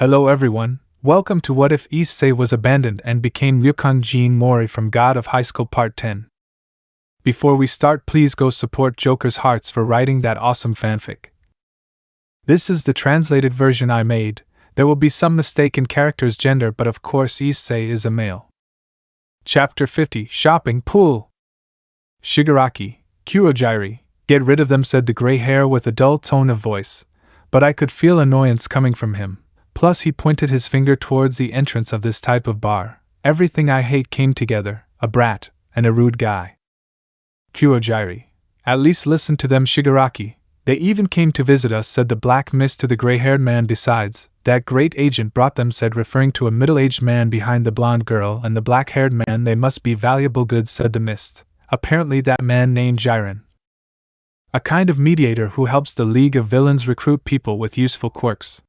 Hello everyone, welcome to What If Issei was abandoned and became Wukong Jin Mori from God of Highschool Part 10. Before we start, please go support jokersHearts for writing that awesome fanfic. This is the translated version I made. There will be some mistake in character's gender, but of course Issei is a male. Chapter 50, Shopping Pool. Shigaraki, Kyojiri, get rid of them, said the gray hair with a dull tone of voice, but I could feel annoyance coming from him. Plus he pointed his finger towards the entrance of this type of bar. Everything I hate came together, a brat, and a rude guy. Kyojiri, at least listen to them, Shigaraki. They even came to visit us, said the black mist to the gray-haired man. Besides, that great agent brought them, said, referring to a middle-aged man behind the blonde girl and the black-haired man. They must be valuable goods, said the mist. Apparently that man named Jiren. A kind of mediator who helps the League of Villains recruit people with useful quirks.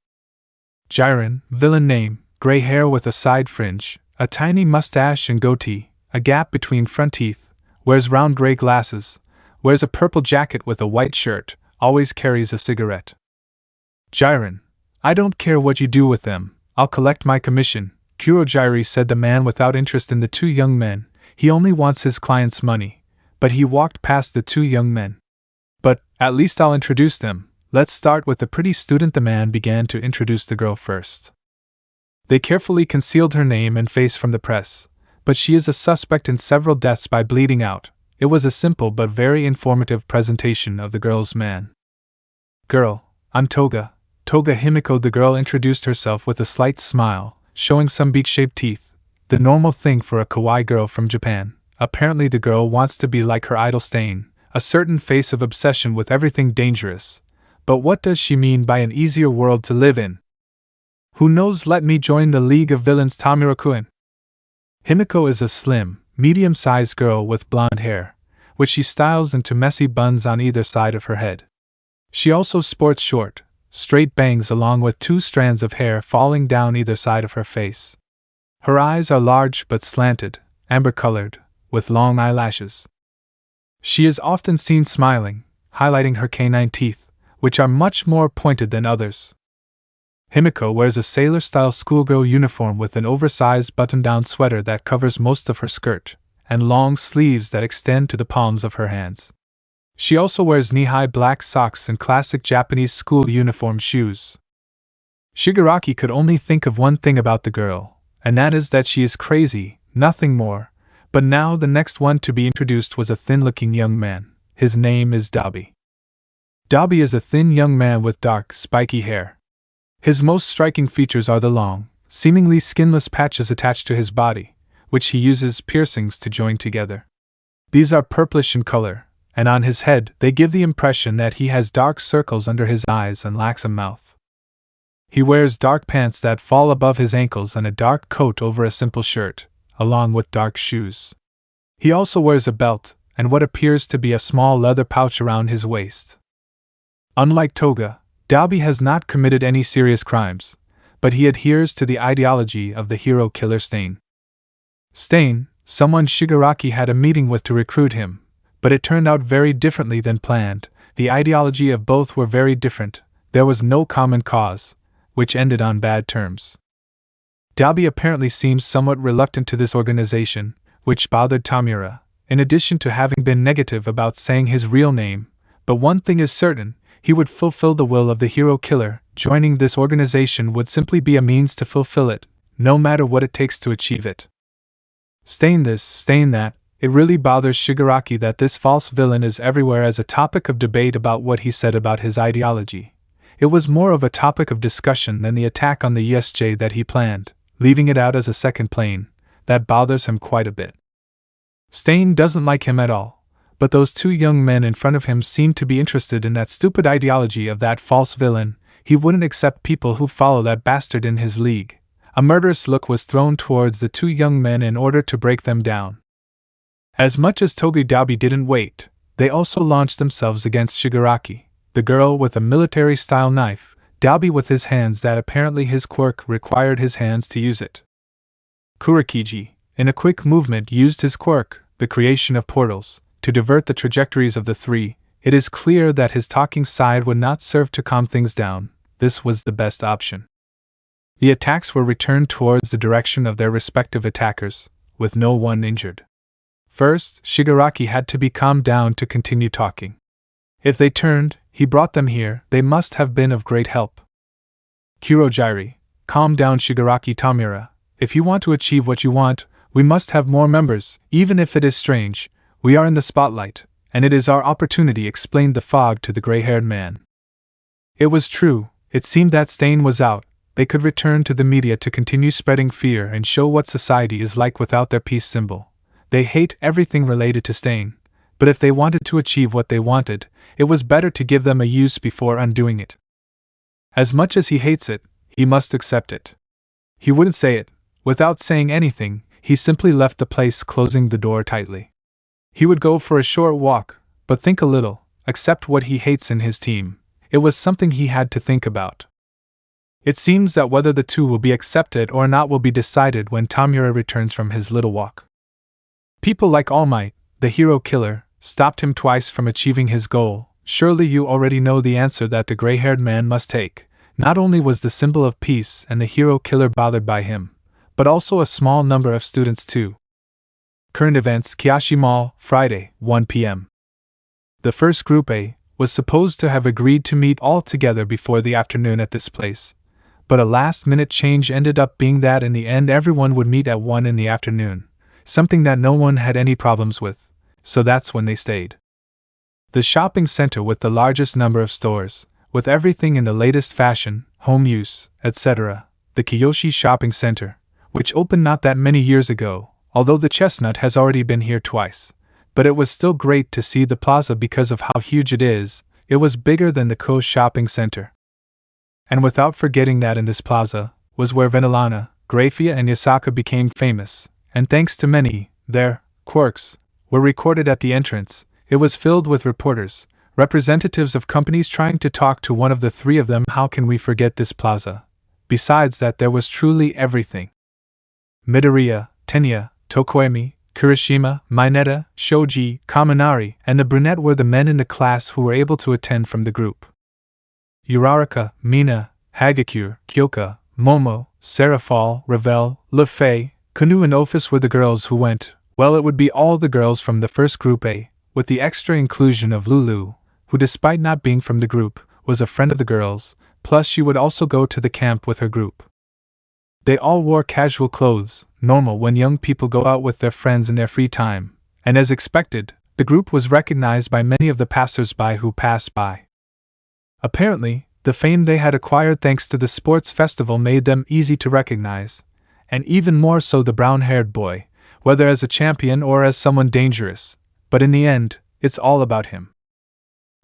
Jiren, villain name, gray hair with a side fringe, a tiny mustache and goatee, a gap between front teeth, wears round gray glasses, wears a purple jacket with a white shirt, always carries a cigarette. Jiren, I don't care what you do with them, I'll collect my commission, Kyojiri, said the man without interest in the two young men. He only wants his client's money. But he walked past the two young men. But, at least I'll introduce them. Let's start with the pretty student. The man began to introduce the girl first. They carefully concealed her name and face from the press, but she is a suspect in several deaths by bleeding out. It was a simple but very informative presentation of the girl's man. Girl, I'm Toga. Toga Himiko. The girl introduced herself with a slight smile, showing some beak-shaped teeth, the normal thing for a kawaii girl from Japan. Apparently the girl wants to be like her idol Stain, a certain face of obsession with everything dangerous. But what does she mean by an easier world to live in? Who knows? Let me join the League of Villains. Tamura-kun. Himiko is a slim, medium-sized girl with blonde hair, which she styles into messy buns on either side of her head. She also sports short, straight bangs along with two strands of hair falling down either side of her face. Her eyes are large but slanted, amber-colored, with long eyelashes. She is often seen smiling, highlighting her canine teeth, which are much more pointed than others. Himiko wears a sailor-style schoolgirl uniform with an oversized button-down sweater that covers most of her skirt, and long sleeves that extend to the palms of her hands. She also wears knee-high black socks and classic Japanese school uniform shoes. Shigaraki could only think of one thing about the girl, and that is that she is crazy, nothing more. But now the next one to be introduced was a thin-looking young man. His name is Daby. Daby is a thin young man with dark, spiky hair. His most striking features are the long, seemingly skinless patches attached to his body, which he uses piercings to join together. These are purplish in color, and on his head they give the impression that he has dark circles under his eyes and lacks a mouth. He wears dark pants that fall above his ankles and a dark coat over a simple shirt, along with dark shoes. He also wears a belt and what appears to be a small leather pouch around his waist. Unlike Toga, Daby has not committed any serious crimes, but he adheres to the ideology of the hero killer Stain. Stain, someone Shigaraki had a meeting with to recruit him, but it turned out very differently than planned. The ideology of both were very different. There was no common cause, which ended on bad terms. Daby apparently seems somewhat reluctant to this organization, which bothered Tamura, in addition to having been negative about saying his real name. But one thing is certain, he would fulfill the will of the hero killer. Joining this organization would simply be a means to fulfill it, no matter what it takes to achieve it. Stain this, stain that, it really bothers Shigaraki that this false villain is everywhere as a topic of debate about what he said about his ideology. It was more of a topic of discussion than the attack on the ESJ that he planned, leaving it out as a second plane. That bothers him quite a bit. Stain doesn't like him at all, but those two young men in front of him seem to be interested in that stupid ideology of that false villain. He wouldn't accept people who follow that bastard in his league. A murderous look was thrown towards the two young men in order to break them down. As much as Toga Daby didn't wait, they also launched themselves against Shigaraki, the girl with a military-style knife, Daby with his hands that apparently his quirk required his hands to use it. Kurakiji, in a quick movement, used his quirk, the creation of portals, to divert the trajectories of the three. It is clear that his talking side would not serve to calm things down. This was the best option. The attacks were returned towards the direction of their respective attackers, with no one injured. First, Shigaraki had to be calmed down to continue talking. If they turned, he brought them here, they must have been of great help. Kurojiri, calm down Shigaraki Tamura. If you want to achieve what you want, we must have more members, even if it is strange. We are in the spotlight, and it is our opportunity, explained the fog to the gray-haired man. It was true, it seemed that Stain was out, they could return to the media to continue spreading fear and show what society is like without their peace symbol. They hate everything related to Stain, but if they wanted to achieve what they wanted, it was better to give them a use before undoing it. As much as he hates it, he must accept it. He wouldn't say it. Without saying anything, he simply left the place, closing the door tightly. He would go for a short walk, but think a little, accept what he hates in his team. It was something he had to think about. It seems that whether the two will be accepted or not will be decided when Tamura returns from his little walk. People like All Might, the hero killer, stopped him twice from achieving his goal. Surely you already know the answer that the gray-haired man must take. Not only was the symbol of peace and the hero killer bothered by him, but also a small number of students too. Current events: Kyoshi Mall, Friday, 1 p.m. The first Group A was supposed to have agreed to meet all together before the afternoon at this place, but a last-minute change ended up being that in the end everyone would meet at 1 in the afternoon, something that no one had any problems with, so that's when they stayed. The shopping center with the largest number of stores, with everything in the latest fashion, home use, etc., the Kiyoshi Shopping Center, which opened not that many years ago, although the Chestnut has already been here twice, but it was still great to see the plaza because of how huge it is. It was bigger than the Ko Shopping Center. And without forgetting that in this plaza was where Venelana, Grafia and Yasaka became famous, and thanks to many, their quirks were recorded at the entrance. It was filled with reporters, representatives of companies trying to talk to one of the three of them. How can we forget this plaza? Besides that, there was truly everything. Midoriya, Tenya, Tokoemi, Kirishima, Mineta, Shoji, Kaminari, and the brunette were the men in the class who were able to attend from the group. Uraraka, Mina, Hagakure, Kyoka, Momo, Serafal, Ravel, Lefei, Kanu and Ophis were the girls who went. Well, it would be all the girls from the first Group A, with the extra inclusion of Lulu, who despite not being from the group, was a friend of the girls, plus she would also go to the camp with her group. They all wore casual clothes, normal when young people go out with their friends in their free time, and as expected, the group was recognized by many of the passers-by who passed by. Apparently, the fame they had acquired thanks to the sports festival made them easy to recognize, and even more so the brown-haired boy, whether as a champion or as someone dangerous, but in the end, it's all about him.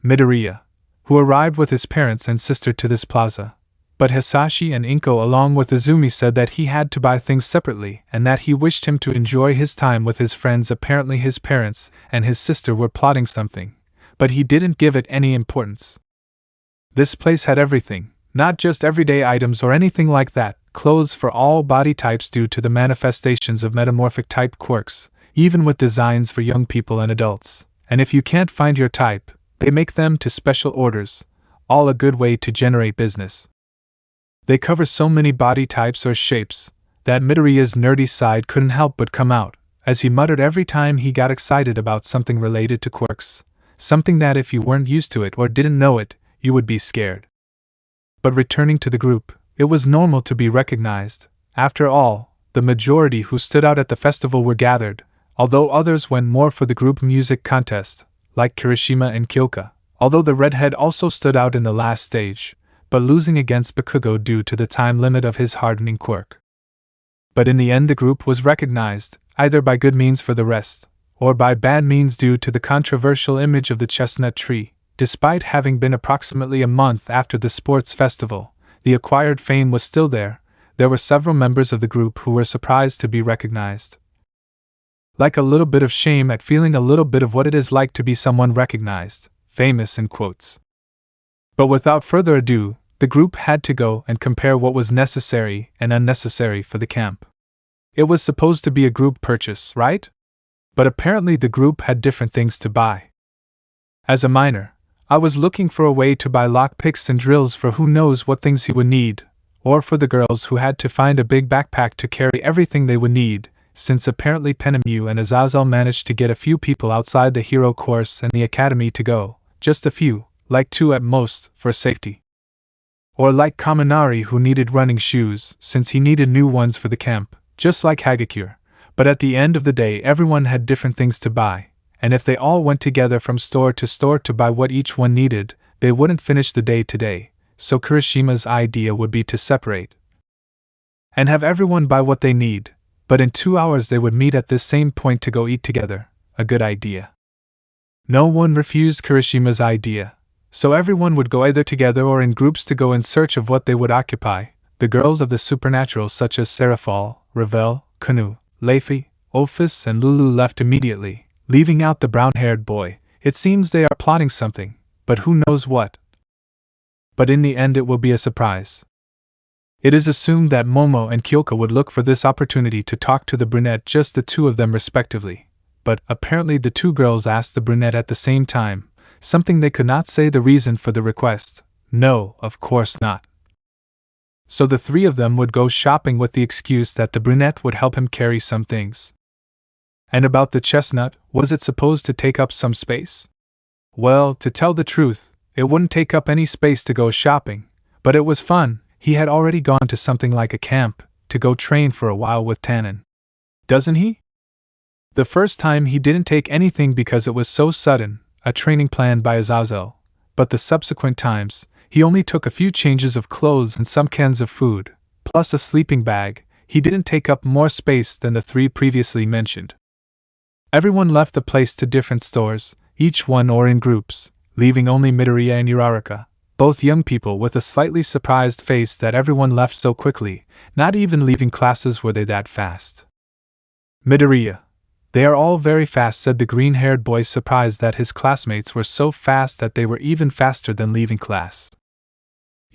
Midoriya, who arrived with his parents and sister to this plaza, but Hisashi and Inko along with Izumi said that he had to buy things separately and that he wished him to enjoy his time with his friends. Apparently his parents and his sister were plotting something, but he didn't give it any importance. This place had everything, not just everyday items or anything like that, clothes for all body types due to the manifestations of metamorphic type quirks, even with designs for young people and adults, and if you can't find your type, they make them to special orders, all a good way to generate business. They cover so many body types or shapes that Midoriya's nerdy side couldn't help but come out, as he muttered every time he got excited about something related to quirks, something that if you weren't used to it or didn't know it, you would be scared. But returning to the group, it was normal to be recognized. After all, the majority who stood out at the festival were gathered, although others went more for the group music contest, like Kirishima and Kyoka, although the redhead also stood out in the last stage, but losing against Bakugo due to the time limit of his hardening quirk. But in the end the group was recognized, either by good means for the rest, or by bad means due to the controversial image of the chestnut tree. Despite having been approximately a month after the sports festival, the acquired fame was still there. There were several members of the group who were surprised to be recognized. Like a little bit of shame at feeling a little bit of what it is like to be someone recognized, famous in quotes. But without further ado, the group had to go and compare what was necessary and unnecessary for the camp. It was supposed to be a group purchase, right? But apparently the group had different things to buy. As a minor, I was looking for a way to buy lockpicks and drills for who knows what things he would need, or for the girls who had to find a big backpack to carry everything they would need, since apparently Penemu and Azazel managed to get a few people outside the hero course and the academy to go, just a few, like 2 at most, for safety. Or like Kaminari, who needed running shoes, since he needed new ones for the camp, just like Hagakure. But at the end of the day everyone had different things to buy, and if they all went together from store to buy what each one needed, they wouldn't finish the day today, so Kirishima's idea would be to separate and have everyone buy what they need, but in 2 hours they would meet at this same point to go eat together. A good idea. No one refused Kirishima's idea, so everyone would go either together or in groups to go in search of what they would occupy. The girls of the supernatural such as Seraphal, Ravel, Kanu, Leifi, Ophis and Lulu left immediately, leaving out the brown-haired boy. It seems they are plotting something, but who knows what. But in the end it will be a surprise. It is assumed that Momo and Kyoka would look for this opportunity to talk to the brunette, just the 2 of them respectively, but apparently the 2 girls asked the brunette at the same time, something they could not say the reason for the request. No, of course not. So the 3 of them would go shopping with the excuse that the brunette would help him carry some things. And about the chestnut, was it supposed to take up some space? Well, to tell the truth, it wouldn't take up any space to go shopping, but it was fun. He had already gone to something like a camp, to go train for a while with Tannen. Doesn't he? The first time he didn't take anything because it was so sudden, a training planned by Azazel, but the subsequent times, he only took a few changes of clothes and some cans of food, plus a sleeping bag. He didn't take up more space than the 3 previously mentioned. Everyone left the place to different stores, each one or in groups, leaving only Midoriya and Uraraka, both young people with a slightly surprised face that everyone left so quickly. Not even leaving classes were they that fast. Midoriya. They are all very fast, said the green-haired boy, surprised that his classmates were so fast that they were even faster than leaving class.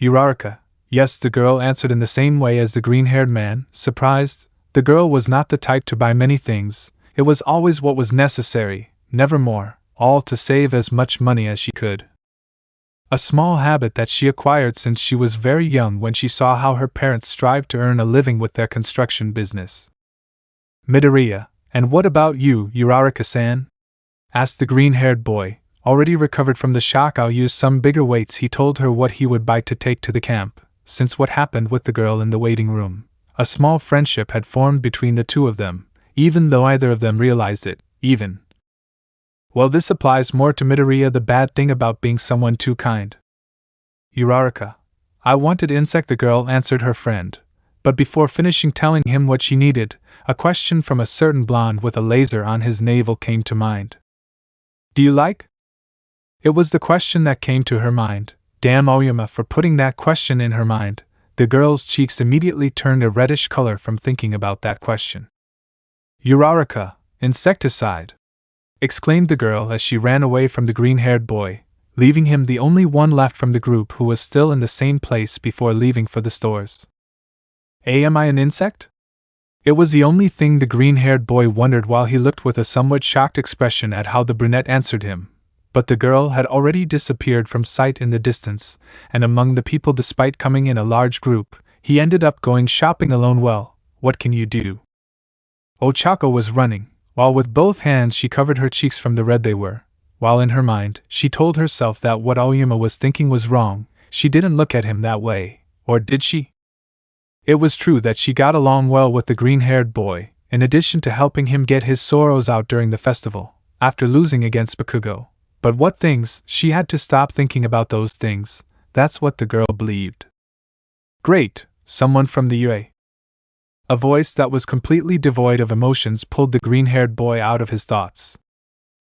Uraraka. Yes, the girl answered in the same way as the green-haired man, surprised. The girl was not the type to buy many things. It was always what was necessary, never more, all to save as much money as she could. A small habit that she acquired since she was very young, when she saw how her parents strived to earn a living with their construction business. Midoriya. And what about you, Uraraka-san? Asked the green-haired boy, already recovered from the shock. I'll use some bigger weights. He told her what he would buy to take to the camp, since what happened with the girl in the waiting room. A small friendship had formed between the 2 of them, even though either of them realized it, even. Well, this applies more to Midoriya, the bad thing about being someone too kind. Uraraka. I wanted insect, the girl answered her friend, but before finishing telling him what she needed, a question from a certain blonde with a laser on his navel came to mind. Do you like? It was the question that came to her mind. Damn Oyama for putting that question in her mind. The girl's cheeks immediately turned a reddish color from thinking about that question. Uraraka, insecticide! Exclaimed the girl as she ran away from the green-haired boy, leaving him the only one left from the group who was still in the same place before leaving for the stores. Am I an insect? It was the only thing the green-haired boy wondered while he looked with a somewhat shocked expression at how the brunette answered him. But the girl had already disappeared from sight in the distance, and among the people. Despite coming in a large group, he ended up going shopping alone. Well, what can you do? Ochako was running, while with both hands she covered her cheeks from the red they were, while in her mind she told herself that what Aoyama was thinking was wrong. She didn't look at him that way, or did she? It was true that she got along well with the green-haired boy, in addition to helping him get his sorrows out during the festival, after losing against Bakugo. But what things? She had to stop thinking about those things. That's what the girl believed. Great, someone from the UA. A voice that was completely devoid of emotions pulled the green-haired boy out of his thoughts.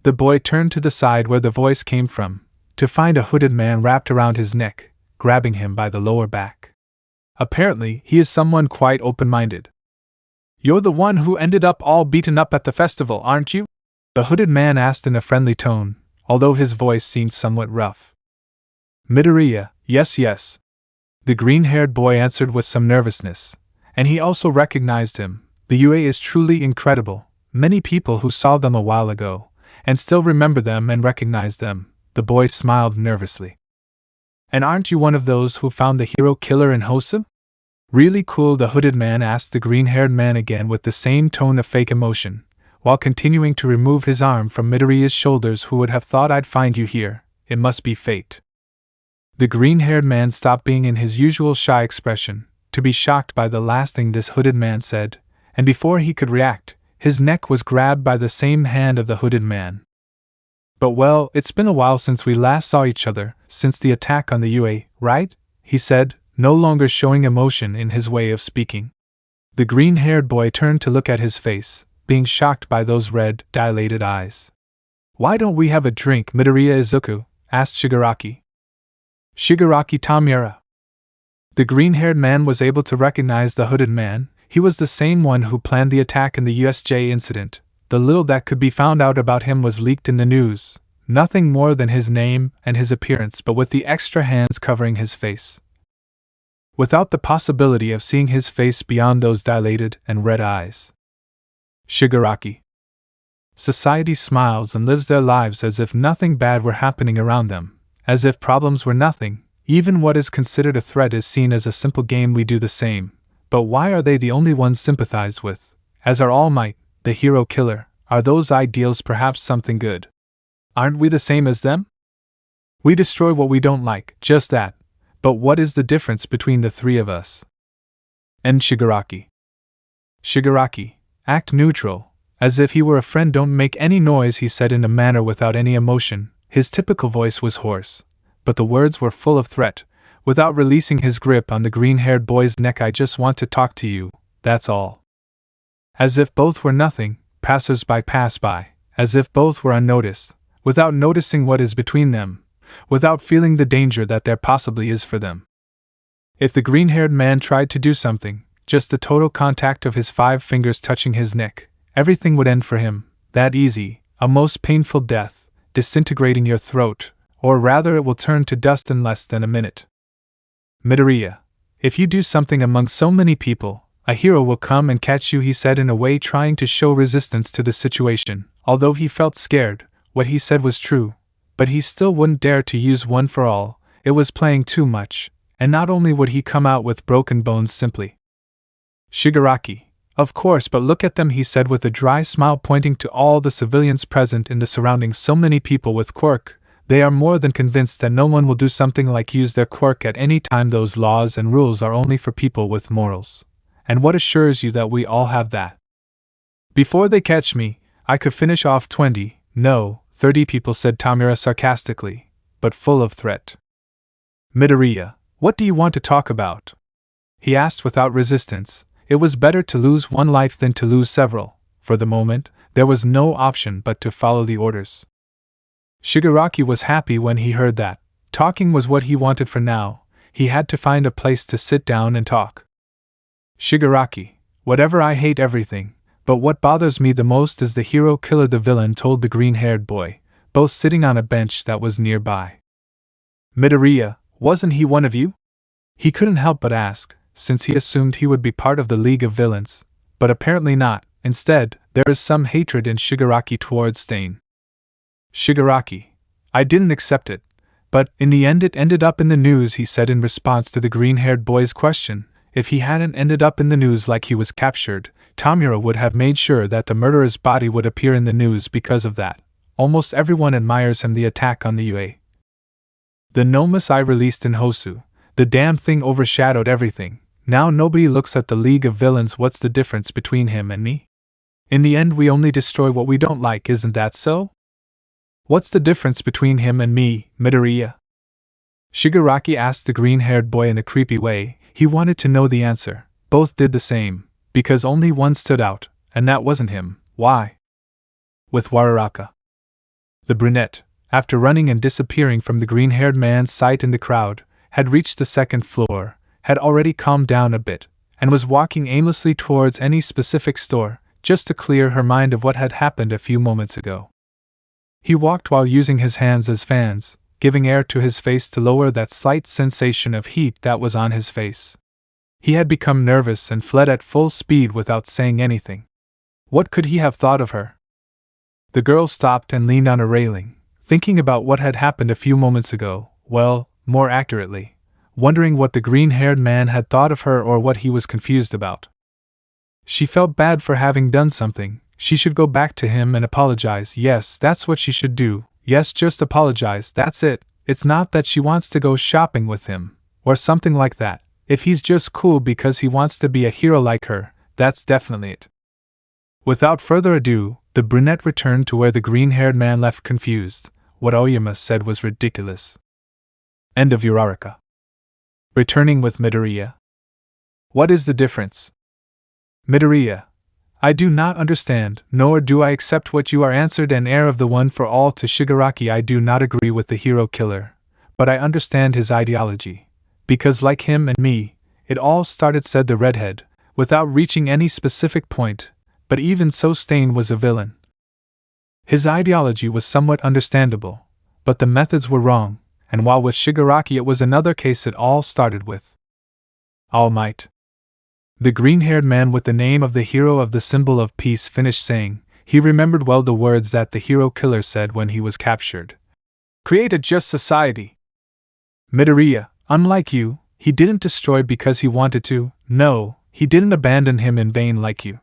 The boy turned to the side where the voice came from, to find a hooded man wrapped around his neck, grabbing him by the lower back. Apparently, he is someone quite open-minded. You're the one who ended up all beaten up at the festival, aren't you? The hooded man asked in a friendly tone, although his voice seemed somewhat rough. Midoriya, yes. The green-haired boy answered with some nervousness, and he also recognized him. The UA is truly incredible. Many people who saw them a while ago, and still remember them and recognize them. The boy smiled nervously. And aren't you one of those who found the hero killer in Hosu? Really cool, the hooded man asked the green-haired man again with the same tone of fake emotion, while continuing to remove his arm from Midoriya's shoulders. Who would have thought I'd find you here? It must be fate. The green-haired man stopped being in his usual shy expression, to be shocked by the last thing this hooded man said, and before he could react, his neck was grabbed by the same hand of the hooded man. But well, it's been a while since we last saw each other, since the attack on the UA, right? He said, no longer showing emotion in his way of speaking. The green-haired boy turned to look at his face, being shocked by those red, dilated eyes. Why don't we have a drink, Midoriya Izuku? Asked Shigaraki. Shigaraki Tamura. The green-haired man was able to recognize the hooded man. He was the same one who planned the attack in the USJ incident. The little that could be found out about him was leaked in the news. Nothing more than his name and his appearance, but with the extra hands covering his face, without the possibility of seeing his face beyond those dilated and red eyes. Shigaraki. Society smiles and lives their lives as if nothing bad were happening around them, as if problems were nothing. Even what is considered a threat is seen as a simple game. We do the same. But why are they the only ones sympathized with? As are All Might, the hero killer, are those ideals perhaps something good? Aren't we the same as them? We destroy what we don't like, just that. But what is the difference between the three of us? And Shigaraki. Shigaraki, act neutral, as if he were a friend. Don't make any noise, he said in a manner without any emotion. His typical voice was hoarse, but the words were full of threat. Without releasing his grip on the green-haired boy's neck, I just want to talk to you, that's all. As if both were nothing, passers-by pass by, as if both were unnoticed, without noticing what is between them, without feeling the danger that there possibly is for them. If the green-haired man tried to do something, just the total contact of his 5 fingers touching his neck, everything would end for him, that easy, a most painful death, disintegrating your throat, or rather it will turn to dust in less than a minute. Midoriya, if you do something among so many people, a hero will come and catch you, he said in a way trying to show resistance to the situation. Although he felt scared, what he said was true, but he still wouldn't dare to use one for all. It was playing too much, and not only would he come out with broken bones simply. Shigaraki, of course, but look at them, he said with a dry smile, pointing to all the civilians present in the surroundings. So many people with quirk. They are more than convinced that no one will do something like use their quirk at any time. Those laws and rules are only for people with morals. And what assures you that we all have that? Before they catch me, I could finish off 20, no, 30 people, said Tamura sarcastically, but full of threat. Midoriya, what do you want to talk about? He asked without resistance. It was better to lose one life than to lose several. For the moment, there was no option but to follow the orders. Shigaraki was happy when he heard that. Talking was what he wanted for now. He had to find a place to sit down and talk. Shigaraki, whatever, I hate everything, but what bothers me the most is the hero killer, the villain told the green-haired boy, both sitting on a bench that was nearby. Midoriya, wasn't he one of you? He couldn't help but ask, since he assumed he would be part of the League of Villains, but apparently not. Instead, there is some hatred in Shigaraki towards Stain. Shigaraki, I didn't accept it, but in the end it ended up in the news, he said in response to the green-haired boy's question. If he hadn't ended up in the news like he was captured, Tamura would have made sure that the murderer's body would appear in the news because of that. Almost everyone admires him. The attack on the UA, the Nomus I released in Hosu, the damn thing overshadowed everything. Now nobody looks at the League of Villains. What's the difference between him and me? In the end we only destroy what we don't like, isn't that so? What's the difference between him and me, Midoriya? Shigaraki asked the green-haired boy in a creepy way. He wanted to know the answer. Both did the same, because only one stood out, and that wasn't him. Why? With Wararaka. The brunette, after running and disappearing from the green-haired man's sight in the crowd, had reached the 2nd floor, had already calmed down a bit, and was walking aimlessly towards any specific store, just to clear her mind of what had happened a few moments ago. He walked while using his hands as fans, giving air to his face to lower that slight sensation of heat that was on his face. He had become nervous and fled at full speed without saying anything. What could he have thought of her? The girl stopped and leaned on a railing, thinking about what had happened a few moments ago. Well, more accurately, wondering what the green-haired man had thought of her or what he was confused about. She felt bad for having done something. She should go back to him and apologize. Yes, that's what she should do. Yes, just apologize, that's it. It's not that she wants to go shopping with him, or something like that. If he's just cool because he wants to be a hero like her, that's definitely it. Without further ado, the brunette returned to where the green-haired man left confused. What Oyama said was ridiculous. End of Uraraka. Returning with Midoriya. What is the difference? Midoriya. I do not understand, nor do I accept what you are answered an heir of the one for all to Shigaraki. I do not agree with the hero killer, but I understand his ideology. Because like him and me, it all started, said the redhead, without reaching any specific point, but even so Stain was a villain. His ideology was somewhat understandable, but the methods were wrong, and while with Shigaraki it was another case. It all started with All Might. The green-haired man with the name of the hero of the symbol of peace finished saying. He remembered well the words that the hero killer said when he was captured. Create a just society. Midoriya, unlike you, he didn't destroy because he wanted to. No, he didn't abandon him in vain like you.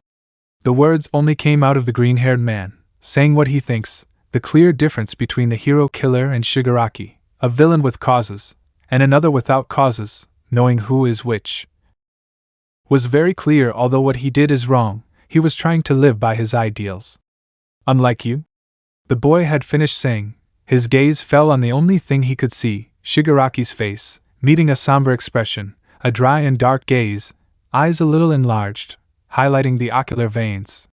The words only came out of the green-haired man, saying what he thinks. The clear difference between the hero killer and Shigaraki, a villain with causes, and another without causes, knowing who is which, was very clear. Although what he did is wrong, he was trying to live by his ideals. Unlike you? The boy had finished saying. His gaze fell on the only thing he could see, Shigaraki's face, meeting a somber expression, a dry and dark gaze, eyes a little enlarged, highlighting the ocular veins.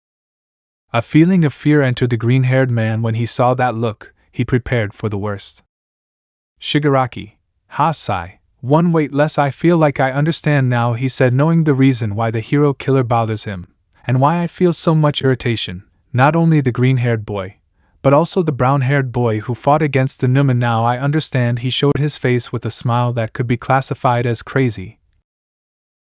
A feeling of fear entered the green-haired man when he saw that look. He prepared for the worst. Shigaraki, sigh. One wait less. I feel like I understand now, he said, knowing the reason why the hero killer bothers him, and why I feel so much irritation. Not only the green-haired boy, but also the brown-haired boy who fought against the Numa. Now I understand. He showed his face with a smile that could be classified as crazy.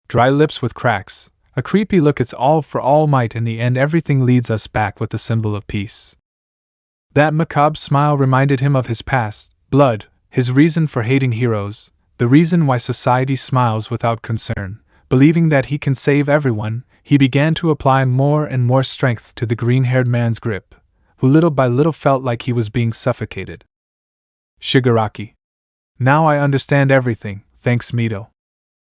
Dry lips with cracks, a creepy look. It's all for All Might. In the end, everything leads us back with the symbol of peace. That macabre smile reminded him of his past, blood, his reason for hating heroes, the reason why society smiles without concern. Believing that he can save everyone, he began to apply more and more strength to the green-haired man's grip, who little by little felt like he was being suffocated. Shigaraki. Now I understand everything, thanks Mido.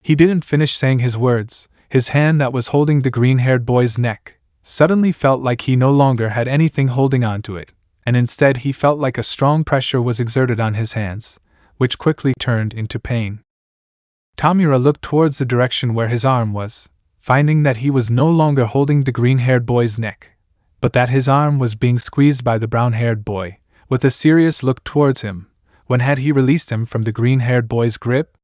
He didn't finish saying his words. His hand that was holding the green-haired boy's neck suddenly felt like he no longer had anything holding on to it, and instead he felt like a strong pressure was exerted on his hands, which quickly turned into pain. Tamura looked towards the direction where his arm was, finding that he was no longer holding the green-haired boy's neck, but that his arm was being squeezed by the brown-haired boy, with a serious look towards him. When had he released him from the green-haired boy's grip?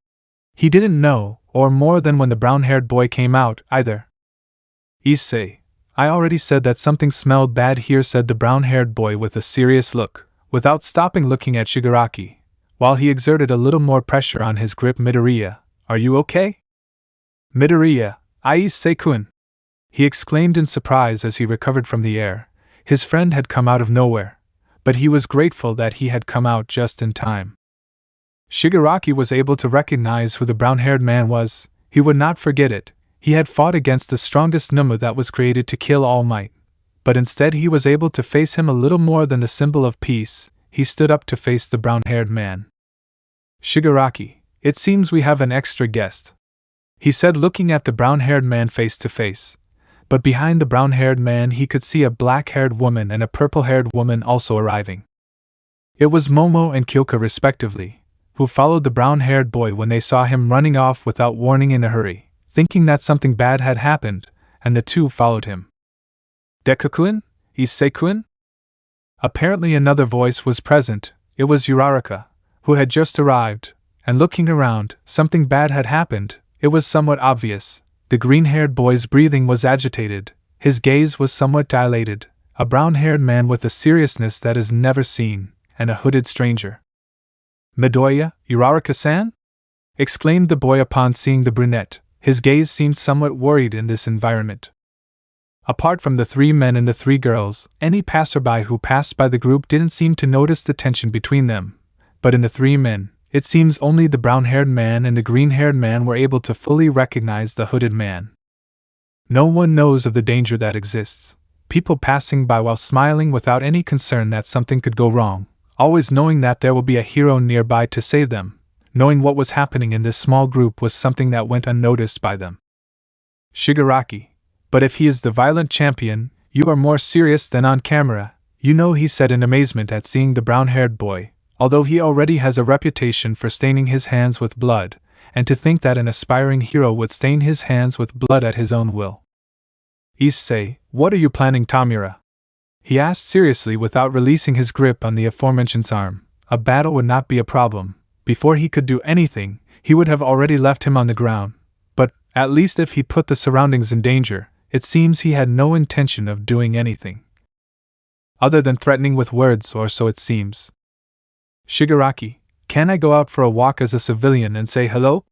He didn't know, or more than when the brown-haired boy came out, either. Issei, I already said that something smelled bad here, said the brown-haired boy with a serious look, without stopping looking at Shigaraki, while he exerted a little more pressure on his grip. Midoriya, are you okay? Midoriya, Issei-kun, he exclaimed in surprise as he recovered from the air. His friend had come out of nowhere, but he was grateful that he had come out just in time. Shigaraki was able to recognize who the brown-haired man was. He would not forget it. He had fought against the strongest Numa that was created to kill All Might, but instead he was able to face him a little more than the symbol of peace. He stood up to face the brown-haired man. Shigaraki, it seems we have an extra guest, he said, looking at the brown-haired man face to face. But behind the brown-haired man he could see a black-haired woman and a purple-haired woman also arriving. It was Momo and Kyoka respectively, who followed the brown-haired boy when they saw him running off without warning in a hurry, thinking that something bad had happened, and the two followed him. Deku-kun? Issei-kun? Apparently another voice was present. It was Uraraka, who had just arrived, and looking around, something bad had happened. It was somewhat obvious. The green-haired boy's breathing was agitated, his gaze was somewhat dilated, a brown-haired man with a seriousness that is never seen, and a hooded stranger. Midoriya, Uraraka-san? Exclaimed the boy upon seeing the brunette. His gaze seemed somewhat worried in this environment. Apart from the three men and the three girls, any passerby who passed by the group didn't seem to notice the tension between them. But in the three men, it seems only the brown-haired man and the green-haired man were able to fully recognize the hooded man. No one knows of the danger that exists. People passing by while smiling without any concern that something could go wrong, always knowing that there will be a hero nearby to save them. Knowing what was happening in this small group was something that went unnoticed by them. Shigaraki, but if he is the violent champion, you are more serious than on camera, you know, he said in amazement at seeing the brown-haired boy, although he already has a reputation for staining his hands with blood, and to think that an aspiring hero would stain his hands with blood at his own will. Issei, what are you planning, Tamura? He asked seriously without releasing his grip on the aforementioned arm. A battle would not be a problem. Before he could do anything, he would have already left him on the ground. But, at least if he put the surroundings in danger, it seems he had no intention of doing anything other than threatening with words, or so it seems. Shigaraki, can I go out for a walk as a civilian and say hello?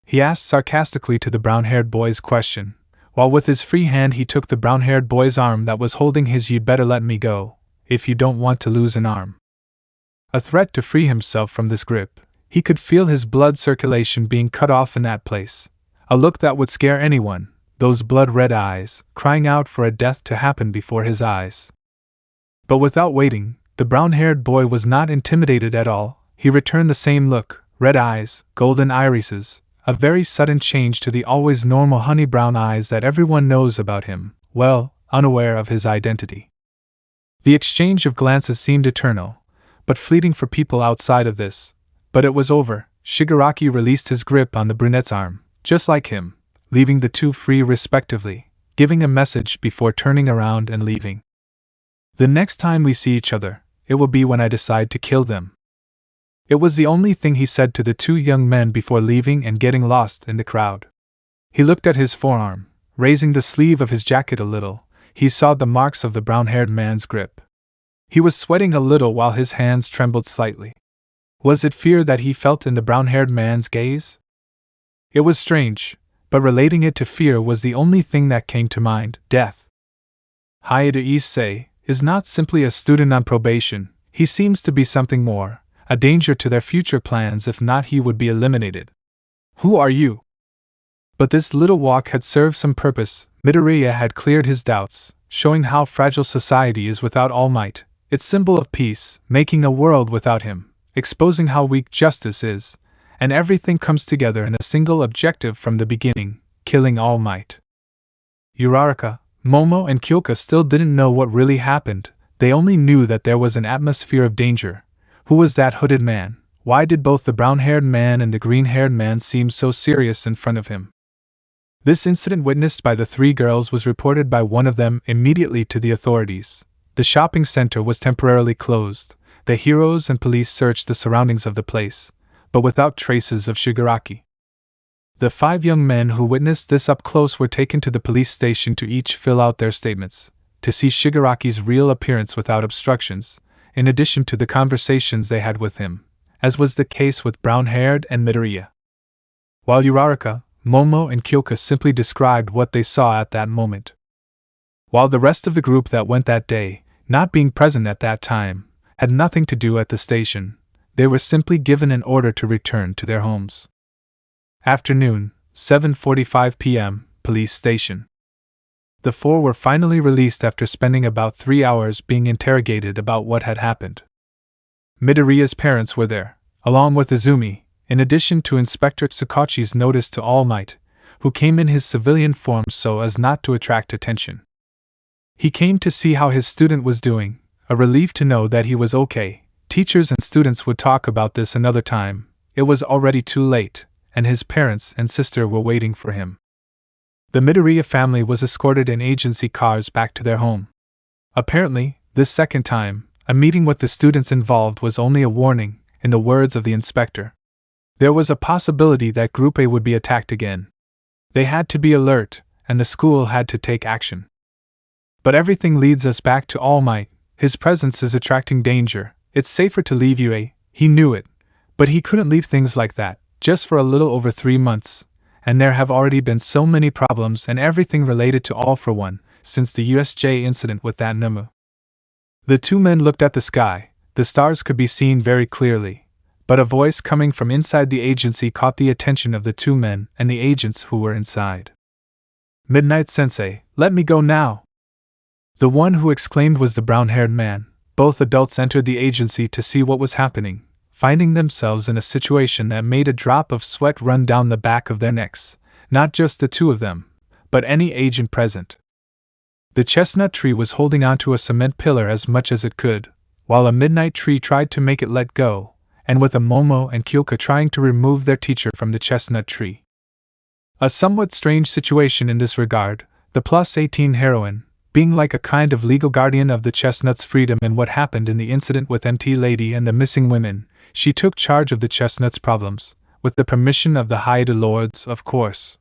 He asked sarcastically to the brown-haired boy's question, while with his free hand he took the brown-haired boy's arm that was holding his. You'd better let me go, if you don't want to lose an arm. A threat to free himself from this grip. He could feel his blood circulation being cut off in that place. A look that would scare anyone, those blood-red eyes, crying out for a death to happen before his eyes. But without waiting, the brown-haired boy was not intimidated at all. He returned the same look, red eyes, golden irises, a very sudden change to the always normal honey-brown eyes that everyone knows about him, well, unaware of his identity. The exchange of glances seemed eternal, but fleeting for people outside of this. But it was over. Shigaraki released his grip on the brunette's arm, just like him, leaving the two free respectively, giving a message before turning around and leaving. The next time we see each other, it will be when I decide to kill them. It was the only thing he said to the two young men before leaving and getting lost in the crowd. He looked at his forearm, raising the sleeve of his jacket a little. He saw the marks of the brown-haired man's grip. He was sweating a little while his hands trembled slightly. Was it fear that he felt in the brown-haired man's gaze? It was strange, but relating it to fear was the only thing that came to mind, death. Hyoudou Issei is not simply a student on probation, he seems to be something more, a danger to their future plans. If not, he would be eliminated. Who are you? But this little walk had served some purpose. Midoriya had cleared his doubts, showing how fragile society is without All Might, its symbol of peace, making a world without him, exposing how weak justice is, and everything comes together in a single objective from the beginning, killing All Might. Uraraka, Momo and Kyoka still didn't know what really happened. They only knew that there was an atmosphere of danger. Who was that hooded man? Why did both the brown-haired man and the green-haired man seem so serious in front of him? This incident, witnessed by the three girls, was reported by one of them immediately to the authorities. The shopping center was temporarily closed. The heroes and police searched the surroundings of the place, but without traces of Shigaraki. The 5 young men who witnessed this up close were taken to the police station to each fill out their statements, to see Shigaraki's real appearance without obstructions, in addition to the conversations they had with him, as was the case with brown-haired and Midoriya. While Uraraka, Momo and Kyoka simply described what they saw at that moment. While the rest of the group that went that day, not being present at that time, had nothing to do at the station, they were simply given an order to return to their homes. Afternoon, 7:45 p.m., police station. The 4 were finally released after spending about 3 hours being interrogated about what had happened. Midoriya's parents were there, along with Izumi, in addition to Inspector Tsukachi's notice to All Might, who came in his civilian form so as not to attract attention. He came to see how his student was doing, a relief to know that he was okay. Teachers and students would talk about this another time. It was already too late, and his parents and sister were waiting for him. The Midoriya family was escorted in agency cars back to their home. Apparently, this second time, a meeting with the students involved was only a warning, in the words of the inspector. There was a possibility that Group A would be attacked again. They had to be alert, and the school had to take action. But everything leads us back to All Might. His presence is attracting danger. It's safer to leave UA. He knew it, but he couldn't leave things like that, just for a little over 3 months, and there have already been so many problems and everything related to All for One, since the USJ incident with that Nemu. The 2 men looked at the sky. The stars could be seen very clearly, but a voice coming from inside the agency caught the attention of the two men and the agents who were inside. "Midnight Sensei, let me go now!" The one who exclaimed was the brown-haired man. Both adults entered the agency to see what was happening, finding themselves in a situation that made a drop of sweat run down the back of their necks, not just the two of them, but any agent present. The chestnut tree was holding onto a cement pillar as much as it could, while a midnight tree tried to make it let go, and with a Momo and Kyoka trying to remove their teacher from the chestnut tree. A somewhat strange situation in this regard, the +18 heroine, being like a kind of legal guardian of the chestnut's freedom in what happened in the incident with MT Lady and the missing women, she took charge of the chestnut's problems, with the permission of the Hyoudou lords, of course.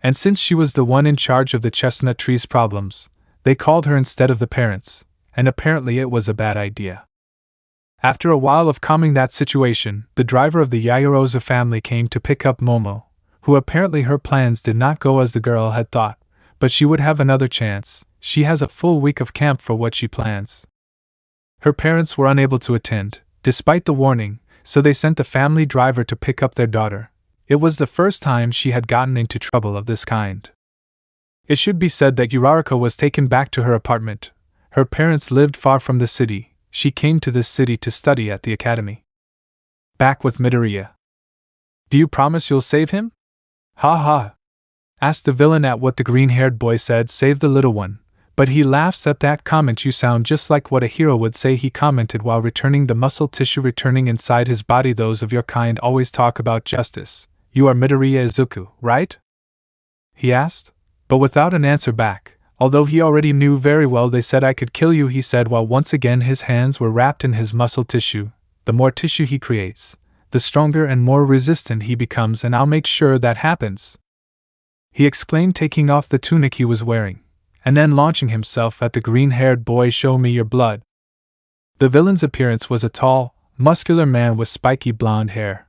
And since she was the one in charge of the chestnut tree's problems, they called her instead of the parents, and apparently it was a bad idea. After a while of calming that situation, the driver of the Yaoyorozu family came to pick up Momo, who apparently her plans did not go as the girl had thought, but she would have another chance. She has a full week of camp for what she plans. Her parents were unable to attend, despite the warning, so they sent the family driver to pick up their daughter. It was the first time she had gotten into trouble of this kind. It should be said that Uraraka was taken back to her apartment. Her parents lived far from the city. She came to this city to study at the academy. Back with Midoriya. "Do you promise you'll save him?" "Ha ha!" asked the villain at what the green-haired boy said, "Save the little one." But he laughs at that comment. "You sound just like what a hero would say," he commented while returning the muscle tissue returning inside his body. "Those of your kind always talk about justice. You are Midoriya Izuku, right?" he asked, but without an answer back, although he already knew very well. "They said I could kill you," he said while once again his hands were wrapped in his muscle tissue. "The more tissue he creates, the stronger and more resistant he becomes, and I'll make sure that happens," he exclaimed, taking off the tunic he was wearing, and then launching himself at the green-haired boy. "Show me your blood." The villain's appearance was a tall, muscular man with spiky blonde hair.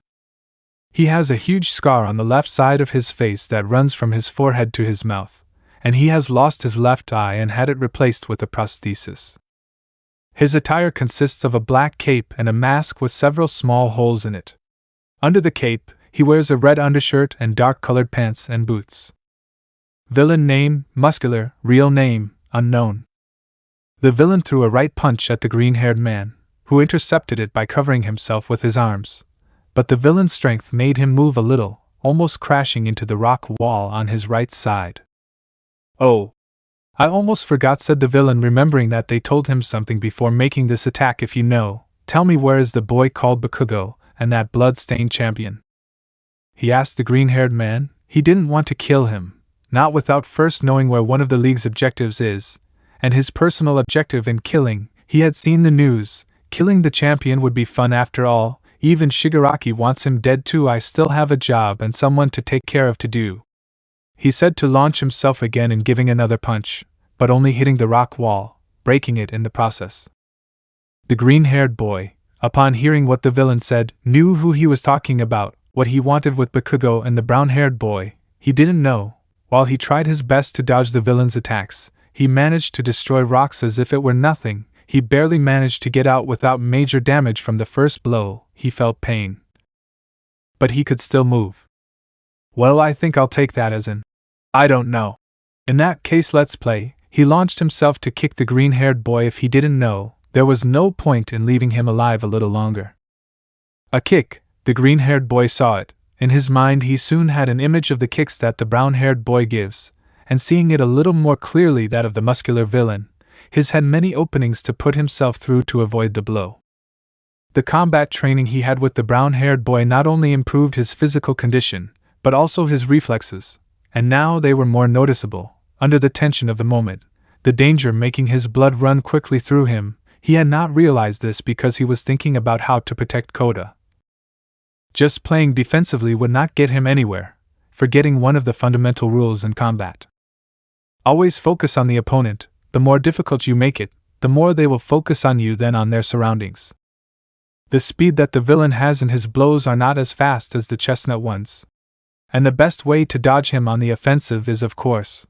He has a huge scar on the left side of his face that runs from his forehead to his mouth, and he has lost his left eye and had it replaced with a prosthesis. His attire consists of a black cape and a mask with several small holes in it. Under the cape, he wears a red undershirt and dark-colored pants and boots. Villain name, Muscular, real name, unknown. The villain threw a right punch at the green-haired man, who intercepted it by covering himself with his arms, but the villain's strength made him move a little, almost crashing into the rock wall on his right side. "Oh, I almost forgot," said the villain, remembering that they told him something before making this attack. "If you know, tell me, where is the boy called Bakugo, and that blood-stained champion?" he asked the green-haired man. He didn't want to kill him, not without first knowing where one of the League's objectives is, and his personal objective in killing. He had seen the news. Killing the champion would be fun after all. Even Shigaraki wants him dead too. "I still have a job and someone to take care of to do," he said to launch himself again and giving another punch, but only hitting the rock wall, breaking it in the process. The green-haired boy, upon hearing what the villain said, knew who he was talking about, what he wanted with Bakugo and the brown-haired boy. He didn't know. While he tried his best to dodge the villain's attacks, he managed to destroy rocks as if it were nothing. He barely managed to get out without major damage from the first blow. He felt pain, but he could still move. "Well, I think I'll take that as an I don't know. In that case, let's play." He launched himself to kick the green-haired boy. If he didn't know, there was no point in leaving him alive a little longer. A kick. The green-haired boy saw it. In his mind he soon had an image of the kicks that the brown-haired boy gives, and seeing it a little more clearly that of the muscular villain, his had many openings to put himself through to avoid the blow. The combat training he had with the brown-haired boy not only improved his physical condition, but also his reflexes, and now they were more noticeable. Under the tension of the moment, the danger making his blood run quickly through him, he had not realized this because he was thinking about how to protect Kota. Just playing defensively would not get him anywhere, forgetting one of the fundamental rules in combat. Always focus on the opponent. The more difficult you make it, the more they will focus on you than on their surroundings. The speed that the villain has in his blows are not as fast as the chestnut ones, and the best way to dodge him on the offensive is, of course.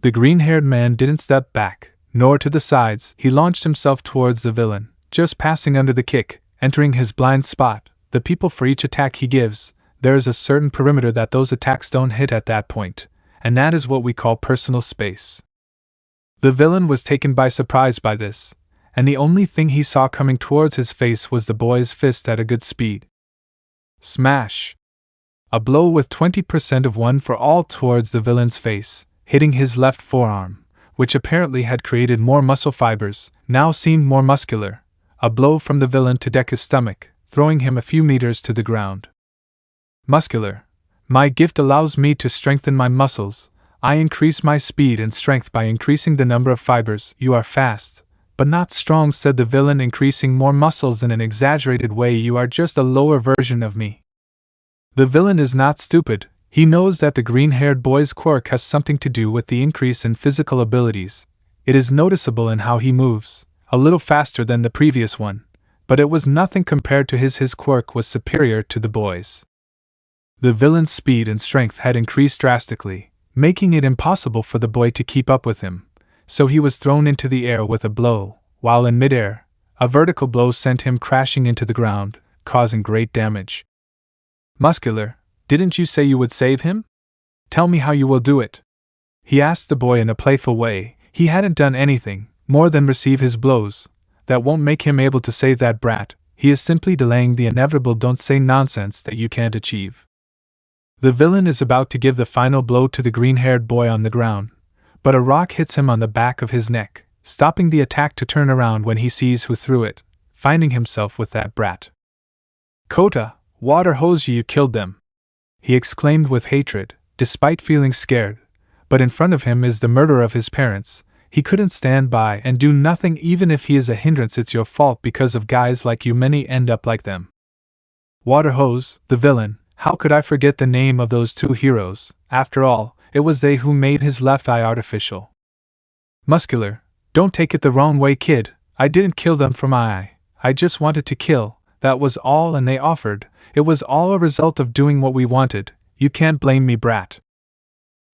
The green-haired man didn't step back, nor to the sides. He launched himself towards the villain, just passing under the kick, entering his blind spot, the people for each attack he gives, there is a certain perimeter that those attacks don't hit at that point, and that is what we call personal space. The villain was taken by surprise by this, and the only thing he saw coming towards his face was the boy's fist at a good speed. Smash! A blow with 20% of 1 for all towards the villain's face, hitting his left forearm, which apparently had created more muscle fibers, now seemed more muscular. A blow from the villain to deck his stomach, throwing him a few meters to the ground. Muscular. My gift allows me to strengthen my muscles. I increase my speed and strength by increasing the number of fibers. You are fast, but not strong, said the villain, increasing more muscles in an exaggerated way. You are just a lower version of me. The villain is not stupid. He knows that the green-haired boy's quirk has something to do with the increase in physical abilities. It is noticeable in how he moves, a little faster than the previous one, but it was nothing compared to his quirk was superior to the boy's. The villain's speed and strength had increased drastically, making it impossible for the boy to keep up with him, so he was thrown into the air with a blow. While in midair, a vertical blow sent him crashing into the ground, causing great damage. Muscular, didn't you say you would save him? Tell me how you will do it. He asked the boy in a playful way. He hadn't done anything more than receive his blows. That won't make him able to save that brat. He is simply delaying the inevitable. Don't say nonsense that you can't achieve. The villain is about to give the final blow to the green-haired boy on the ground, but a rock hits him on the back of his neck, stopping the attack to turn around when he sees who threw it, finding himself with that brat. Kota, water hose, you killed them! He exclaimed with hatred, despite feeling scared, but in front of him is the murderer of his parents. He couldn't stand by and do nothing. Even if he is a hindrance, it's your fault. Because of guys like you, many end up like them. Water hose, the villain. How could I forget the name of those two heroes? After all, it was they who made his left eye artificial. Muscular, don't take it the wrong way, kid. I didn't kill them for my eye. I just wanted to kill. That was all, and they offered. It was all a result of doing what we wanted. You can't blame me, brat.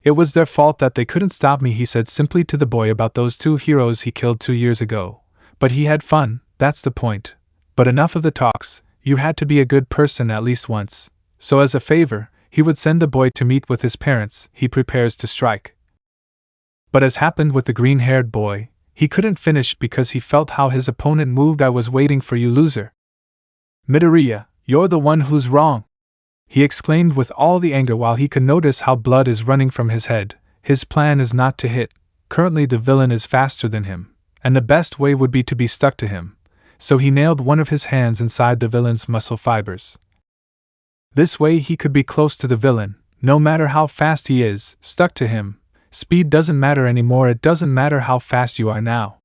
It was their fault that they couldn't stop me, he said simply to the boy about those two heroes he killed 2 years ago. But he had fun, that's the point. But enough of the talks. You had to be a good person at least once. So as a favor, he would send the boy to meet with his parents. He prepares to strike. But as happened with the green-haired boy, he couldn't finish because he felt how his opponent moved. I was waiting for you, loser. Midoriya, you're the one who's wrong, he exclaimed with all the anger while he could notice how blood is running from his head. His plan is not to hit. Currently the villain is faster than him, and the best way would be to be stuck to him. So he nailed one of his hands inside the villain's muscle fibers. This way he could be close to the villain, no matter how fast he is, stuck to him. Speed doesn't matter anymore. It doesn't matter how fast you are now.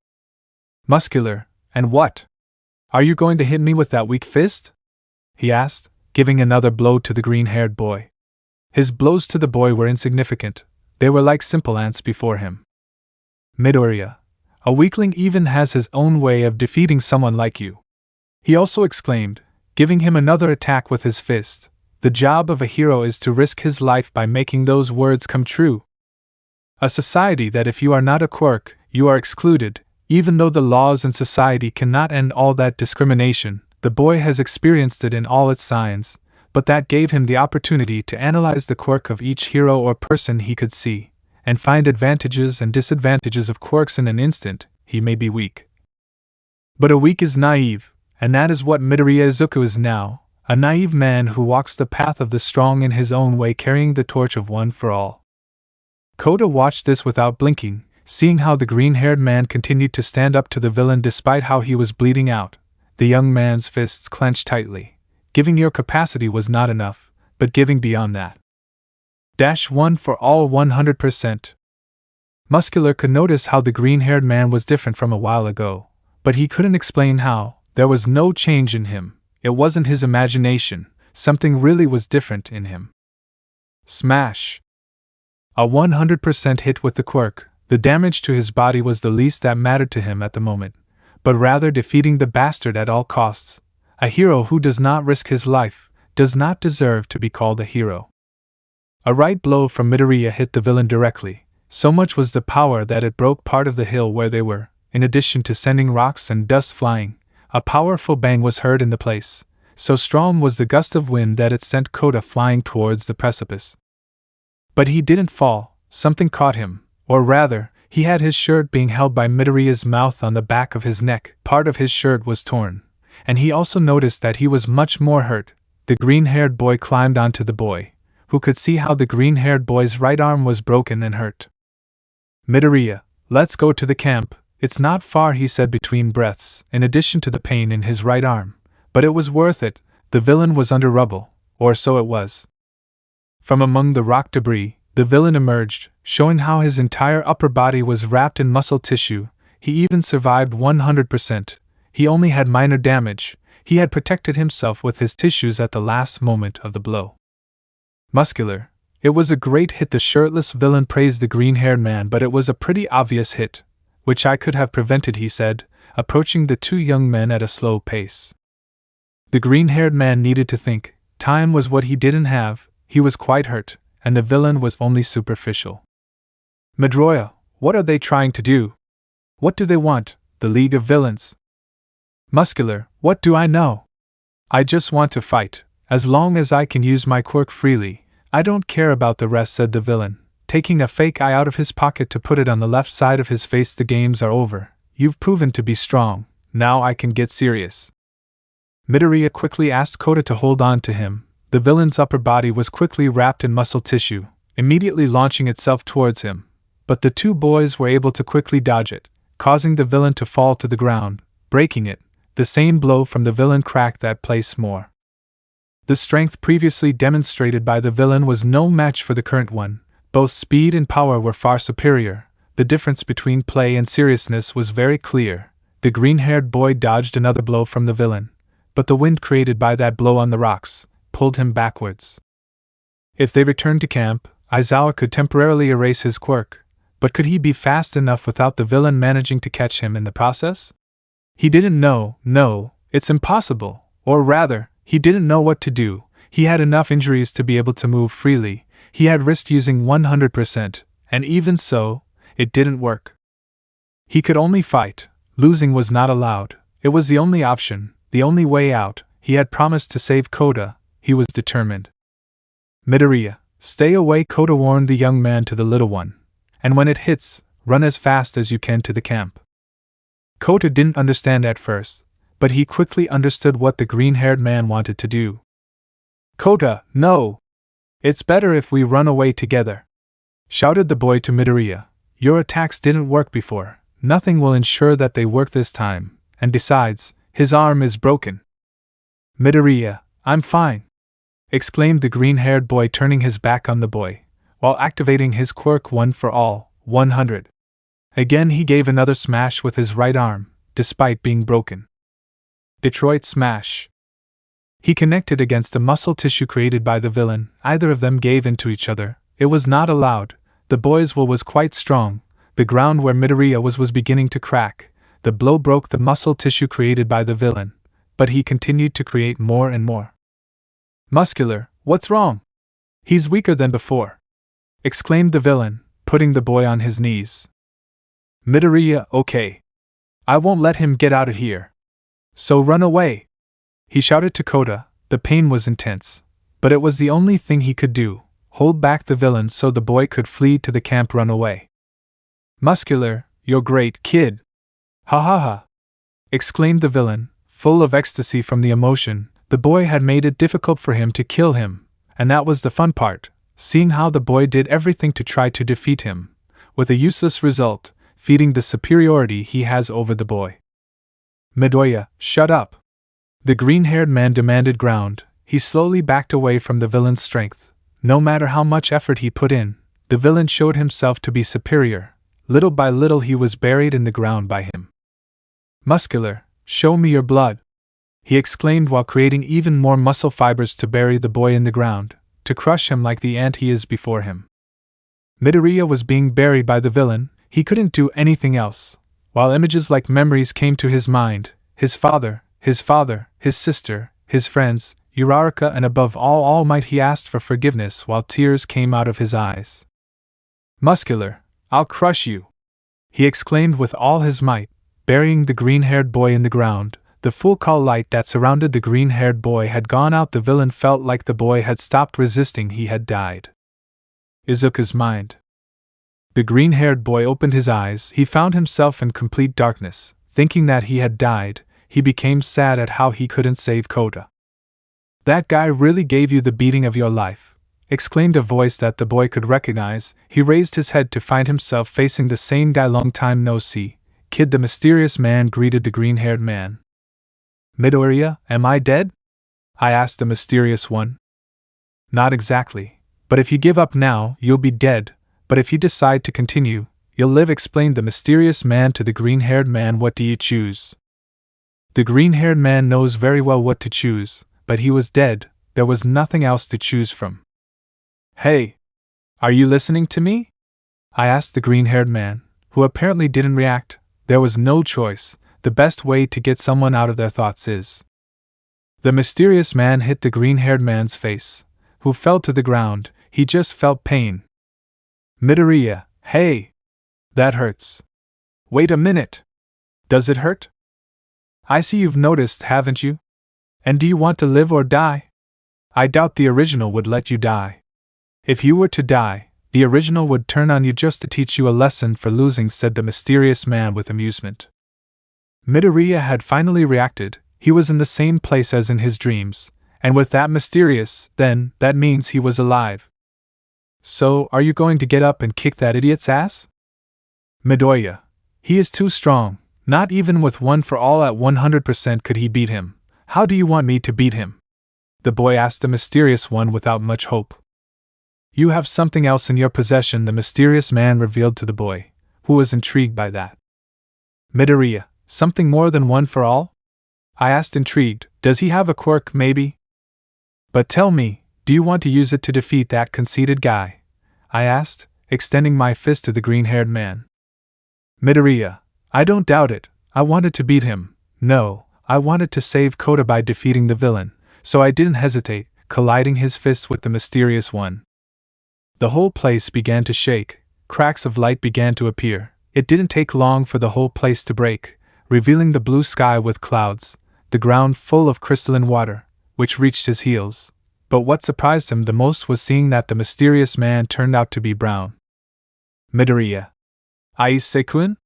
Muscular, and what? Are you going to hit me with that weak fist? He asked, giving another blow to the green-haired boy. His blows to the boy were insignificant. They were like simple ants before him. Midoriya, a weakling even has his own way of defeating someone like you, he also exclaimed, giving him another attack with his fist. The job of a hero is to risk his life by making those words come true. A society that if you are not a quirk, you are excluded. Even though the laws in society cannot end all that discrimination, the boy has experienced it in all its signs, but that gave him the opportunity to analyze the quirk of each hero or person he could see, and find advantages and disadvantages of quirks in an instant. He may be weak, but a weak is naive, and that is what Midoriya Izuku is now, a naive man who walks the path of the strong in his own way, carrying the torch of one for all. Kota watched this without blinking, seeing how the green-haired man continued to stand up to the villain despite how he was bleeding out. The young man's fists clenched tightly. Giving your capacity was not enough, but giving beyond that. -1 for all 100%. Muscular could notice how the green-haired man was different from a while ago, but he couldn't explain how. There was no change in him. It wasn't his imagination. Something really was different in him. Smash! A 100% hit with the quirk. The damage to his body was the least that mattered to him at the moment, but rather defeating the bastard at all costs. A hero who does not risk his life does not deserve to be called a hero. A right blow from Midoriya hit the villain directly. So much was the power that it broke part of the hill where they were, in addition to sending rocks and dust flying. A powerful bang was heard in the place. So strong was the gust of wind that it sent Kota flying towards the precipice. But he didn't fall, something caught him, or rather, he had his shirt being held by Midoriya's mouth on the back of his neck. Part of his shirt was torn, and he also noticed that he was much more hurt. The green-haired boy climbed onto the boy, who could see how the green-haired boy's right arm was broken and hurt. Midoriya, let's go to the camp. It's not far, he said between breaths, in addition to the pain in his right arm. But it was worth it. The villain was under rubble, or so it was. From among the rock debris, the villain emerged, showing how his entire upper body was wrapped in muscle tissue. He even survived 100%. He only had minor damage. He had protected himself with his tissues at the last moment of the blow. Muscular. It was a great hit, the shirtless villain praised the green-haired man, but it was a pretty obvious hit, which I could have prevented, he said, approaching the two young men at a slow pace. The green-haired man needed to think. Time was what he didn't have. He was quite hurt, and the villain was only superficial. Midoriya, what are they trying to do? What do they want, the League of Villains? Muscular, what do I know? I just want to fight. As long as I can use my quirk freely, I don't care about the rest, said the villain, taking a fake eye out of his pocket to put it on the left side of his face. The games are over. You've proven to be strong. Now I can get serious. Midoriya quickly asked Kota to hold on to him. The villain's upper body was quickly wrapped in muscle tissue, immediately launching itself towards him. But the two boys were able to quickly dodge it, causing the villain to fall to the ground, breaking it. The same blow from the villain cracked that place more. The strength previously demonstrated by the villain was no match for the current one. Both speed and power were far superior. The difference between play and seriousness was very clear. The green-haired boy dodged another blow from the villain, but the wind created by that blow on the rocks pulled him backwards. If they returned to camp, Aizawa could temporarily erase his quirk, but could he be fast enough without the villain managing to catch him in the process? He didn't know. No, it's impossible. Or rather, he didn't know what to do. He had enough injuries to be able to move freely. He had risked using 100%, and even so, it didn't work. He could only fight. Losing was not allowed. It was the only option, the only way out. He had promised to save Kota. He was determined. Midoriya, stay away, Kota warned the young man to the little one. And when it hits, run as fast as you can to the camp. Kota didn't understand at first, but he quickly understood what the green-haired man wanted to do. Kota, no! It's better if we run away together, shouted the boy to Midoriya. Your attacks didn't work before. Nothing will ensure that they work this time, and besides, his arm is broken. Midoriya, I'm fine, exclaimed the green-haired boy, turning his back on the boy, while activating his quirk 1 for all, 100. Again he gave another smash with his right arm, despite being broken. Detroit Smash. He connected against the muscle tissue created by the villain. Either of them gave in to each other. It was not allowed. The boy's will was quite strong. The ground where Midoriya was beginning to crack. The blow broke the muscle tissue created by the villain, but he continued to create more and more. Muscular, what's wrong? He's weaker than before, exclaimed the villain, putting the boy on his knees. Midoriya, okay. I won't let him get out of here. So run away, he shouted to Kota. The pain was intense, but it was the only thing he could do. Hold back the villain so the boy could flee to the camp, run away. Muscular, you're great, kid. Ha ha ha, exclaimed the villain, full of ecstasy from the emotion. The boy had made it difficult for him to kill him, and that was the fun part, seeing how the boy did everything to try to defeat him, with a useless result, feeding the superiority he has over the boy. Midoriya, shut up! The green-haired man demanded ground. He slowly backed away from the villain's strength. No matter how much effort he put in, the villain showed himself to be superior. Little by little he was buried in the ground by him. Muscular, show me your blood, he exclaimed while creating even more muscle fibers to bury the boy in the ground, to crush him like the ant he is before him. Midoriya was being buried by the villain. He couldn't do anything else, while images like memories came to his mind, his father, his sister, his friends, Uraraka, and above all Might. He asked for forgiveness while tears came out of his eyes. Muscular, I'll crush you, he exclaimed with all his might, burying the green-haired boy in the ground. The full call light that surrounded the green-haired boy had gone out. The villain felt like the boy had stopped resisting. He had died. Izuku's mind. The green-haired boy opened his eyes. He found himself in complete darkness. Thinking that he had died, he became sad at how he couldn't save Kota. "That guy really gave you the beating of your life," exclaimed a voice that the boy could recognize. He raised his head to find himself facing the same guy. "Long time no see, kid," the mysterious man greeted the green-haired man. "Midoriya, am I dead?" I asked the mysterious one. "Not exactly, but if you give up now, you'll be dead, but if you decide to continue, you'll live," explained the mysterious man to the green-haired man. "What do you choose?" The green-haired man knows very well what to choose, but he was dead. There was nothing else to choose from. "Hey! Are you listening to me?" I asked the green-haired man, who apparently didn't react. There was no choice. The best way to get someone out of their thoughts is. The mysterious man hit the green-haired man's face, who fell to the ground. He just felt pain. "Midoriya, hey! That hurts." "Wait a minute. Does it hurt?" "I see you've noticed, haven't you? And do you want to live or die?" "I doubt the original would let you die. If you were to die, the original would turn on you just to teach you a lesson for losing," said the mysterious man with amusement. Midoriya had finally reacted. He was in the same place as in his dreams, and with that mysterious, then, that means he was alive. "So, are you going to get up and kick that idiot's ass?" "Midoriya. He is too strong. Not even with one for all at 100% could he beat him. How do you want me to beat him?" the boy asked the mysterious one without much hope. "You have something else in your possession," the mysterious man revealed to the boy, who was intrigued by that. "Midoriya, something more than one for all?" I asked, intrigued. "Does he have a quirk, maybe?" "But tell me, do you want to use it to defeat that conceited guy?" I asked, extending my fist to the green-haired man. "Midoriya, I don't doubt it. I wanted to beat him. No, I wanted to save Kota by defeating the villain, so I didn't hesitate," colliding his fists with the mysterious one. The whole place began to shake. Cracks of light began to appear. It didn't take long for the whole place to break, revealing the blue sky with clouds, the ground full of crystalline water, which reached his heels. But what surprised him the most was seeing that the mysterious man turned out to be brown. "Midoriya. Issei-kun?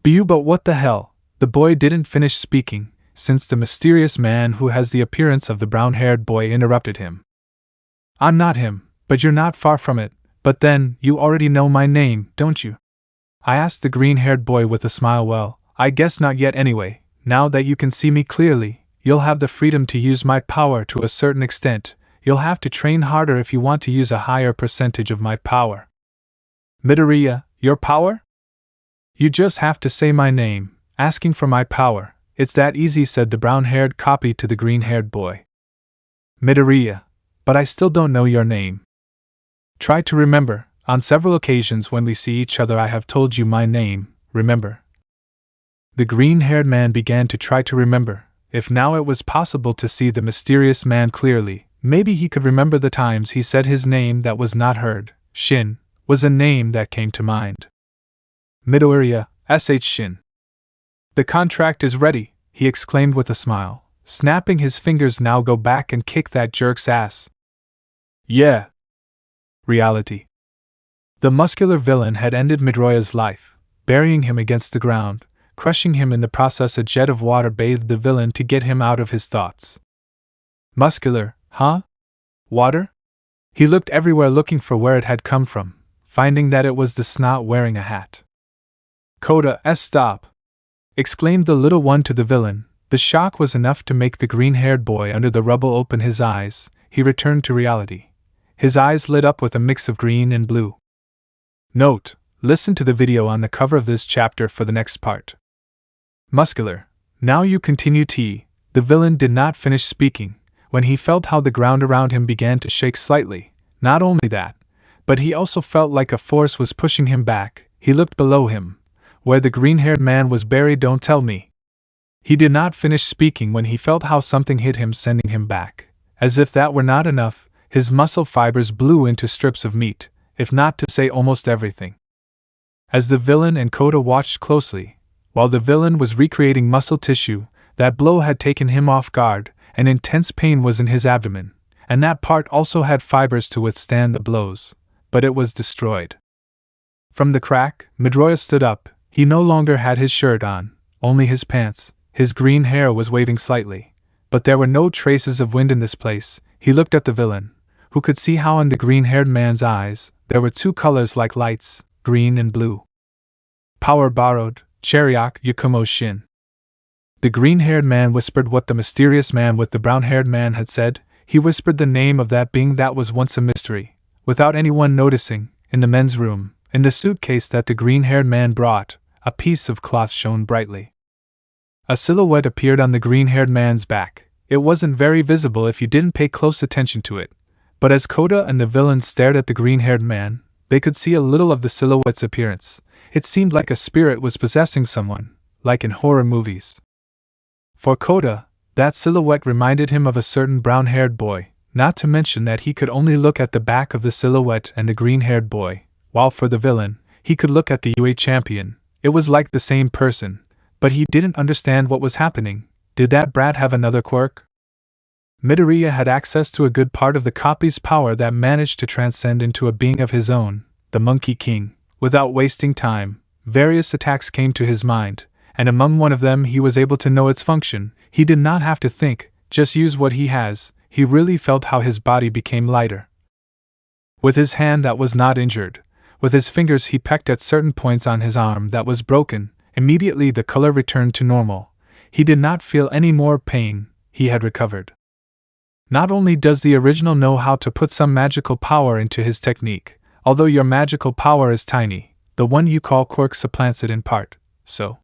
But what the hell?" The boy didn't finish speaking, since the mysterious man who has the appearance of the brown-haired boy interrupted him. "I'm not him, but you're not far from it. But then, you already know my name, don't you?" I asked the green-haired boy with a smile. "Well, I guess not yet anyway. Now that you can see me clearly, you'll have the freedom to use my power to a certain extent. You'll have to train harder if you want to use a higher percentage of my power." "Midoriya, your power?" "You just have to say my name, asking for my power. It's that easy," said the brown-haired copy to the green-haired boy. "Midoriya, but I still don't know your name." "Try to remember. On several occasions when we see each other I have told you my name, remember?" The green-haired man began to try to remember. If now it was possible to see the mysterious man clearly, maybe he could remember the times he said his name that was not heard. Shin was a name that came to mind. "Midoriya, sh Shin." "The contract is ready," he exclaimed with a smile, snapping his fingers. "Now go back and kick that jerk's ass." "Yeah." Reality. The muscular villain had ended Midoriya's life, burying him against the ground, crushing him in the process. A jet of water bathed the villain to get him out of his thoughts. "Muscular, huh? Water?" He looked everywhere looking for where it had come from, finding that it was the snot wearing a hat. "Kota, stop!" exclaimed the little one to the villain. The shock was enough to make the green-haired boy under the rubble open his eyes. He returned to reality. His eyes lit up with a mix of green and blue. Note: listen to the video on the cover of this chapter for the next part. Muscular, now you continue. The villain did not finish speaking when he felt how the ground around him began to shake slightly. Not only that, but he also felt like a force was pushing him back. He looked below him, where the green-haired man was buried. "Don't tell me." He did not finish speaking when he felt how something hit him, sending him back. As if that were not enough, his muscle fibers blew into strips of meat, if not to say almost everything. As the villain and Kota watched closely, while the villain was recreating muscle tissue, That blow had taken him off guard, and intense pain was in his abdomen, and that part also had fibers to withstand the blows, but it was destroyed. From the crack, Midoriya stood up. He no longer had his shirt on, only his pants. His green hair was waving slightly, but there were no traces of wind in this place. He looked at the villain, who could see how in the green-haired man's eyes there were two colors like lights, green and blue. Power borrowed, Chariok Yakumo Shin. The green-haired man whispered what the mysterious man with the brown-haired man had said. He whispered the name of that being that was once a mystery, without anyone noticing. In the men's room, in the suitcase that the green-haired man brought, a piece of cloth shone brightly. A silhouette appeared on the green-haired man's back. It wasn't very visible if you didn't pay close attention to it, but as Koda and the villain stared at the green-haired man, they could see a little of the silhouette's appearance. It seemed like a spirit was possessing someone, like in horror movies. For Koda, that silhouette reminded him of a certain brown-haired boy, not to mention that he could only look at the back of the silhouette and the green-haired boy, while for the villain, he could look at the UA champion. It was like the same person, but he didn't understand what was happening. Did that brat have another quirk? Midoriya had access to a good part of the copy's power that managed to transcend into a being of his own, the Monkey King. Without wasting time, various attacks came to his mind, and among one of them he was able to know its function. He did not have to think, just use what he has. He really felt how his body became lighter. With his hand that was not injured, with his fingers he pecked at certain points on his arm that was broken. Immediately the color returned to normal. He did not feel any more pain. He had recovered. Not only does the original know how to put some magical power into his technique, although your magical power is tiny, the one you call quirk supplants it in part, so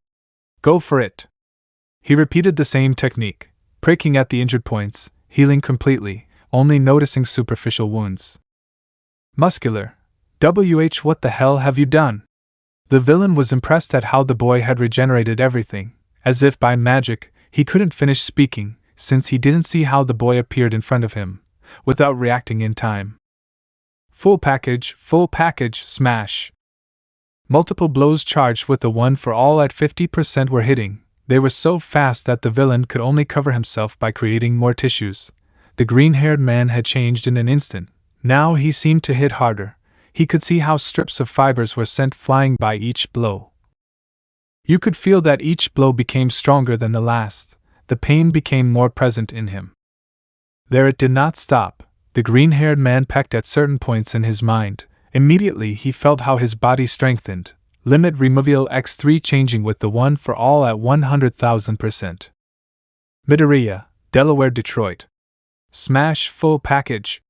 go for it. He repeated the same technique, pricking at the injured points, healing completely, only noticing superficial wounds. Muscular. What the hell have you done? The villain was impressed at how the boy had regenerated everything. As if by magic, he couldn't finish speaking, since he didn't see how the boy appeared in front of him, without reacting in time. Full package, smash. Multiple blows charged with the one for all at 50% were hitting. They were so fast that the villain could only cover himself by creating more tissues. The green-haired man had changed in an instant. Now he seemed to hit harder. He could see how strips of fibers were sent flying by each blow. You could feel that each blow became stronger than the last. The pain became more present in him. There it did not stop. The green-haired man pecked at certain points in his mind. Immediately he felt how his body strengthened. Limit removal x3 changing with the one for all at 100,000%. Midoriya, Delaware, Detroit. Smash full package.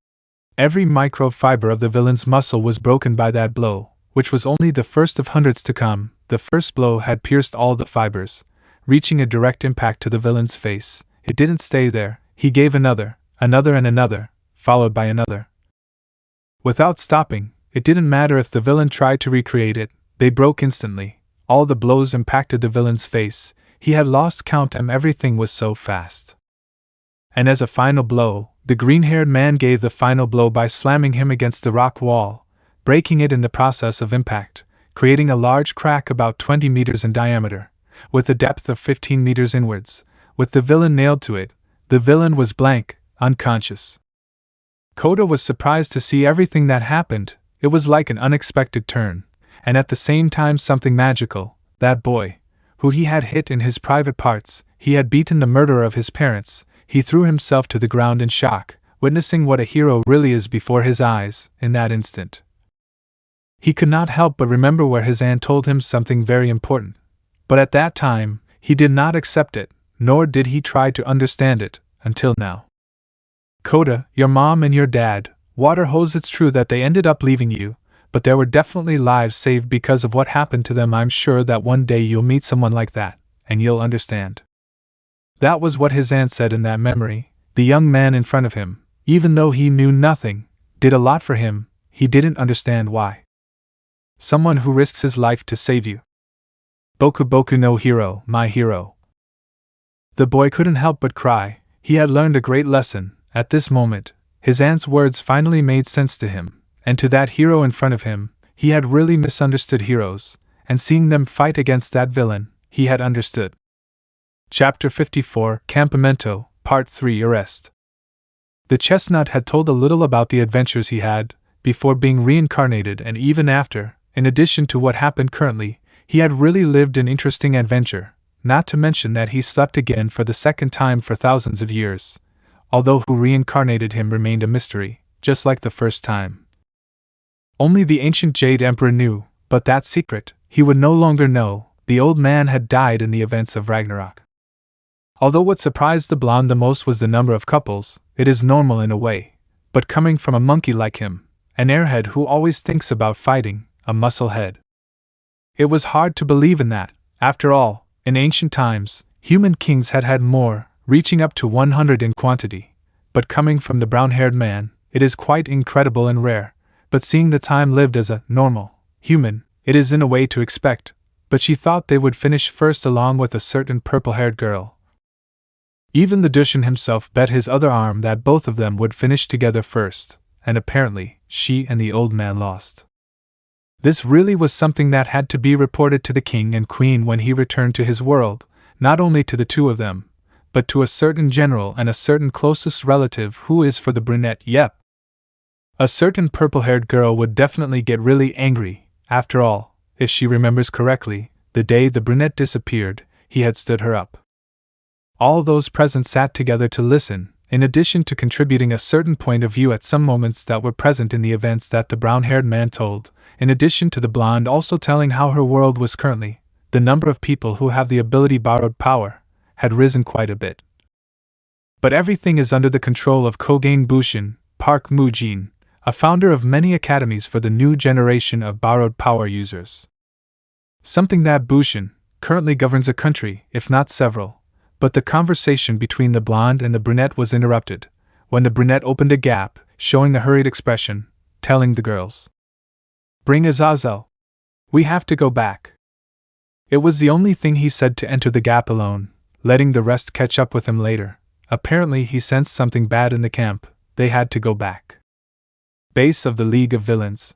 Every microfiber of the villain's muscle was broken by that blow, which was only the first of hundreds to come. The first blow had pierced all the fibers, reaching a direct impact to the villain's face. It didn't stay there. He gave another and another, followed by another. Without stopping, it didn't matter if the villain tried to recreate it, they broke instantly. All the blows impacted the villain's face. He had lost count and everything was so fast. And as a final blow, the green-haired man gave the final blow by slamming him against the rock wall, breaking it in the process of impact, creating a large crack about 20 meters in diameter, with a depth of 15 meters inwards. With the villain nailed to it, the villain was blank, unconscious. Koda was surprised to see everything that happened. It was like an unexpected turn, and at the same time something magical. That boy, who he had hit in his private parts, he had beaten the murderer of his parents. He threw himself to the ground in shock, witnessing what a hero really is before his eyes. In that instant, he could not help but remember where his aunt told him something very important. But at that time, he did not accept it, nor did he try to understand it, until now. Koda, your mom and your dad, water hose. It's true that they ended up leaving you, but there were definitely lives saved because of what happened to them. I'm sure that one day you'll meet someone like that, and you'll understand. That was what his aunt said in that memory. The young man in front of him, even though he knew nothing, did a lot for him. He didn't understand why. Someone who risks his life to save you. Boku Boku no Hero, my hero. The boy couldn't help but cry. He had learned a great lesson. At this moment, his aunt's words finally made sense to him, and to that hero in front of him. He had really misunderstood heroes, and seeing them fight against that villain, he had understood. Chapter 54, Campamento, Part 3, Arrest. The chestnut had told a little about the adventures he had, before being reincarnated, and even after, in addition to what happened currently, he had really lived an interesting adventure, not to mention that he slept again for the second time for thousands of years, although who reincarnated him remained a mystery, just like the first time. Only the ancient Jade Emperor knew, but that secret, he would no longer know. The old man had died in the events of Ragnarok. Although what surprised the blonde the most was the number of couples, it is normal in a way, but coming from a monkey like him, an airhead who always thinks about fighting, a musclehead. It was hard to believe in that. After all, in ancient times, human kings had had more, reaching up to 100 in quantity, but coming from the brown-haired man, it is quite incredible and rare, but seeing the time lived as a normal human, it is in a way to expect, but she thought they would finish first along with a certain purple-haired girl. Even the Dushan himself bet his other arm that both of them would finish together first, and apparently, she and the old man lost. This really was something that had to be reported to the king and queen when he returned to his world, not only to the two of them, but to a certain general and a certain closest relative who is for the brunette. Yep. A certain purple-haired girl would definitely get really angry. After all, if she remembers correctly, the day the brunette disappeared, he had stood her up. All those present sat together to listen, in addition to contributing a certain point of view at some moments that were present in the events that the brown-haired man told, in addition to the blonde also telling how her world was currently. The number of people who have the ability borrowed power had risen quite a bit. But everything is under the control of Kogain Bushin, Park Mu-jin, a founder of many academies for the new generation of borrowed power users. Something that Bushin currently governs a country, if not several. But the conversation between the blonde and the brunette was interrupted, when the brunette opened a gap, showing a hurried expression, telling the girls, "Bring Azazel. We have to go back." It was the only thing he said to enter the gap alone, letting the rest catch up with him later. Apparently he sensed something bad in the camp. They had to go back. Base of the League of Villains.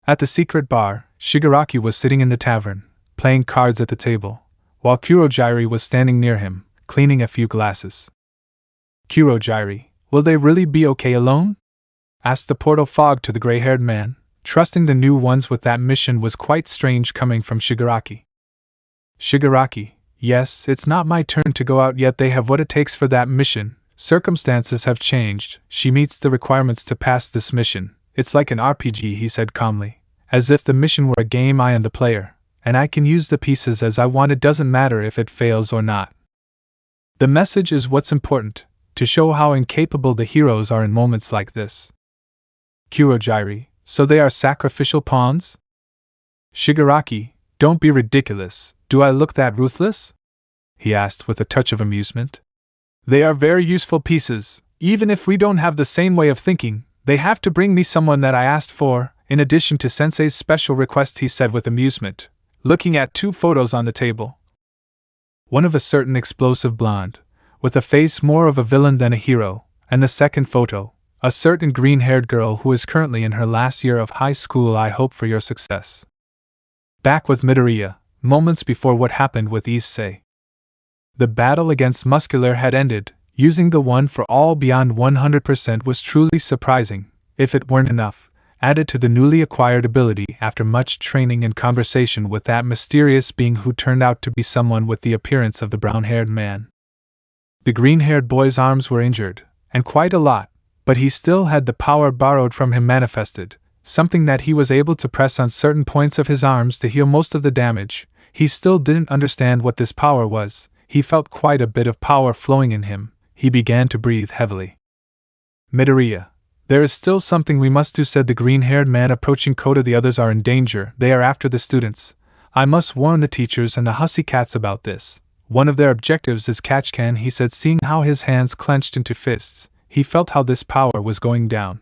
At the secret bar, Shigaraki was sitting in the tavern, playing cards at the table, while Kurogyri was standing near him, cleaning a few glasses. "Kurogyri, will they really be okay alone?" asked the portal fog to the gray-haired man, trusting the new ones with that mission was quite strange coming from Shigaraki. Shigaraki, yes, it's not my turn to go out yet. They have what it takes for that mission. Circumstances have changed. She meets the requirements to pass this mission. It's like an RPG, he said calmly, as if the mission were a game. I am the player, and I can use the pieces as I want. It doesn't matter if it fails or not. The message is what's important, to show how incapable the heroes are in moments like this. Kurogyri, so they are sacrificial pawns? Shigaraki, don't be ridiculous. Do I look that ruthless? He asked with a touch of amusement. They are very useful pieces. Even if we don't have the same way of thinking, they have to bring me someone that I asked for, in addition to Sensei's special request, he said with amusement, looking at two photos on the table. One of a certain explosive blonde, with a face more of a villain than a hero, and the second photo, a certain green-haired girl who is currently in her last year of high school. I hope for your success. Back with Midoriya, moments before what happened with Issei. The battle against Muscular had ended. Using the one for all beyond 100% was truly surprising, if it weren't enough, added to the newly acquired ability after much training and conversation with that mysterious being who turned out to be someone with the appearance of the brown-haired man. The green-haired boy's arms were injured, and quite a lot, but he still had the power borrowed from him manifested, something that he was able to press on certain points of his arms to heal most of the damage. He still didn't understand what this power was. He felt quite a bit of power flowing in him. He began to breathe heavily. Midoriya, there is still something we must do, said the green-haired man approaching Kota. The others are in danger. They are after the students. I must warn the teachers and the hussy cats about this. One of their objectives is catch can, he said, seeing how his hands clenched into fists. He felt how this power was going down,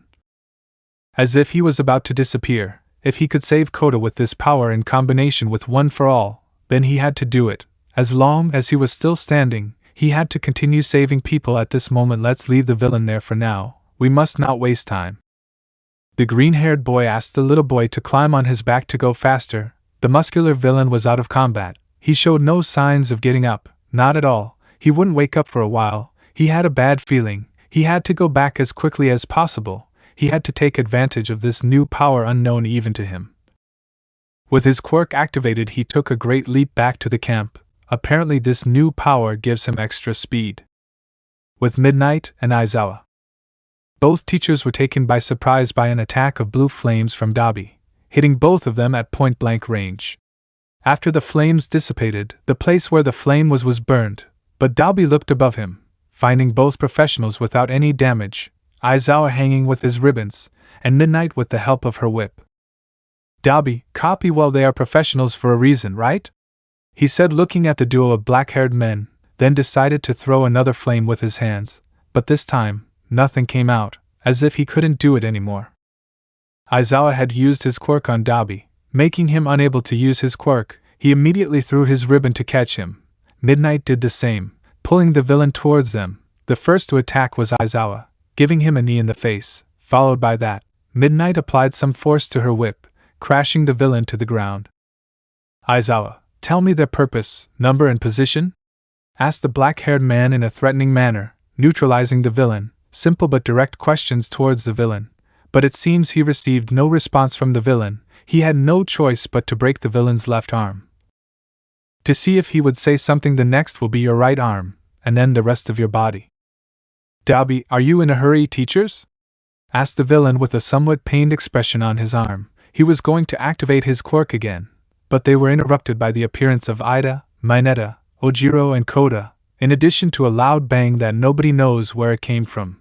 as if he was about to disappear. If he could save Kota with this power in combination with One for All, then he had to do it. As long as he was still standing, he had to continue saving people at this moment. Let's leave the villain there for now. We must not waste time. The green-haired boy asked the little boy to climb on his back to go faster. The muscular villain was out of combat. He showed no signs of getting up. not at all. He wouldn't wake up for a while. He had a bad feeling. He had to go back as quickly as possible. He had to take advantage of this new power unknown even to him. With his quirk activated, he took a great leap back to the camp. Apparently this new power gives him extra speed. With Midnight and Aizawa, both teachers were taken by surprise by an attack of blue flames from Daby, hitting both of them at point-blank range. After the flames dissipated, the place where the flame was burned, but Daby looked above him, finding both professionals without any damage, Aizawa hanging with his ribbons, and Midnight with the help of her whip. Daby, copy well, they are professionals for a reason, right? He said, looking at the duo of black-haired men, then decided to throw another flame with his hands, but this time, nothing came out, as if he couldn't do it anymore. Aizawa had used his quirk on Daby, making him unable to use his quirk. He immediately threw his ribbon to catch him. Midnight did the same, pulling the villain towards them. The first to attack was Aizawa, giving him a knee in the face. Followed by that, Midnight applied some force to her whip, crashing the villain to the ground. Aizawa, tell me their purpose, number and position? Asked the black-haired man in a threatening manner, neutralizing the villain. Simple but direct questions towards the villain. But it seems he received no response from the villain. He had no choice but to break the villain's left arm. To see if he would say something, the next will be your right arm, and then the rest of your body. Daby, are you in a hurry, teachers? Asked the villain with a somewhat pained expression on his arm. He was going to activate his quirk again, but they were interrupted by the appearance of Ida, Mineta, Ojiro and Koda, in addition to a loud bang that nobody knows where it came from.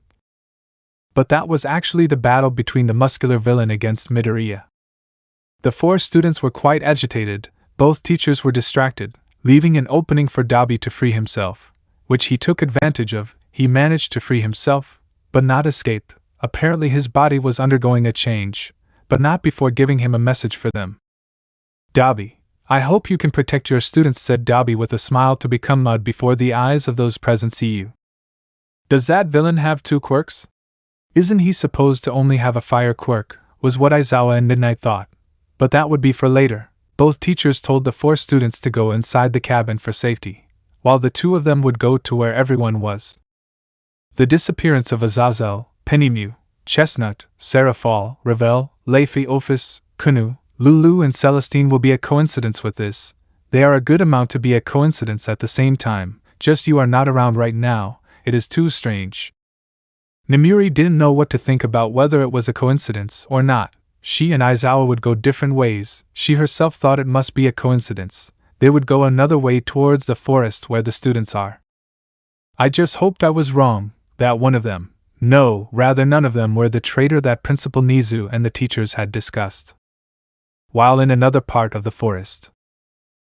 But that was actually the battle between the muscular villain against Midoriya. The four students were quite agitated. Both teachers were distracted, leaving an opening for Daby to free himself, which he took advantage of. He managed to free himself, but not escape. Apparently his body was undergoing a change, but not before giving him a message for them. Daby, I hope you can protect your students, said Daby with a smile to become mud before the eyes of those present see you. Does that villain have two quirks? Isn't he supposed to only have a fire quirk, was what Aizawa and Midnight thought. But that would be for later. Both teachers told the four students to go inside the cabin for safety, while the two of them would go to where everyone was. The disappearance of Azazel, Pennymew, Chestnut, Seraphal, Ravel, Leafy, Ophis, Kunu, Lulu and Celestine will be a coincidence with this. They are a good amount to be a coincidence at the same time, just you are not around right now, it is too strange. Nemuri didn't know what to think about whether it was a coincidence or not. She and Aizawa would go different ways. She herself thought it must be a coincidence. They would go another way towards the forest where the students are. I just hoped I was wrong, that one of them, no, rather none of them were the traitor that Principal Nizu and the teachers had discussed. While in another part of the forest.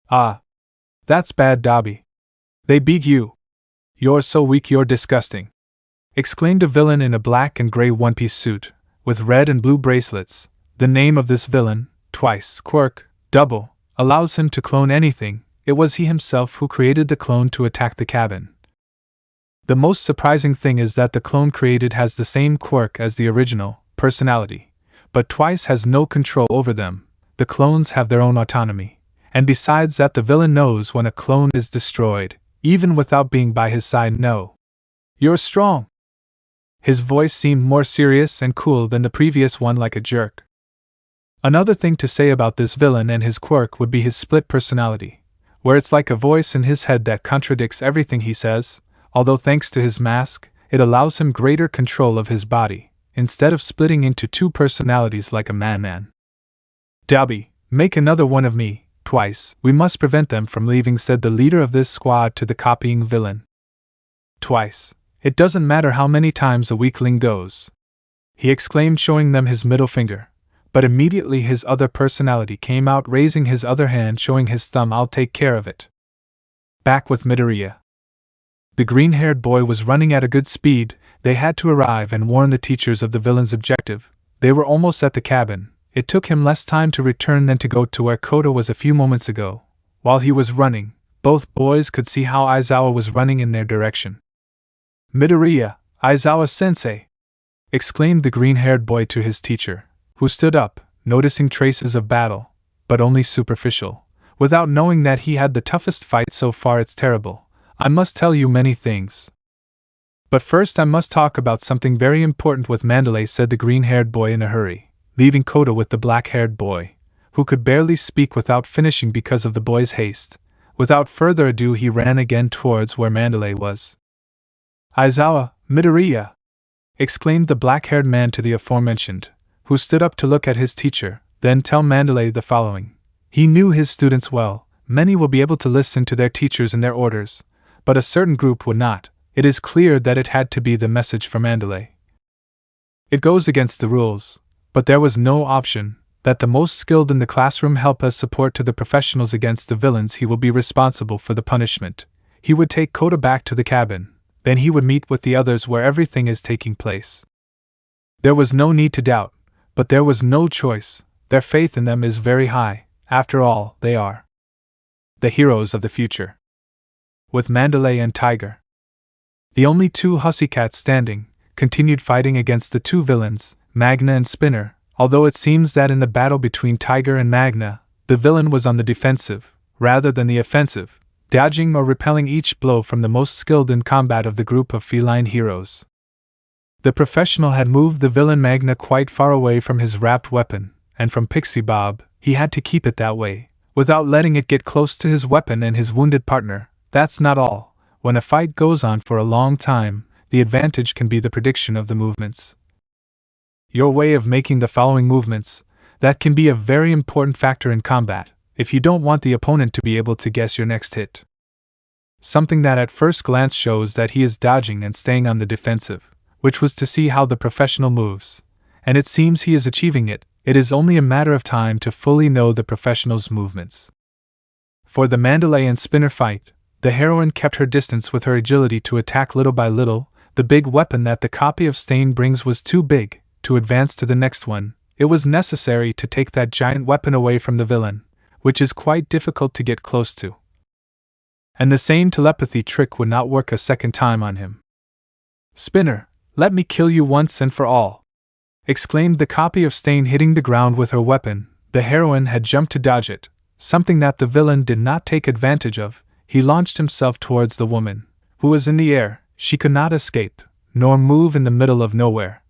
Ah, that's bad, Daby. They beat you. You're so weak, you're disgusting. Exclaimed a villain in a black and gray one-piece suit, with red and blue bracelets. The name of this villain, Twice, quirk, double, allows him to clone anything. It was he himself who created the clone to attack the cabin. The most surprising thing is that the clone created has the same quirk as the original, personality, but Twice has no control over them. The clones have their own autonomy, and besides that the villain knows when a clone is destroyed, even without being by his side. No. You're strong. His voice seemed more serious and cool than the previous one, like a jerk. Another thing to say about this villain and his quirk would be his split personality, where it's like a voice in his head that contradicts everything he says, although thanks to his mask, it allows him greater control of his body, instead of splitting into two personalities like a madman. Daby, make another one of me, Twice. We must prevent them from leaving, said the leader of this squad to the copying villain. Twice. It doesn't matter how many times a weakling goes, he exclaimed, showing them his middle finger. But immediately his other personality came out, raising his other hand, showing his thumb. I'll take care of it. Back with Midoriya. The green-haired boy was running at a good speed. They had to arrive and warn the teachers of the villain's objective. They were almost at the cabin. It took him less time to return than to go to where Koda was a few moments ago. While he was running, both boys could see how Aizawa was running in their direction. Midoriya, Aizawa-sensei! Exclaimed the green-haired boy to his teacher, who stood up, noticing traces of battle, but only superficial, without knowing that he had the toughest fight so far. It's terrible. I must tell you many things. But first I must talk about something very important with Mandalay, said the green-haired boy in a hurry, leaving Koda with the black-haired boy, who could barely speak without finishing because of the boy's haste. Without further ado he ran again towards where Mandalay was. Aizawa, Midoriya! Exclaimed the black-haired man to the aforementioned, who stood up to look at his teacher, then tell Mandalay the following. He knew his students well. Many will be able to listen to their teachers and their orders, but a certain group would not. It is clear that it had to be the message for Mandalay. It goes against the rules, but there was no option. That the most skilled in the classroom help as support to the professionals against the villains. He will be responsible for the punishment. He would take Koda back to the cabin, then he would meet with the others where everything is taking place. There was no need to doubt, but there was no choice. Their faith in them is very high. After all, they are the heroes of the future. With Mandalay and Tiger, the only two Hussycats standing, continued fighting against the two villains, Magna and Spinner. Although it seems that in the battle between Tiger and Magna, the villain was on the defensive, rather than the offensive, dodging or repelling each blow from the most skilled in combat of the group of feline heroes. The professional had moved the villain Magna quite far away from his wrapped weapon, and from Pixie Bob, he had to keep it that way, without letting it get close to his weapon and his wounded partner. That's not all. When a fight goes on for a long time, the advantage can be the prediction of the movements. Your way of making the following movements, that can be a very important factor in combat, if you don't want the opponent to be able to guess your next hit. Something that at first glance shows that he is dodging and staying on the defensive, which was to see how the professional moves, and it seems he is achieving it. It is only a matter of time to fully know the professional's movements. For the Mandalay and Spinner fight, the heroine kept her distance with her agility to attack little by little. The big weapon that the copy of Stain brings was too big. To advance to the next one, it was necessary to take that giant weapon away from the villain, which is quite difficult to get close to. And the same telepathy trick would not work a second time on him. Spinner, let me kill you once and for all! Exclaimed the copy of Stain, hitting the ground with her weapon. The heroine had jumped to dodge it, something that the villain did not take advantage of. He launched himself towards the woman, who was in the air. She could not escape, nor move in the middle of nowhere.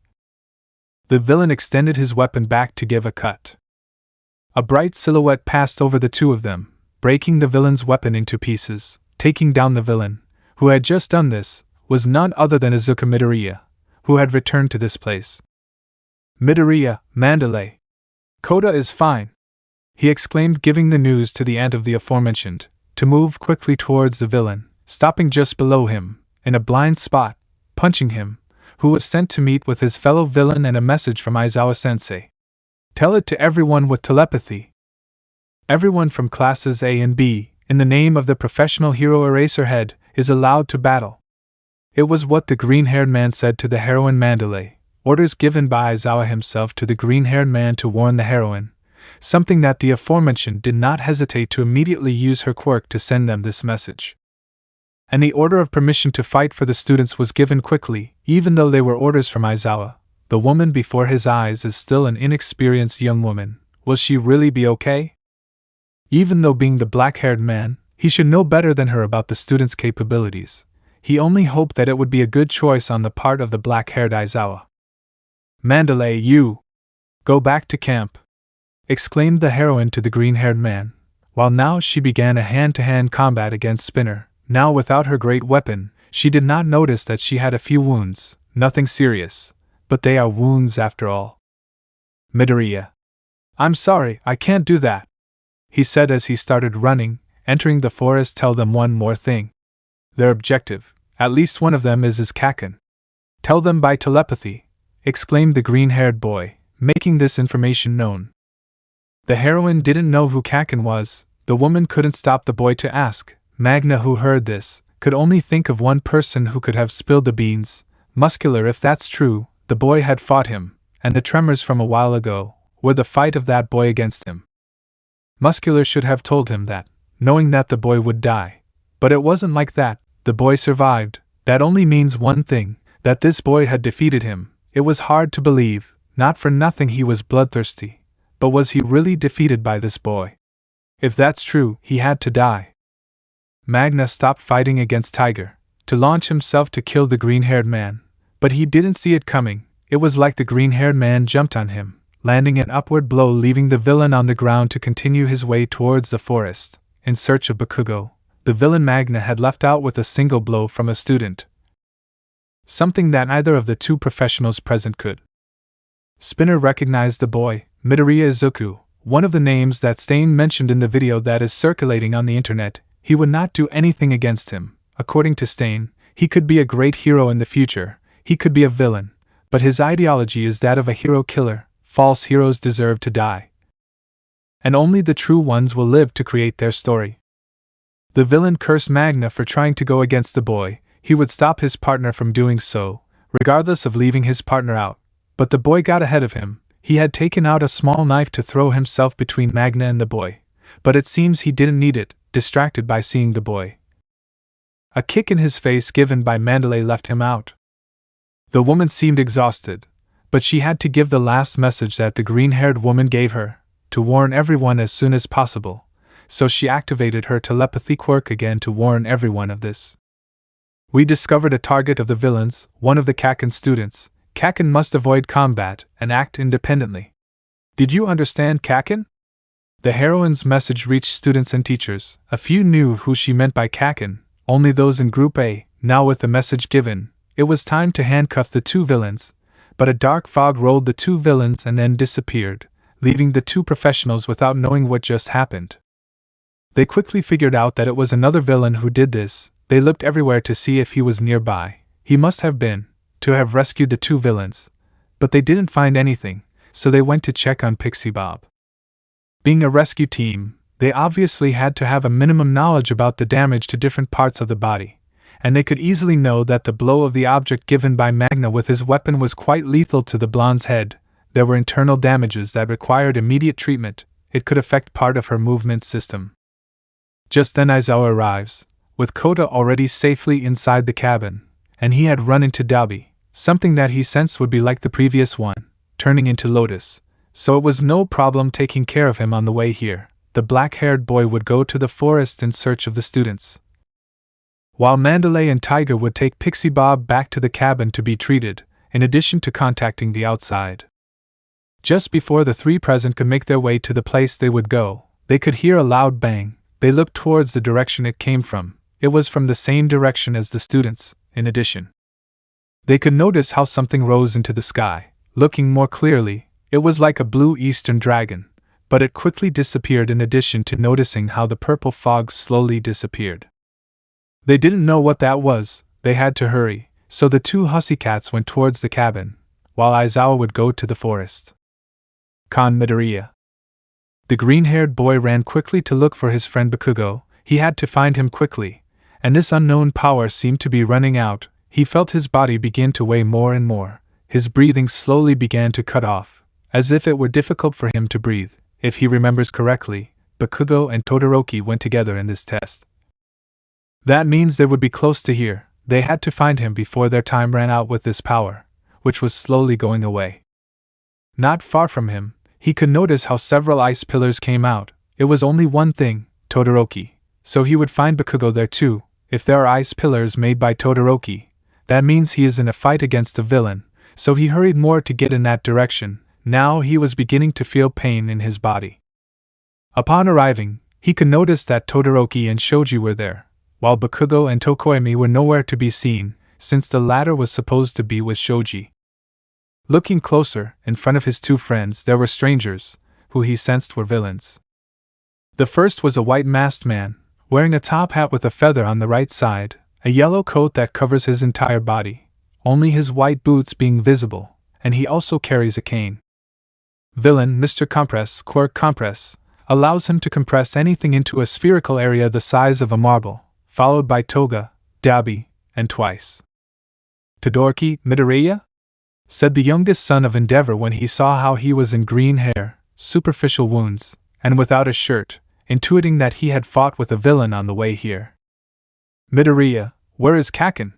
The villain extended his weapon back to give a cut. A bright silhouette passed over the two of them, breaking the villain's weapon into pieces. Taking down the villain, who had just done this, was none other than Izuka Midoriya, who had returned to this place. Midoriya, Mandalay. Koda is fine, he exclaimed, giving the news to the aunt of the aforementioned, to move quickly towards the villain, stopping just below him, in a blind spot, punching him, who was sent to meet with his fellow villain, and a message from Aizawa-sensei. Tell it to everyone with telepathy. Everyone from classes A and B, in the name of the professional hero Eraserhead, is allowed to battle. It was what the green-haired man said to the heroine Mandalay, orders given by Aizawa himself to the green-haired man to warn the heroine, something that the aforementioned did not hesitate to immediately use her quirk to send them this message. And the order of permission to fight for the students was given quickly, even though they were orders from Aizawa. The woman before his eyes is still an inexperienced young woman. Will she really be okay? Even though being the black-haired man, he should know better than her about the students' capabilities. He only hoped that it would be a good choice on the part of the black-haired Aizawa. Mandalay, you! Go back to camp! Exclaimed the heroine to the green-haired man, while now she began a hand-to-hand combat against Spinner. Now without her great weapon, she did not notice that she had a few wounds, nothing serious, but they are wounds after all. Midoriya. I'm sorry, I can't do that, he said as he started running, entering the forest. Tell them one more thing. Their objective, at least one of them, is Kaken. Tell them by telepathy, exclaimed the green-haired boy, making this information known. The heroine didn't know who Kaken was. The woman couldn't stop the boy to ask. Magna, who heard this, could only think of one person who could have spilled the beans. Muscular. If that's true, the boy had fought him, and the tremors from a while ago were the fight of that boy against him. Muscular should have told him that, knowing that the boy would die. But it wasn't like that. The boy survived. That only means one thing, that this boy had defeated him. It was hard to believe. Not for nothing he was bloodthirsty. But was he really defeated by this boy? If that's true, he had to die. Magna stopped fighting against Tiger, to launch himself to kill the green-haired man. But he didn't see it coming. It was like the green-haired man jumped on him, landing an upward blow, leaving the villain on the ground to continue his way towards the forest, in search of Bakugo. The villain Magna had left out with a single blow from a student. Something that neither of the two professionals present could. Spinner recognized the boy, Midoriya Izuku, one of the names that Stain mentioned in the video that is circulating on the internet. He would not do anything against him. According to Stain, he could be a great hero in the future, he could be a villain, but his ideology is that of a hero killer. False heroes deserve to die, and only the true ones will live to create their story. The villain cursed Magna for trying to go against the boy. He would stop his partner from doing so, regardless of leaving his partner out. But the boy got ahead of him. He had taken out a small knife to throw himself between Magna and the boy, but it seems he didn't need it, distracted by seeing the boy. A kick in his face given by Mandalay left him out. The woman seemed exhausted, but she had to give the last message that the green-haired woman gave her, to warn everyone as soon as possible, so she activated her telepathy quirk again to warn everyone of this. We discovered a target of the villains, one of the Kaken students. Kaken must avoid combat and act independently. Did you understand, Kaken? The heroine's message reached students and teachers. A few knew who she meant by Kaken, only those in Group A. Now with the message given, it was time to handcuff the two villains, but a dark fog rolled the two villains and then disappeared, leaving the two professionals without knowing what just happened. They quickly figured out that it was another villain who did this. They looked everywhere to see if he was nearby. He must have been, to have rescued the two villains. But they didn't find anything, so they went to check on Pixie Bob. Being a rescue team, they obviously had to have a minimum knowledge about the damage to different parts of the body, and they could easily know that the blow of the object given by Magna with his weapon was quite lethal to the blonde's head. There were internal damages that required immediate treatment. It could affect part of her movement system. Just then Aizawa arrives, with Kota already safely inside the cabin, and he had run into Daby, something that he sensed would be like the previous one, turning into Lotus, so it was no problem taking care of him on the way here. The black-haired boy would go to the forest in search of the students, while Mandalay and Tiger would take Pixie Bob back to the cabin to be treated, in addition to contacting the outside. Just before the three present could make their way to the place they would go, they could hear a loud bang. They looked towards the direction it came from. It was from the same direction as the students. In addition, they could notice how something rose into the sky. Looking more clearly, it was like a blue eastern dragon, but it quickly disappeared in addition to noticing how the purple fog slowly disappeared. They didn't know what that was. They had to hurry, so the two hussycats went towards the cabin, while Aizawa would go to the forest. Con Midoriya. The green-haired boy ran quickly to look for his friend Bakugo. He had to find him quickly, and this unknown power seemed to be running out. He felt his body begin to weigh more and more. His breathing slowly began to cut off, as if it were difficult for him to breathe. If he remembers correctly, Bakugo and Todoroki went together in this test. That means they would be close to here. They had to find him before their time ran out with this power, which was slowly going away. Not far from him, he could notice how several ice pillars came out. It was only one thing, Todoroki, so he would find Bakugo there too. If there are ice pillars made by Todoroki, that means he is in a fight against a villain, so he hurried more to get in that direction. Now he was beginning to feel pain in his body. Upon arriving, he could notice that Todoroki and Shoji were there, while Bakugo and Tokoemi were nowhere to be seen, since the latter was supposed to be with Shoji. Looking closer, in front of his two friends there were strangers, who he sensed were villains. The first was a white masked man, wearing a top hat with a feather on the right side, a yellow coat that covers his entire body, only his white boots being visible, and he also carries a cane. Villain Mr. Compress, Quirk Compress, allows him to compress anything into a spherical area the size of a marble, followed by Toga, Daby, and twice. Todoroki, Midoriya? Said the youngest son of Endeavor when he saw how he was in green hair, superficial wounds, and without a shirt, intuiting that he had fought with a villain on the way here. Midoriya, where is Kaken?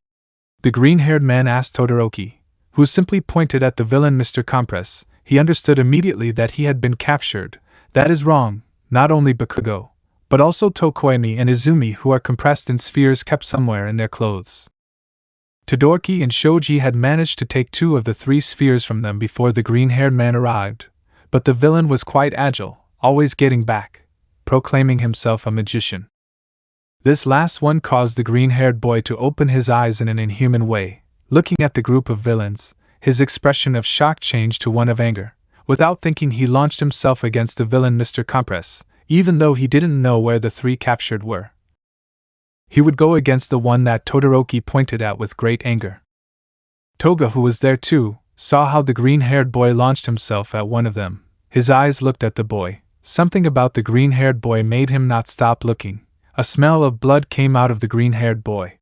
The green-haired man asked Todoroki, who simply pointed at the villain Mr. Compress. He understood immediately that he had been captured. That is wrong. Not only Bakugo, but also Tokoemi and Izumi, who are compressed in spheres kept somewhere in their clothes. Todoroki and Shoji had managed to take 2 of the 3 spheres from them before the green-haired man arrived, but the villain was quite agile, always getting back, proclaiming himself a magician. This last one caused the green-haired boy to open his eyes in an inhuman way. Looking at the group of villains, his expression of shock changed to one of anger. Without thinking, he launched himself against the villain Mr. Compress, even though he didn't know where the 3 captured were. He would go against the one that Todoroki pointed at with great anger. Toga, who was there too, saw how the green-haired boy launched himself at one of them. His eyes looked at the boy. Something about the green-haired boy made him not stop looking. A smell of blood came out of the green-haired boy.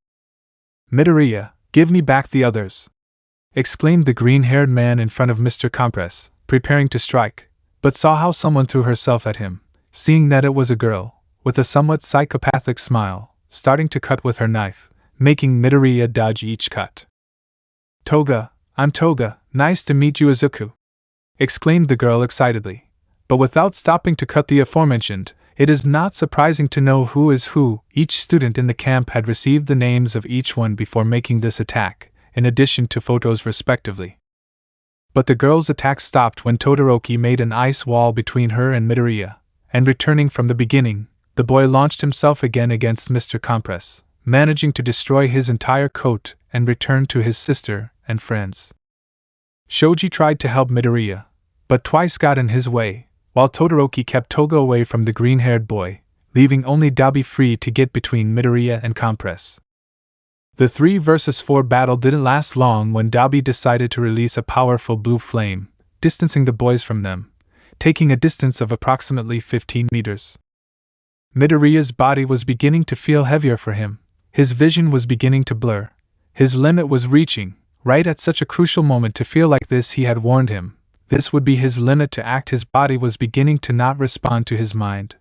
"Midoriya, give me back the others!" exclaimed the green-haired man in front of Mr. Compress, preparing to strike, but saw how someone threw herself at him. Seeing that it was a girl, with a somewhat psychopathic smile, starting to cut with her knife, making Midoriya dodge each cut. "Toga, I'm Toga, nice to meet you, Izuku!" exclaimed the girl excitedly. But without stopping to cut the aforementioned, it is not surprising to know who is who. Each student in the camp had received the names of each one before making this attack, in addition to photos respectively. But the girl's attack stopped when Todoroki made an ice wall between her and Midoriya, and returning from the beginning, the boy launched himself again against Mr. Compress, managing to destroy his entire coat and return to his sister and friends. Shoji tried to help Midoriya, but twice got in his way, while Todoroki kept Toga away from the green-haired boy, leaving only Daby free to get between Midoriya and Compress. The 3 versus 4 battle didn't last long when Daby decided to release a powerful blue flame, distancing the boys from them, taking a distance of approximately 15 meters. Midoriya's body was beginning to feel heavier for him. His vision was beginning to blur. His limit was reaching. Right at such a crucial moment to feel like this, he had warned him. This would be his limit to act. His body was beginning to not respond to his mind.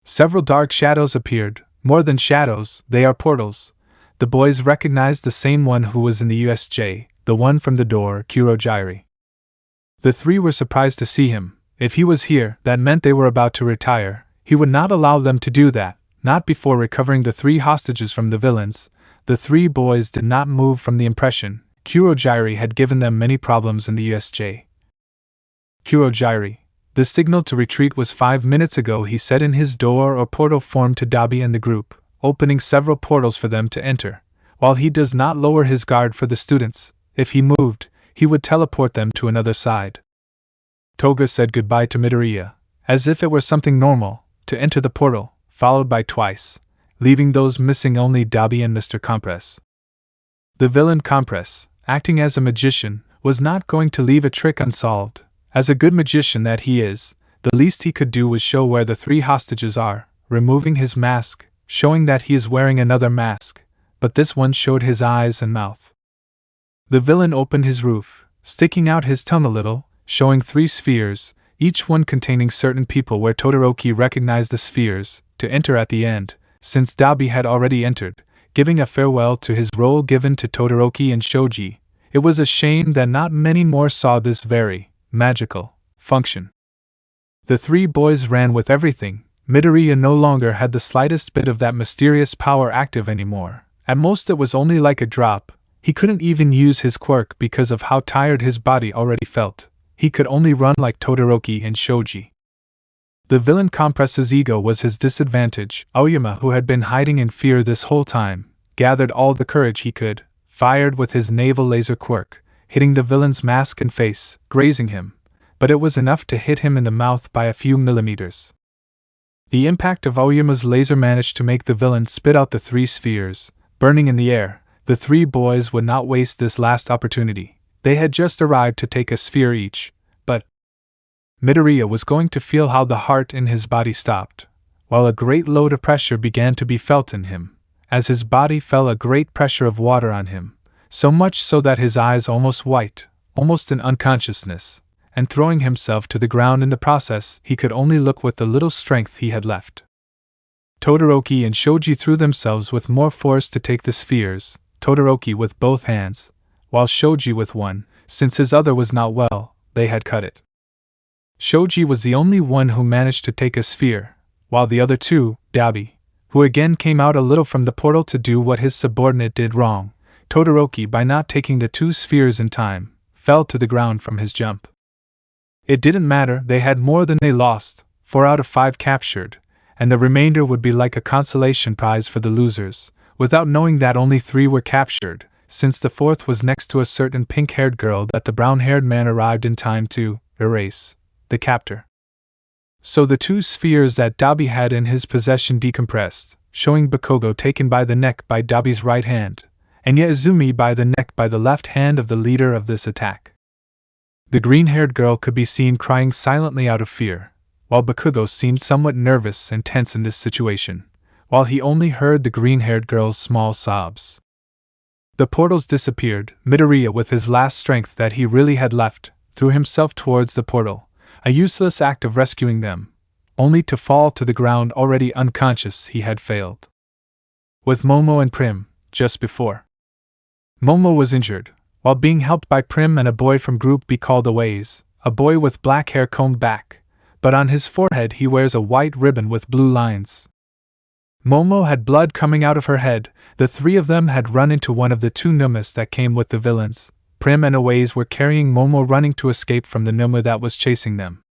Several dark shadows appeared. More than shadows, they are portals. The boys recognized the same one who was in the USJ, the one from the door, Kurogyari. The 3 were surprised to see him. If he was here, that meant they were about to retire. He would not allow them to do that, not before recovering the 3 hostages from the villains. The 3 boys did not move from the impression. Kurogyari had given them many problems in the USJ. "Kurogyari, the signal to retreat was 5 minutes ago," he said in his door or portal form to Daby and the group, opening several portals for them to enter. While he does not lower his guard for the students, if he moved, he would teleport them to another side. Toga said goodbye to Midoriya, as if it were something normal, to enter the portal, followed by twice, leaving those missing only Daby and Mr. Compress. The villain Compress, acting as a magician, was not going to leave a trick unsolved. As a good magician that he is, the least he could do was show where the 3 hostages are, removing his mask, showing that he is wearing another mask, but this one showed his eyes and mouth. The villain opened his roof, sticking out his tongue a little, showing 3 spheres, each one containing certain people where Todoroki recognized the spheres, to enter at the end, since Daby had already entered, giving a farewell to his role given to Todoroki and Shoji. It was a shame that not many more saw this very magical function. The 3 boys ran with everything. Midoriya no longer had the slightest bit of that mysterious power active anymore. At most it was only like a drop. He couldn't even use his quirk because of how tired his body already felt. He could only run like Todoroki and Shoji. The villain Compress's ego was his disadvantage. Aoyama, who had been hiding in fear this whole time, gathered all the courage he could, fired with his naval laser quirk, hitting the villain's mask and face, grazing him, but it was enough to hit him in the mouth by a few millimeters. The impact of Aoyama's laser managed to make the villain spit out the 3 spheres, burning in the air. The 3 boys would not waste this last opportunity. They had just arrived to take a sphere each, but Midoriya was going to feel how the heart in his body stopped, while a great load of pressure began to be felt in him. As his body fell, a great pressure of water on him, so much so that his eyes almost white, almost in unconsciousness, and throwing himself to the ground in the process, he could only look with the little strength he had left. Todoroki and Shoji threw themselves with more force to take the spheres, Todoroki with both hands, while Shoji with one. Since his other was not well, they had cut it. Shoji was the only one who managed to take a sphere, while the other two, Daby, who again came out a little from the portal to do what his subordinate did wrong, Todoroki by not taking the 2 spheres in time, fell to the ground from his jump. It didn't matter, they had more than they lost, 4 out of 5 captured, and the remainder would be like a consolation prize for the losers, without knowing that only 3 were captured, since the 4th was next to a certain pink-haired girl that the brown-haired man arrived in time to erase, the captor. So the 2 spheres that Daby had in his possession decompressed, showing Bakugo taken by the neck by Daby's right hand, and yet Izumi by the neck by the left hand of the leader of this attack. The green-haired girl could be seen crying silently out of fear, while Bakugo seemed somewhat nervous and tense in this situation, while he only heard the green-haired girl's small sobs. The portals disappeared. Midoriya, with his last strength that he really had left, threw himself towards the portal, a useless act of rescuing them, only to fall to the ground already unconscious. He had failed. With Momo and Prim, just before. Momo was injured, while being helped by Prim and a boy from Group B called Aways, a boy with black hair combed back, but on his forehead he wears a white ribbon with blue lines. Momo had blood coming out of her head. The 3 of them had run into one of the 2 Numas that came with the villains. Prim and Aways were carrying Momo, running to escape from the Numa that was chasing them.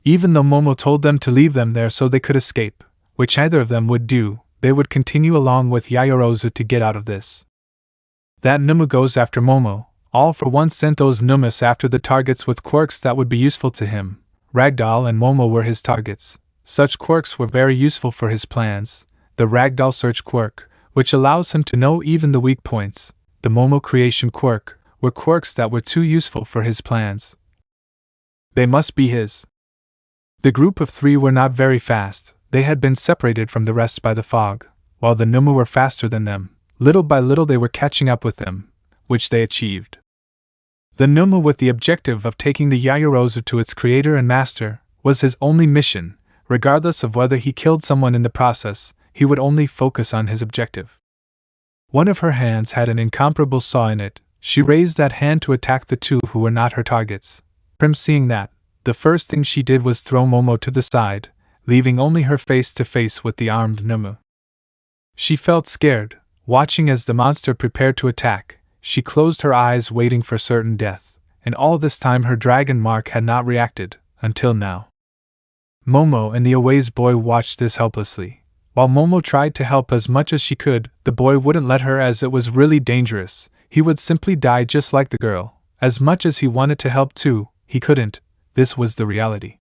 Even though Momo told them to leave them there so they could escape, which either of them would do, they would continue along with Yaoyorozu to get out of this. That Numa goes after Momo. All for one sent those Numas after the targets with quirks that would be useful to him. Ragdoll and Momo were his targets. Such quirks were very useful for his plans. The Ragdoll Search quirk, which allows him to know even the weak points, the Momo Creation quirk, were quirks that were too useful for his plans. They must be his. The group of 3 were not very fast. They had been separated from the rest by the fog, while the Numa were faster than them. Little by little they were catching up with them, which they achieved. The Numa, with the objective of taking the Yaoyorozu to its creator and master, was his only mission. Regardless of whether he killed someone in the process, he would only focus on his objective. One of her hands had an incomparable saw in it. She raised that hand to attack the 2 who were not her targets. Prim, seeing that, the first thing she did was throw Momo to the side, leaving only her face to face with the armed Numa. She felt scared, watching as the monster prepared to attack. She closed her eyes, waiting for certain death, and all this time her dragon mark had not reacted, until now. Momo and the Aways boy watched this helplessly. While Momo tried to help as much as she could, the boy wouldn't let her, as it was really dangerous. He would simply die just like the girl. As much as he wanted to help too, he couldn't. This was the reality.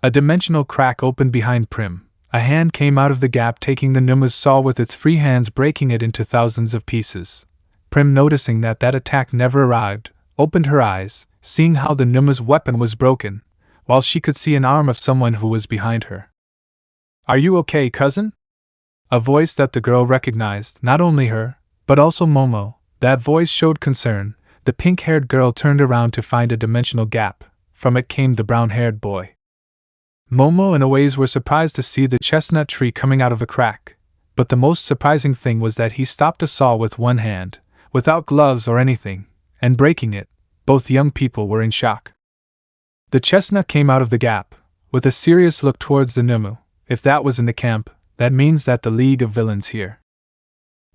A dimensional crack opened behind Prim. A hand came out of the gap, taking the Numa's saw with its free hands, breaking it into thousands of pieces. Prim, noticing that attack never arrived, opened her eyes, seeing how the Numa's weapon was broken, while she could see an arm of someone who was behind her. "Are you okay, cousin?" A voice that the girl recognized, not only her, but also Momo. That voice showed concern. The pink-haired girl turned around to find a dimensional gap. From it came the brown-haired boy. Momo and Aways were surprised to see the chestnut tree coming out of a crack, but the most surprising thing was that he stopped a saw with one hand, without gloves or anything, and breaking it. Both young people were in shock. The chestnut came out of the gap, with a serious look towards the Numu. If that was in the camp, that means that the League of Villains here.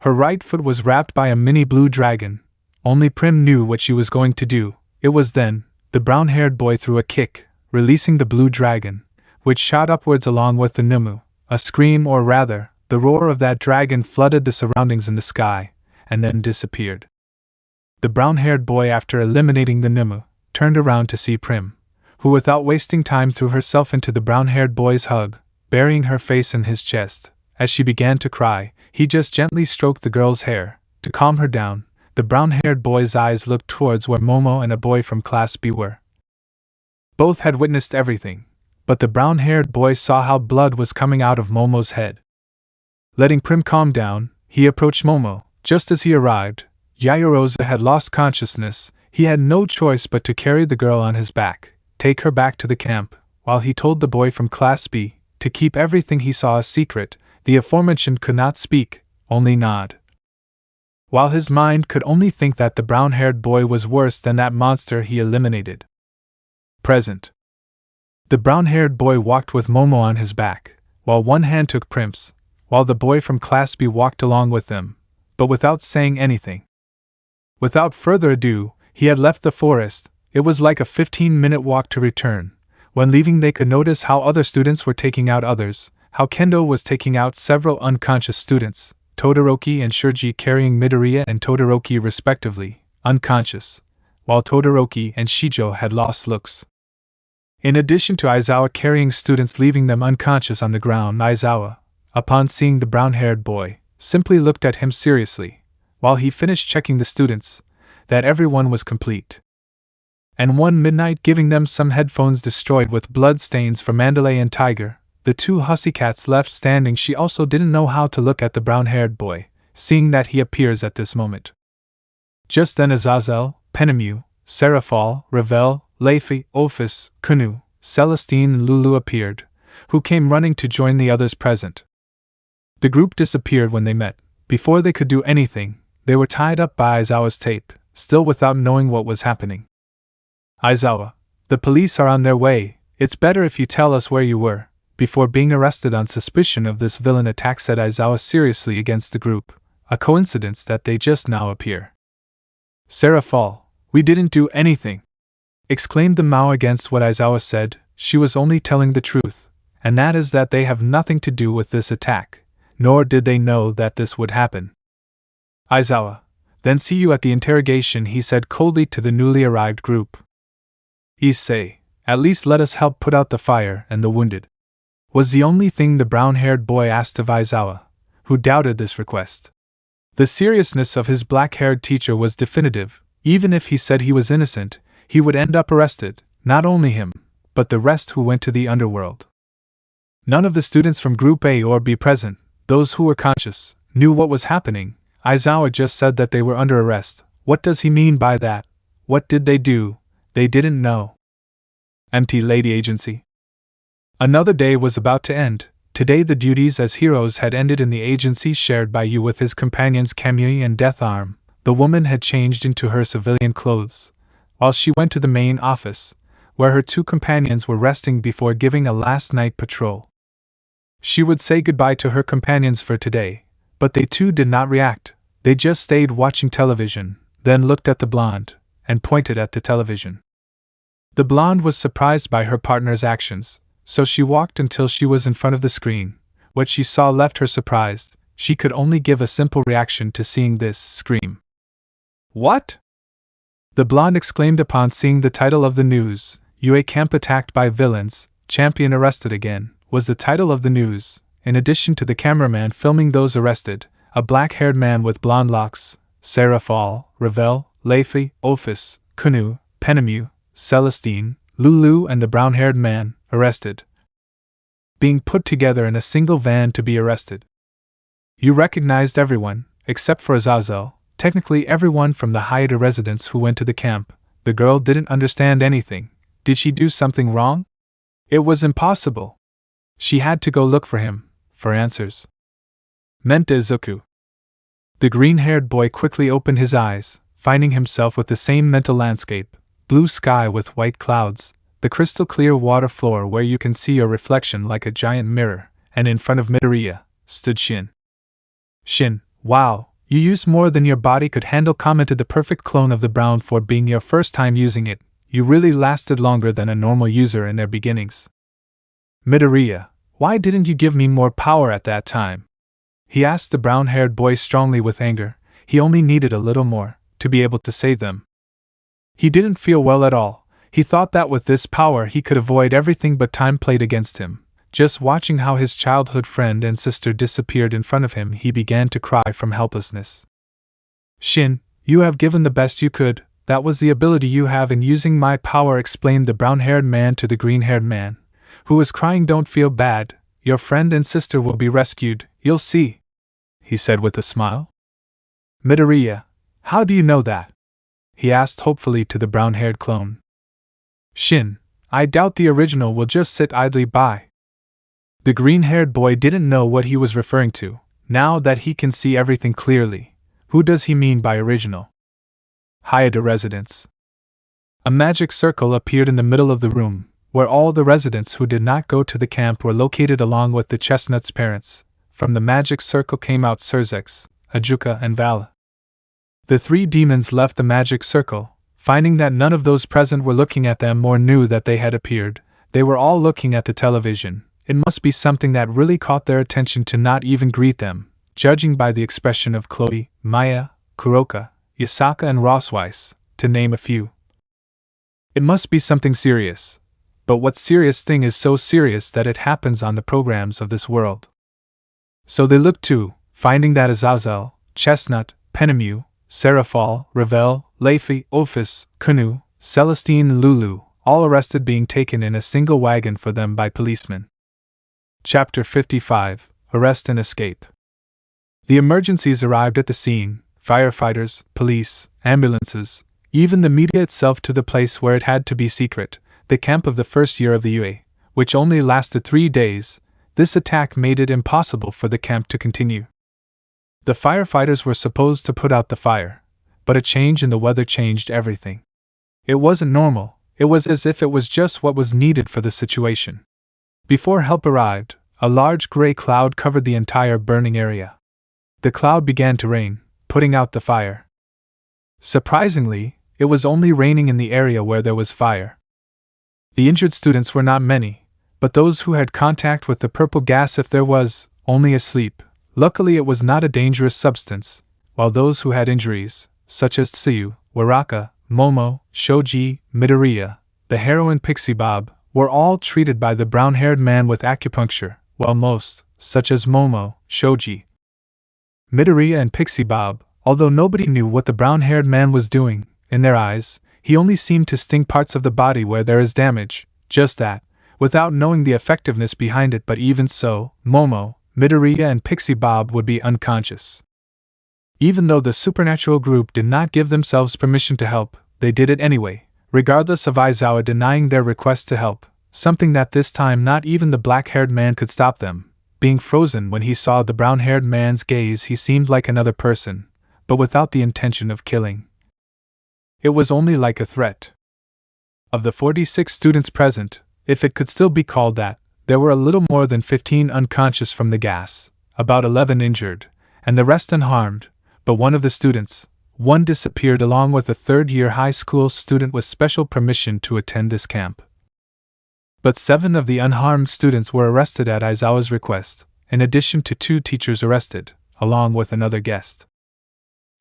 Her right foot was wrapped by a mini blue dragon. Only Prim knew what she was going to do. It was then, the brown-haired boy threw a kick, releasing the blue dragon, which shot upwards along with the Numu. A scream, or rather, the roar of that dragon flooded the surroundings in the sky, and then disappeared. The brown-haired boy, after eliminating the Numu, turned around to see Prim, who without wasting time threw herself into the brown-haired boy's hug, burying her face in his chest. As she began to cry, he just gently stroked the girl's hair, to calm her down. The brown-haired boy's eyes looked towards where Momo and a boy from Class B were. Both had witnessed everything, but the brown-haired boy saw how blood was coming out of Momo's head. Letting Prim calm down, he approached Momo. Just as he arrived, Yaoyorozu had lost consciousness. He had no choice but to carry the girl on his back, take her back to the camp, while he told the boy from Class B to keep everything he saw a secret. The aforementioned could not speak, only nod, while his mind could only think that the brown-haired boy was worse than that monster he eliminated. Present. The brown-haired boy walked with Momo on his back, while one hand took Prim's, while the boy from Class B walked along with them, but without saying anything. Without further ado, he had left the forest. It was like a 15-minute walk to return. When leaving, they could notice how other students were taking out others, how Kendo was taking out several unconscious students, Todoroki and Shurji carrying Midoriya and Todoroki respectively, unconscious, while Todoroki and Shijo had lost looks. In addition to Aizawa carrying students leaving them unconscious on the ground, Aizawa, upon seeing the brown-haired boy, simply looked at him seriously, while he finished checking the students, that everyone was complete. And one midnight, giving them some headphones destroyed with blood stains for Mandalay and Tiger, the two hussy cats left standing. She also didn't know how to look at the brown-haired boy, seeing that he appears at this moment. Just then Azazel, Penemu, Seraphal, Ravel, Leifi, Ophis, Kunu, Celestine and Lulu appeared, who came running to join the others present. The group disappeared when they met. Before they could do anything, they were tied up by Aizawa's tape, still without knowing what was happening. Aizawa, the police are on their way. It's better if you tell us where you were, before being arrested on suspicion of this villain attack, said Aizawa seriously against the group. A coincidence that they just now appear. Seraphal, we didn't do anything, exclaimed the Mao against what Aizawa said. She was only telling the truth, and that is that they have nothing to do with this attack, nor did they know that this would happen. Aizawa, then see you at the interrogation, he said coldly to the newly arrived group. Issei, at least let us help put out the fire and the wounded, was the only thing the brown-haired boy asked of Aizawa, who doubted this request. The seriousness of his black-haired teacher was definitive. Even if he said he was innocent, he would end up arrested, not only him, but the rest who went to the underworld. None of the students from Group A or B present, those who were conscious, knew what was happening. Aizawa just said that they were under arrest. What does he mean by that? What did they do? They didn't know. Empty Lady Agency. Another day was about to end. Today the duties as heroes had ended in the agency shared by Yu with his companions Kamui and Death Arm. The woman had changed into her civilian clothes, while she went to the main office, where her two companions were resting before giving a last night patrol. She would say goodbye to her companions for today, but they too did not react. They just stayed watching television, then looked at the blonde, and pointed at the television. The blonde was surprised by her partner's actions, so she walked until she was in front of the screen. What she saw left her surprised. She could only give a simple reaction to seeing this: scream. What? The blonde exclaimed upon seeing the title of the news. UA camp attacked by villains, champion arrested again, was the title of the news. In addition to the cameraman filming those arrested, a black-haired man with blonde locks, Seraphal, Ravel, Leifi, Ophis, Kunu, Penemu, Celestine, Lulu and the brown-haired man, arrested. Being put together in a single van to be arrested. You recognized everyone, except for Azazel, technically everyone from the Hyoudou residence who went to the camp. The girl didn't understand anything. Did she do something wrong? It was impossible. She had to go look for him, for answers. Meant Izuku. The green-haired boy quickly opened his eyes, finding himself with the same mental landscape: blue sky with white clouds, the crystal-clear water floor where you can see your reflection like a giant mirror, and in front of Midoriya stood Shin. Shin, wow, you used more than your body could handle, commented the perfect clone of the brown. For being your first time using it, you really lasted longer than a normal user in their beginnings. Midoriya, why didn't you give me more power at that time? He asked the brown-haired boy strongly with anger. He only needed a little more, to be able to save them. He didn't feel well at all. He thought that with this power he could avoid everything, but time played against him. Just watching how his childhood friend and sister disappeared in front of him, he began to cry from helplessness. Shin, you have given the best you could. That was the ability you have in using my power, explained the brown-haired man to the green-haired man, who was crying. Don't feel bad. Your friend and sister will be rescued, you'll see, he said with a smile. Midoriya, how do you know that? He asked hopefully to the brown-haired clone. Shin, I doubt the original will just sit idly by. The green-haired boy didn't know what he was referring to. Now that he can see everything clearly, who does he mean by original? Hyoudou residence. A magic circle appeared in the middle of the room. where all the residents who did not go to the camp were located along with the chestnut's parents. From the magic circle came out Surzex, Ajuka, and Vala. The three demons left the magic circle, finding that none of those present were looking at them or knew that they had appeared. They were all looking at the television. It must be something that really caught their attention to not even greet them, judging by the expression of Chloe, Maya, Kuroka, Yasaka, and Rossweiss, to name a few. It must be something serious. But what serious thing is so serious that it happens on the programs of this world? So they looked too, finding that Azazel, Chestnut, Penemu, Seraphal, Ravel, Leifi, Ophis, Kunu, Celestine, and Lulu, all arrested, being taken in a single wagon for them by policemen. Chapter 55 Arrest and Escape. The emergencies arrived at the scene, firefighters, police, ambulances, even the media itself to the place where it had to be secret, the camp of the first year of the UA, which only lasted 3 days. This attack made it impossible for the camp to continue. The firefighters were supposed to put out the fire, but a change in the weather changed everything. It wasn't normal, it was as if it was just what was needed for the situation. Before help arrived, a large gray cloud covered the entire burning area. The cloud began to rain, putting out the fire. Surprisingly, it was only raining in the area where there was fire. The injured students were not many, but those who had contact with the purple gas, if there was, only asleep. Luckily it was not a dangerous substance, while those who had injuries, such as Tsuyu, Waraka, Momo, Shoji, Midoriya, the heroine Pixie Bob, were all treated by the brown-haired man with acupuncture, while most, such as Momo, Shoji, Midoriya, and Pixie Bob, although nobody knew what the brown-haired man was doing, in their eyes, he only seemed to sting parts of the body where there is damage, just that, without knowing the effectiveness behind it. But even so, Momo, Midoriya, and Pixie Bob would be unconscious. Even though the supernatural group did not give themselves permission to help, they did it anyway, regardless of Aizawa denying their request to help, something that this time not even the black-haired man could stop them. Being frozen when he saw the brown-haired man's gaze, he seemed like another person, but without the intention of killing. It was only like a threat. Of the 46 students present, if it could still be called that, there were a little more than 15 unconscious from the gas, about 11 injured, and the rest unharmed, but one of the students, one disappeared along with a third-year high school student with special permission to attend this camp. But 7 of the unharmed students were arrested at Aizawa's request, in addition to 2 teachers arrested, along with another guest.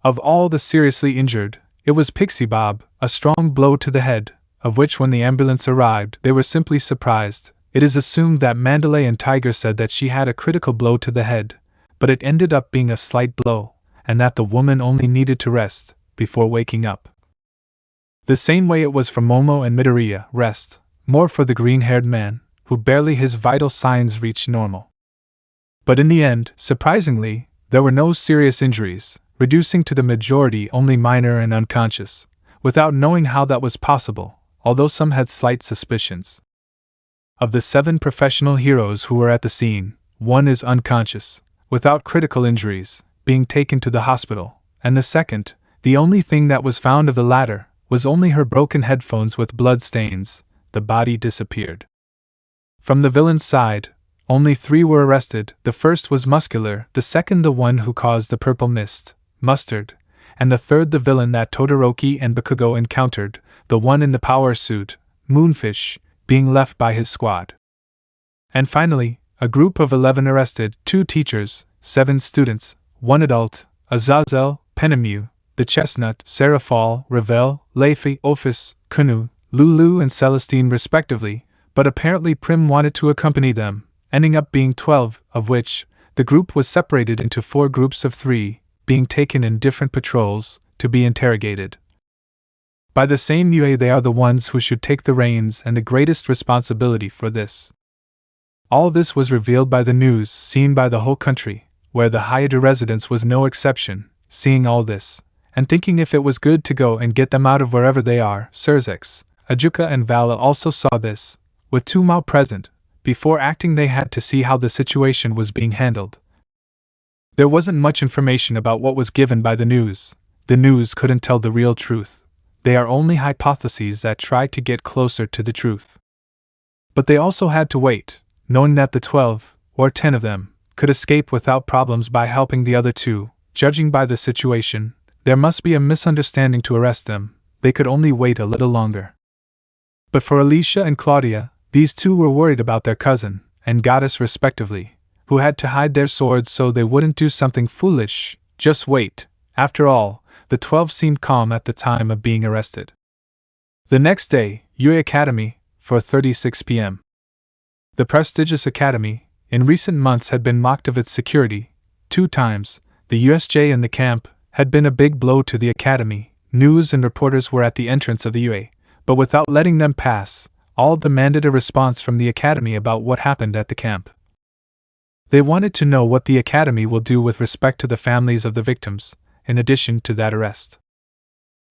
Of all the seriously injured, it was Pixie Bob, a strong blow to the head, of which when the ambulance arrived they were simply surprised. It is assumed that Mandalay and Tiger said that she had a critical blow to the head, but it ended up being a slight blow, and that the woman only needed to rest before waking up. The same way it was for Momo and Midoriya, rest, more for the green-haired man, who barely his vital signs reached normal. But in the end, surprisingly, there were no serious injuries, reducing to the majority only minor and unconscious, without knowing how that was possible, although some had slight suspicions. Of the 7 professional heroes who were at the scene, 1 is unconscious, without critical injuries, being taken to the hospital, and the second, the only thing that was found of the latter, was only her broken headphones with blood stains. The body disappeared. From the villain's side, only 3 were arrested. The first was Muscular, the second the one who caused the purple mist, Mustard, and the third the villain that Todoroki and Bakugo encountered, the one in the power suit, Moonfish, being left by his squad. And finally, a group of 11 arrested, 2 teachers, 7 students, 1 adult, Azazel, Penemu, the Chestnut, Seraphal, Ravel, Leifi, Ophis, Kunu, Lulu, and Celestine respectively, but apparently Prim wanted to accompany them, ending up being 12, of which, the group was separated into 4 groups of 3, being taken in different patrols, to be interrogated. By the same UA, they are the ones who should take the reins and the greatest responsibility for this. All this was revealed by the news seen by the whole country, where the Hyoudou residence was no exception. Seeing all this, and thinking if it was good to go and get them out of wherever they are, Surzex, Ajuka, and Vala also saw this. With 2 Mao present, before acting they had to see how the situation was being handled. There wasn't much information about what was given by the news. The news couldn't tell the real truth. They are only hypotheses that try to get closer to the truth. But they also had to wait, knowing that the 12, or 10 of them, could escape without problems by helping the other 2. Judging by the situation, there must be a misunderstanding to arrest them. They could only wait a little longer. But for Alicia and Claudia, these 2 were worried about their cousin and goddess respectively, who had to hide their swords so they wouldn't do something foolish. Just wait. After all, the 12 seemed calm at the time of being arrested. The next day, Yui Academy, 4:36 p.m. The prestigious academy, in recent months had been mocked of its security. 2 times, the USJ and the camp had been a big blow to the academy. News and reporters were at the entrance of the UA, but without letting them pass, all demanded a response from the academy about what happened at the camp. They wanted to know what the academy will do with respect to the families of the victims, in addition to that arrest.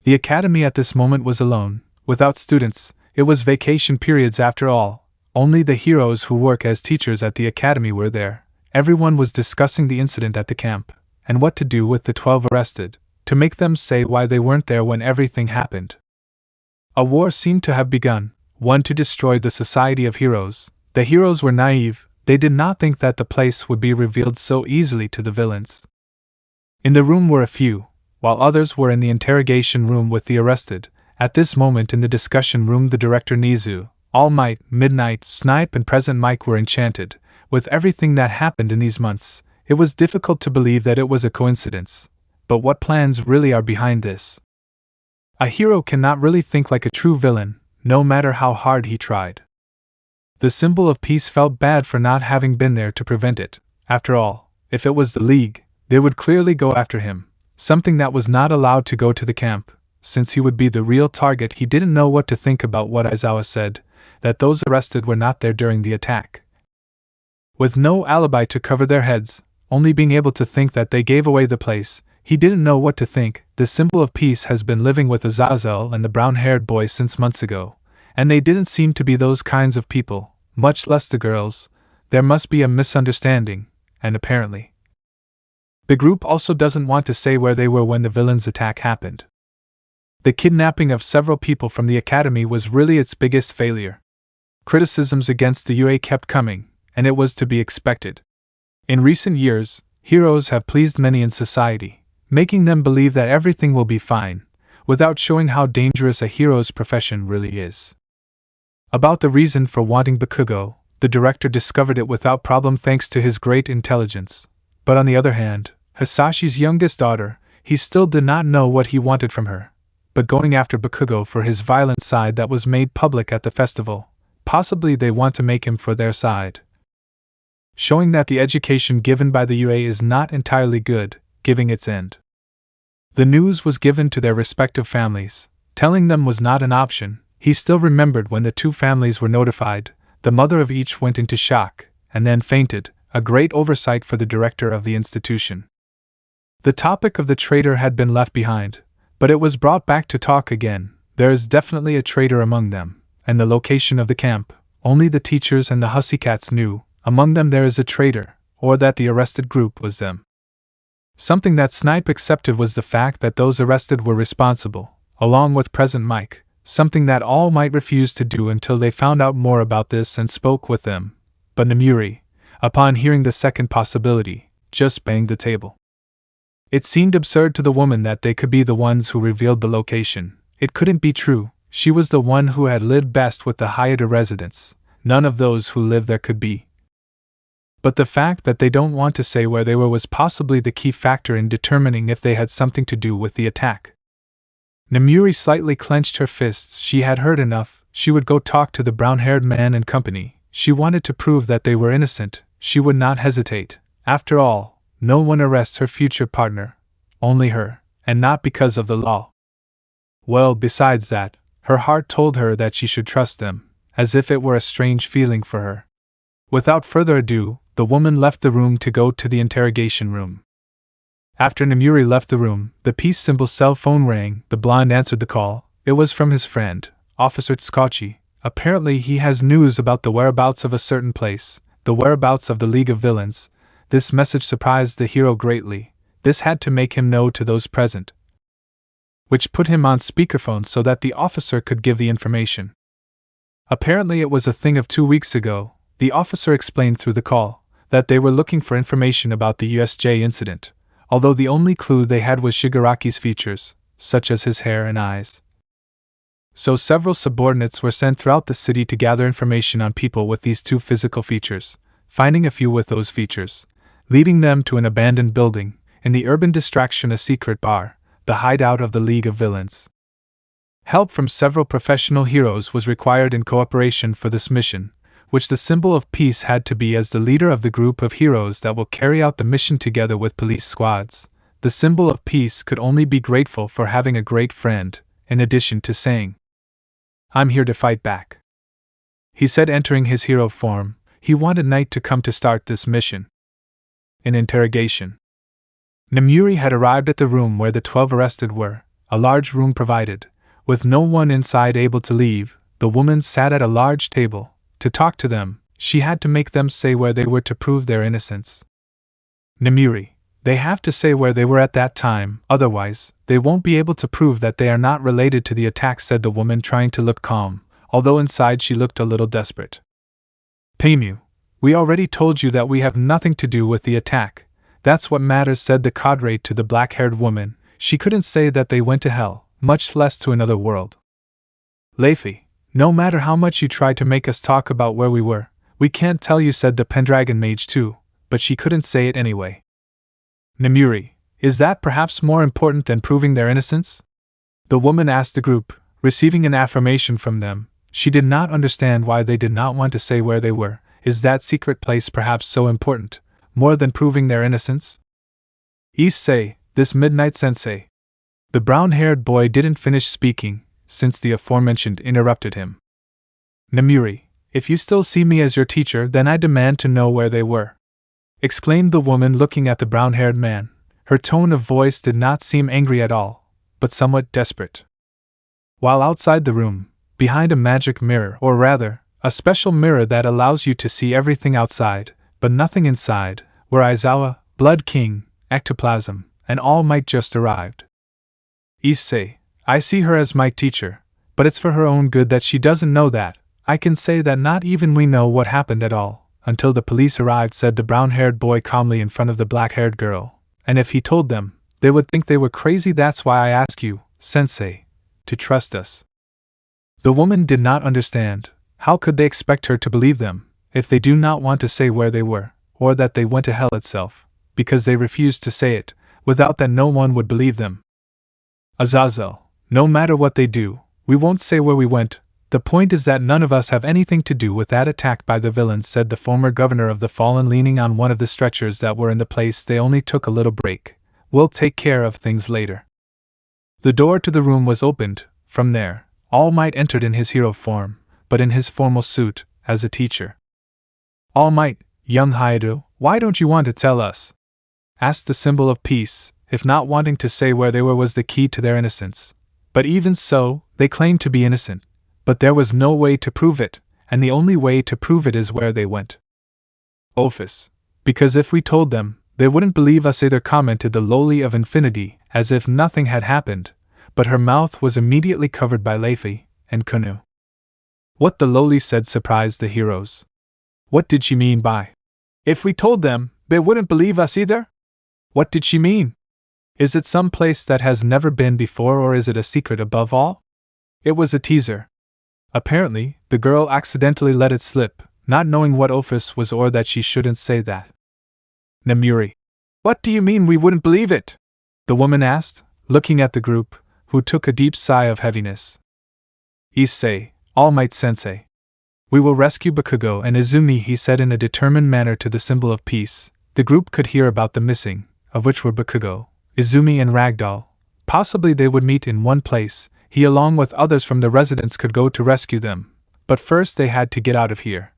The academy at this moment was alone, without students. It was vacation periods after all. Only the heroes who work as teachers at the academy were there. Everyone was discussing the incident at the camp, and what to do with the 12 arrested, to make them say why they weren't there when everything happened. A war seemed to have begun, one to destroy the Society of Heroes. The heroes were naive, they did not think that the place would be revealed so easily to the villains. In the room were a few, while others were in the interrogation room with the arrested. At this moment in the discussion room the director Nizu, All Might, Midnight, Snipe and Present Mike were enchanted with everything that happened in these months. It was difficult to believe that it was a coincidence. But what plans really are behind this? A hero cannot really think like a true villain, no matter how hard he tried. The symbol of peace felt bad for not having been there to prevent it. After all, if it was the League, they would clearly go after him, something that was not allowed to go to the camp. Since he would be the real target, he didn't know what to think about what Aizawa said, that those arrested were not there during the attack. With no alibi to cover their heads, only being able to think that they gave away the place, he didn't know what to think. The symbol of peace has been living with Azazel and the brown-haired boy since months ago, and they didn't seem to be those kinds of people, much less the girls. There must be a misunderstanding, and apparently the group also doesn't want to say where they were when the villain's attack happened. The kidnapping of several people from the academy was really its biggest failure. Criticisms against the UA kept coming, and it was to be expected. In recent years, heroes have pleased many in society, making them believe that everything will be fine, without showing how dangerous a hero's profession really is. About the reason for wanting Bakugo, the director discovered it without problem thanks to his great intelligence. But on the other hand, Hisashi's youngest daughter, he still did not know what he wanted from her. But going after Bakugo for his violent side that was made public at the festival, possibly they want to make him for their side. Showing that the education given by the UA is not entirely good, giving its end. The news was given to their respective families. Telling them was not an option. He still remembered when the 2 families were notified. The mother of each went into shock, and then fainted, a great oversight for the director of the institution. The topic of the traitor had been left behind, but it was brought back to talk again. There is definitely a traitor among them, and the location of the camp, only the teachers and the Hussycats knew. Among them there is a traitor, or that the arrested group was them. Something that Snipe accepted was the fact that those arrested were responsible, along with Present Mike, something that All Might refused to do until they found out more about this and spoke with them. But Nomuri, upon hearing the second possibility, just banged the table. It seemed absurd to the woman that they could be the ones who revealed the location. It couldn't be true. She was the one who had lived best with the Hyoudou residents. None of those who lived there could be. But the fact that they don't want to say where they were was possibly the key factor in determining if they had something to do with the attack. Nomuri slightly clenched her fists. She had heard enough. She would go talk to the brown-haired man and company. She wanted to prove that they were innocent. She would not hesitate. After all, no one arrests her future partner. Only her, and not because of the law. Well, besides that, her heart told her that she should trust them, as if it were a strange feeling for her. Without further ado, the woman left the room to go to the interrogation room. After Nomuri left the room, the peace symbol cell phone rang. The blonde answered the call. It was from his friend, Officer Tsukachi. Apparently he has news about the whereabouts of a certain place, the whereabouts of the League of Villains. This message surprised the hero greatly. This had to make him know to those present, which put him on speakerphone so that the officer could give the information. Apparently it was a thing of 2 weeks ago, the officer explained through the call, that they were looking for information about the USJ incident, although the only clue they had was Shigaraki's features, such as his hair and eyes. So several subordinates were sent throughout the city to gather information on people with these two physical features, finding a few with those features, leading them to an abandoned building, in the urban distraction a secret bar, the hideout of the League of Villains. Help from several professional heroes was required in cooperation for this mission, which the symbol of peace had to be as the leader of the group of heroes that will carry out the mission together with police squads. The symbol of peace could only be grateful for having a great friend, in addition to saying, "I'm here to fight back." He said, entering his hero form, he wanted night to come to start this mission. An interrogation. Nemuri had arrived at the room where the 12 arrested were, a large room provided, with no one inside able to leave. The woman sat at a large table. To talk to them, she had to make them say where they were to prove their innocence. Nemuri, they have to say where they were at that time, otherwise, they won't be able to prove that they are not related to the attack, said the woman, trying to look calm, although inside she looked a little desperate. Peimu, we already told you that we have nothing to do with the attack. That's what matters, said the cadre to the black-haired woman. She couldn't say that they went to hell, much less to another world. Leify, no matter how much you try to make us talk about where we were, we can't tell you, said the Pendragon mage too, but she couldn't say it anyway. Nemuri, is that perhaps more important than proving their innocence? The woman asked the group, receiving an affirmation from them. She did not understand why they did not want to say where they were. Is that secret place perhaps so important, more than proving their innocence? Issei, this midnight sensei. The brown-haired boy didn't finish speaking, since the aforementioned interrupted him. Nemuri, if you still see me as your teacher, then I demand to know where they were, exclaimed the woman, looking at the brown-haired man. Her tone of voice did not seem angry at all, but somewhat desperate. While outside the room, behind a magic mirror, or rather, a special mirror that allows you to see everything outside, but nothing inside, were Aizawa, Blood King, Ectoplasm, and All Might just arrived. Issei, I see her as my teacher, but it's for her own good that she doesn't know that. I can say that not even we know what happened at all, until the police arrived, said the brown-haired boy calmly in front of the black-haired girl. And if he told them, they would think they were crazy. That's why I ask you, sensei, to trust us. The woman did not understand. How could they expect her to believe them, if they do not want to say where they were, or that they went to hell itself, because they refused to say it? Without that, no one would believe them. Azazel, no matter what they do, we won't say where we went. The point is that none of us have anything to do with that attack by the villains, said the former governor of the Fallen, leaning on one of the stretchers that were in the place. They only took a little break. We'll take care of things later. The door to the room was opened. From there, All Might entered in his hero form, but in his formal suit, as a teacher. All Might, young Hyoudou, why don't you want to tell us? Asked the symbol of peace, if not wanting to say where they were was the key to their innocence. But even so, they claimed to be innocent. But there was no way to prove it, and the only way to prove it is where they went. Ophis, because if we told them, they wouldn't believe us either, commented the lowly of Infinity, as if nothing had happened, but her mouth was immediately covered by Leify and Kunu. What the lowly said surprised the heroes. What did she mean by, if we told them, they wouldn't believe us either? What did she mean? Is it some place that has never been before, or is it a secret above all? It was a teaser. Apparently, the girl accidentally let it slip, not knowing what Ophis was or that she shouldn't say that. Nemuri, what do you mean we wouldn't believe it? The woman asked, looking at the group, who took a deep sigh of heaviness. Issei, All Might Sensei. We will rescue Bakugo and Izumi, he said in a determined manner to the symbol of peace. The group could hear about the missing, of which were Bakugo, Izumi and Ragdoll. Possibly they would meet in one place. He along with others from the residents could go to rescue them, but first they had to get out of here.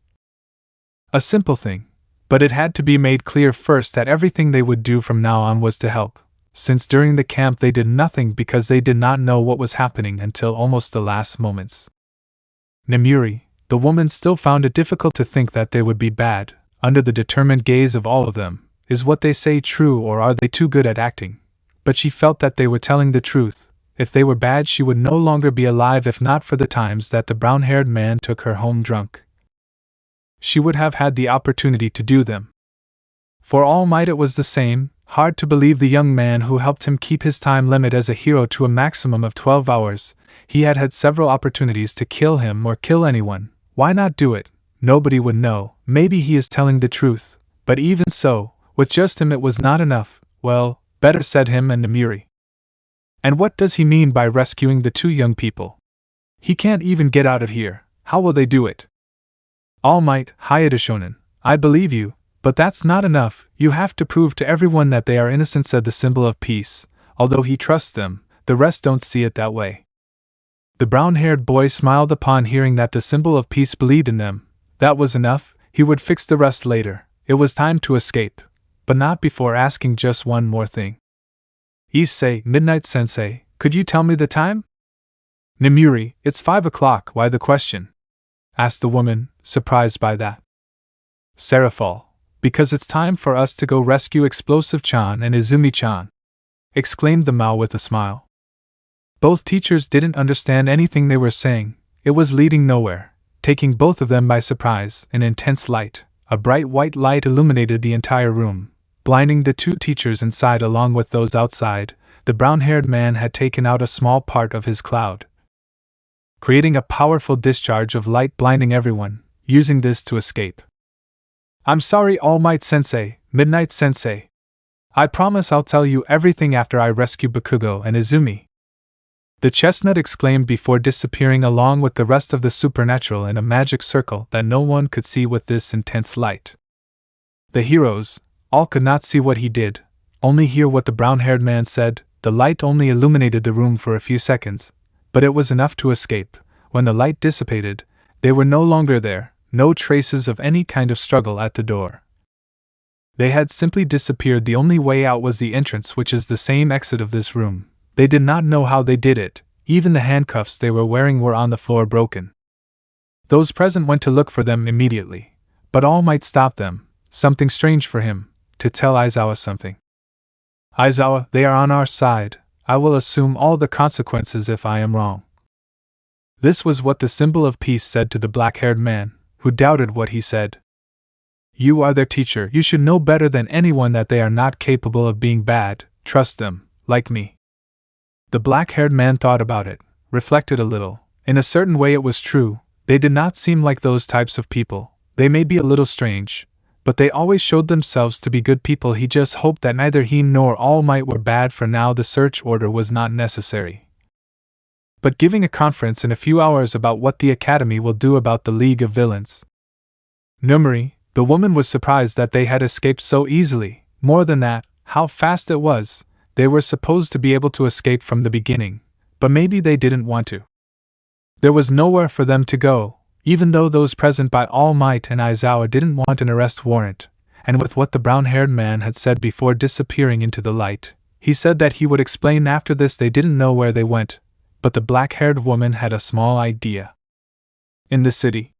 A simple thing, but it had to be made clear first that everything they would do from now on was to help, since during the camp they did nothing because they did not know what was happening until almost the last moments. Nemuri, the woman, still found it difficult to think that they would be bad, under the determined gaze of all of them. Is what they say true, or are they too good at acting? But she felt that they were telling the truth. If they were bad, she would no longer be alive if not for the times that the brown-haired man took her home drunk. She would have had the opportunity to do them. For All Might it was the same, hard to believe the young man who helped him keep his time limit as a hero to a maximum of 12 hours. He had had several opportunities to kill him or kill anyone. Why not do it? Nobody would know. Maybe he is telling the truth. But even so, with just him it was not enough. Well, better said him and Nomuri. And what does he mean by rescuing the two young people? He can't even get out of here. How will they do it? All Might, Hyoudou, I believe you, but that's not enough. You have to prove to everyone that they are innocent, said the symbol of peace. Although he trusts them, the rest don't see it that way. The brown-haired boy smiled upon hearing that the symbol of peace believed in them. That was enough, he would fix the rest later. It was time to escape, but not before asking just one more thing. Issei, Midnight Sensei, could you tell me the time? Nomuri, it's 5 o'clock, why the question? Asked the woman, surprised by that. Serafal, because it's time for us to go rescue Explosive-chan and Izumi-chan, exclaimed the Mao with a smile. Both teachers didn't understand anything they were saying. It was leading nowhere, taking both of them by surprise. An intense light, a bright white light, illuminated the entire room, blinding the two teachers inside along with those outside. The brown-haired man had taken out a small part of his cloud, creating a powerful discharge of light blinding everyone, using this to escape. I'm sorry, All Might Sensei, Midnight Sensei. I promise I'll tell you everything after I rescue Bakugo and Izumi. The chestnut exclaimed before disappearing along with the rest of the supernatural in a magic circle that no one could see with this intense light. The heroes, all could not see what he did, only hear what the brown-haired man said. The light only illuminated the room for a few seconds, but it was enough to escape. When the light dissipated, they were no longer there, no traces of any kind of struggle at the door. They had simply disappeared. The only way out was the entrance, which is the same exit of this room. They did not know how they did it. Even the handcuffs they were wearing were on the floor, broken. Those present went to look for them immediately, but All Might stopped them. Something strange for him, to tell Aizawa something. Aizawa, they are on our side. I will assume all the consequences if I am wrong. This was what the symbol of peace said to the black-haired man, who doubted what he said. You are their teacher. You should know better than anyone that they are not capable of being bad. Trust them, like me. The black-haired man thought about it, reflected a little. In a certain way it was true. They did not seem like those types of people. They may be a little strange, but they always showed themselves to be good people. He just hoped that neither he nor All Might were bad. For now the search order was not necessary, but giving a conference in a few hours about what the Academy will do about the League of Villains. Nomuri, the woman, was surprised that they had escaped so easily. More than that, how fast it was. They were supposed to be able to escape from the beginning, but maybe they didn't want to. There was nowhere for them to go, even though those present by All Might and Aizawa didn't want an arrest warrant, and with what the brown-haired man had said before disappearing into the light, he said that he would explain after this. They didn't know where they went, but the black-haired woman had a small idea. In the city,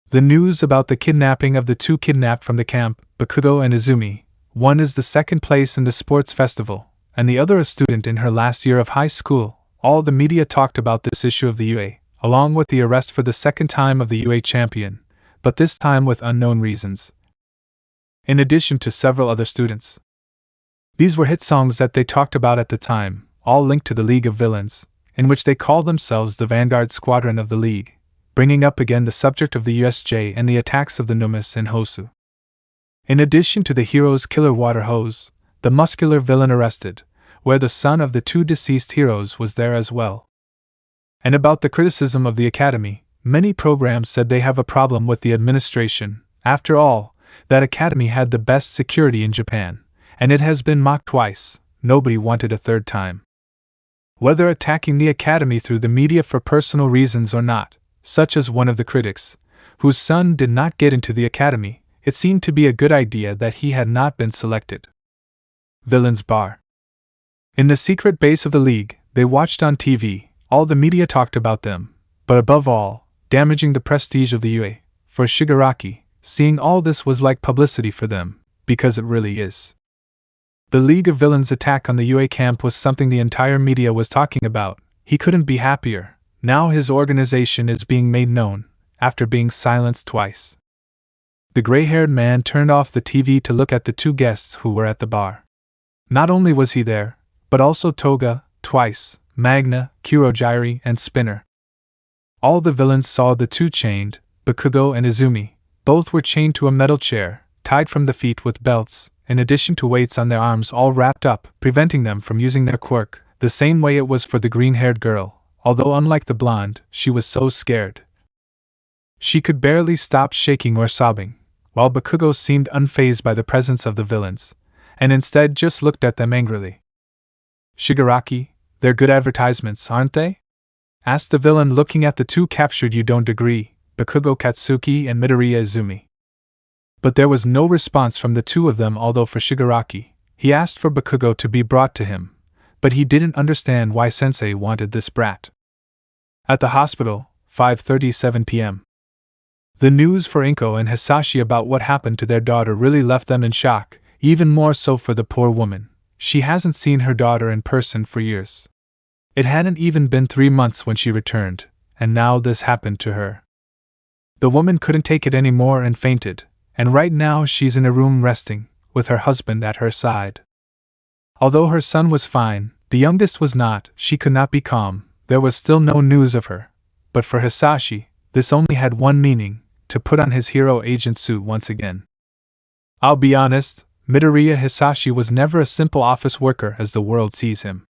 the news about the kidnapping of the two kidnapped from the camp, Bakugo and Izumi, one is the second place in the sports festival, and the other a student in her last year of high school. All the media talked about this issue of the UA, along with the arrest for the second time of the UA champion, but this time with unknown reasons, in addition to several other students. These were hit songs that they talked about at the time, all linked to the League of Villains, in which they called themselves the Vanguard Squadron of the League, bringing up again the subject of the USJ and the attacks of the Numas in Hosu. In addition to the hero's killer water hose, the muscular villain arrested, where the son of the two deceased heroes was there as well. And about the criticism of the Academy, many programs said they have a problem with the administration. After all, that Academy had the best security in Japan, and it has been mocked twice. Nobody wanted a third time. Whether attacking the Academy through the media for personal reasons or not, such as one of the critics, whose son did not get into the Academy, it seemed to be a good idea that he had not been selected. Villains Bar. In the secret base of the League, they watched on TV. All the media talked about them, but above all, damaging the prestige of the UA. For Shigaraki, seeing all this was like publicity for them, because it really is. The League of Villains attack on the UA camp was something the entire media was talking about. He couldn't be happier. Now his organization is being made known, after being silenced twice. The gray-haired man turned off the TV to look at the two guests who were at the bar. Not only was he there, but also Toga, twice, Magna, Kurogiri, and Spinner. All the villains saw the two chained, Bakugo and Izumi. Both were chained to a metal chair, tied from the feet with belts, in addition to weights on their arms all wrapped up, preventing them from using their quirk, the same way it was for the green-haired girl, although unlike the blonde, she was so scared. She could barely stop shaking or sobbing, while Bakugo seemed unfazed by the presence of the villains, and instead just looked at them angrily. Shigaraki, they're good advertisements, aren't they? Asked the villain looking at the two captured. You don't agree, Bakugo Katsuki and Midoriya Izumi. But there was no response from the two of them. Although for Shigaraki, he asked for Bakugo to be brought to him, but he didn't understand why Sensei wanted this brat. At the hospital, 5:37 p.m. The news for Inko and Hisashi about what happened to their daughter really left them in shock, even more so for the poor woman. She hasn't seen her daughter in person for years. It hadn't even been 3 months when she returned, and now this happened to her. The woman couldn't take it anymore and fainted, and right now she's in a room resting, with her husband at her side. Although her son was fine, the youngest was not. She could not be calm. There was still no news of her. But for Hisashi, this only had one meaning: to put on his hero agent suit once again. I'll be honest, Midoriya Hisashi was never a simple office worker as the world sees him.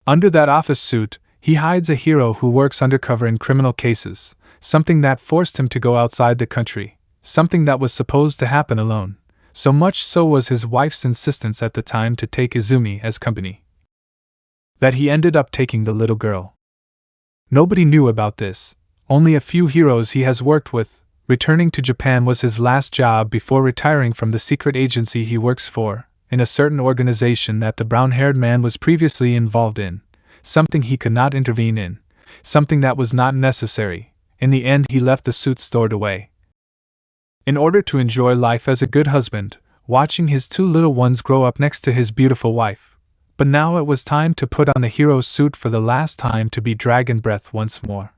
Under that office suit, he hides a hero who works undercover in criminal cases, something that forced him to go outside the country, something that was supposed to happen alone. So much so was his wife's insistence at the time to take Izumi as company, that he ended up taking the little girl. Nobody knew about this, only a few heroes he has worked with. Returning to Japan was his last job before retiring from the secret agency he works for, in a certain organization that the brown-haired man was previously involved in, something he could not intervene in, something that was not necessary. In the end he left the suit stored away, in order to enjoy life as a good husband, watching his two little ones grow up next to his beautiful wife. But now it was time to put on the hero suit for the last time, to be dragon breath once more.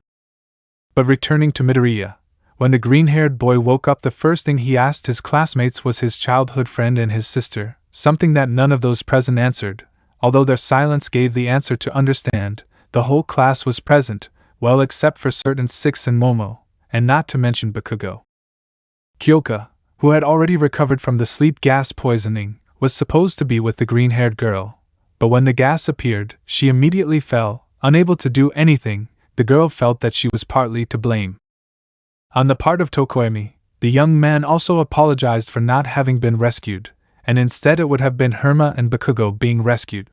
But returning to Midoriya, when the green-haired boy woke up, the first thing he asked his classmates was his childhood friend and his sister, something that none of those present answered, although their silence gave the answer to understand. The whole class was present, well except for certain Six and Momo, and not to mention Bakugo. Kyoka, who had already recovered from the sleep gas poisoning, was supposed to be with the green-haired girl, but when the gas appeared, she immediately fell, unable to do anything. The girl felt that she was partly to blame. On the part of Tokoemi, the young man also apologized for not having been rescued, and instead it would have been Herma and Bakugo being rescued.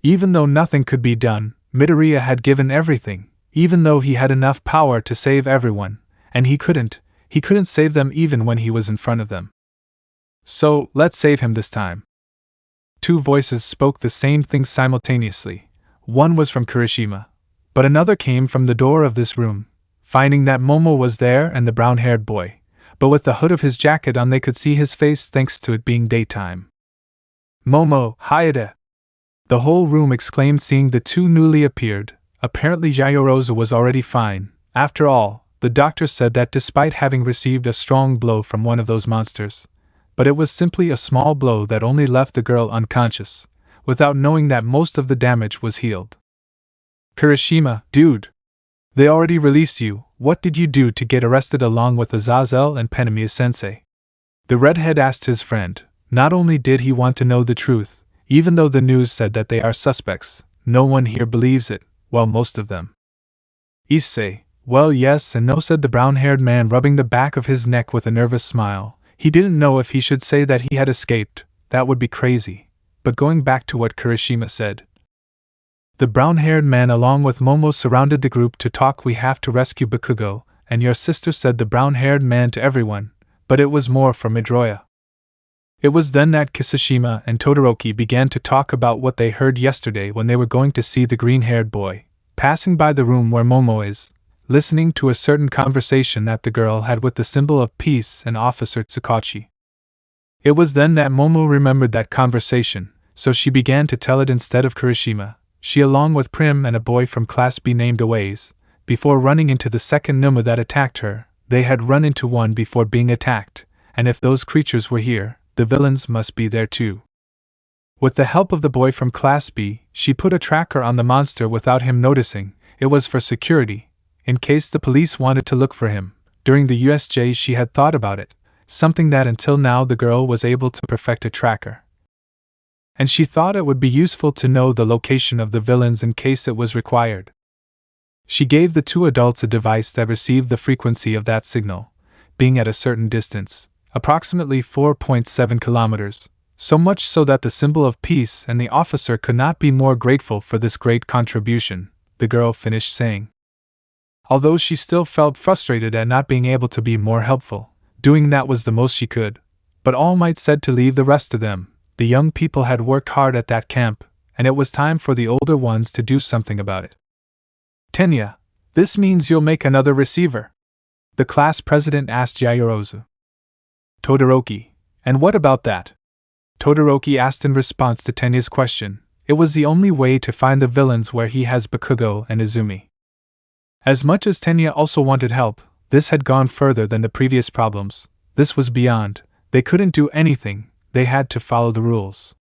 Even though nothing could be done, Midoriya had given everything, even though he had enough power to save everyone, and he couldn't save them even when he was in front of them. So, let's save him this time. Two voices spoke the same thing simultaneously. One was from Kirishima, but another came from the door of this room. Finding that Momo was there and the brown-haired boy, but with the hood of his jacket on they could see his face thanks to it being daytime. Momo, Hyoudou! The whole room exclaimed, seeing the two newly appeared. Apparently Yayorozu was already fine. After all, the doctor said that despite having received a strong blow from one of those monsters, but it was simply a small blow that only left the girl unconscious, without knowing that most of the damage was healed. Kirishima, dude! They already released you. What did you do to get arrested along with Azazel and Penemiya-sensei? The redhead asked his friend. Not only did he want to know the truth, even though the news said that they are suspects, no one here believes it, well, most of them. Issei, well, yes and no, said the brown-haired man, rubbing the back of his neck with a nervous smile. He didn't know if he should say that he had escaped. That would be crazy. But going back to what Kirishima said, the brown-haired man along with Momo surrounded the group to talk. We have to rescue Bakugo, and your sister, said the brown-haired man to everyone, but it was more for Midoriya. It was then that Kisashima and Todoroki began to talk about what they heard yesterday when they were going to see the green-haired boy, passing by the room where Momo is, listening to a certain conversation that the girl had with the symbol of peace and Officer Tsukachi. It was then that Momo remembered that conversation, so she began to tell it instead of Kirishima. She, along with Prim and a boy from Class B named Aways, before running into the second Numa that attacked her, they had run into one before being attacked, and if those creatures were here, the villains must be there too. With the help of the boy from Class B, she put a tracker on the monster without him noticing. It was for security, in case the police wanted to look for him. During the USJ she had thought about it, something that until now the girl was able to perfect a tracker. And she thought it would be useful to know the location of the villains in case it was required. She gave the two adults a device that received the frequency of that signal, being at a certain distance, approximately 4.7 kilometers, so much so that the symbol of peace and the officer could not be more grateful for this great contribution, the girl finished saying. Although she still felt frustrated at not being able to be more helpful, doing that was the most she could, but All Might said to leave the rest of them. The young people had worked hard at that camp, and it was time for the older ones to do something about it. Tenya, this means you'll make another receiver? The class president asked Yaoyorozu. Todoroki, and what about that? Todoroki asked in response to Tenya's question. It was the only way to find the villains where he has Bakugo and Izumi. As much as Tenya also wanted help, this had gone further than the previous problems. This was beyond. They couldn't do anything. They had to follow the rules.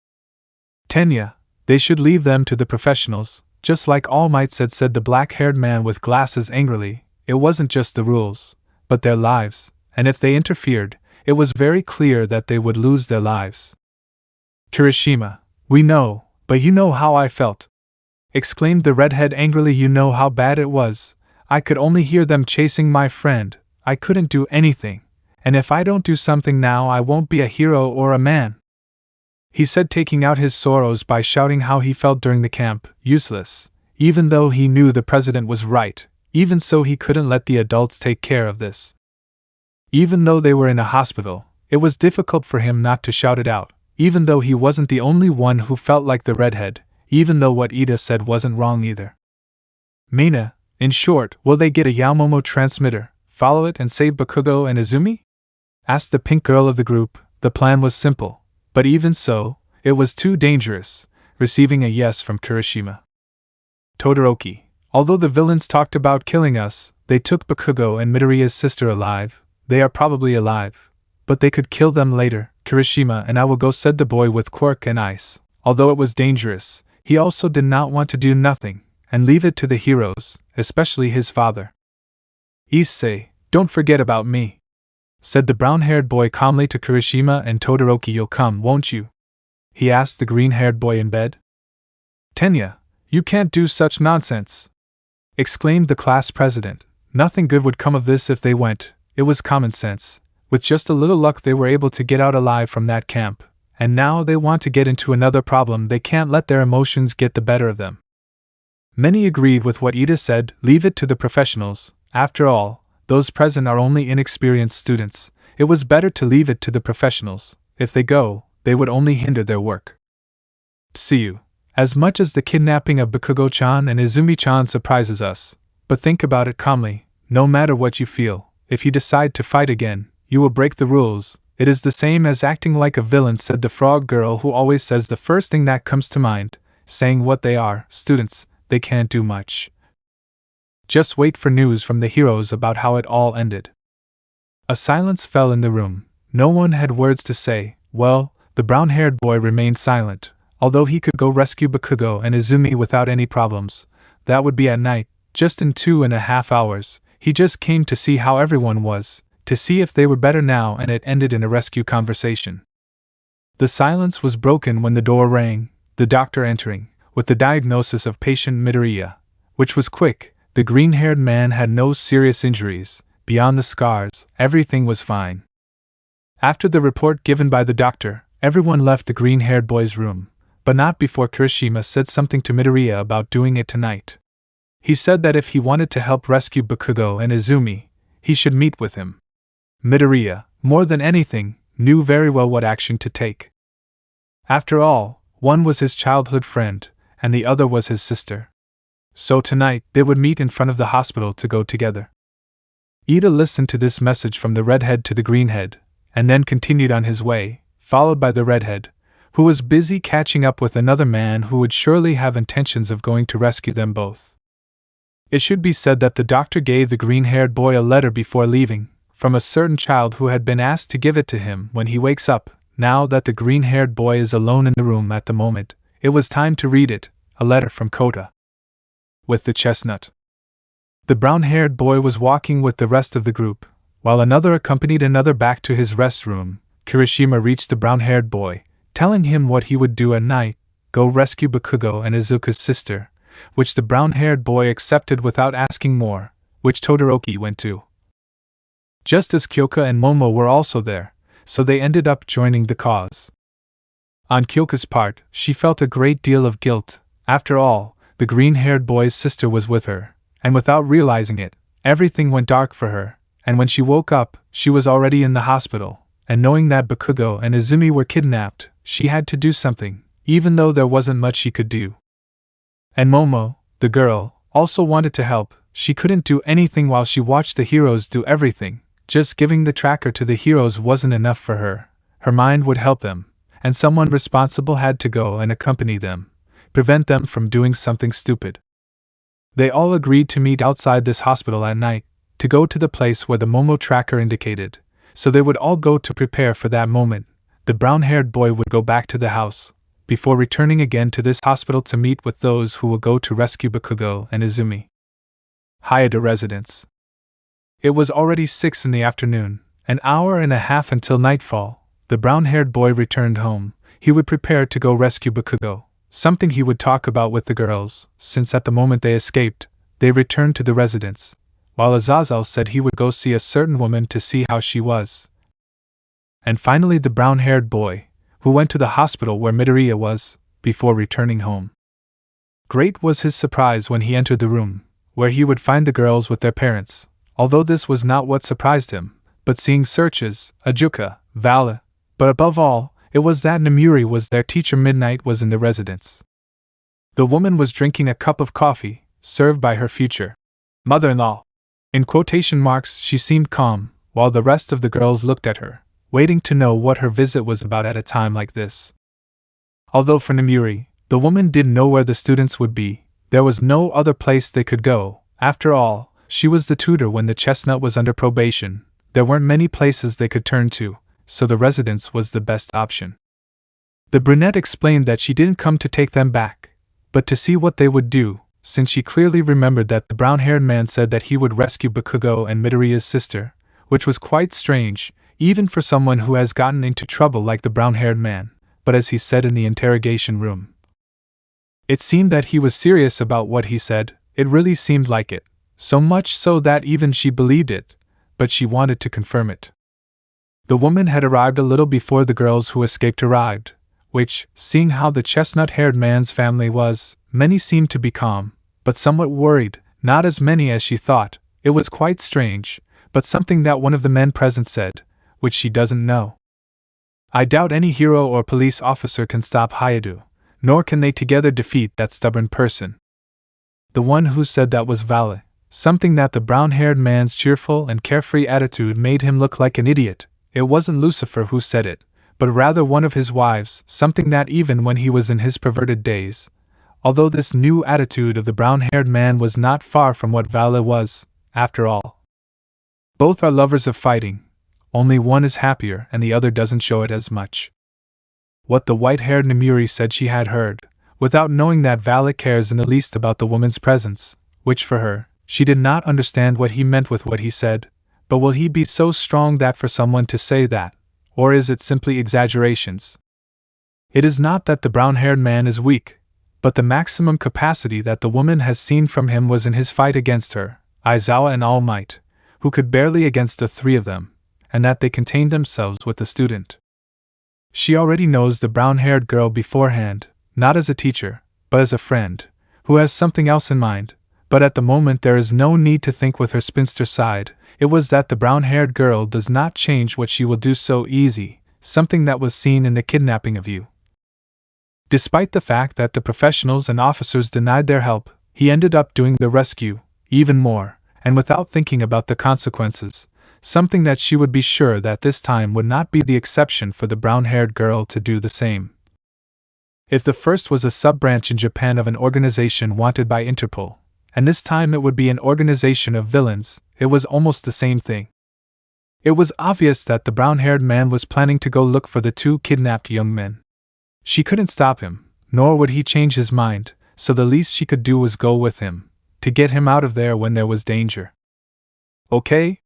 Tenya, they should leave them to the professionals, just like All Might said the black-haired man with glasses angrily. It wasn't just the rules, but their lives, and if they interfered, it was very clear that they would lose their lives. Kirishima, we know, but you know how I felt, exclaimed the redhead angrily. You know how bad it was. I could only hear them chasing my friend. I couldn't do anything. And if I don't do something now, I won't be a hero or a man. He said, taking out his sorrows by shouting how he felt during the camp. Useless. Even though he knew the president was right, even so he couldn't let the adults take care of this. Even though they were in a hospital, it was difficult for him not to shout it out, even though he wasn't the only one who felt like the redhead, even though what Ida said wasn't wrong either. Mina, in short, will they get a Yaomomo transmitter, follow it and save Bakugo and Izumi? Asked the pink girl of the group. The plan was simple, but even so, it was too dangerous, receiving a yes from Kirishima. Todoroki, although the villains talked about killing us, they took Bakugo and Midoriya's sister alive. They are probably alive, but they could kill them later. Kirishima and I will go, said the boy with quirk and ice. Although it was dangerous, he also did not want to do nothing, and leave it to the heroes, especially his father. Issei, don't forget about me, said the brown-haired boy calmly to Kirishima and Todoroki. You'll come, won't you? He asked the green-haired boy in bed. Tenya, you can't do such nonsense, exclaimed the class president. Nothing good would come of this if they went. It was common sense. With just a little luck they were able to get out alive from that camp, and now they want to get into another problem. They can't let their emotions get the better of them. Many agreed with what Ida said. Leave it to the professionals. After all, those present are only inexperienced students. It was better to leave it to the professionals. If they go, they would only hinder their work. Tsuyu, as much as the kidnapping of Bakugo-chan and Izumi-chan surprises us, but think about it calmly. No matter what you feel, if you decide to fight again, you will break the rules. It is the same as acting like a villain, said the frog girl, who always says the first thing that comes to mind, saying what they are. Students, they can't do much. Just wait for news from the heroes about how it all ended. A silence fell in the room. No one had words to say. Well, the brown-haired boy remained silent. Although he could go rescue Bakugo and Izumi without any problems, that would be at night, just in 2.5 hours. He just came to see how everyone was, to see if they were better now, and it ended in a rescue conversation. The silence was broken when the door rang, the doctor entering, with the diagnosis of patient Midoriya, which was quick. The green-haired man had no serious injuries. Beyond the scars, everything was fine. After the report given by the doctor, everyone left the green-haired boy's room, but not before Kirishima said something to Midoriya about doing it tonight. He said that if he wanted to help rescue Bakugo and Izumi, he should meet with him. Midoriya, more than anything, knew very well what action to take. After all, one was his childhood friend, and the other was his sister. So tonight, they would meet in front of the hospital to go together. Ida listened to this message from the redhead to the greenhead, and then continued on his way, followed by the redhead, who was busy catching up with another man who would surely have intentions of going to rescue them both. It should be said that the doctor gave the green-haired boy a letter before leaving, from a certain child who had been asked to give it to him when he wakes up. Now that the green-haired boy is alone in the room at the moment, it was time to read it, a letter from Kota. With the chestnut. The brown-haired boy was walking with the rest of the group, while another accompanied another back to his rest room. Kirishima reached the brown-haired boy, telling him what he would do at night, go rescue Bakugo and Izuku's sister, which the brown-haired boy accepted without asking more, which Todoroki went to. Just as Kyoka and Momo were also there, so they ended up joining the cause. On Kyoka's part, she felt a great deal of guilt. After all, the green-haired boy's sister was with her, and without realizing it, everything went dark for her, and when she woke up, she was already in the hospital, and knowing that Bakugo and Izumi were kidnapped, she had to do something, even though there wasn't much she could do. And Momo, the girl, also wanted to help. She couldn't do anything while she watched the heroes do everything. Just giving the tracker to the heroes wasn't enough for her. Her mind would help them, and someone responsible had to go and accompany them, prevent them from doing something stupid. They all agreed to meet outside this hospital at night, to go to the place where the Momo tracker indicated, so they would all go to prepare for that moment. The brown-haired boy would go back to the house, before returning again to this hospital to meet with those who will go to rescue Bakugo and Izumi. Hyoudou residence. It was already 6 in the afternoon, an hour and a half until nightfall. The brown-haired boy returned home. He would prepare to go rescue Bakugo, something he would talk about with the girls, since at the moment they escaped, they returned to the residence, while Azazel said he would go see a certain woman to see how she was. And finally the brown-haired boy, who went to the hospital where Midoriya was, before returning home. Great was his surprise when he entered the room, where he would find the girls with their parents. Although this was not what surprised him, but seeing searches, Ajuka, Vala, but above all, it was that Namuri was their teacher. Midnight was in the residence. The woman was drinking a cup of coffee, served by her future mother-in-law. In quotation marks, she seemed calm, while the rest of the girls looked at her, waiting to know what her visit was about at a time like this. Although for Namuri, the woman didn't know where the students would be, there was no other place they could go. After all, she was the tutor when the chestnut was under probation. There weren't many places they could turn to, so the residence was the best option. The brunette explained that she didn't come to take them back, but to see what they would do, since she clearly remembered that the brown-haired man said that he would rescue Bakugo and Midoriya's sister, which was quite strange, even for someone who has gotten into trouble like the brown-haired man, but as he said in the interrogation room. It seemed that he was serious about what he said. It really seemed like it. So much so that even she believed it, but she wanted to confirm it. The woman had arrived a little before the girls who escaped arrived, which, seeing how the chestnut-haired man's family was, many seemed to be calm, but somewhat worried, not as many as she thought. It was quite strange, but something that one of the men present said, which she doesn't know. I doubt any hero or police officer can stop Hyoudou, nor can they together defeat that stubborn person. The one who said that was Vala. Something that the brown-haired man's cheerful and carefree attitude made him look like an idiot. It wasn't Lucifer who said it, but rather one of his wives, something that even when he was in his perverted days, although this new attitude of the brown-haired man was not far from what Vala was, after all. Both are lovers of fighting, only one is happier and the other doesn't show it as much. What the white-haired Namuri said she had heard, without knowing that Vala cares in the least about the woman's presence, which for her, she did not understand what he meant with what he said. But will he be so strong that for someone to say that, or is it simply exaggerations? It is not that the brown-haired man is weak, but the maximum capacity that the woman has seen from him was in his fight against her, Aizawa and All Might, who could barely against the three of them, and that they contained themselves with the student. She already knows the brown-haired girl beforehand, not as a teacher, but as a friend, who has something else in mind. But at the moment there is no need to think with her spinster side. It was that the brown-haired girl does not change what she will do so easy, something that was seen in the kidnapping of you. Despite the fact that the professionals and officers denied their help, he ended up doing the rescue, even more, and without thinking about the consequences, something that she would be sure that this time would not be the exception for the brown-haired girl to do the same. If the first was a sub-branch in Japan of an organization wanted by Interpol, and this time it would be an organization of villains, it was almost the same thing. It was obvious that the brown-haired man was planning to go look for the two kidnapped young men. She couldn't stop him, nor would he change his mind, so the least she could do was go with him, to get him out of there when there was danger. Okay?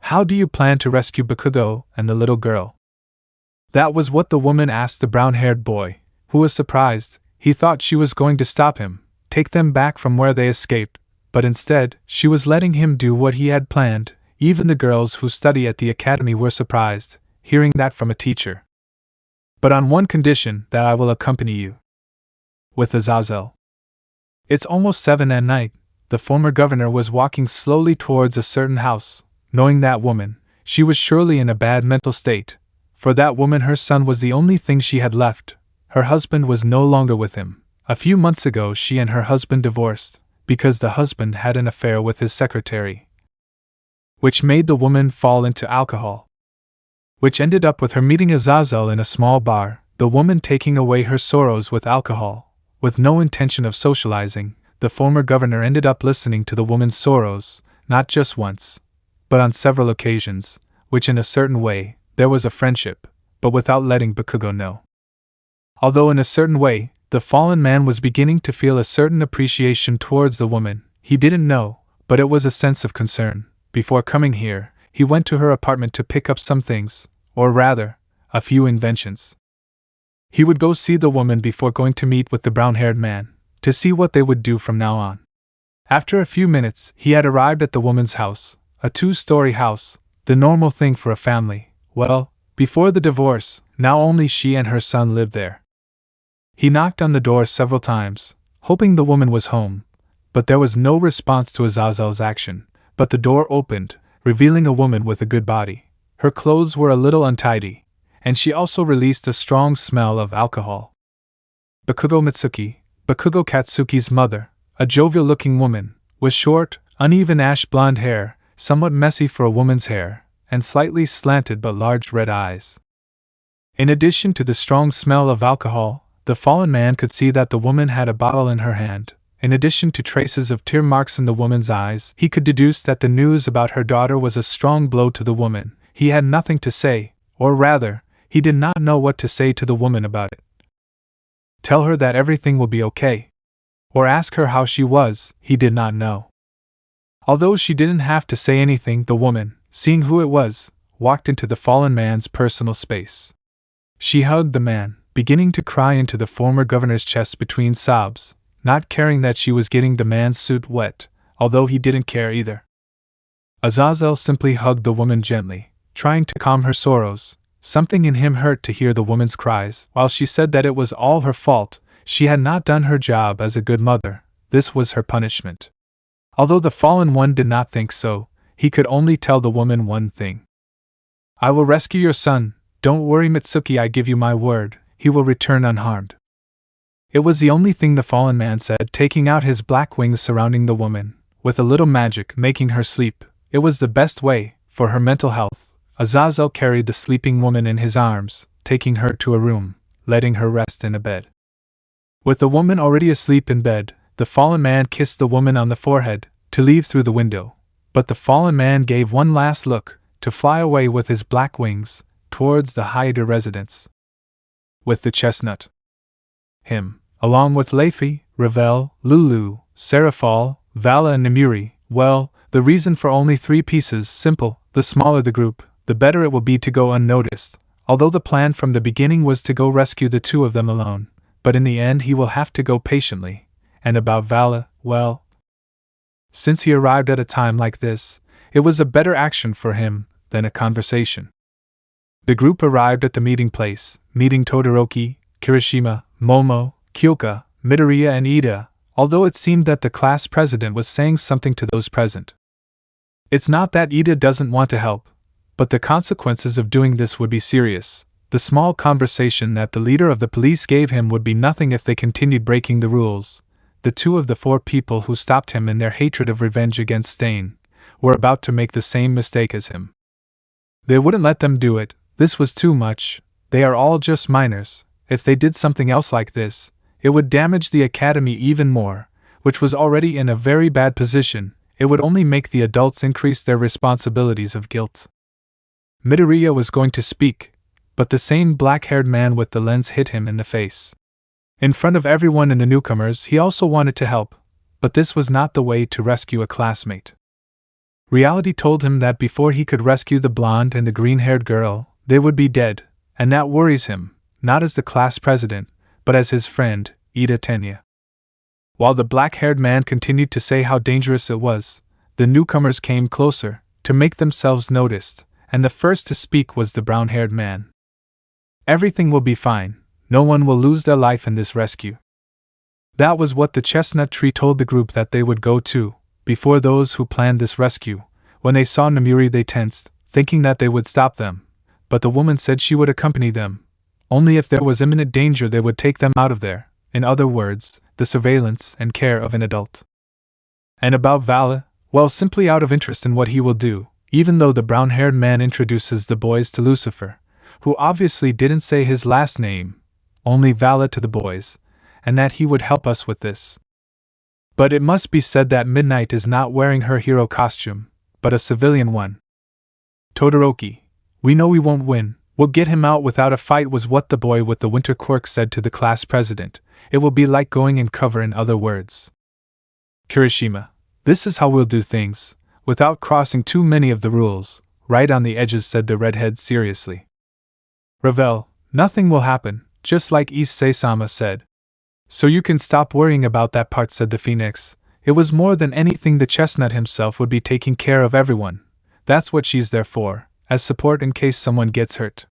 How do you plan to rescue Bakugo and the little girl? That was what the woman asked the brown-haired boy, who was surprised. He thought she was going to stop him, take them back from where they escaped, but instead, she was letting him do what he had planned. Even the girls who study at the academy were surprised, hearing that from a teacher. But on one condition, that I will accompany you. With Azazel. It's almost 7 at night. The former governor was walking slowly towards a certain house. Knowing that woman, she was surely in a bad mental state. For that woman, her son was the only thing she had left. Her husband was no longer with him. A few months ago she and her husband divorced, because the husband had an affair with his secretary, which made the woman fall into alcohol, which ended up with her meeting Azazel in a small bar, the woman taking away her sorrows with alcohol. With no intention of socializing, the former governor ended up listening to the woman's sorrows, not just once, but on several occasions, which in a certain way, there was a friendship, but without letting Bakugo know. Although in a certain way, the fallen man was beginning to feel a certain appreciation towards the woman, he didn't know, but it was a sense of concern. Before coming here, he went to her apartment to pick up some things, or rather, a few inventions. He would go see the woman before going to meet with the brown-haired man, to see what they would do from now on. After a few minutes, he had arrived at the woman's house, a 2-story house, the normal thing for a family. Well, before the divorce, now only she and her son lived there. He knocked on the door several times, hoping the woman was home, but there was no response to Azazel's action. But the door opened, revealing a woman with a good body. Her clothes were a little untidy, and she also released a strong smell of alcohol. Bakugo Mitsuki, Bakugo Katsuki's mother, a jovial-looking woman, with short, uneven ash-blonde hair, somewhat messy for a woman's hair, and slightly slanted but large red eyes. In addition to the strong smell of alcohol, the fallen man could see that the woman had a bottle in her hand. In addition to traces of tear marks in the woman's eyes, he could deduce that the news about her daughter was a strong blow to the woman. He had nothing to say, or rather, he did not know what to say to the woman about it. Tell her that everything will be okay. Or ask her how she was, he did not know. Although she didn't have to say anything, the woman, seeing who it was, walked into the fallen man's personal space. She hugged the man, beginning to cry into the former governor's chest between sobs, not caring that she was getting the man's suit wet, although he didn't care either. Azazel simply hugged the woman gently, trying to calm her sorrows. Something in him hurt to hear the woman's cries. While she said that it was all her fault, she had not done her job as a good mother, this was her punishment. Although the fallen one did not think so, he could only tell the woman one thing. I will rescue your son, don't worry Mitsuki, I give you my word, he will return unharmed. It was the only thing the fallen man said, taking out his black wings surrounding the woman, with a little magic making her sleep. It was the best way, for her mental health. Azazel carried the sleeping woman in his arms, taking her to a room, letting her rest in a bed. With the woman already asleep in bed, the fallen man kissed the woman on the forehead, to leave through the window. But the fallen man gave one last look, to fly away with his black wings, towards the Hyoudou residence. With the chestnut. Him. Along with Leify, Ravel, Lulu, Serafal, Vala and Nimuri. Well, the reason for only 3 pieces, simple, the smaller the group, the better it will be to go unnoticed, although the plan from the beginning was to go rescue the 2 of them alone, but in the end he will have to go patiently. And about Vala, well, since he arrived at a time like this, it was a better action for him than a conversation. The group arrived at the meeting place, meeting Todoroki, Kirishima, Momo, Kyoka, Midoriya and Ida, although it seemed that the class president was saying something to those present. It's not that Ida doesn't want to help, but the consequences of doing this would be serious. The small conversation that the leader of the police gave him would be nothing if they continued breaking the rules. The 2 of the 4 people who stopped him in their hatred of revenge against Stain were about to make the same mistake as him. They wouldn't let them do it, this was too much, they are all just minors. If they did something else like this, it would damage the academy even more, which was already in a very bad position. It would only make the adults increase their responsibilities of guilt. Midoriya was going to speak, but the same black-haired man with the lens hit him in the face. In front of everyone and the newcomers, he also wanted to help, but this was not the way to rescue a classmate. Reality told him that before he could rescue the blonde and the green-haired girl, they would be dead, and that worries him, not as the class president, but as his friend, Ida Tenya. While the black-haired man continued to say how dangerous it was, the newcomers came closer, to make themselves noticed, and the first to speak was the brown-haired man. Everything will be fine, no one will lose their life in this rescue. That was what the chestnut tree told the group that they would go to. Before those who planned this rescue, when they saw Namuri they tensed, thinking that they would stop them, but the woman said she would accompany them. Only if there was imminent danger they would take them out of there, in other words, the surveillance and care of an adult. And about Vala, well, simply out of interest in what he will do, even though the brown-haired man introduces the boys to Lucifer, who obviously didn't say his last name, only Vala to the boys, and that he would help us with this. But it must be said that Midnight is not wearing her hero costume, but a civilian one. Todoroki, we know we won't win, we'll get him out without a fight, was what the boy with the winter quirk said to the class president. It will be like going in cover, in other words. Kirishima, this is how we'll do things, without crossing too many of the rules, right on the edges, said the redhead seriously. Ravel, nothing will happen, just like Issei-sama said. So you can stop worrying about that part, said the Phoenix. It was more than anything the chestnut himself would be taking care of everyone. That's what she's there for, as support in case someone gets hurt.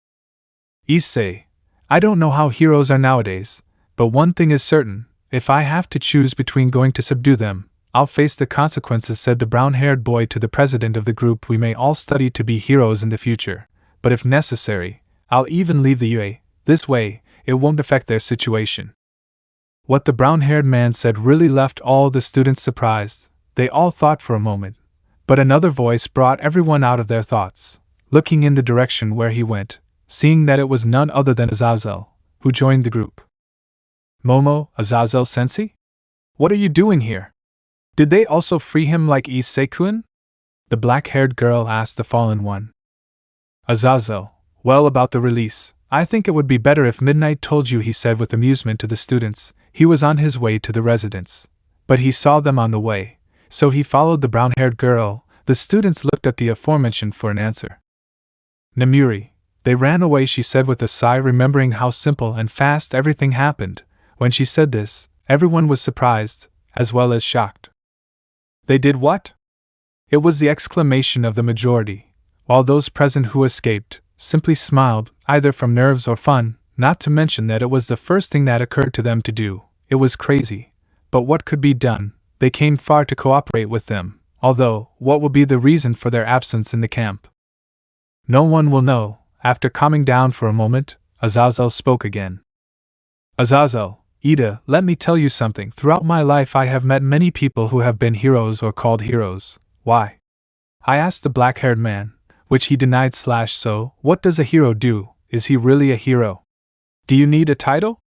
Issei, I don't know how heroes are nowadays, but one thing is certain, if I have to choose between going to subdue them, I'll face the consequences, said the brown-haired boy to the president of the group. We may all study to be heroes in the future, but if necessary, I'll even leave the UA. This way, it won't affect their situation. What the brown-haired man said really left all the students surprised. They all thought for a moment, but another voice brought everyone out of their thoughts, looking in the direction where he went, seeing that it was none other than Azazel, who joined the group. Momo, Azazel-sensei? What are you doing here? Did they also free him like Issei-kun? The black-haired girl asked the fallen one. Azazel, well, about the release, I think it would be better if Midnight told you, he said with amusement to the students. He was on his way to the residence, but he saw them on the way, so he followed the brown-haired girl. The students looked at the aforementioned for an answer. Namuri, they ran away, she said with a sigh, remembering how simple and fast everything happened. When she said this, everyone was surprised, as well as shocked. They did what? It was the exclamation of the majority, while those present who escaped simply smiled, either from nerves or fun, not to mention that it was the first thing that occurred to them to do. It was crazy, but what could be done? They came far to cooperate with them, although, what will be the reason for their absence in the camp? No one will know. After calming down for a moment, Azazel spoke again. Azazel, Ida, let me tell you something. Throughout my life I have met many people who have been heroes or called heroes. Why? I asked the black-haired man, which he denied. So, what does a hero do? Is he really a hero? Do you need a title?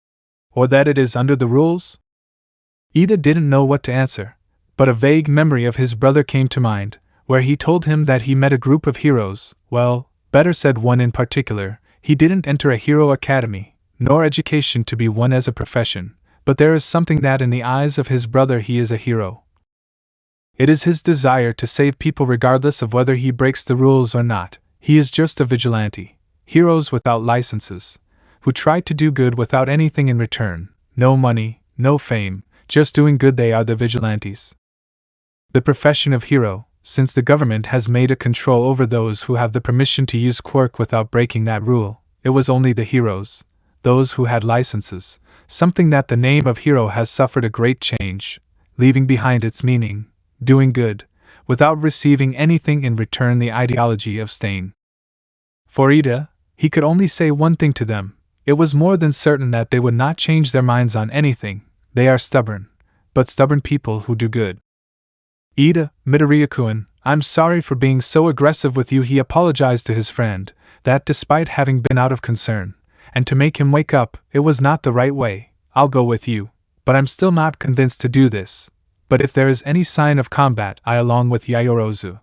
Or that it is under the rules? Ida didn't know what to answer, but a vague memory of his brother came to mind, where he told him that he met a group of heroes. Well, better said one in particular. He didn't enter a hero academy, nor education to be one as a profession, but there is something that in the eyes of his brother he is a hero. It is his desire to save people regardless of whether he breaks the rules or not. He is just a vigilante. Heroes without licenses, who try to do good without anything in return. No money, no fame, just doing good. They are the vigilantes. The profession of hero, since the government has made a control over those who have the permission to use quirk without breaking that rule, it was only the heroes, those who had licenses, something that the name of hero has suffered a great change, leaving behind its meaning, doing good, without receiving anything in return, the ideology of Stain. For Ida, he could only say one thing to them. It was more than certain that they would not change their minds on anything. They are stubborn, but stubborn people who do good. Ida, Midoriya-kun, I'm sorry for being so aggressive with you, he apologized to his friend, that despite having been out of concern, and to make him wake up, it was not the right way. I'll go with you, but I'm still not convinced to do this. But if there is any sign of combat, I along with Yayorozu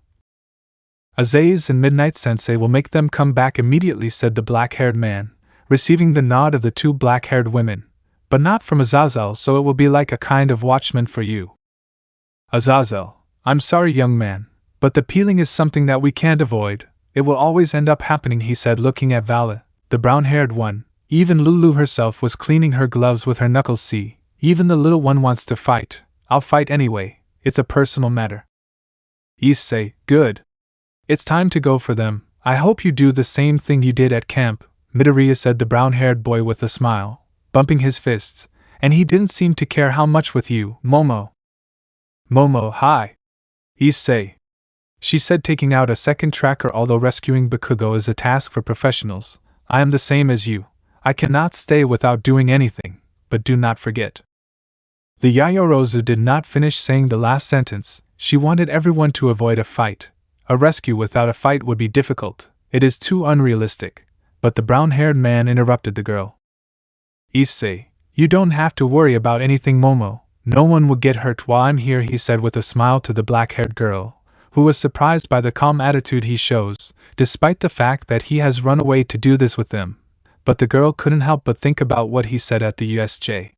Azaze and Midnight Sensei will make them come back immediately, said the black-haired man, receiving the nod of the two black-haired women, but not from Azazel, so it will be like a kind of watchman for you. Azazel, I'm sorry, young man, but the peeling is something that we can't avoid. It will always end up happening, he said, looking at Vala, the brown-haired one. Even Lulu herself was cleaning her gloves with her knuckles. See, even the little one wants to fight. I'll fight anyway, it's a personal matter. Issei, good. It's time to go for them. I hope you do the same thing you did at camp, Midoriya said, the brown-haired boy with a smile, bumping his fists, and he didn't seem to care how much with you, Momo. Momo, hi. Issei, she said, taking out a second tracker. Although rescuing Bakugo is a task for professionals, I am the same as you. I cannot stay without doing anything, but do not forget. The Yayorozu did not finish saying the last sentence. She wanted everyone to avoid a fight. A rescue without a fight would be difficult. It is too unrealistic. But the brown-haired man interrupted the girl. Issei, you don't have to worry about anything, Momo. No one will get hurt while I'm here, he said with a smile to the black-haired girl, who was surprised by the calm attitude he shows, despite the fact that he has run away to do this with them. But the girl couldn't help but think about what he said at the USJ.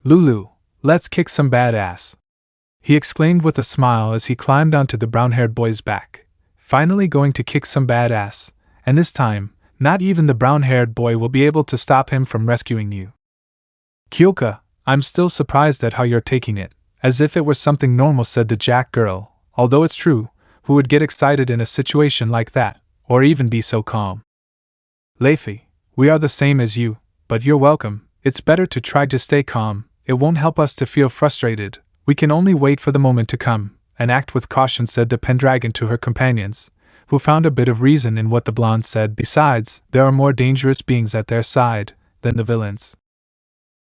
Lulu, let's kick some bad ass, he exclaimed with a smile as he climbed onto the brown-haired boy's back. Finally going to kick some bad ass, and this time, not even the brown-haired boy will be able to stop him from rescuing you. Kyoka, I'm still surprised at how you're taking it, as if it were something normal, said the Jack girl, although it's true, who would get excited in a situation like that, or even be so calm? Leify, we are the same as you, but you're welcome. It's better to try to stay calm. It won't help us to feel frustrated. We can only wait for the moment to come, and act with caution, said the Pendragon to her companions, who found a bit of reason in what the blonde said. Besides, there are more dangerous beings at their side than the villains.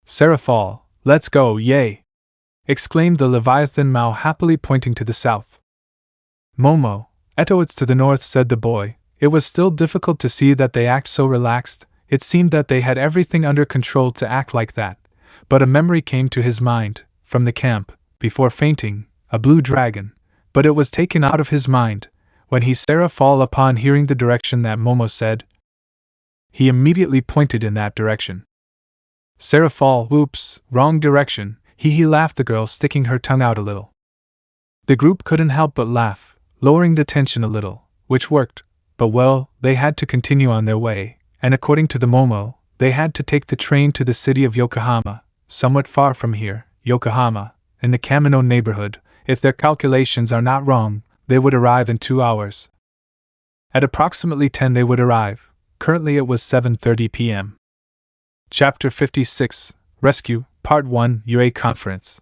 Seraphal, let's go, yay! Exclaimed the Leviathan Mao, happily pointing to the south. Momo, Eto, it's to the north, said the boy. It was still difficult to see that they act so relaxed. It seemed that they had everything under control to act like that. But a memory came to his mind, from the camp, before fainting, a blue dragon, but it was taken out of his mind when he Seraphal upon hearing the direction that Momo said. He immediately pointed in that direction. Seraphal, whoops, wrong direction, he laughed, the girl sticking her tongue out a little. The group couldn't help but laugh, lowering the tension a little, which worked, but well, they had to continue on their way, and according to the Momo, they had to take the train to the city of Yokohama, somewhat far from here. Yokohama, in the Kamino neighborhood. If their calculations are not wrong, they would arrive in 2 hours. At approximately 10 they would arrive. Currently it was 7:30 p.m. Chapter 56, Rescue, Part 1, UA Conference.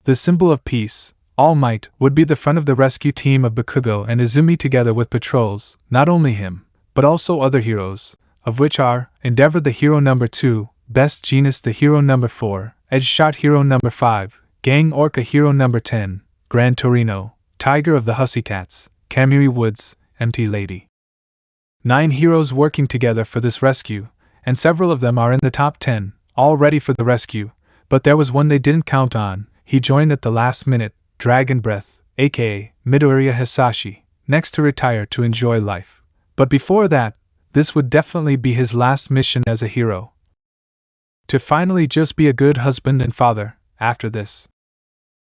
The symbol of peace, All Might, would be the front of the rescue team of Bakugo and Izumi, together with patrols, not only him, but also other heroes, of which are Endeavor the hero number 2, Best Genius the hero number 4, Edge Shot hero number 5, Gang Orca hero number 10, Gran Torino, Tiger of the Hussycats, Kamui Woods, Empty Lady. 9 heroes working together for this rescue, and several of them are in the top 10, all ready for the rescue, but there was one they didn't count on. He joined at the last minute, Dragon Breath, aka Midoriya Hisashi, next to retire to enjoy life. But before that, this would definitely be his last mission as a hero. To finally just be a good husband and father, after this.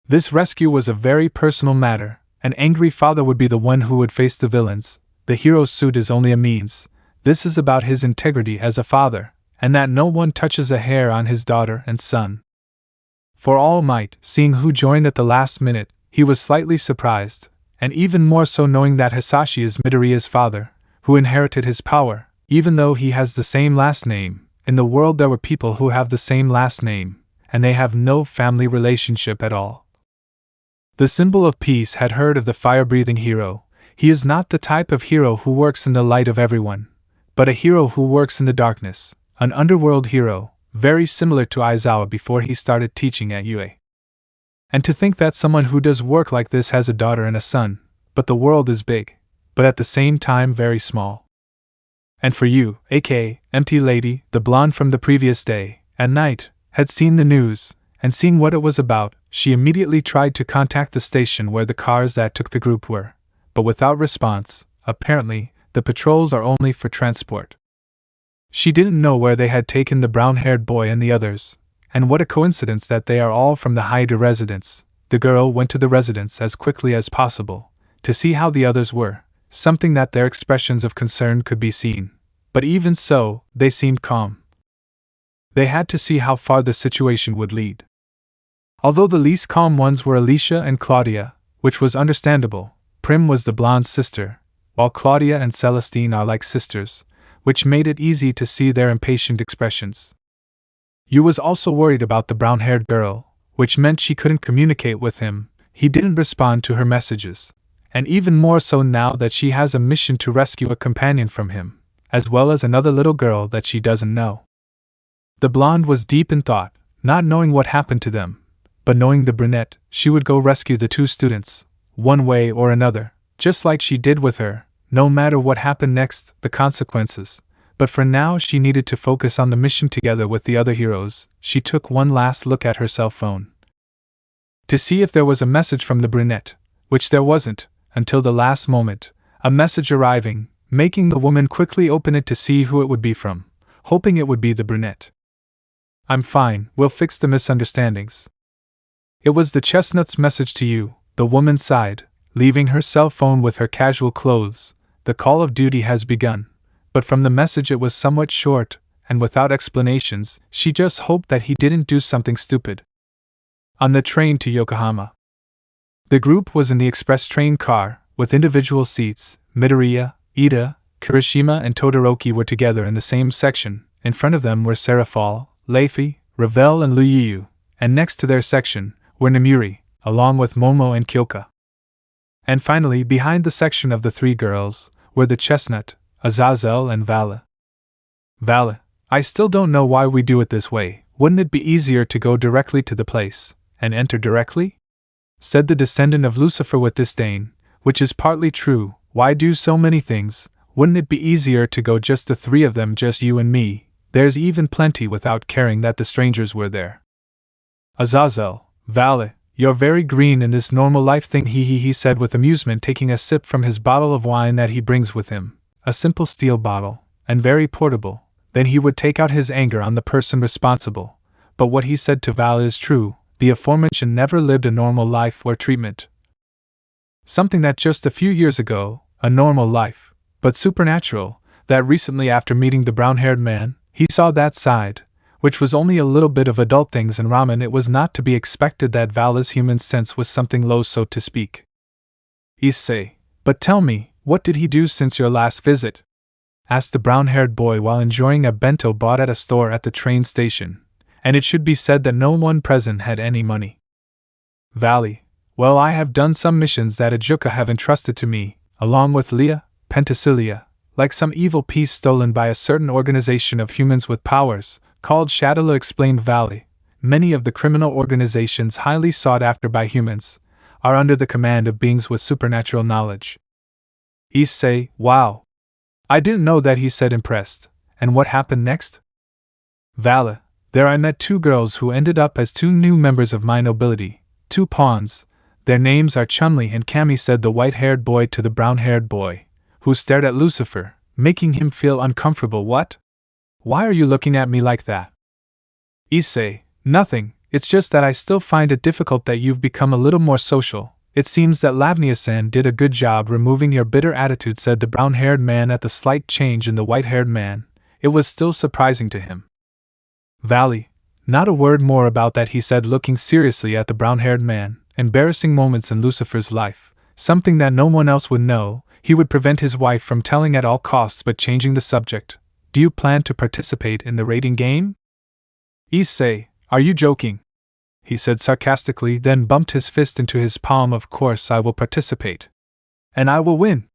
This rescue was a very personal matter. An angry father would be the one who would face the villains. The hero's suit is only a means. This is about his integrity as a father, and that no one touches a hair on his daughter and son. For All Might, seeing who joined at the last minute, he was slightly surprised, and even more so knowing that Hisashi is Midoriya's father, who inherited his power, even though he has the same last name. In the world there were people who have the same last name, and they have no family relationship at all. The symbol of peace had heard of the fire-breathing hero. He is not the type of hero who works in the light of everyone, but a hero who works in the darkness, an underworld hero, very similar to Aizawa before he started teaching at UA. And to think that someone who does work like this has a daughter and a son, but the world is big, but at the same time very small. And for you, aka Empty Lady, the blonde from the previous day, at night, had seen the news, and seeing what it was about, she immediately tried to contact the station where the cars that took the group were, but without response. Apparently, the patrols are only for transport. She didn't know where they had taken the brown-haired boy and the others, and what a coincidence that they are all from the Hyoudou residence. The girl went to the residence as quickly as possible, to see how the others were, something that their expressions of concern could be seen. But even so, they seemed calm. They had to see how far the situation would lead. Although the least calm ones were Alicia and Claudia, which was understandable. Prim was the blonde's sister, while Claudia and Celestine are like sisters, which made it easy to see their impatient expressions. Yu was also worried about the brown-haired girl, which meant she couldn't communicate with him. He didn't respond to her messages, and even more so now that she has a mission to rescue a companion from him, as well as another little girl that she doesn't know. The blonde was deep in thought, not knowing what happened to them, but knowing the brunette, she would go rescue the two students, one way or another, just like she did with her, no matter what happened next, the consequences. But for now she needed to focus on the mission together with the other heroes. She took one last look at her cell phone to see if there was a message from the brunette, which there wasn't, until the last moment, a message arriving, making the woman quickly open it to see who it would be from, hoping it would be the brunette. "I'm fine, we'll fix the misunderstandings." It was the chestnut's message to you, the woman sighed, leaving her cell phone with her casual clothes. The call of duty has begun. But from the message it was somewhat short, and without explanations. She just hoped that he didn't do something stupid. On the train to Yokohama. The group was in the express train car, with individual seats. Midoriya, Ida, Kirishima and Todoroki were together in the same section. In front of them were Serafal, Leifi, Ravel and Luyu, and next to their section were Namuri, along with Momo and Kyoka. And finally, behind the section of the three girls, were the chestnut, Azazel and Vala. "Vala, I still don't know why we do it this way. Wouldn't it be easier to go directly to the place, and enter directly?" said the descendant of Lucifer with disdain, which is partly true. Why do so many things? Wouldn't it be easier to go just the three of them, just you and me? There's even plenty without caring that the strangers were there. Azazel, Vala, you're very green in this normal life thing, he said with amusement, taking a sip from his bottle of wine that he brings with him. A simple steel bottle, and very portable. Then he would take out his anger on the person responsible. But what he said to Val is true. The aforementioned never lived a normal life or treatment. Something that just a few years ago, a normal life, but supernatural, that recently after meeting the brown-haired man, he saw that side, which was only a little bit of adult things and ramen. It was not to be expected that Vala's human sense was something low, so to speak. Issei, but tell me, what did he do since your last visit? Asked the brown-haired boy while enjoying a bento bought at a store at the train station, and it should be said that no one present had any money. Valley, well, I have done some missions that Ajuka have entrusted to me, along with Leah, Penthesilea, like some evil piece stolen by a certain organization of humans with powers, called Shadala, explained Valley. Many of the criminal organizations highly sought after by humans are under the command of beings with supernatural knowledge. Issei, wow. I didn't know that, he said, impressed. And what happened next? Vala, there I met two girls who ended up as two new members of my nobility, two pawns. Their names are Chunli and Kami, said the white-haired boy to the brown-haired boy, who stared at Lucifer, making him feel uncomfortable. What? Why are you looking at me like that? Issei, nothing, it's just that I still find it difficult that you've become a little more social. It seems that Lavnia-san did a good job removing your bitter attitude, said the brown-haired man. At the slight change in the white-haired man, it was still surprising to him. Valley, not a word more about that, he said, looking seriously at the brown-haired man. Embarrassing moments in Lucifer's life, something that no one else would know. He would prevent his wife from telling at all costs, but changing the subject. Do you plan to participate in the raiding game? Issei, are you joking? He said sarcastically, then bumped his fist into his palm. Of course I will participate. And I will win.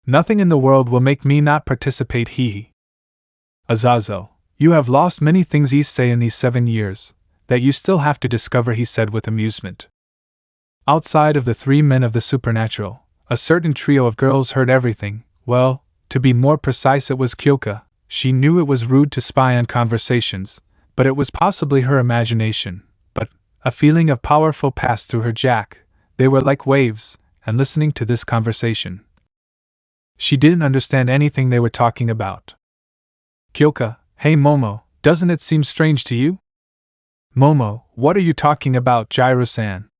Nothing in the world will make me not participate, hee. Azazel, you have lost many things, Issei, in these 7 years, that you still have to discover, he said with amusement. Outside of the three men of the supernatural, A certain trio of girls heard everything. Well, to be more precise, it was Kyoka. She knew it was rude to spy on conversations, but it was possibly her imagination. But a feeling of powerful passed through her. Jack. They were like waves, and listening to this conversation, she didn't understand anything they were talking about. Kyoka, hey Momo, doesn't it seem strange to you? Momo, what are you talking about, Gyro-san?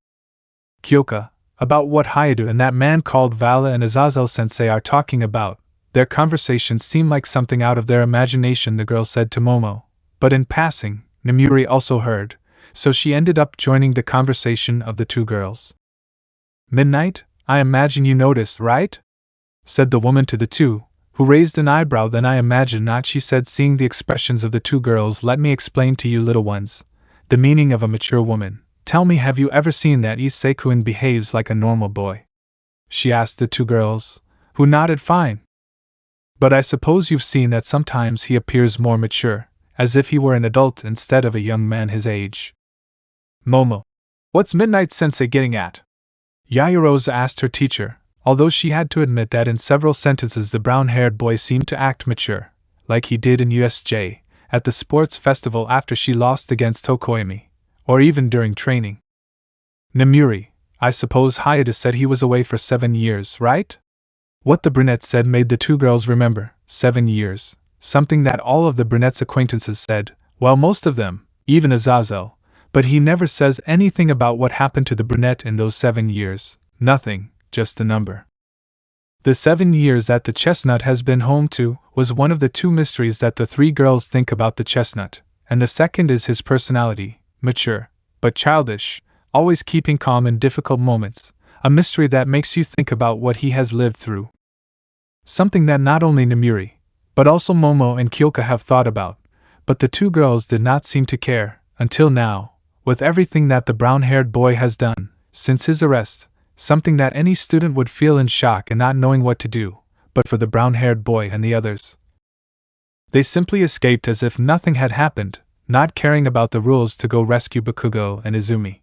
Kyoka, about what Hyoudou and that man called Vala and Azazel-sensei are talking about. Their conversations seem like something out of their imagination, the girl said to Momo. But in passing, Nomuri also heard, so she ended up joining the conversation of the two girls. Midnight, I imagine you noticed, right? Said the woman to the two, who raised an eyebrow. Then I imagine not, she said, seeing the expressions of the two girls. Let me explain to you, little ones, the meaning of a mature woman. Tell me, have you ever seen that Issei-kun behaves like a normal boy? She asked the two girls, who nodded fine. But I suppose you've seen that sometimes he appears more mature, as if he were an adult instead of a young man his age. Momo, what's Midnight Sensei getting at? Yaoyorozu asked her teacher, although she had to admit that in several sentences the brown-haired boy seemed to act mature, like he did in USJ, at the sports festival after she lost against Tokoyami, or even during training. Nomuri, I suppose Hyoudou said he was away for 7 years, right? What the brunette said made the two girls remember. 7 years, something that all of the brunette's acquaintances said, well, most of them, even Azazel, but he never says anything about what happened to the brunette in those 7 years, nothing, just a number. The 7 years that the chestnut has been home to was one of the two mysteries that the three girls think about the chestnut, and the second is his personality, mature, but childish, always keeping calm in difficult moments, a mystery that makes you think about what he has lived through. Something that not only Nomuri, but also Momo and Kyoka have thought about, but the two girls did not seem to care, until now, with everything that the brown-haired boy has done, since his arrest, something that any student would feel in shock and not knowing what to do, but for the brown-haired boy and the others, they simply escaped as if nothing had happened, not caring about the rules to go rescue Bakugo and Izumi.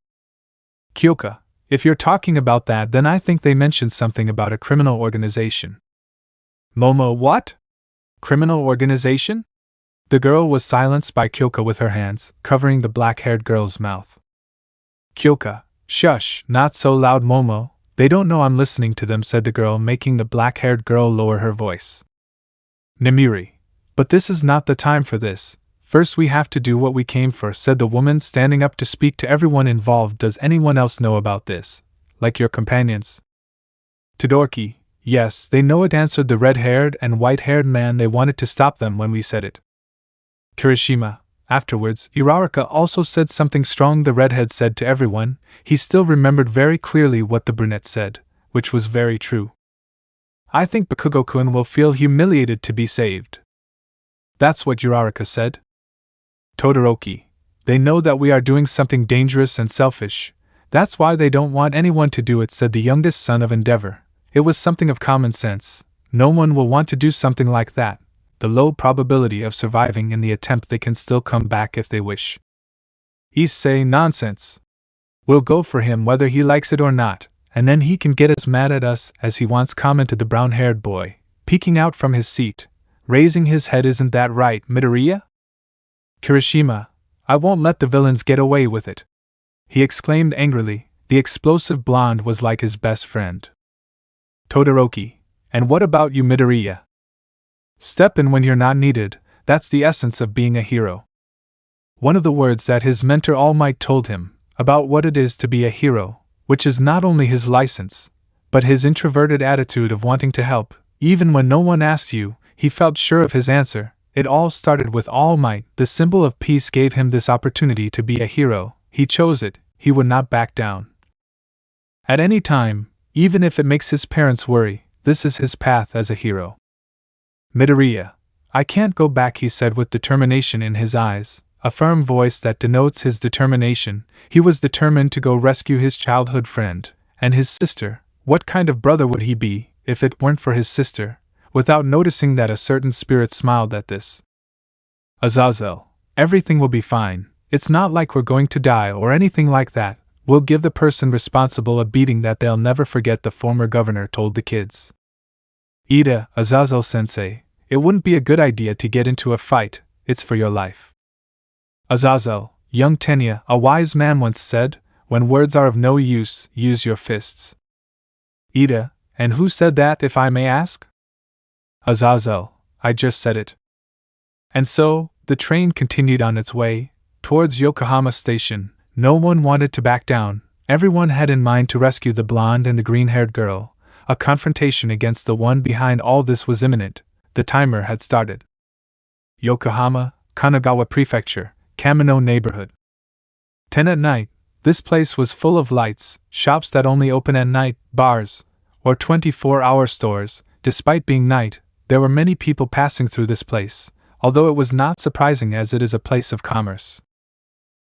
Kyoka, if you're talking about that, then I think they mentioned something about a criminal organization. Momo, what? Criminal organization? The girl was silenced by Kyoka with her hands covering the black-haired girl's mouth. Kyoka, shush, not so loud, Momo, they don't know I'm listening to them, said the girl, making the black-haired girl lower her voice. Nomuri, but this is not the time for this. First we have to do what we came for, said the woman, standing up to speak to everyone involved. Does anyone else know about this? Like your companions? Todoroki, yes, they know it, answered the red-haired and white-haired man. They wanted to stop them when we said it. Kirishima, afterwards, Uraraka also said something strong, the redhead said to everyone. He still remembered very clearly what the brunette said, which was very true. I think Bakugo-kun will feel humiliated to be saved. That's what Uraraka said. Todoroki, they know that we are doing something dangerous and selfish. That's why they don't want anyone to do it, said the youngest son of Endeavor. It was something of common sense. No one will want to do something like that. The low probability of surviving in the attempt, they can still come back if they wish. Issei, nonsense. We'll go for him whether he likes it or not, and then he can get as mad at us as he wants, commented the brown-haired boy, peeking out from his seat, raising his head. Isn't that right, Midoriya? Kirishima, I won't let the villains get away with it, he exclaimed angrily. The explosive blonde was like his best friend. Todoroki, and what about you, Midoriya? Step in when you're not needed, that's the essence of being a hero. One of the words that his mentor All Might told him, about what it is to be a hero, which is not only his license, but his introverted attitude of wanting to help, even when no one asks you, he felt sure of his answer. It all started with All Might. The symbol of peace gave him this opportunity to be a hero. He chose it, he would not back down. At any time, even if it makes his parents worry, this is his path as a hero. Midoriya, I can't go back, he said with determination in his eyes, a firm voice that denotes his determination. He was determined to go rescue his childhood friend, and his sister. What kind of brother would he be, if it weren't for his sister? Without noticing that a certain spirit smiled at this. Azazel, everything will be fine. It's not like we're going to die or anything like that. We'll give the person responsible a beating that they'll never forget, the former governor told the kids. Ida, Azazel-sensei, it wouldn't be a good idea to get into a fight, it's for your life. Azazel, young Tenya, a wise man once said, when words are of no use, use your fists. Ida, and who said that, if I may ask? Azazel, I just said it. And so, the train continued on its way, towards Yokohama Station. No one wanted to back down, everyone had in mind to rescue the blonde and the green-haired girl. A confrontation against the one behind all this was imminent. The timer had started. Yokohama, Kanagawa Prefecture, Kamino neighborhood. 10 at night. This place was full of lights, shops that only open at night, bars, or 24-hour stores. Despite being night, there were many people passing through this place, although it was not surprising as it is a place of commerce.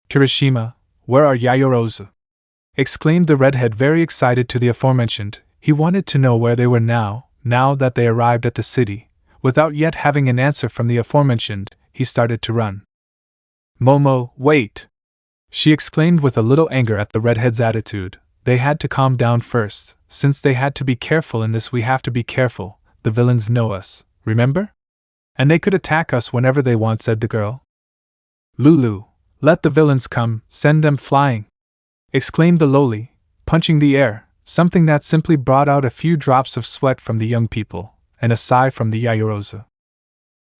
Kirishima, where are Yayorozu? Exclaimed the redhead, very excited to the aforementioned. He wanted to know where they were now that they arrived at the city. Without yet having an answer from the aforementioned, he started to run. Momo, wait! She exclaimed with a little anger at the redhead's attitude. They had to calm down first. Since they had to be careful in this, we have to be careful. The villains know us, remember? And they could attack us whenever they want, said the girl. Lulu, let the villains come, send them flying! Exclaimed the lowly, punching the air, something that simply brought out a few drops of sweat from the young people, and a sigh from the Yayorozu.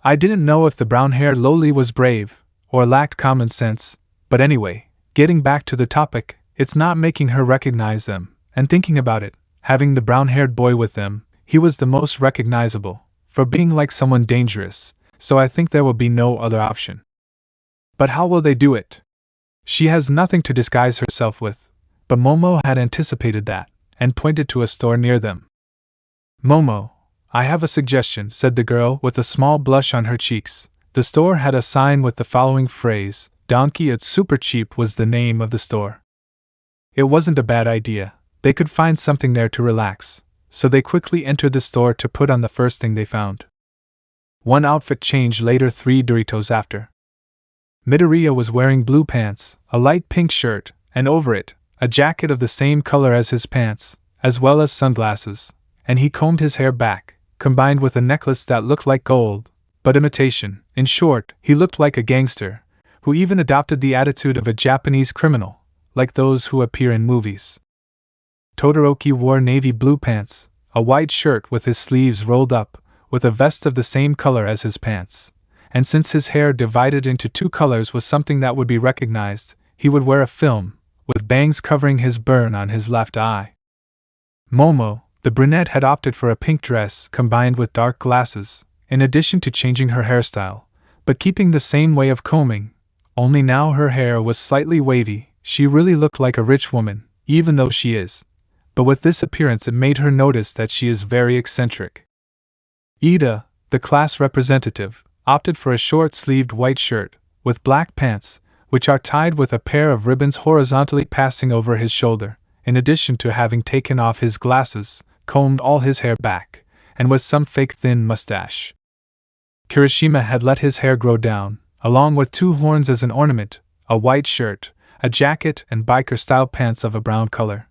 I didn't know if the brown-haired lowly was brave, or lacked common sense, but anyway, getting back to the topic, it's not making her recognize them, and thinking about it, having the brown-haired boy with them, he was the most recognizable, for being like someone dangerous, so I think there will be no other option. But how will they do it? She has nothing to disguise herself with, but Momo had anticipated that, and pointed to a store near them. Momo, I have a suggestion, said the girl with a small blush on her cheeks. The store had a sign with the following phrase, Donkey it's super cheap was the name of the store. It wasn't a bad idea, they could find something there to relax, so they quickly entered the store to put on the first thing they found. One outfit change later, 3 Doritos after. Midoriya was wearing blue pants, a light pink shirt, and over it, a jacket of the same color as his pants, as well as sunglasses, and he combed his hair back, combined with a necklace that looked like gold, but imitation. In short, he looked like a gangster, who even adopted the attitude of a Japanese criminal, like those who appear in movies. Todoroki wore navy blue pants, a white shirt with his sleeves rolled up, with a vest of the same color as his pants, and since his hair divided into 2 colors was something that would be recognized, he would wear a film, with bangs covering his burn on his left eye. Momo, the brunette, had opted for a pink dress combined with dark glasses, in addition to changing her hairstyle, but keeping the same way of combing, only now her hair was slightly wavy. She really looked like a rich woman, even though she is. But with this appearance it made her notice that she is very eccentric. Ida, the class representative, opted for a short-sleeved white shirt, with black pants, which are tied with a pair of ribbons horizontally passing over his shoulder, in addition to having taken off his glasses, combed all his hair back, and with some fake thin mustache. Kirishima had let his hair grow down, along with 2 horns as an ornament, a white shirt, a jacket, and biker-style pants of a brown color.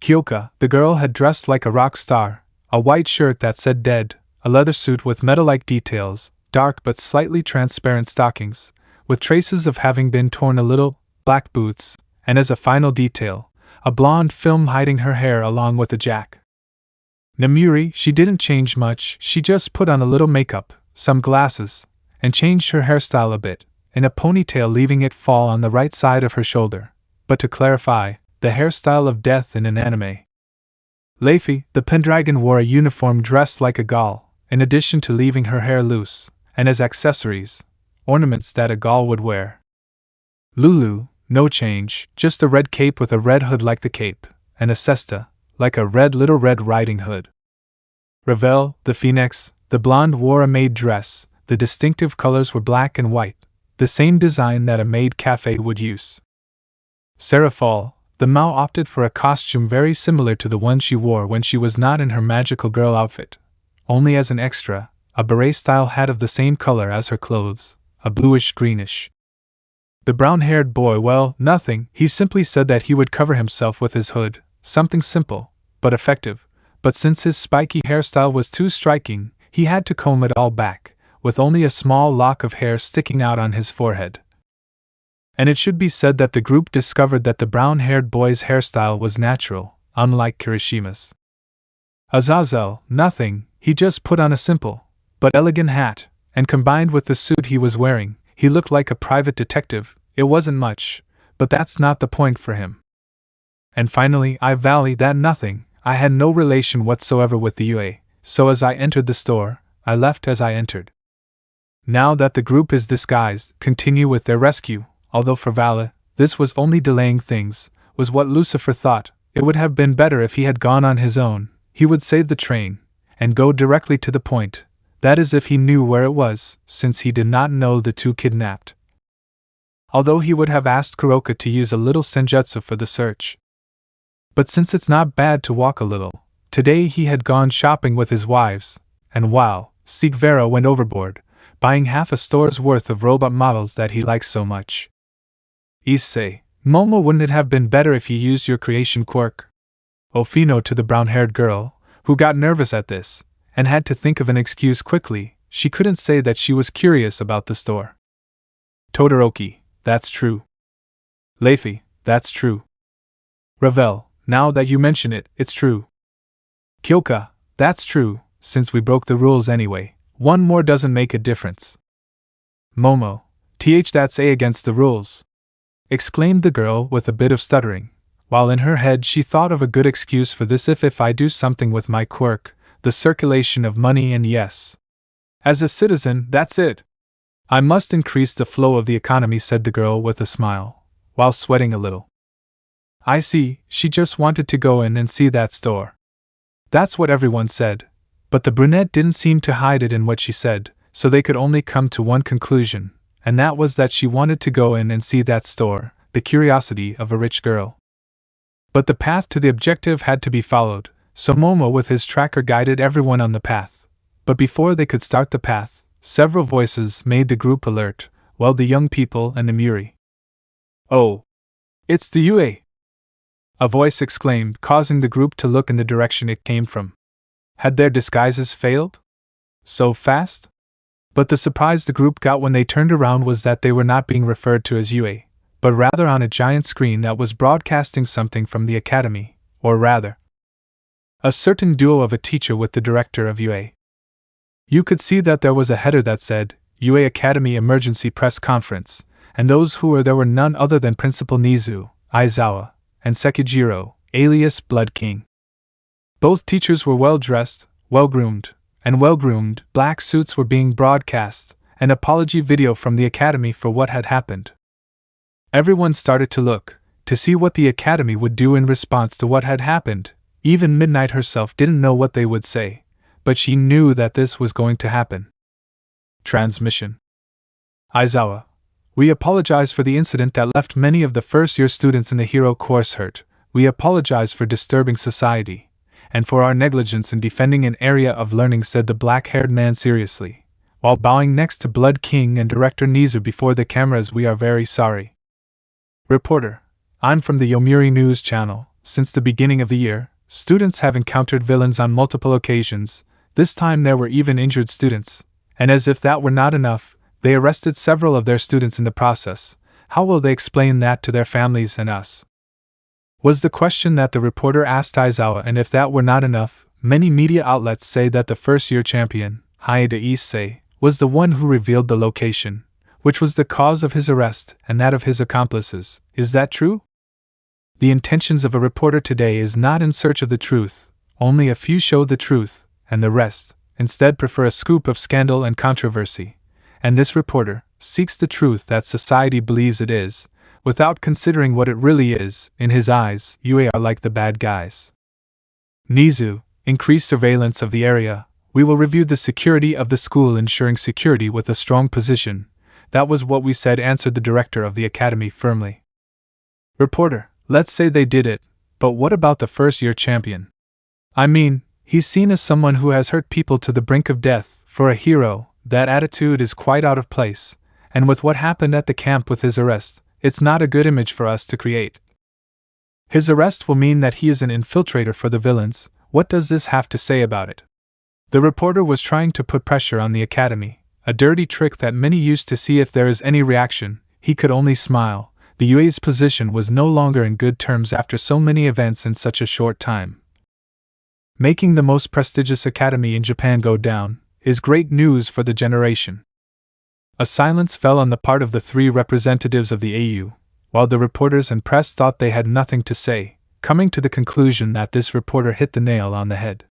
Kyoka, the girl, had dressed like a rock star, a white shirt that said dead, a leather suit with metal-like details, dark but slightly transparent stockings, with traces of having been torn a little, black boots, and as a final detail, a blonde film hiding her hair along with a jack. Namuri, she didn't change much, she just put on a little makeup, some glasses, and changed her hairstyle a bit, in a ponytail leaving it fall on the right side of her shoulder, but to clarify, the hairstyle of death in an anime. Leify, the Pendragon, wore a uniform dressed like a Gaul, in addition to leaving her hair loose, and as accessories, ornaments that a Gaul would wear. Lulu, no change, just a red cape with a red hood like the cape, and a cesta, like a Little Red Riding Hood. Ravel, the Phoenix, the blonde, wore a maid dress. The distinctive colors were black and white, the same design that a maid cafe would use. Seraphal, the Mao, opted for a costume very similar to the one she wore when she was not in her magical girl outfit, only as an extra, a beret-style hat of the same color as her clothes, a bluish-greenish. The brown-haired boy, well, nothing, he simply said that he would cover himself with his hood, something simple, but effective, but since his spiky hairstyle was too striking, he had to comb it all back, with only a small lock of hair sticking out on his forehead. And it should be said that the group discovered that the brown-haired boy's hairstyle was natural, unlike Kirishima's. Azazel, nothing, he just put on a simple, but elegant hat, and combined with the suit he was wearing, he looked like a private detective. It wasn't much, but that's not the point for him. And finally, I valley that nothing, I had no relation whatsoever with the UA, so as I entered the store, I left as I entered. Now that the group is disguised, continue with their rescue, although for Vala, this was only delaying things, was what Lucifer thought. It would have been better if he had gone on his own, he would save the train, and go directly to the point, that is if he knew where it was, since he did not know the two kidnapped. Although he would have asked Kuroka to use a little senjutsu for the search. But since it's not bad to walk a little, today he had gone shopping with his wives, and wow, Sigvera went overboard, buying half a store's worth of robot models that he likes so much. Issei, Momo, wouldn't it have been better if you used your creation quirk? Ofino to the brown-haired girl, who got nervous at this, and had to think of an excuse quickly. She couldn't say that she was curious about the store. Todoroki, that's true. Leify, that's true. Ravel, now that you mention it, it's true. Kyoka, that's true, since we broke the rules anyway, one more doesn't make a difference. Momo, that's against the rules, exclaimed the girl with a bit of stuttering, while in her head she thought of a good excuse for this if I do something with my quirk, the circulation of money, and yes. As a citizen, that's it. I must increase the flow of the economy, said the girl with a smile, while sweating a little. I see, she just wanted to go in and see that store. That's what everyone said, but the brunette didn't seem to hide it in what she said, so they could only come to one conclusion, and that was that she wanted to go in and see that store, the curiosity of a rich girl. But the path to the objective had to be followed, so Momo with his tracker guided everyone on the path. But before they could start the path, several voices made the group alert, well, the young people and Amiri. Oh! It's the UA! A voice exclaimed, causing the group to look in the direction it came from. Had their disguises failed? So fast? But the surprise the group got when they turned around was that they were not being referred to as UA, but rather on a giant screen that was broadcasting something from the academy, or rather, a certain duo of a teacher with the director of UA. You could see that there was a header that said, UA Academy Emergency Press Conference, and those who were there were none other than Principal Nizu, Aizawa, and Sekijiro, alias Blood King. Both teachers were well-dressed, well-groomed, and well-groomed. Black suits were being broadcast, an apology video from the academy for what had happened. Everyone started to look, to see what the academy would do in response to what had happened. Even Midnight herself didn't know what they would say, but she knew that this was going to happen. Transmission. Aizawa, we apologize for the incident that left many of the first-year students in the hero course hurt. We apologize for disturbing society, and for our negligence in defending an area of learning, said the black-haired man seriously, while bowing next to Blood King and Director Nizu before the cameras. We are very sorry. Reporter, I'm from the Yomiuri News Channel. Since the beginning of the year, students have encountered villains on multiple occasions. This time there were even injured students, and as if that were not enough, they arrested several of their students in the process. How will they explain that to their families and us? Was the question that the reporter asked Aizawa, and if that were not enough, many media outlets say that the first-year champion, Hyoudou Issei, was the one who revealed the location, which was the cause of his arrest and that of his accomplices. Is that true? The intentions of a reporter today is not in search of the truth. Only a few show the truth, and the rest, instead, prefer a scoop of scandal and controversy. And this reporter seeks the truth that society believes it is, without considering what it really is. In his eyes, UA are like the bad guys. Nizu, increase surveillance of the area. We will review the security of the school, ensuring security with a strong position. That was what we said, answered the director of the academy firmly. Reporter, let's say they did it, but what about the first-year champion? I mean, he's seen as someone who has hurt people to the brink of death. For a hero, that attitude is quite out of place, and with what happened at the camp with his arrest, it's not a good image for us to create. His arrest will mean that he is an infiltrator for the villains. What does this have to say about it? The reporter was trying to put pressure on the academy, a dirty trick that many use to see if there is any reaction. He could only smile. The UA's position was no longer in good terms after so many events in such a short time. Making the most prestigious academy in Japan go down is great news for the generation. A silence fell on the part of the three representatives of the AU, while the reporters and press thought they had nothing to say, coming to the conclusion that this reporter hit the nail on the head.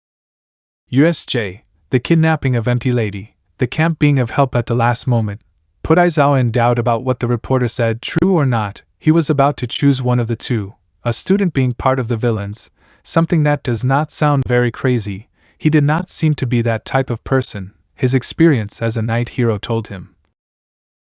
USJ, the kidnapping of Empty Lady, the camp being of help at the last moment, put Aizawa in doubt about what the reporter said, true or not. He was about to choose one of the two, a student being part of the villains, something that does not sound very crazy. He did not seem to be that type of person, his experience as a night hero told him.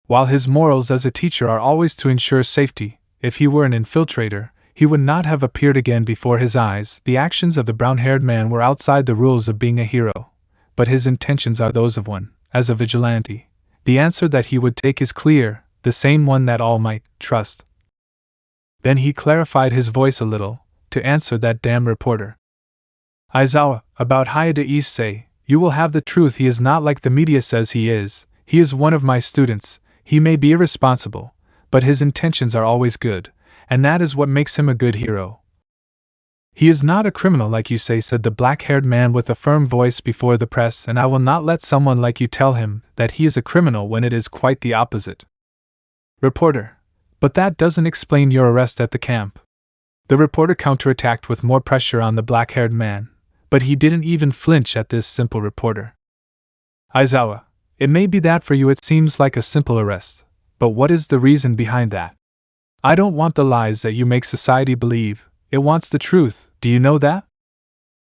While his morals as a teacher are always to ensure safety, if he were an infiltrator, he would not have appeared again before his eyes. The actions of the brown-haired man were outside the rules of being a hero, but his intentions are those of one, as a vigilante. The answer that he would take is clear, the same one that all might trust. Then he clarified his voice a little, to answer that damn reporter. Aizawa, about Hyoudou Issei, you will have the truth. He is not like the media says he is. He is one of my students. He may be irresponsible, but his intentions are always good, and that is what makes him a good hero. He is not a criminal like you say, said the black-haired man with a firm voice before the press, and I will not let someone like you tell him that he is a criminal when it is quite the opposite. Reporter, but that doesn't explain your arrest at the camp. The reporter counterattacked with more pressure on the black-haired man, but he didn't even flinch at this simple reporter. Aizawa, it may be that for you it seems like a simple arrest, but what is the reason behind that? I don't want the lies that you make society believe, it wants the truth, do you know that?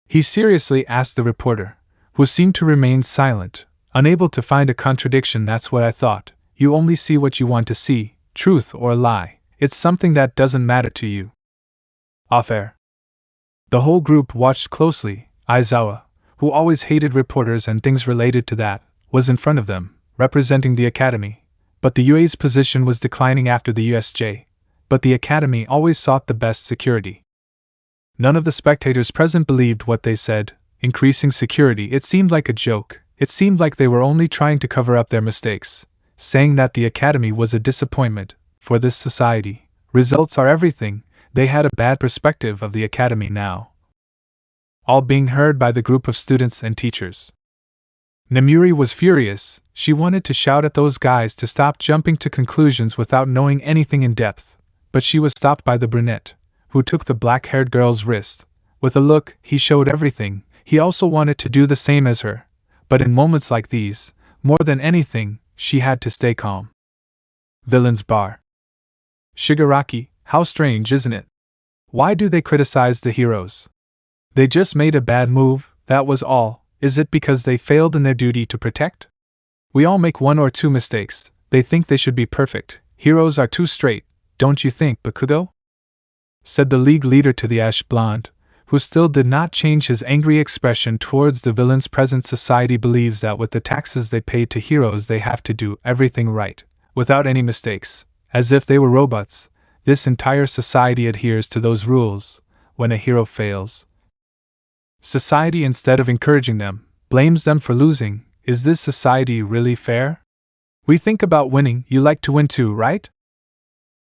He seriously asked the reporter, who seemed to remain silent, unable to find a contradiction. That's what I thought, you only see what you want to see, truth or lie, it's something that doesn't matter to you. Off-air. The whole group watched closely. Aizawa, who always hated reporters and things related to that, was in front of them, representing the academy, but the UA's position was declining after the USJ, but the academy always sought the best security. None of the spectators present believed what they said. Increasing security, it seemed like a joke. It seemed like they were only trying to cover up their mistakes, saying that the academy was a disappointment for this society. Results are everything. They had a bad perspective of the academy now. All being heard by the group of students and teachers. Nemuri was furious. She wanted to shout at those guys to stop jumping to conclusions without knowing anything in depth, but she was stopped by the brunette, who took the black-haired girl's wrist. With a look, he showed everything. He also wanted to do the same as her, but in moments like these, more than anything, she had to stay calm. Villain's Bar. Shigaraki, how strange, isn't it? Why do they criticize the heroes? They just made a bad move, that was all. Is it because they failed in their duty to protect? We all make one or two mistakes. They think they should be perfect. Heroes are too straight, don't you think, Bakugo? Said the league leader to the ash blonde, who still did not change his angry expression towards the villains. Present society believes that with the taxes they pay to heroes they have to do everything right, without any mistakes, as if they were robots. This entire society adheres to those rules. When a hero fails, society, instead of encouraging them, blames them for losing. Is this society really fair? We think about winning. You like to win too, right?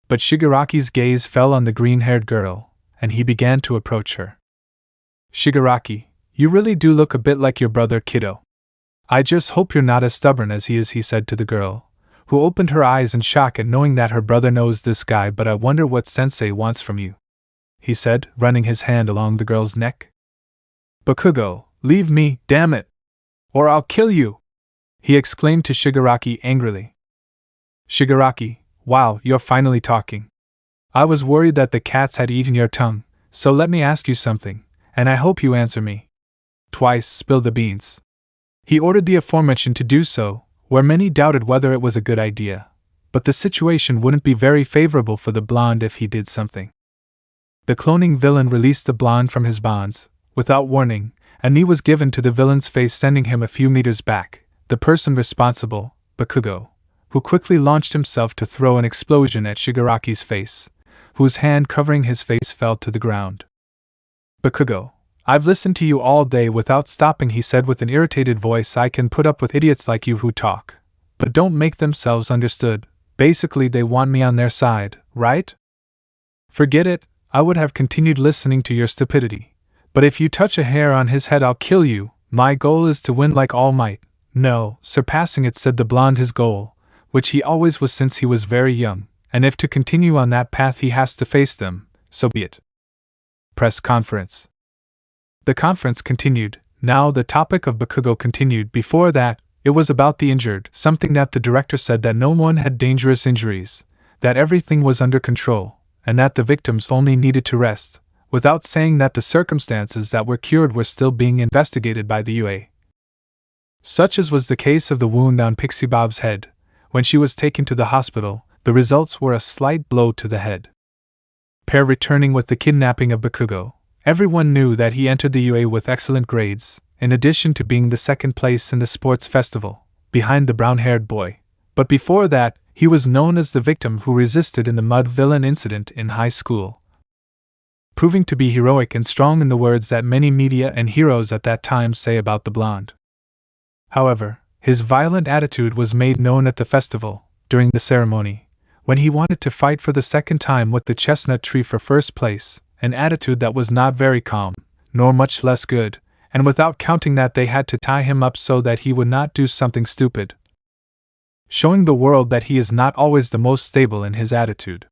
But Shigaraki's gaze fell on the green-haired girl, and he began to approach her. Shigaraki, you really do look a bit like your brother, kiddo. I just hope you're not as stubborn as he is, he said to the girl, who opened her eyes in shock at knowing that her brother knows this guy. But I wonder what sensei wants from you, he said, running his hand along the girl's neck. Bakugo, leave me, damn it! Or I'll kill you! He exclaimed to Shigaraki angrily. Shigaraki, wow, you're finally talking. I was worried that the cats had eaten your tongue, so let me ask you something, and I hope you answer me. Twice spill the beans. He ordered the aforementioned to do so, where many doubted whether it was a good idea, but the situation wouldn't be very favorable for the blonde if he did something. The cloning villain released the blonde from his bonds. Without warning, a knee was given to the villain's face, sending him a few meters back. The person responsible, Bakugo, who quickly launched himself to throw an explosion at Shigaraki's face, whose hand covering his face fell to the ground. Bakugo, I've listened to you all day without stopping, he said with an irritated voice. I can put up with idiots like you who talk, but don't make themselves understood. Basically, they want me on their side, right? Forget it, I would have continued listening to your stupidity. But if you touch a hair on his head, I'll kill you. My goal is to win like All Might. No, surpassing it, said the blonde. His goal, which he always was since he was very young, and if to continue on that path he has to face them, so be it. Press conference. The conference continued. Now the topic of Bakugo continued. Before that, it was about the injured, something that the director said that no one had dangerous injuries, that everything was under control, and that the victims only needed to rest, without saying that the circumstances that were cured were still being investigated by the UA. Such as was the case of the wound on Pixie Bob's head. When she was taken to the hospital, the results were a slight blow to the head. Pair returning with the kidnapping of Bakugo. Everyone knew that he entered the UA with excellent grades, in addition to being the second place in the sports festival, behind the brown-haired boy. But before that, he was known as the victim who resisted in the mud villain incident in high school, proving to be heroic and strong in the words that many media and heroes at that time say about the blonde. However, his violent attitude was made known at the festival, during the ceremony, when he wanted to fight for the second time with the chestnut tree for first place, an attitude that was not very calm, nor much less good, and without counting that they had to tie him up so that he would not do something stupid, showing the world that he is not always the most stable in his attitude.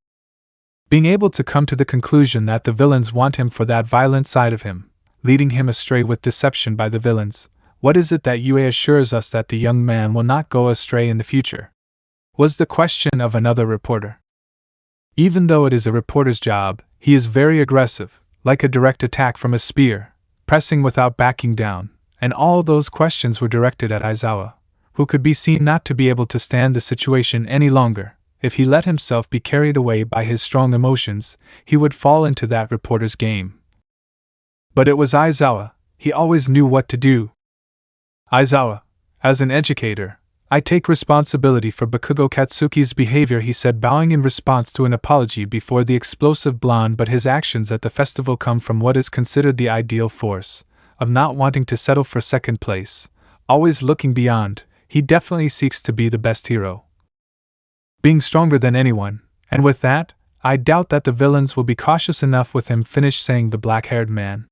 Being able to come to the conclusion that the villains want him for that violent side of him, leading him astray with deception by the villains. What is it that UA assures us that the young man will not go astray in the future? Was the question of another reporter. Even though it is a reporter's job, he is very aggressive, like a direct attack from a spear, pressing without backing down, and all those questions were directed at Aizawa, who could be seen not to be able to stand the situation any longer. If he let himself be carried away by his strong emotions, he would fall into that reporter's game. But it was Aizawa, he always knew what to do. Aizawa, as an educator, I take responsibility for Bakugo Katsuki's behavior, he said, bowing in response to an apology before the explosive blonde. But his actions at the festival come from what is considered the ideal force, of not wanting to settle for second place, always looking beyond. He definitely seeks to be the best hero, being stronger than anyone, and with that, I doubt that the villains will be cautious enough with him, finished saying the black-haired man.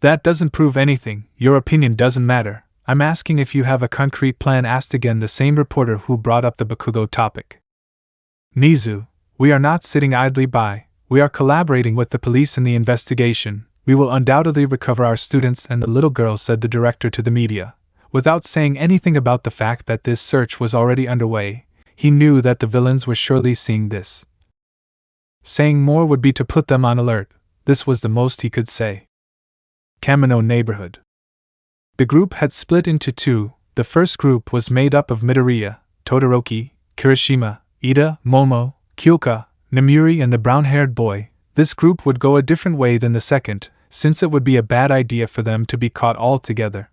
That doesn't prove anything, your opinion doesn't matter. I'm asking if you have a concrete plan, asked again the same reporter who brought up the Bakugo topic. Nizu, we are not sitting idly by, we are collaborating with the police in the investigation. We will undoubtedly recover our students and the little girl, said the director to the media. Without saying anything about the fact that this search was already underway, he knew that the villains were surely seeing this. Saying more would be to put them on alert. This was the most he could say. Kamino neighborhood. The group had split into two. The first group was made up of Midoriya, Todoroki, Kirishima, Ida, Momo, Kyoka, Namuri and the brown-haired boy. This group would go a different way than the second, since it would be a bad idea for them to be caught all together.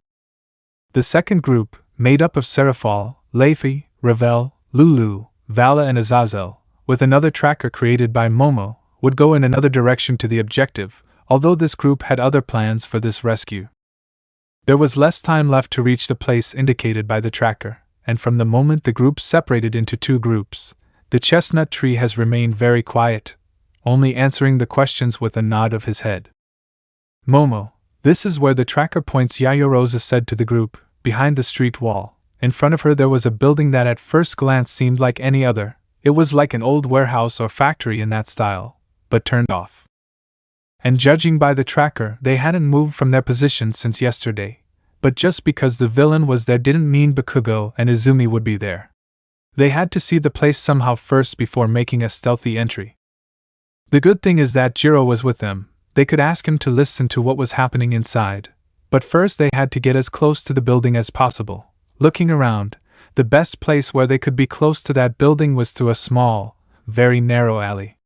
The second group, made up of Serafal, Leifi, Ravel, Lulu, Vala and Azazel, with another tracker created by Momo, would go in another direction to the objective, although this group had other plans for this rescue. There was less time left to reach the place indicated by the tracker, and from the moment the group separated into two groups, the chestnut tree has remained very quiet, only answering the questions with a nod of his head. Momo, this is where the tracker points, Yayorosa said to the group, behind the street wall. In front of her there was a building that at first glance seemed like any other. It was like an old warehouse or factory in that style, but turned off. And judging by the tracker, they hadn't moved from their position since yesterday. But just because the villain was there didn't mean Bakugo and Izumi would be there. They had to see the place somehow first before making a stealthy entry. The good thing is that Jiro was with them. They could ask him to listen to what was happening inside. But first they had to get as close to the building as possible. Looking around, the best place where they could be close to that building was through a small, very narrow alley.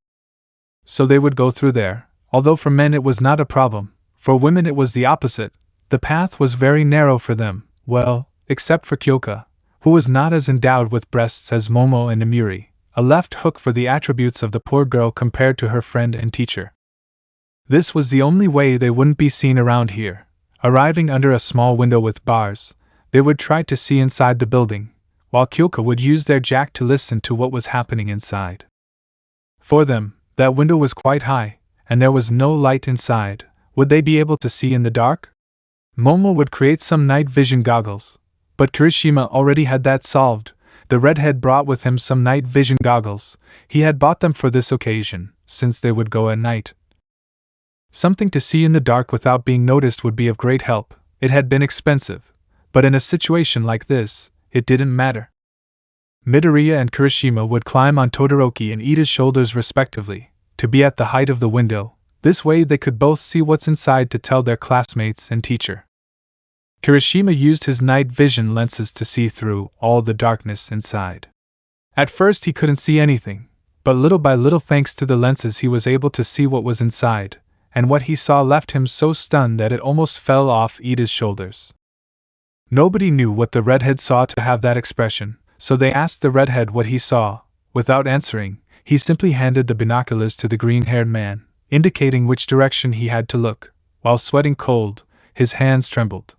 So they would go through there. Although for men it was not a problem, for women it was the opposite. The path was very narrow for them, well, except for Kyoka, who was not as endowed with breasts as Momo and Namuri, a left hook for the attributes of the poor girl compared to her friend and teacher. This was the only way they wouldn't be seen around here. Arriving under a small window with bars, they would try to see inside the building, while Kyoka would use their jack to listen to what was happening inside. For them, that window was quite high, and there was no light inside. Would they be able to see in the dark? Momo would create some night vision goggles, but Kirishima already had that solved. The redhead brought with him some night vision goggles. He had bought them for this occasion, since they would go at night. Something to see in the dark without being noticed would be of great help. It had been expensive, but in a situation like this, it didn't matter. Midoriya and Kirishima would climb on Todoroki and Iida's shoulders respectively, to be at the height of the window. This way they could both see what's inside to tell their classmates and teacher. Kirishima used his night vision lenses to see through all the darkness inside. At first he couldn't see anything, but little by little thanks to the lenses he was able to see what was inside, and what he saw left him so stunned that it almost fell off Iida's shoulders. Nobody knew what the redhead saw to have that expression, so they asked the redhead what he saw. Without answering, he simply handed the binoculars to the green-haired man, indicating which direction he had to look. While sweating cold, his hands trembled.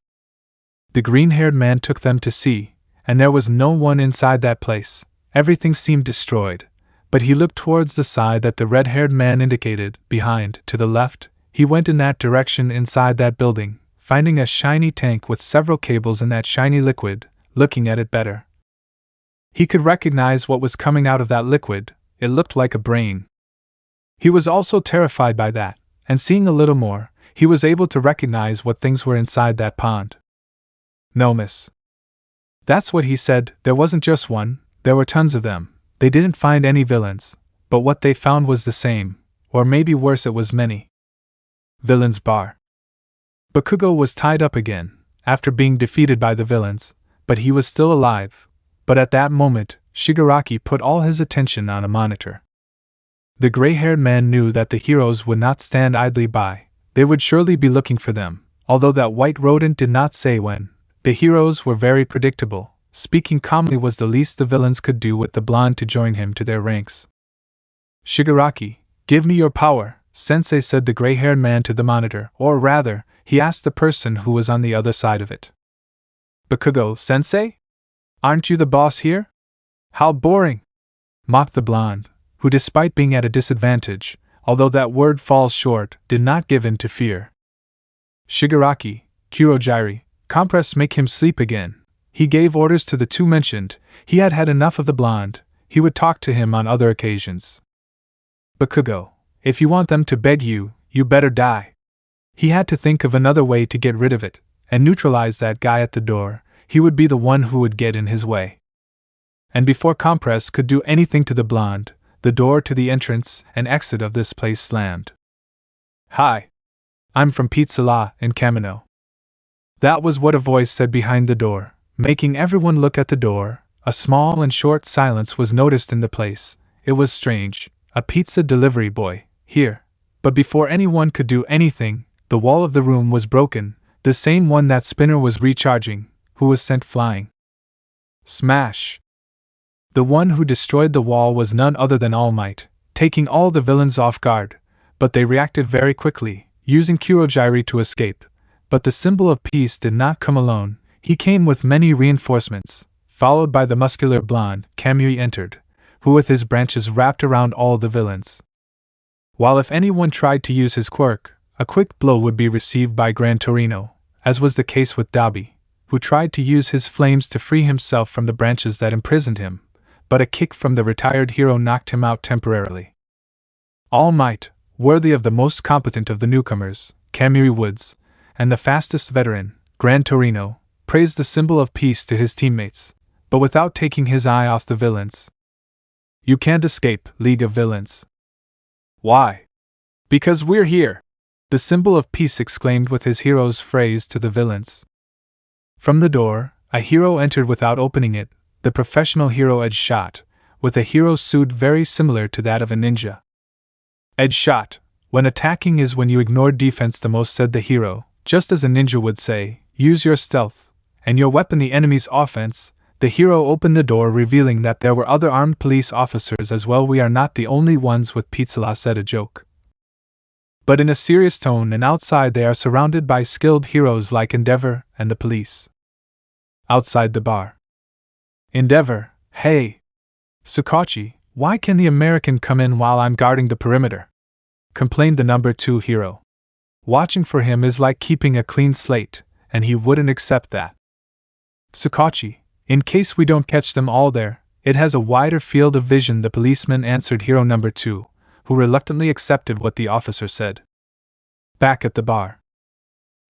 The green-haired man took them to see, and there was no one inside that place. Everything seemed destroyed, but he looked towards the side that the red-haired man indicated, behind, to the left. He went in that direction inside that building, finding a shiny tank with several cables in that shiny liquid. Looking at it better, he could recognize what was coming out of that liquid. It looked like a brain. He was also terrified by that, and seeing a little more, he was able to recognize what things were inside that pond. No, miss. That's what he said. There wasn't just one, there were tons of them. They didn't find any villains, but what they found was the same, or maybe worse, it was many. Villains bar. Bakugo was tied up again, after being defeated by the villains, but he was still alive. But at that moment, Shigaraki put all his attention on a monitor. The gray-haired man knew that the heroes would not stand idly by. They would surely be looking for them, although that white rodent did not say when. The heroes were very predictable. Speaking calmly was the least the villains could do with the blonde to join him to their ranks. Shigaraki, give me your power, sensei, said the gray-haired man to the monitor, or rather, he asked the person who was on the other side of it. Bakugo, sensei? Aren't you the boss here? How boring! Mocked the blonde, who despite being at a disadvantage, although that word falls short, did not give in to fear. Shigaraki, Kurogiri, compress, make him sleep again. He gave orders to the two mentioned. He had had enough of the blonde. He would talk to him on other occasions. Bakugo, if you want them to beg you, you better die. He had to think of another way to get rid of it, and neutralize that guy at the door. He would be the one who would get in his way. And before Compress could do anything to the blonde, the door to the entrance and exit of this place slammed. Hi. I'm from Pizza in Kamino. That was what a voice said behind the door, making everyone look at the door. A small and short silence was noticed in the place. It was strange, a pizza delivery boy, here. But before anyone could do anything, the wall of the room was broken, the same one that Spinner was recharging, who was sent flying. Smash! The one who destroyed the wall was none other than All Might, taking all the villains off guard, but they reacted very quickly, using Kurogiri to escape. But the symbol of peace did not come alone. He came with many reinforcements. Followed by the muscular blonde, Kamui entered, who with his branches wrapped around all the villains. While if anyone tried to use his quirk, a quick blow would be received by Gran Torino, as was the case with Daby, who tried to use his flames to free himself from the branches that imprisoned him, but a kick from the retired hero knocked him out temporarily. All Might, worthy of the most competent of the newcomers, Kamui Woods, and the fastest veteran, Gran Torino, praised the symbol of peace to his teammates, but without taking his eye off the villains. You can't escape, League of Villains. Why? Because we're here! The symbol of peace exclaimed with his hero's phrase to the villains. From the door, a hero entered without opening it, the professional hero Edge Shot, with a hero suit very similar to that of a ninja. Edge Shot, when attacking is when you ignore defense the most, said the hero, just as a ninja would say, use your stealth, and your weapon the enemy's offense. The hero opened the door, revealing that there were other armed police officers as well. "We are not the only ones with pizza," said a joke, but in a serious tone, and outside they are surrounded by skilled heroes like Endeavor and the police. Outside the bar. Endeavor: "Hey, Sukachi, why can the American come in while I'm guarding the perimeter?" complained the number 2 hero. "Watching for him is like keeping a clean slate, and he wouldn't accept that." Sukachi: "In case we don't catch them all there, it has a wider field of vision," the policeman answered hero number 2, who reluctantly accepted what the officer said. Back at the bar.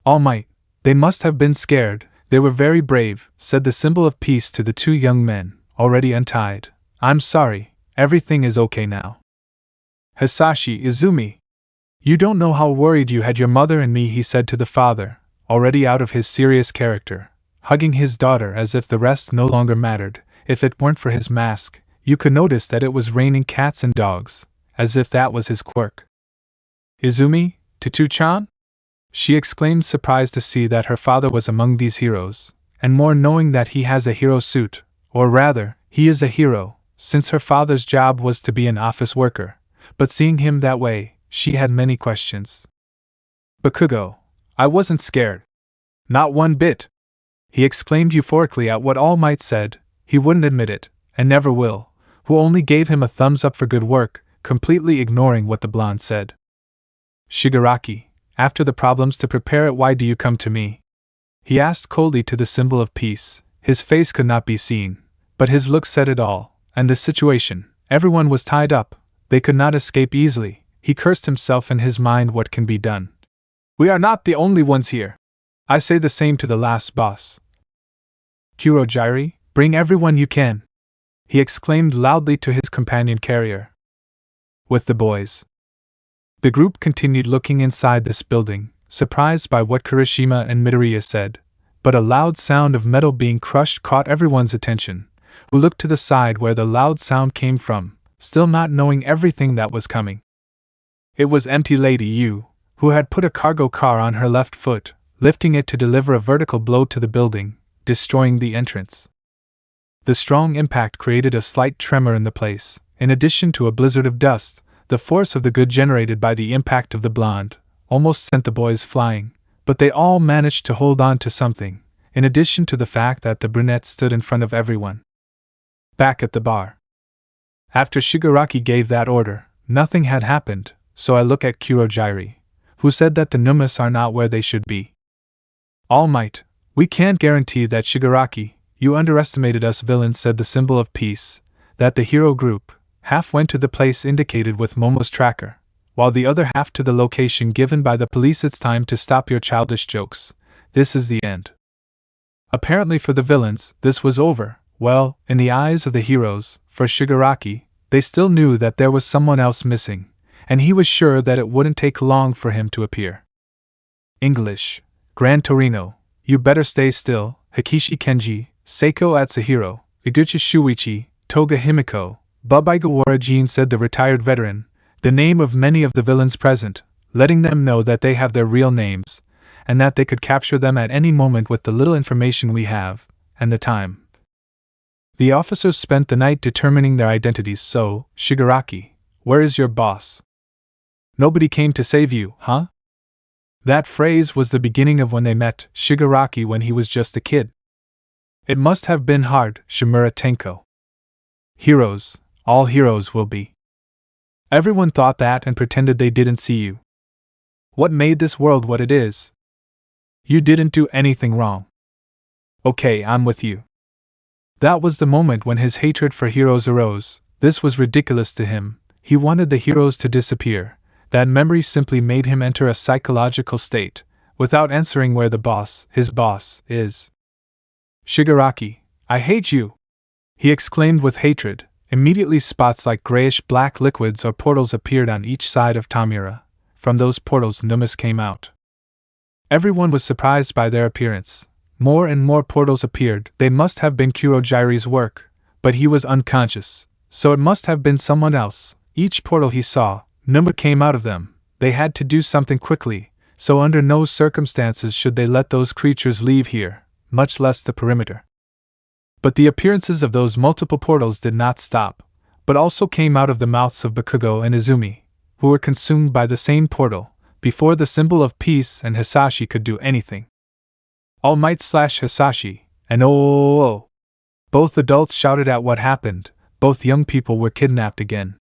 "All Might, they must have been scared. They were very brave," said the symbol of peace to the 2 young men, already untied. "I'm sorry, everything is okay now." Hisashi Izumi: "You don't know how worried you had your mother and me," he said to the father, already out of his serious character, hugging his daughter as if the rest no longer mattered. If it weren't for his mask, you could notice that it was raining cats and dogs, as if that was his quirk. "Izumi, Tutu-chan?" she exclaimed, surprised to see that her father was among these heroes, and more knowing that he has a hero suit, or rather, he is a hero, since her father's job was to be an office worker, but seeing him that way, she had many questions. "Bakugo, I wasn't scared. Not one bit," he exclaimed euphorically at what All Might said. He wouldn't admit it, and never will, who only gave him a thumbs up for good work, completely ignoring what the blonde said. Shigaraki: "After the problems to prepare it, why do you come to me?" he asked coldly to the symbol of peace. His face could not be seen, but his look said it all, and the situation. Everyone was tied up, they could not escape easily. He cursed himself in his mind. What can be done? "We are not the only ones here. I say the same to the last boss." "Kurogyri, bring everyone you can," he exclaimed loudly to his companion carrier. With the boys. The group continued looking inside this building, surprised by what Kirishima and Midoriya said, but a loud sound of metal being crushed caught everyone's attention, who looked to the side where the loud sound came from, still not knowing everything that was coming. It was empty Lady Yu, who had put a cargo car on her left foot, lifting it to deliver a vertical blow to the building, destroying the entrance. The strong impact created a slight tremor in the place. In addition to a blizzard of dust, the force of the good generated by the impact of the blonde almost sent the boys flying, but they all managed to hold on to something, in addition to the fact that the brunette stood in front of everyone. Back at the bar. After Shigaraki gave that order, nothing had happened, so I look at Kurogyri, who said that the Numas are not where they should be. "All Might, we can't guarantee that. Shigaraki, you underestimated us villains," said the symbol of peace, that the hero group half went to the place indicated with Momo's tracker, while the other half to the location given by the police. "It's time to stop your childish jokes. This is the end." Apparently for the villains, this was over. Well, in the eyes of the heroes, for Shigaraki, they still knew that there was someone else missing, and he was sure that it wouldn't take long for him to appear. English. Gran Torino, you better stay still. Hakishi Kenji, Seiko Atsuhiro, Iguchi Shuichi, Toga Himiko, Bubaiga Jin, said the retired veteran, the name of many of the villains present, letting them know that they have their real names, and that they could capture them at any moment with the little information we have, and the time. The officers spent the night determining their identities. "So, Shigaraki, where is your boss? Nobody came to save you, huh?" That phrase was the beginning of when they met Shigaraki when he was just a kid. "It must have been hard, Shimura Tenko. Heroes, all heroes will be. Everyone thought that and pretended they didn't see you. What made this world what it is? You didn't do anything wrong. Okay, I'm with you." That was the moment when his hatred for heroes arose. This was ridiculous to him. He wanted the heroes to disappear. That memory simply made him enter a psychological state, without answering where the boss, his boss, is. "Shigaraki, I hate you!" he exclaimed with hatred. Immediately spots like grayish-black liquids or portals appeared on each side of Tamura. From those portals Numas came out. Everyone was surprised by their appearance. More and more portals appeared. They must have been Kurogyri's work, but he was unconscious, so it must have been someone else. Each portal he saw, Numa came out of them. They had to do something quickly, so under no circumstances should they let those creatures leave here, much less the perimeter. But the appearances of those multiple portals did not stop, but also came out of the mouths of Bakugo and Izumi, who were consumed by the same portal, before the symbol of peace and Hisashi could do anything. All Might / Hisashi, and oh! Both adults shouted at what happened, both young people were kidnapped again.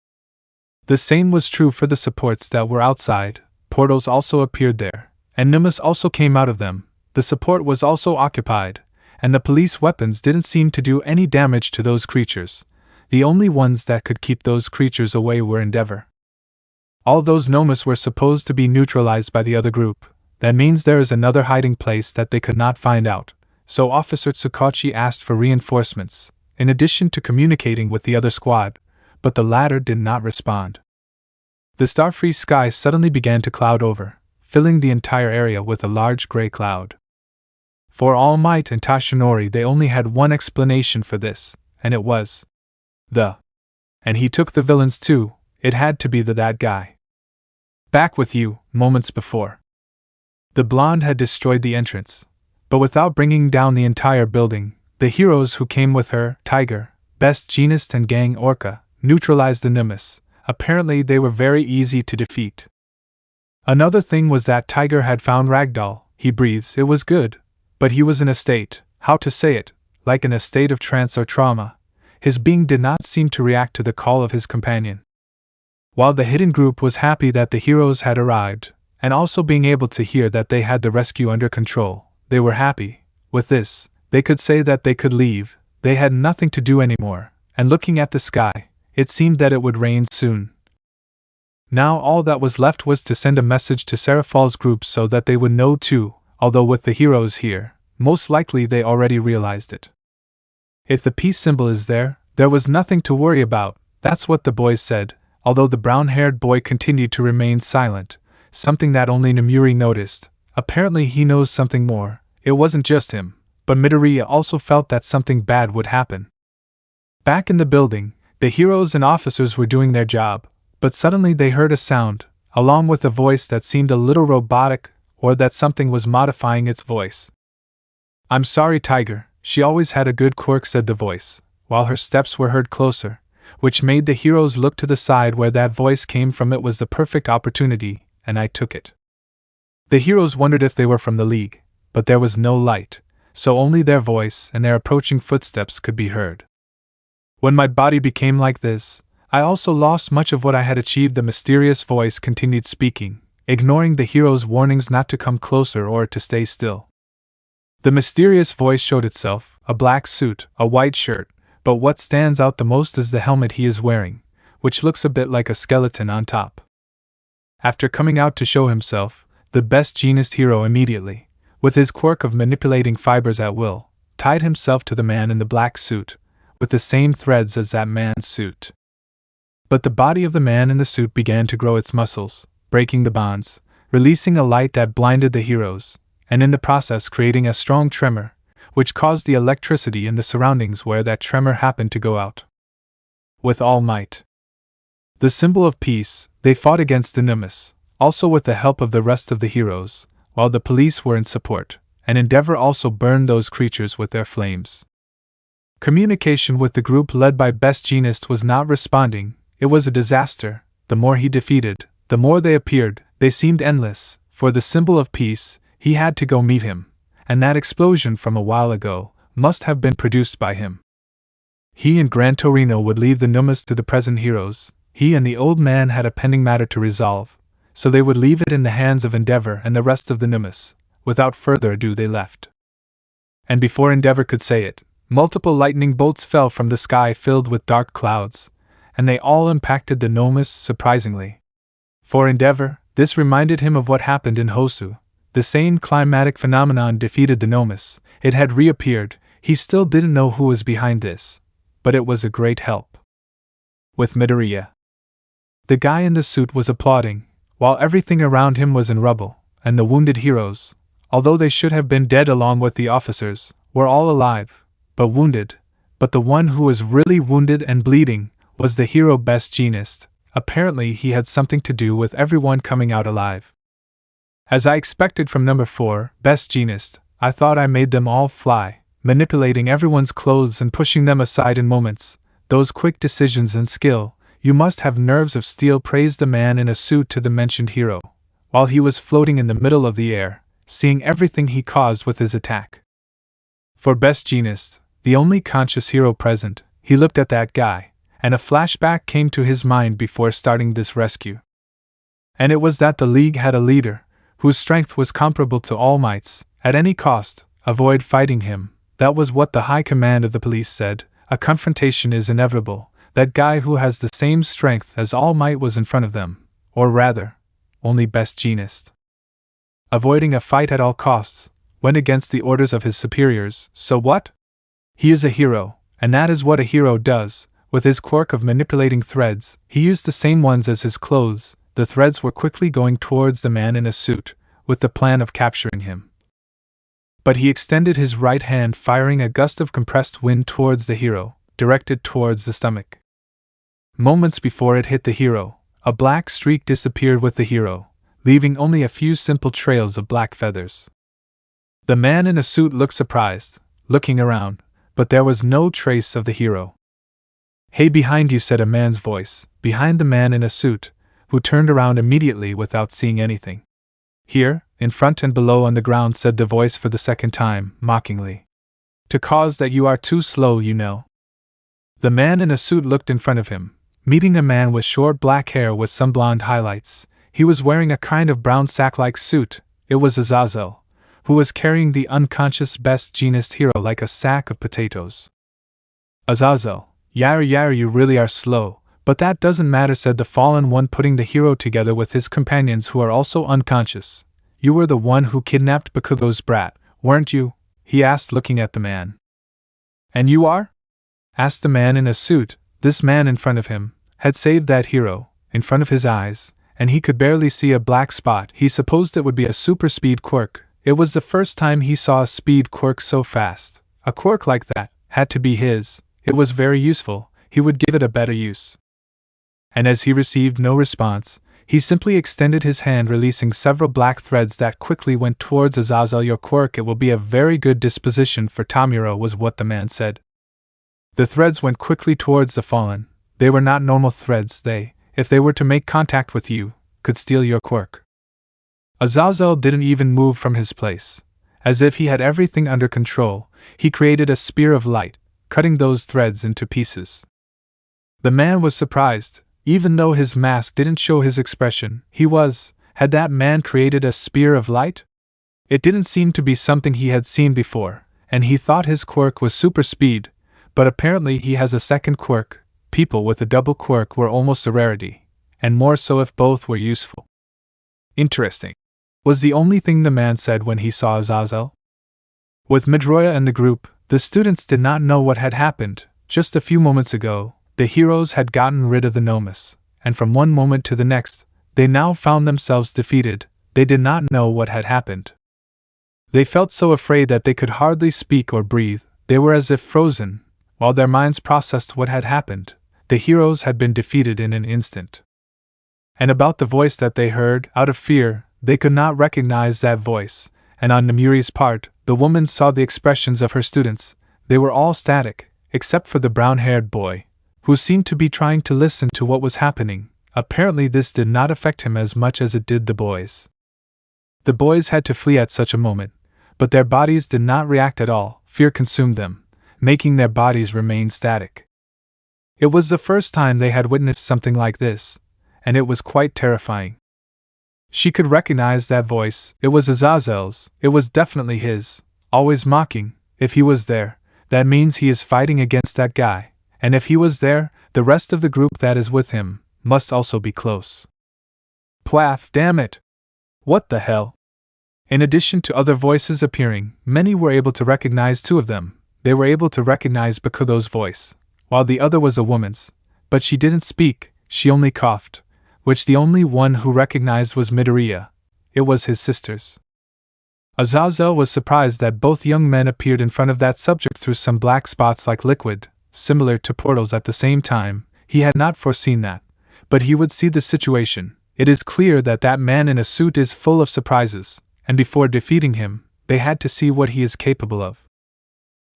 The same was true for the supports that were outside, portals also appeared there, and Numas also came out of them, the support was also occupied, and the police weapons didn't seem to do any damage to those creatures. The only ones that could keep those creatures away were Endeavor. All those Nomas were supposed to be neutralized by the other group. That means there is another hiding place that they could not find out, so Officer Tsukachi asked for reinforcements, in addition to communicating with the other squad, but the latter did not respond. The star-free sky suddenly began to cloud over, filling the entire area with a large gray cloud. For All Might and Tashinori they only had one explanation for this, and it was and he took the villains too, it had to be that guy. Back with you, moments before. The blonde had destroyed the entrance, but without bringing down the entire building, the heroes who came with her, Tiger, Best Jeanist and Gang Orca, neutralized the Nimbus. Apparently they were very easy to defeat. Another thing was that Tiger had found Ragdoll, he breathes, it was good, but he was in a state, how to say it, like in a state of trance or trauma. His being did not seem to react to the call of his companion. While the hidden group was happy that the heroes had arrived, and also being able to hear that they had the rescue under control, they were happy. With this, they could say that they could leave, they had nothing to do anymore, and looking at the sky, it seemed that it would rain soon. Now all that was left was to send a message to Seraphul's group so that they would know too, although with the heroes here, most likely they already realized it. If the peace symbol is there, there was nothing to worry about, that's what the boys said, although the brown-haired boy continued to remain silent, something that only Nomuri noticed. Apparently he knows something more, it wasn't just him, but Midoriya also felt that something bad would happen. Back in the building, the heroes and officers were doing their job, but suddenly they heard a sound, along with a voice that seemed a little robotic, or that something was modifying its voice. "I'm sorry, Tiger, she always had a good quirk," said the voice, while her steps were heard closer, which made the heroes look to the side where that voice came from. It was the perfect opportunity, and I took it. The heroes wondered if they were from the League, but there was no light, so only their voice and their approaching footsteps could be heard. When my body became like this, I also lost much of what I had achieved. The mysterious voice continued speaking, ignoring the heroes' warnings not to come closer or to stay still. The mysterious voice showed itself, a black suit, a white shirt, but what stands out the most is the helmet he is wearing, which looks a bit like a skeleton on top. After coming out to show himself, the Best Jeanist hero immediately, with his quirk of manipulating fibers at will, tied himself to the man in the black suit, with the same threads as that man's suit. But the body of the man in the suit began to grow its muscles, breaking the bonds, releasing a light that blinded the heroes, and in the process creating a strong tremor, which caused the electricity in the surroundings where that tremor happened to go out. With all might, the symbol of peace, they fought against the Nimbus, also with the help of the rest of the heroes, while the police were in support, and Endeavor also burned those creatures with their flames. Communication with the group led by Best Jeanist was not responding. It was a disaster. The more he defeated, the more they appeared. They seemed endless. For the symbol of peace, he had to go meet him, and that explosion from a while ago must have been produced by him. He and Gran Torino would leave the Numas to the present heroes. He and the old man had a pending matter to resolve, so they would leave it in the hands of Endeavor and the rest of the Numas. Without further ado they left. And before Endeavor could say it, multiple lightning bolts fell from the sky filled with dark clouds, and they all impacted the Nomas surprisingly. For Endeavor, this reminded him of what happened in Hosu. The same climatic phenomenon defeated the Nomas. It had reappeared. He still didn't know who was behind this, but it was a great help. With Midoriya, the guy in the suit was applauding, while everything around him was in rubble, and the wounded heroes, although they should have been dead along with the officers, were all alive, but wounded. But the one who was really wounded and bleeding was the hero Best Jeanist. Apparently he had something to do with everyone coming out alive. As I expected from number 4, Best Jeanist, I thought I made them all fly. manipulating everyone's clothes and pushing them aside in moments. Those quick decisions and skill, you must have nerves of steel, praised the man in a suit to the mentioned hero, while he was floating in the middle of the air, seeing everything he caused with his attack. For best genius, the only conscious hero present, he looked at that guy, and a flashback came to his mind before starting this rescue. And it was that the League had a leader, whose strength was comparable to All Might's. At any cost, avoid fighting him. That was what the high command of the police said. A confrontation is inevitable. That guy who has the same strength as All Might was in front of them, or rather, only best genius. Avoiding a fight at all costs went against the orders of his superiors, so what? He is a hero, and that is what a hero does. With his quirk of manipulating threads, he used the same ones as his clothes. The threads were quickly going towards the man in a suit, with the plan of capturing him. But he extended his right hand, firing a gust of compressed wind towards the hero, directed towards the stomach. Moments before it hit the hero, a black streak disappeared with the hero, leaving only a few simple trails of black feathers. The man in a suit looked surprised, looking around, but there was no trace of the hero. "Hey, behind you," said a man's voice, behind the man in a suit, who turned around immediately without seeing anything. "Here, in front and below on the ground," said the voice for the second time, mockingly. "To cause that you are too slow, you know." The man in a suit looked in front of him, meeting a man with short black hair with some blonde highlights. He was wearing a kind of brown sack-like suit. It was Azazel, who was carrying the unconscious best genius hero like a sack of potatoes. "Azazel, yar, you really are slow, but that doesn't matter," said the fallen one, putting the hero together with his companions who are also unconscious. "You were the one who kidnapped Bakugo's brat, weren't you?" he asked, looking at the man. "And you are?" asked the man in a suit. This man in front of him had saved that hero, in front of his eyes, and he could barely see a black spot. He supposed it would be a super speed quirk. It was the first time he saw a speed quirk so fast. A quirk like that had to be his. It was very useful. He would give it a better use. And as he received no response, he simply extended his hand, releasing several black threads that quickly went towards Azazel. "Your quirk, it will be a very good disposition for Tamura," was what the man said. The threads went quickly towards the fallen. They were not normal threads. They, if they were to make contact with you, could steal your quirk. Azazel didn't even move from his place. As if he had everything under control, he created a spear of light, cutting those threads into pieces. The man was surprised. Even though his mask didn't show his expression, had that man created a spear of light? It didn't seem to be something he had seen before, and he thought his quirk was super speed, but apparently he has a second quirk. People with a double quirk were almost a rarity, and more so if both were useful. "Interesting," was the only thing the man said when he saw Azazel. With Midoriya and the group, the students did not know what had happened. Just a few moments ago, the heroes had gotten rid of the Nomus, and from one moment to the next, they now found themselves defeated. They did not know what had happened. They felt so afraid that they could hardly speak or breathe. They were as if frozen, while their minds processed what had happened. The heroes had been defeated in an instant. And about the voice that they heard, out of fear, they could not recognize that voice, and on Nomuri's part, the woman saw the expressions of her students. They were all static, except for the brown-haired boy, who seemed to be trying to listen to what was happening. Apparently this did not affect him as much as it did the boys. The boys had to flee at such a moment, but their bodies did not react at all. Fear consumed them, making their bodies remain static. It was the first time they had witnessed something like this, and it was quite terrifying. She could recognize that voice. It was Azazel's. It was definitely his, always mocking. If he was there, that means he is fighting against that guy. And if he was there, the rest of the group that is with him must also be close. Plaff, damn it! What the hell? In addition to other voices appearing, many were able to recognize two of them. They were able to recognize Bakugo's voice, while the other was a woman's. But she didn't speak, she only coughed, which the only one who recognized was Midoriya. It was his sisters. Azazel was surprised that both young men appeared in front of that subject through some black spots like liquid, similar to portals at the same time. He had not foreseen that, but he would see the situation. It is clear that that man in a suit is full of surprises, and before defeating him, they had to see what he is capable of.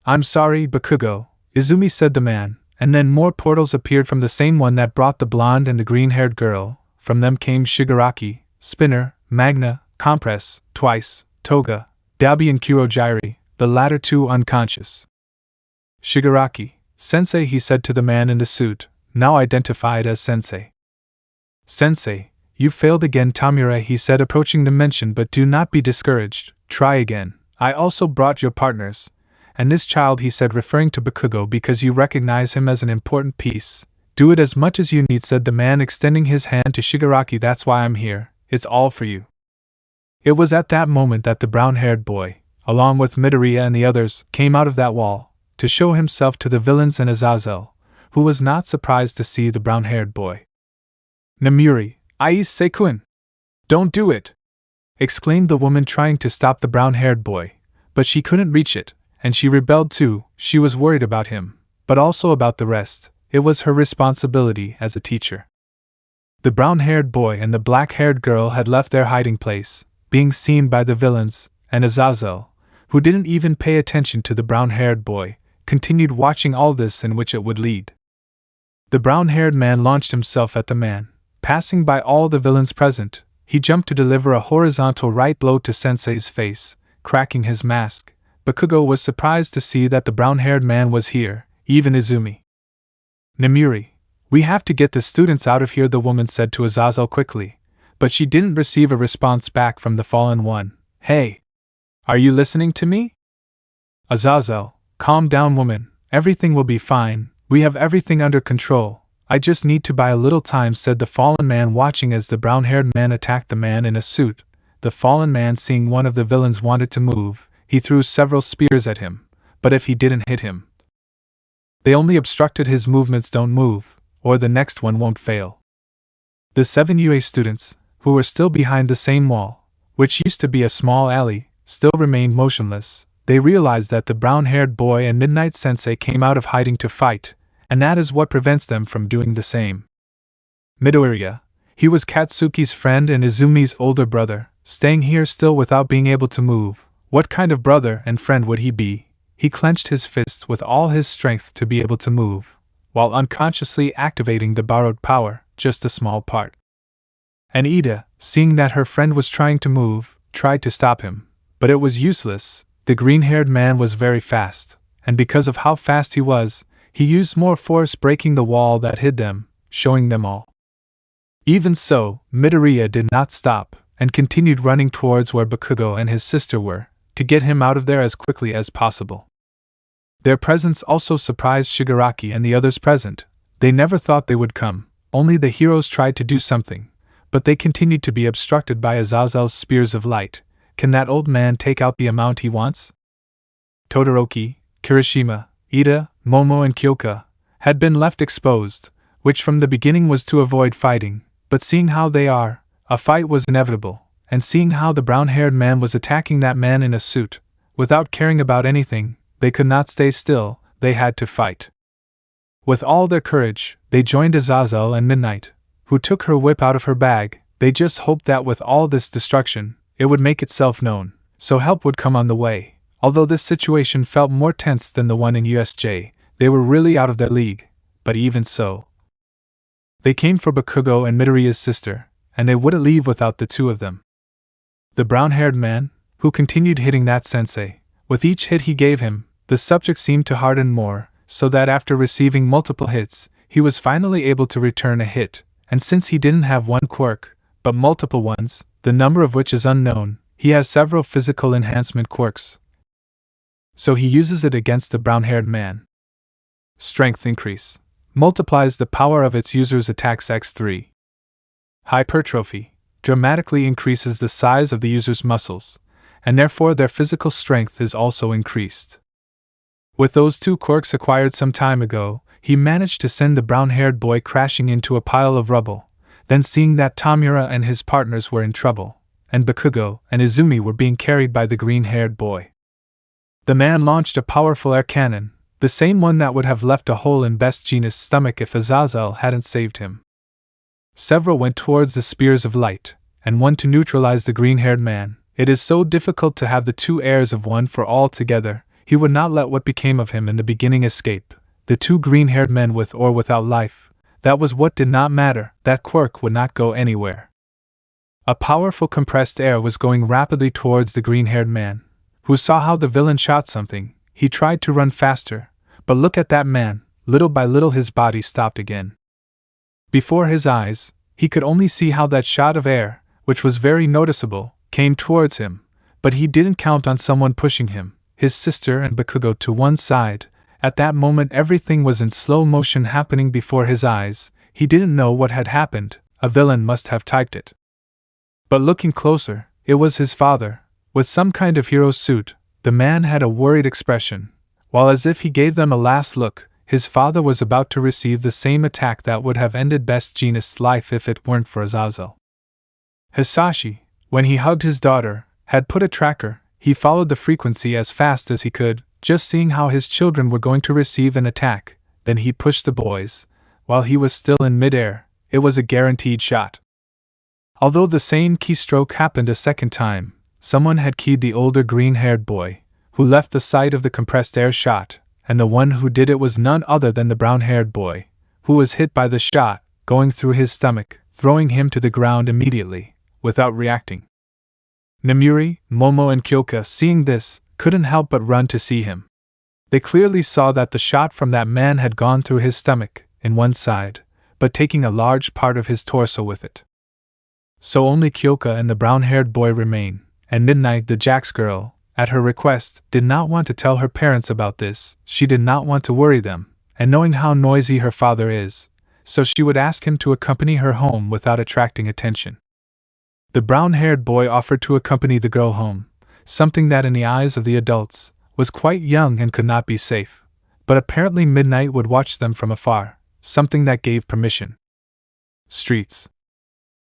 I'm sorry, Bakugo, Izumi said the man, and then more portals appeared from the same one that brought the blonde and the green-haired girl. From them came Shigaraki, Spinner, Magna, Compress, Twice, Toga, Daby and Kurogiri, the latter two unconscious. Shigaraki, Sensei, he said to the man in the suit, now identified as Sensei. Sensei, you failed again, Tamura, he said, approaching the mention, but do not be discouraged, try again. I also brought your partners. And this child, he said, referring to Bakugo, because you recognize him as an important piece. Do it as much as you need, said the man, extending his hand to Shigaraki. That's why I'm here, it's all for you. It was at that moment that the brown-haired boy, along with Midoriya and the others, came out of that wall, to show himself to the villains and Azazel, who was not surprised to see the brown-haired boy. Namuri, Issei-kun! Don't do it! Exclaimed the woman, trying to stop the brown-haired boy, but she couldn't reach it, and she rebelled too. She was worried about him, but also about the rest. It was her responsibility as a teacher. The brown-haired boy and the black-haired girl had left their hiding place, being seen by the villains, and Azazel, who didn't even pay attention to the brown-haired boy, continued watching all this in which it would lead. The brown-haired man launched himself at the man. Passing by all the villains present, he jumped to deliver a horizontal right blow to Sensei's face, cracking his mask. Bakugo was surprised to see that the brown-haired man was here, even Izumi. Namuri, we have to get the students out of here, the woman said to Azazel quickly, but she didn't receive a response back from the fallen one. Hey! Are you listening to me? Azazel, calm down, woman, everything will be fine, we have everything under control. I just need to buy a little time, said the fallen man, watching as the brown-haired man attacked the man in a suit. The fallen man, seeing one of the villains wanted to move, he threw several spears at him, but if he didn't hit him, they only obstructed his movements. Don't move, or the next one won't fail. The 7 UA students, who were still behind the same wall, which used to be a small alley, still remained motionless. They realized that the brown-haired boy and Midnight Sensei came out of hiding to fight, and that is what prevents them from doing the same. Midoriya, he was Katsuki's friend and Izumi's older brother, staying here still without being able to move. What kind of brother and friend would he be? He clenched his fists with all his strength to be able to move, while unconsciously activating the borrowed power, just a small part. And Ida, seeing that her friend was trying to move, tried to stop him, but it was useless. The green-haired man was very fast, and because of how fast he was, he used more force, breaking the wall that hid them, showing them all. Even so, Midoriya did not stop, and continued running towards where Bakugo and his sister were, to get him out of there as quickly as possible. Their presence also surprised Shigaraki and the others present. They never thought they would come, only the heroes tried to do something, but they continued to be obstructed by Azazel's spears of light. Can that old man take out the amount he wants? Todoroki, Kirishima, Ida, Momo and Kyoka had been left exposed, which from the beginning was to avoid fighting, but seeing how they are, a fight was inevitable, and seeing how the brown-haired man was attacking that man in a suit, without caring about anything, they could not stay still, they had to fight. With all their courage, they joined Azazel and Midnight, who took her whip out of her bag. They just hoped that with all this destruction, it would make itself known, so help would come on the way. Although this situation felt more tense than the one in USJ, they were really out of their league, but even so, they came for Bakugo and Midoriya's sister, and they wouldn't leave without the two of them. The brown-haired man, who continued hitting that sensei, with each hit he gave him, the subject seemed to harden more, so that after receiving multiple hits, he was finally able to return a hit, and since he didn't have one quirk, but multiple ones, the number of which is unknown, he has several physical enhancement quirks. So he uses it against the brown-haired man. Strength increase. Multiplies the power of its user's attacks x3. Hypertrophy. Dramatically increases the size of the user's muscles, and therefore their physical strength is also increased. With those 2 quirks acquired some time ago, he managed to send the brown-haired boy crashing into a pile of rubble. Then seeing that Tamura and his partners were in trouble, and Bakugo and Izumi were being carried by the green-haired boy, the man launched a powerful air cannon, the same one that would have left a hole in Best Jean's stomach if Azazel hadn't saved him. Several went towards the spears of light, and one to neutralize the green-haired man. It is so difficult to have the 2 airs of one for all together. He would not let what became of him in the beginning escape. The two green-haired men with or without life, that was what did not matter, that quirk would not go anywhere. A powerful compressed air was going rapidly towards the green-haired man, who saw how the villain shot something. He tried to run faster, but look at that man, little by little his body stopped again. Before his eyes, he could only see how that shot of air, which was very noticeable, came towards him, but he didn't count on someone pushing him, his sister and Bakugo to one side. At that moment everything was in slow motion happening before his eyes. He didn't know what had happened, a villain must have typed it. But looking closer, it was his father, with some kind of hero suit. The man had a worried expression, while as if he gave them a last look, his father was about to receive the same attack that would have ended Best Jeanist's life if it weren't for Azazel. Hisashi, when he hugged his daughter, had put a tracker. He followed the frequency as fast as he could, just seeing how his children were going to receive an attack. Then he pushed the boys. While he was still in midair, it was a guaranteed shot. Although the same keystroke happened a second time, someone had keyed the older green-haired boy, who left the site of the compressed air shot, and the one who did it was none other than the brown-haired boy, who was hit by the shot, going through his stomach, throwing him to the ground immediately, without reacting. Nemuri, Momo and Kyoka, seeing this, couldn't help but run to see him. They clearly saw that the shot from that man had gone through his stomach, in one side, but taking a large part of his torso with it. So only Kyoka and the brown-haired boy remain, and Midnight, the Jack's girl, at her request, did not want to tell her parents about this. She did not want to worry them, and knowing how noisy her father is, so she would ask him to accompany her home without attracting attention. The brown-haired boy offered to accompany the girl home, something that in the eyes of the adults was quite young and could not be safe, but apparently Midnight would watch them from afar, something that gave permission. Streets.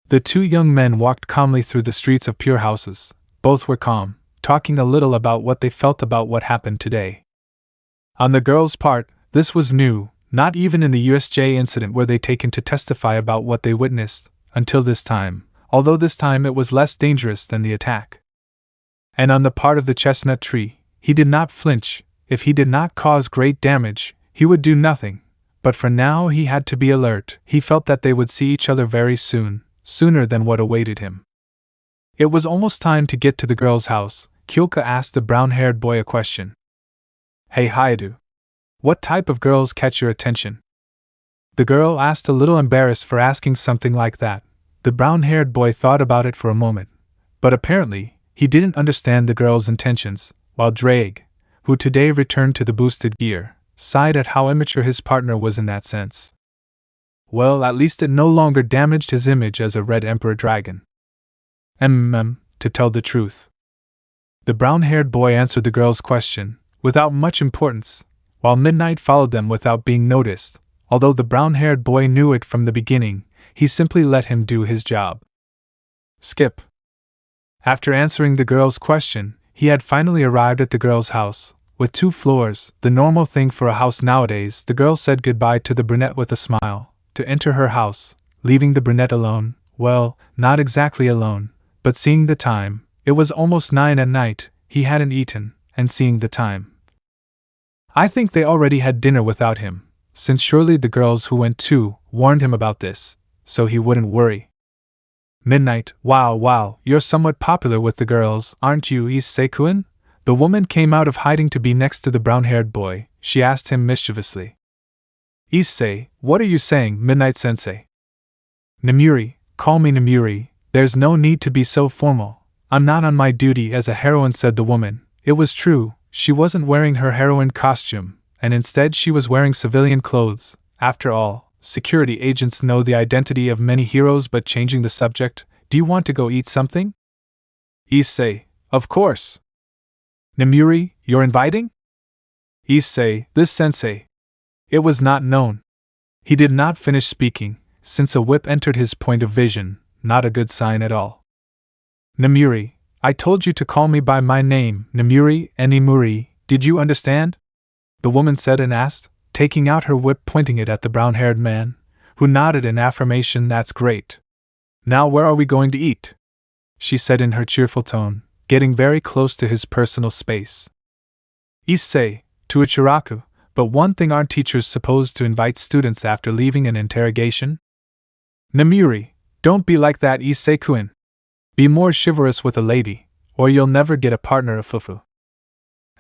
The two young men walked calmly through the streets of pure houses. Both were calm, talking a little about what they felt about what happened today. On the girls' part, this was new. Not even in the USJ incident were they taken to testify about what they witnessed, until this time, although this time it was less dangerous than the attack. And on the part of the chestnut tree, he did not flinch. If he did not cause great damage, he would do nothing, but for now he had to be alert. He felt that they would see each other very soon, sooner than what awaited him. It was almost time to get to the girl's house. Kyoka asked the brown-haired boy a question. "Hey Hyoudou, what type of girls catch your attention?" The girl asked, a little embarrassed for asking something like that. The brown-haired boy thought about it for a moment, but apparently, he didn't understand the girl's intentions, while Drake, who today returned to the boosted gear, sighed at how immature his partner was in that sense. Well, at least it no longer damaged his image as a Red Emperor Dragon. To tell the truth. The brown-haired boy answered the girl's question, without much importance, while Midnight followed them without being noticed. Although the brown-haired boy knew it from the beginning, he simply let him do his job. Skip. After answering the girl's question, he had finally arrived at the girl's house, with 2 floors, the normal thing for a house nowadays. The girl said goodbye to the brunette with a smile, to enter her house, leaving the brunette alone. Well, not exactly alone, but seeing the time, it was almost 9 at night, he hadn't eaten, and seeing the time. I think they already had dinner without him, since surely the girls who went too warned him about this, so he wouldn't worry. Midnight, wow, you're somewhat popular with the girls, aren't you, Issei-kun? The woman came out of hiding to be next to the brown-haired boy. She asked him mischievously. Issei, what are you saying, Midnight-sensei? Nemuri, call me Nemuri, there's no need to be so formal. I'm not on my duty as a heroine, said the woman. It was true, she wasn't wearing her heroine costume, and instead she was wearing civilian clothes. After all, security agents know the identity of many heroes. But changing the subject, do you want to go eat something? Issei, of course. Nemuri, you're inviting? Issei, this sensei. It was not known. He did not finish speaking, since a whip entered his point of vision, not a good sign at all. Nemuri, I told you to call me by my name, Nemuri and Imuri, did you understand? The woman said and asked, taking out her whip, pointing it at the brown-haired man, who nodded in affirmation. That's great. Now where are we going to eat? She said in her cheerful tone, getting very close to his personal space. Issei, to Ichiraku, but one thing, aren't teachers supposed to invite students after leaving an interrogation? Namuri, don't be like that, Issei-kun. Be more chivalrous with a lady, or you'll never get a partner of fufu.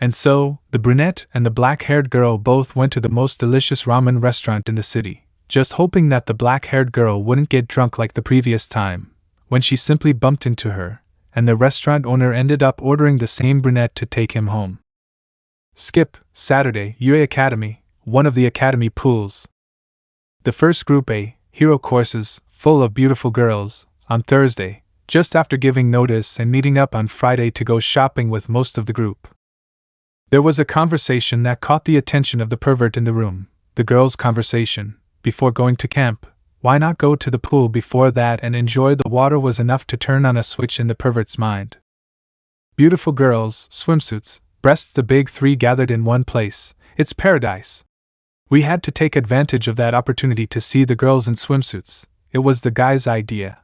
And so, the brunette and the black-haired girl both went to the most delicious ramen restaurant in the city, just hoping that the black-haired girl wouldn't get drunk like the previous time, when she simply bumped into her, and the restaurant owner ended up ordering the same brunette to take him home. Skip, Saturday, UA Academy, one of the academy pools. The first Group A, hero courses, full of beautiful girls, on Thursday, just after giving notice and meeting up on Friday to go shopping with most of the group. There was a conversation that caught the attention of the pervert in the room, the girls' conversation. Before going to camp, why not go to the pool before that and enjoy the water was enough to turn on a switch in the pervert's mind. Beautiful girls, swimsuits, breasts, the big three gathered in one place. It's paradise. We had to take advantage of that opportunity to see the girls in swimsuits. It was the guy's idea.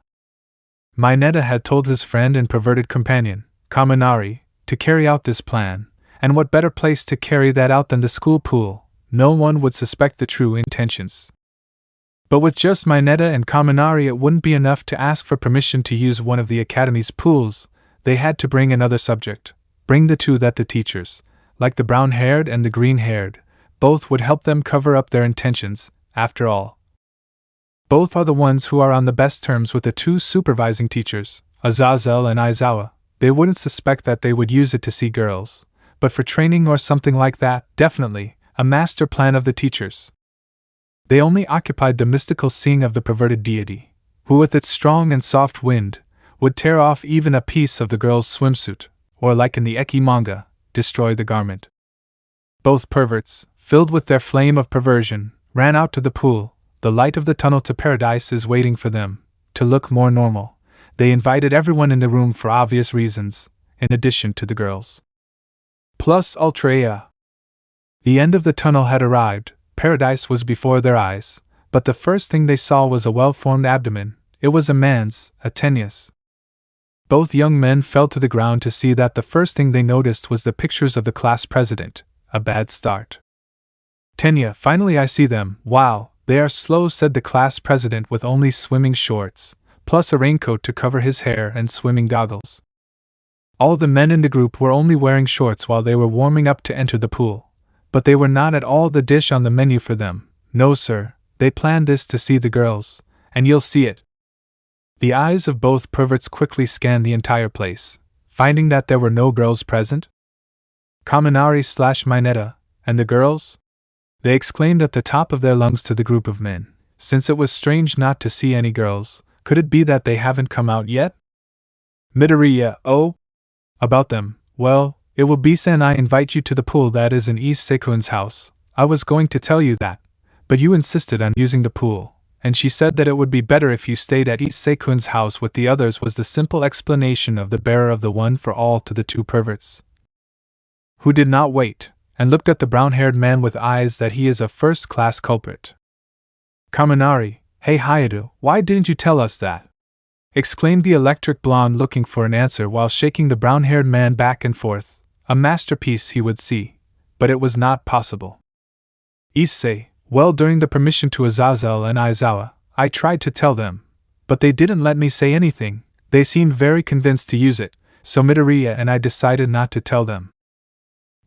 Mineta had told his friend and perverted companion, Kaminari, to carry out this plan, and what better place to carry that out than the school pool? No one would suspect the true intentions. But with just Mineta and Kaminari, it wouldn't be enough to ask for permission to use one of the academy's pools. They had to bring another subject, bring the two that the teachers, like the brown-haired and the green-haired, both would help them cover up their intentions. After all, both are the ones who are on the best terms with the two supervising teachers, Azazel and Aizawa. They wouldn't suspect that they would use it to see girls, but for training or something like that, definitely, a master plan of the teachers. They only occupied the mystical seeing of the perverted deity, who with its strong and soft wind, would tear off even a piece of the girl's swimsuit, or like in the Eki manga, destroy the garment. Both perverts, filled with their flame of perversion, ran out to the pool. The light of the tunnel to paradise is waiting for them. To look more normal, they invited everyone in the room for obvious reasons, in addition to the girls. Plus ultra. The end of the tunnel had arrived. Paradise was before their eyes, but the first thing they saw was a well-formed abdomen. It was a man's, Atenia's. Both young men fell to the ground to see that the first thing they noticed was the pictures of the class president. A bad start. Tenya, finally I see them. Wow, they are slow, said the class president with only swimming shorts, plus a raincoat to cover his hair and swimming goggles. All the men in the group were only wearing shorts while they were warming up to enter the pool. But they were not at all the dish on the menu for them. No, sir, they planned this to see the girls, and you'll see it. The eyes of both perverts quickly scanned the entire place, finding that there were no girls present. Kaminari/Mineta, and the girls? They exclaimed at the top of their lungs to the group of men, since it was strange not to see any girls. Could it be that they haven't come out yet? Midoriya, oh? About them, well, it will be sen I invite you to the pool that is in Issei-kun's house. I was going to tell you that, but you insisted on using the pool, and she said that it would be better if you stayed at Issei-kun's house with the others, was the simple explanation of the bearer of the one for all to the two perverts, who did not wait, and looked at the brown-haired man with eyes that he is a first-class culprit. Kaminari, hey Hyoudou, why didn't you tell us that? Exclaimed the electric blonde, looking for an answer while shaking the brown-haired man back and forth. A masterpiece he would see, but it was not possible. Issei, well, during the permission to Azazel and Aizawa, I tried to tell them, but they didn't let me say anything. They seemed very convinced to use it, so Midoriya and I decided not to tell them.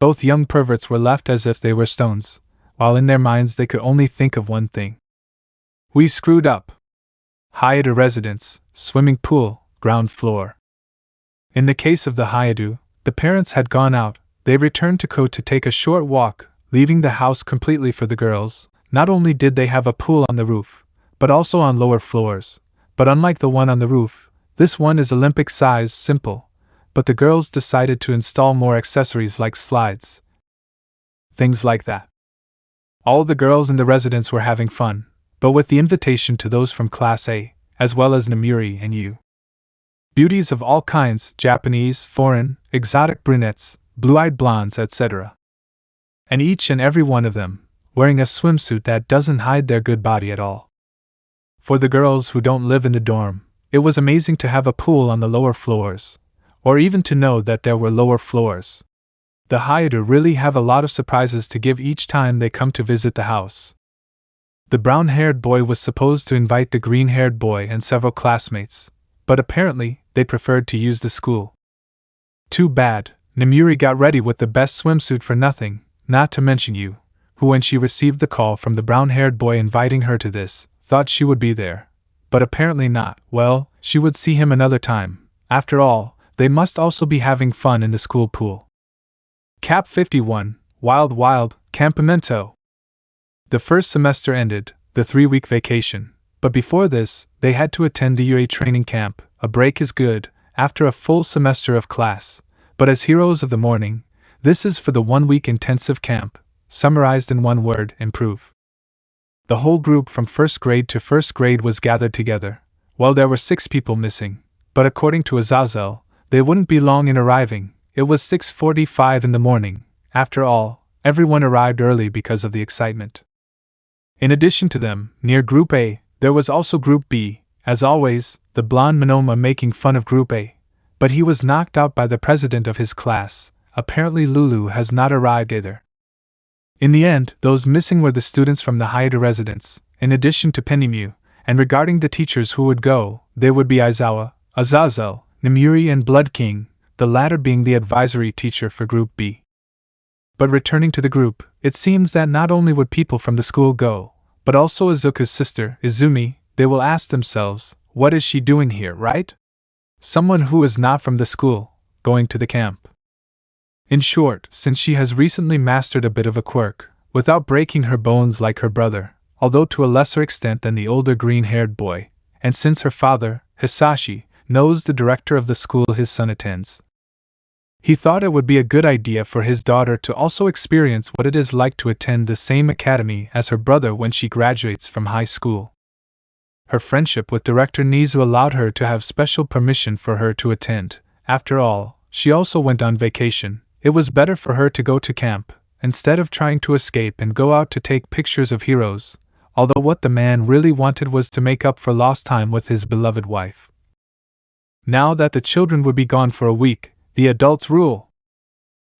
Both young perverts were left as if they were stones, while in their minds they could only think of one thing. We screwed up. Hyoudou residence, swimming pool, ground floor. In the case of the Hyoudou, the parents had gone out. They returned to Ko to take a short walk, leaving the house completely for the girls. Not only did they have a pool on the roof, but also on lower floors. But unlike the one on the roof, this one is Olympic size, simple. But the girls decided to install more accessories like slides. Things like that. All the girls in the residence were having fun, but with the invitation to those from Class A, as well as Namuri and Yu. Beauties of all kinds, Japanese, foreign, exotic brunettes, blue-eyed blondes, etc. And each and every one of them, wearing a swimsuit that doesn't hide their good body at all. For the girls who don't live in the dorm, it was amazing to have a pool on the lower floors, or even to know that there were lower floors. the Hyoudou really have a lot of surprises to give each time they come to visit the house. The brown-haired boy was supposed to invite the green-haired boy and several classmates, but apparently they preferred to use the school. Too bad, Nomuri got ready with the best swimsuit for nothing, not to mention you, who when she received the call from the brown-haired boy inviting her to this, thought she would be there. But apparently not. Well, she would see him another time. After all, they must also be having fun in the school pool. Cap 51, Wild Wild, Campamento. The first semester ended, the 3-week vacation, but before this, they had to attend the UA training camp. A break is good, after a full semester of class, but as heroes of the morning, this is for the 1-week intensive camp, summarized in one word: improve. The whole group from first grade to first grade was gathered together. Well, there were 6 people missing, but according to Azazel, they wouldn't be long in arriving. It was 6:45 in the morning. After all, everyone arrived early because of the excitement. In addition to them, near Group A, there was also Group B, as always, the blonde Monoma making fun of Group A. But he was knocked out by the president of his class. Apparently Lulu has not arrived either. In the end, those missing were the students from the Hyoudou residence, in addition to Pennymew, and regarding the teachers who would go, they would be Aizawa, Azazel, Nomuri and Blood King, the latter being the advisory teacher for Group B. But returning to the group, it seems that not only would people from the school go, but also Izuku's sister, Izumi. They will ask themselves, what is she doing here, right? Someone who is not from the school, going to the camp. In short, since she has recently mastered a bit of a quirk, without breaking her bones like her brother, although to a lesser extent than the older green-haired boy, and since her father, Hisashi, knows the director of the school his son attends, he thought it would be a good idea for his daughter to also experience what it is like to attend the same academy as her brother when she graduates from high school. Her friendship with Director Nizu allowed her to have special permission for her to attend. After all, she also went on vacation. It was better for her to go to camp, instead of trying to escape and go out to take pictures of heroes, although what the man really wanted was to make up for lost time with his beloved wife. Now that the children would be gone for a week, the adults rule.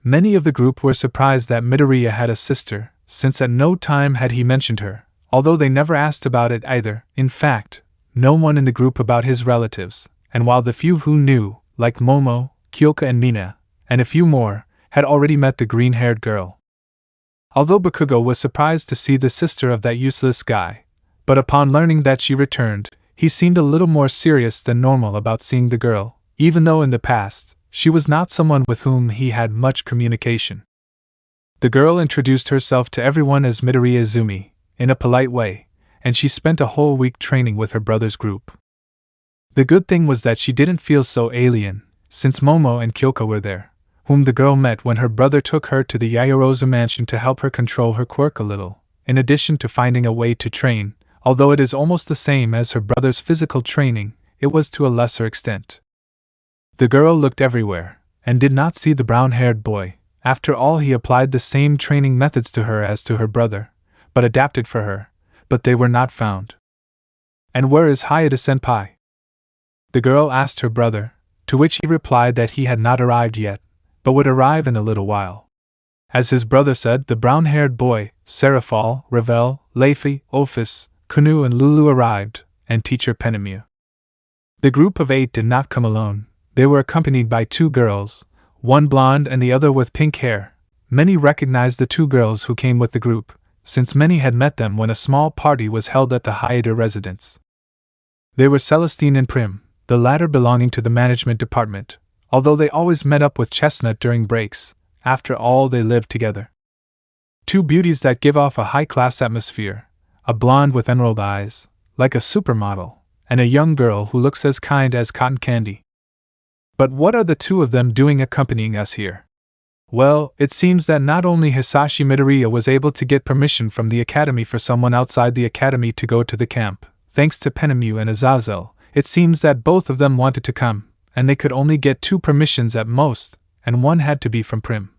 Many of the group were surprised that Midoriya had a sister, since at no time had he mentioned her, although they never asked about it either. In fact, no one in the group about his relatives, and while the few who knew, like Momo, Kyoka and Mina, and a few more, had already met the green-haired girl. Although Bakugo was surprised to see the sister of that useless guy, but upon learning that she returned, he seemed a little more serious than normal about seeing the girl, even though in the past, she was not someone with whom he had much communication. The girl introduced herself to everyone as Midoriya Izumi, in a polite way, and she spent a whole week training with her brother's group. The good thing was that she didn't feel so alien, since Momo and Kyoka were there, whom the girl met when her brother took her to the Yayorozu mansion to help her control her quirk a little, in addition to finding a way to train. Although it is almost the same as her brother's physical training, it was to a lesser extent. The girl looked everywhere, and did not see the brown-haired boy. After all, he applied the same training methods to her as to her brother, but adapted for her, but they were not found. And where is Hyoudou-senpai? The girl asked her brother, to which he replied that he had not arrived yet, but would arrive in a little while. As his brother said, the brown-haired boy, Serafal, Ravel, Leifi, Ophis, Kunu and Lulu arrived, and teacher Penemiu. The group of 8 did not come alone. They were accompanied by 2 girls, one blonde and the other with pink hair. Many recognized the 2 girls who came with the group, since many had met them when a small party was held at the Hyoudou residence. They were Celestine and Prim, the latter belonging to the management department, although they always met up with Chestnut during breaks. After all, they lived together. 2 beauties that give off a high-class atmosphere, a blonde with emerald eyes, like a supermodel, and a young girl who looks as kind as cotton candy. But what are the 2 of them doing accompanying us here? Well, it seems that not only Hisashi Midoriya was able to get permission from the academy for someone outside the academy to go to the camp, thanks to Penemiu and Azazel, it seems that both of them wanted to come, and they could only get 2 permissions at most, and one had to be from Prim.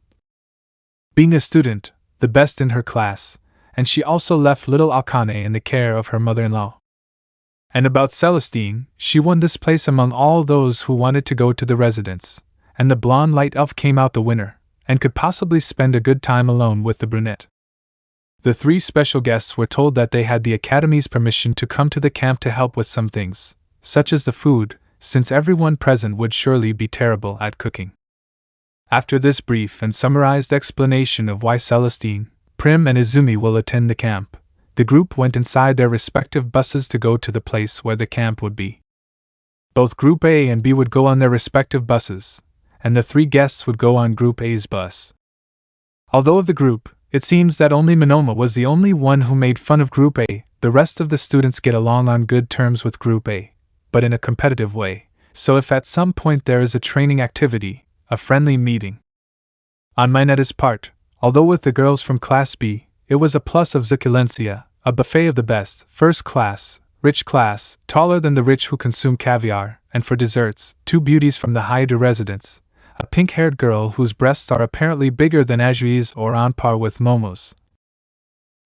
Being a student, the best in her class, and she also left little Akane in the care of her mother-in-law. And about Celestine, she won this place among all those who wanted to go to the residence, and the blonde light elf came out the winner. and could possibly spend a good time alone with the brunette. The 3 special guests were told that they had the Academy's permission to come to the camp to help with some things, such as the food, since everyone present would surely be terrible at cooking. After this brief and summarized explanation of why Celestine, Prim, and Izumi will attend the camp, the group went inside their respective buses to go to the place where the camp would be. Both Group A and B would go on their respective buses, and the 3 guests would go on Group A's bus. Although of the group, it seems that only Monoma was the only one who made fun of Group A. The rest of the students get along on good terms with Group A, but in a competitive way, so if at some point there is a training activity, a friendly meeting. On Minetta's part, although with the girls from Class B, it was a plus of succulencia, a buffet of the best, first class, rich class, taller than the rich who consume caviar, and for desserts, 2 beauties from the Hyoudou residence, a pink-haired girl whose breasts are apparently bigger than Ajui's or on par with Momo's.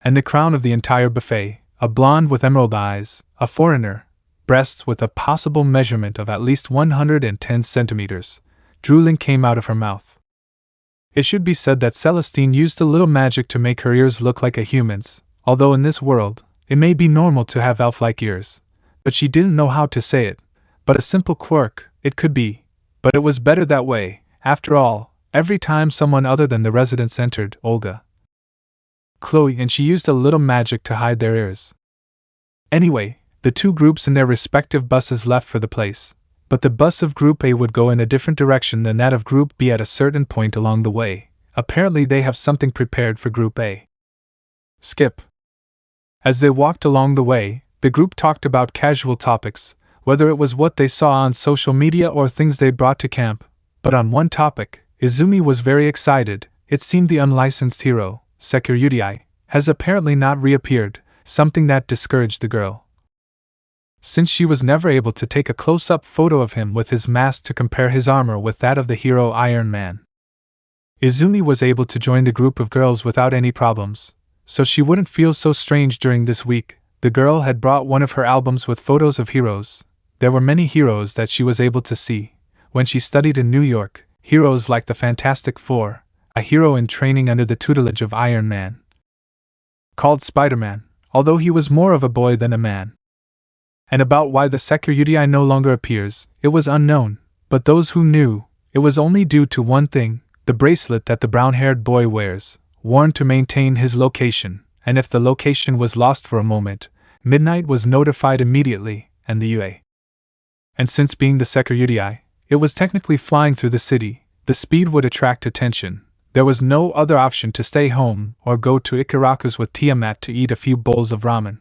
And the crown of the entire buffet, a blonde with emerald eyes, a foreigner, breasts with a possible measurement of at least 110 centimeters, drooling came out of her mouth. It should be said that Celestine used a little magic to make her ears look like a human's, although in this world, it may be normal to have elf-like ears, but she didn't know how to say it. But a simple quirk, it could be. But it was better that way. After all, every time someone other than the residents entered, Olga, Chloe and she used a little magic to hide their ears. Anyway, the 2 groups in their respective buses left for the place, but the bus of Group A would go in a different direction than that of Group B at a certain point along the way. Apparently they have something prepared for Group A. Skip. As they walked along the way, the group talked about casual topics, whether it was what they saw on social media or things they brought to camp. But on one topic, Izumi was very excited. It seemed the unlicensed hero, Sekiryuutei, has apparently not reappeared, something that discouraged the girl, since she was never able to take a close-up photo of him with his mask to compare his armor with that of the hero Iron Man. Izumi was able to join the group of girls without any problems, so she wouldn't feel so strange during this week. The girl had brought one of her albums with photos of heroes. There were many heroes that she was able to see. When she studied in New York, heroes like the Fantastic Four, a hero in training under the tutelage of Iron Man, called Spider-Man, although he was more of a boy than a man. And about why the Sekiryuutei no longer appears, it was unknown, but those who knew, it was only due to one thing, the bracelet that the brown-haired boy wears, worn to maintain his location, and if the location was lost for a moment, Midnight was notified immediately, and the UA. And since being the Sekiryuutei, it was technically flying through the city, the speed would attract attention. There was no other option to stay home or go to Ikaraku's with Tiamat to eat a few bowls of ramen.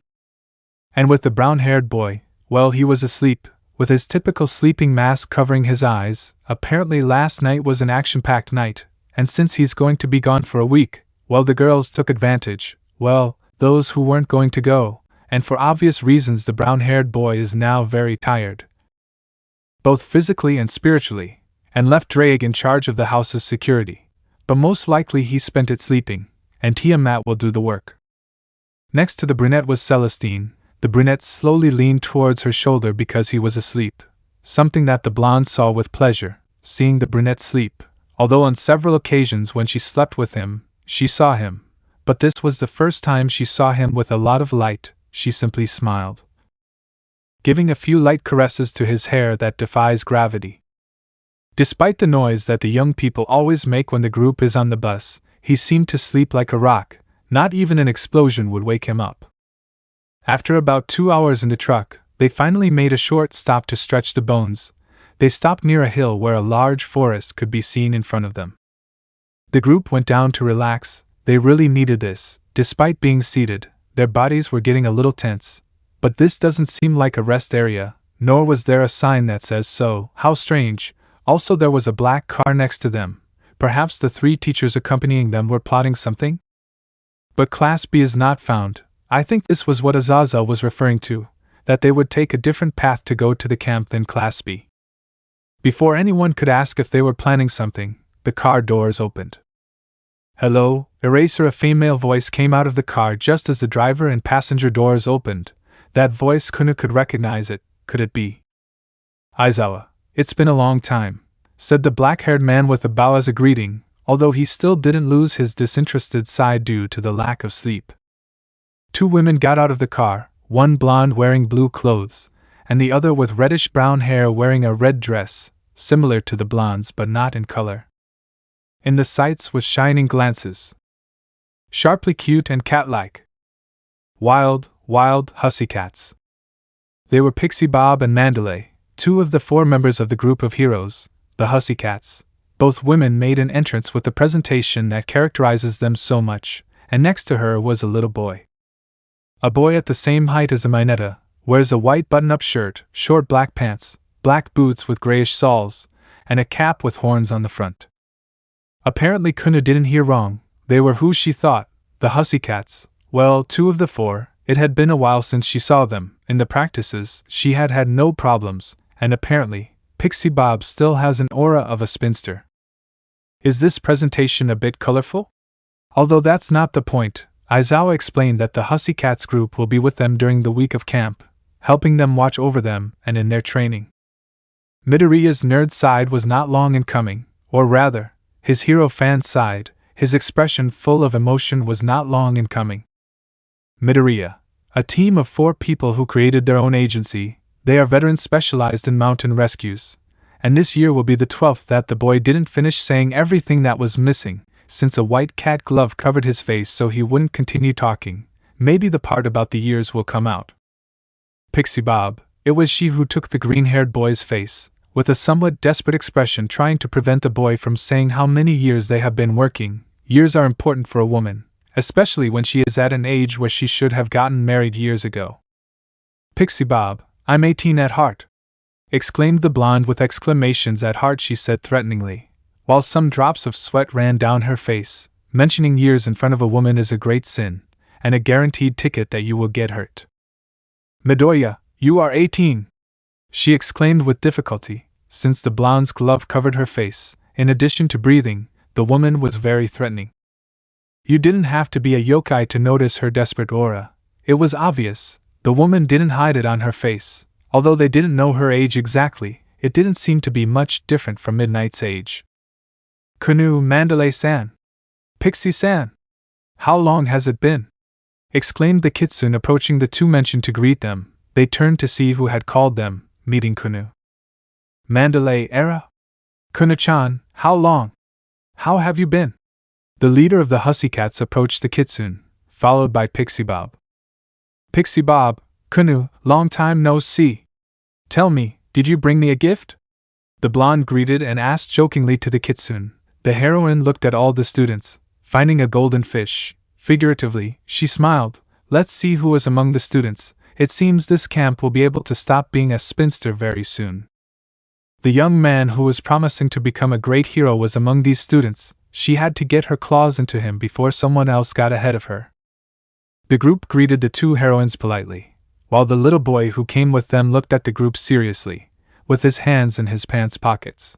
And with the brown-haired boy, well, he was asleep, with his typical sleeping mask covering his eyes. Apparently last night was an action-packed night, and since he's going to be gone for a week, well, the girls took advantage. Well, those who weren't going to go, and for obvious reasons the brown-haired boy is now very tired, both physically and spiritually, and left Drake in charge of the house's security. But most likely he spent it sleeping, and Tiamat will do the work. Next to the brunette was Celestine. The brunette slowly leaned towards her shoulder because he was asleep, something that the blonde saw with pleasure, seeing the brunette sleep, although on several occasions when she slept with him, she saw him, but this was the first time she saw him with a lot of light. She simply smiled, giving a few light caresses to his hair that defies gravity. Despite the noise that the young people always make when the group is on the bus, he seemed to sleep like a rock. Not even an explosion would wake him up. After about 2 hours in the truck, they finally made a short stop to stretch the bones. They stopped near a hill where a large forest could be seen in front of them. The group went down to relax. They really needed this. Despite being seated, their bodies were getting a little tense. But this doesn't seem like a rest area, nor was there a sign that says so. How strange. Also, there was a black car next to them. Perhaps the 3 teachers accompanying them were plotting something? But Class B is not found. I think this was what Azazel was referring to, that they would take a different path to go to the camp than Class B. Before anyone could ask if they were planning something, the car doors opened. "Hello, Eraser," a female voice came out of the car just as the driver and passenger doors opened. That voice, Kuna could recognize it. Could it be Aizawa? "It's been a long time," said the black-haired man with a bow as a greeting. although he still didn't lose his disinterested side due to the lack of sleep. Two women got out of the car, one blonde wearing blue clothes, and the other with reddish-brown hair wearing a red dress, similar to the blonde's but not in color. In the sights with shining glances. Sharply cute and cat-like. Wild, hussy cats. They were Pixie Bob and Mandalay, two of the 4 members of the group of heroes, the Hussy Cats. Both women made an entrance with the presentation that characterizes them so much, and next to her was a little boy. A boy at the same height as Amineta, wears a white button-up shirt, short black pants, black boots with grayish soles, and a cap with horns on the front. Apparently Kuna didn't hear wrong, they were who she thought, the Hussy Cats. Well, 2 of the 4, it had been a while since she saw them. In the practices, she had had no problems, and apparently, Pixie Bob still has an aura of a spinster. Is this presentation a bit colorful? Although that's not the point, Aizawa explained that the Hussy Cats group will be with them during the week of camp, helping them watch over them and in their training. Midoriya's nerd side was not long in coming, or rather, his hero fan side, his expression full of emotion was not long in coming. Midoriya, a team of 4 people who created their own agency, they are veterans specialized in mountain rescues, and this year will be the 12th that the boy didn't finish saying everything that was missing, since a white cat glove covered his face so he wouldn't continue talking. Maybe the part about the years will come out. Pixie Bob, it was she who took the green-haired boy's face, with a somewhat desperate expression trying to prevent the boy from saying how many years they have been working. Years are important for a woman, especially when she is at an age where she should have gotten married years ago. Pixie Bob, I'm 18 at heart, exclaimed the blonde with exclamations at heart, she said threateningly, while some drops of sweat ran down her face. Mentioning years in front of a woman is a great sin, and a guaranteed ticket that you will get hurt. Midoriya, you are 18! She exclaimed with difficulty, since the blonde's glove covered her face. In addition to breathing, the woman was very threatening. You didn't have to be a yokai to notice her desperate aura. It was obvious. The woman didn't hide it on her face. Although they didn't know her age exactly, it didn't seem to be much different from Midnight's age. Kunu, Mandalay-san. Pixie-san. How long has it been? Exclaimed the kitsune, approaching the 2 mentioned to greet them. They turned to see who had called them, meeting Kunu. Mandalay-era? Kunu-chan, how long? How have you been? The leader of the Hussy Cats approached the kitsune, followed by Pixie Bob. Pixie Bob, Kunu, long time no see. Tell me, did you bring me a gift? The blonde greeted and asked jokingly to the kitsune. The heroine looked at all the students, finding a golden fish. Figuratively, she smiled. Let's see who is among the students. It seems this camp will be able to stop being a spinster very soon. The young man who was promising to become a great hero was among these students. She had to get her claws into him before someone else got ahead of her. The group greeted the 2 heroines politely, while the little boy who came with them looked at the group seriously, with his hands in his pants pockets.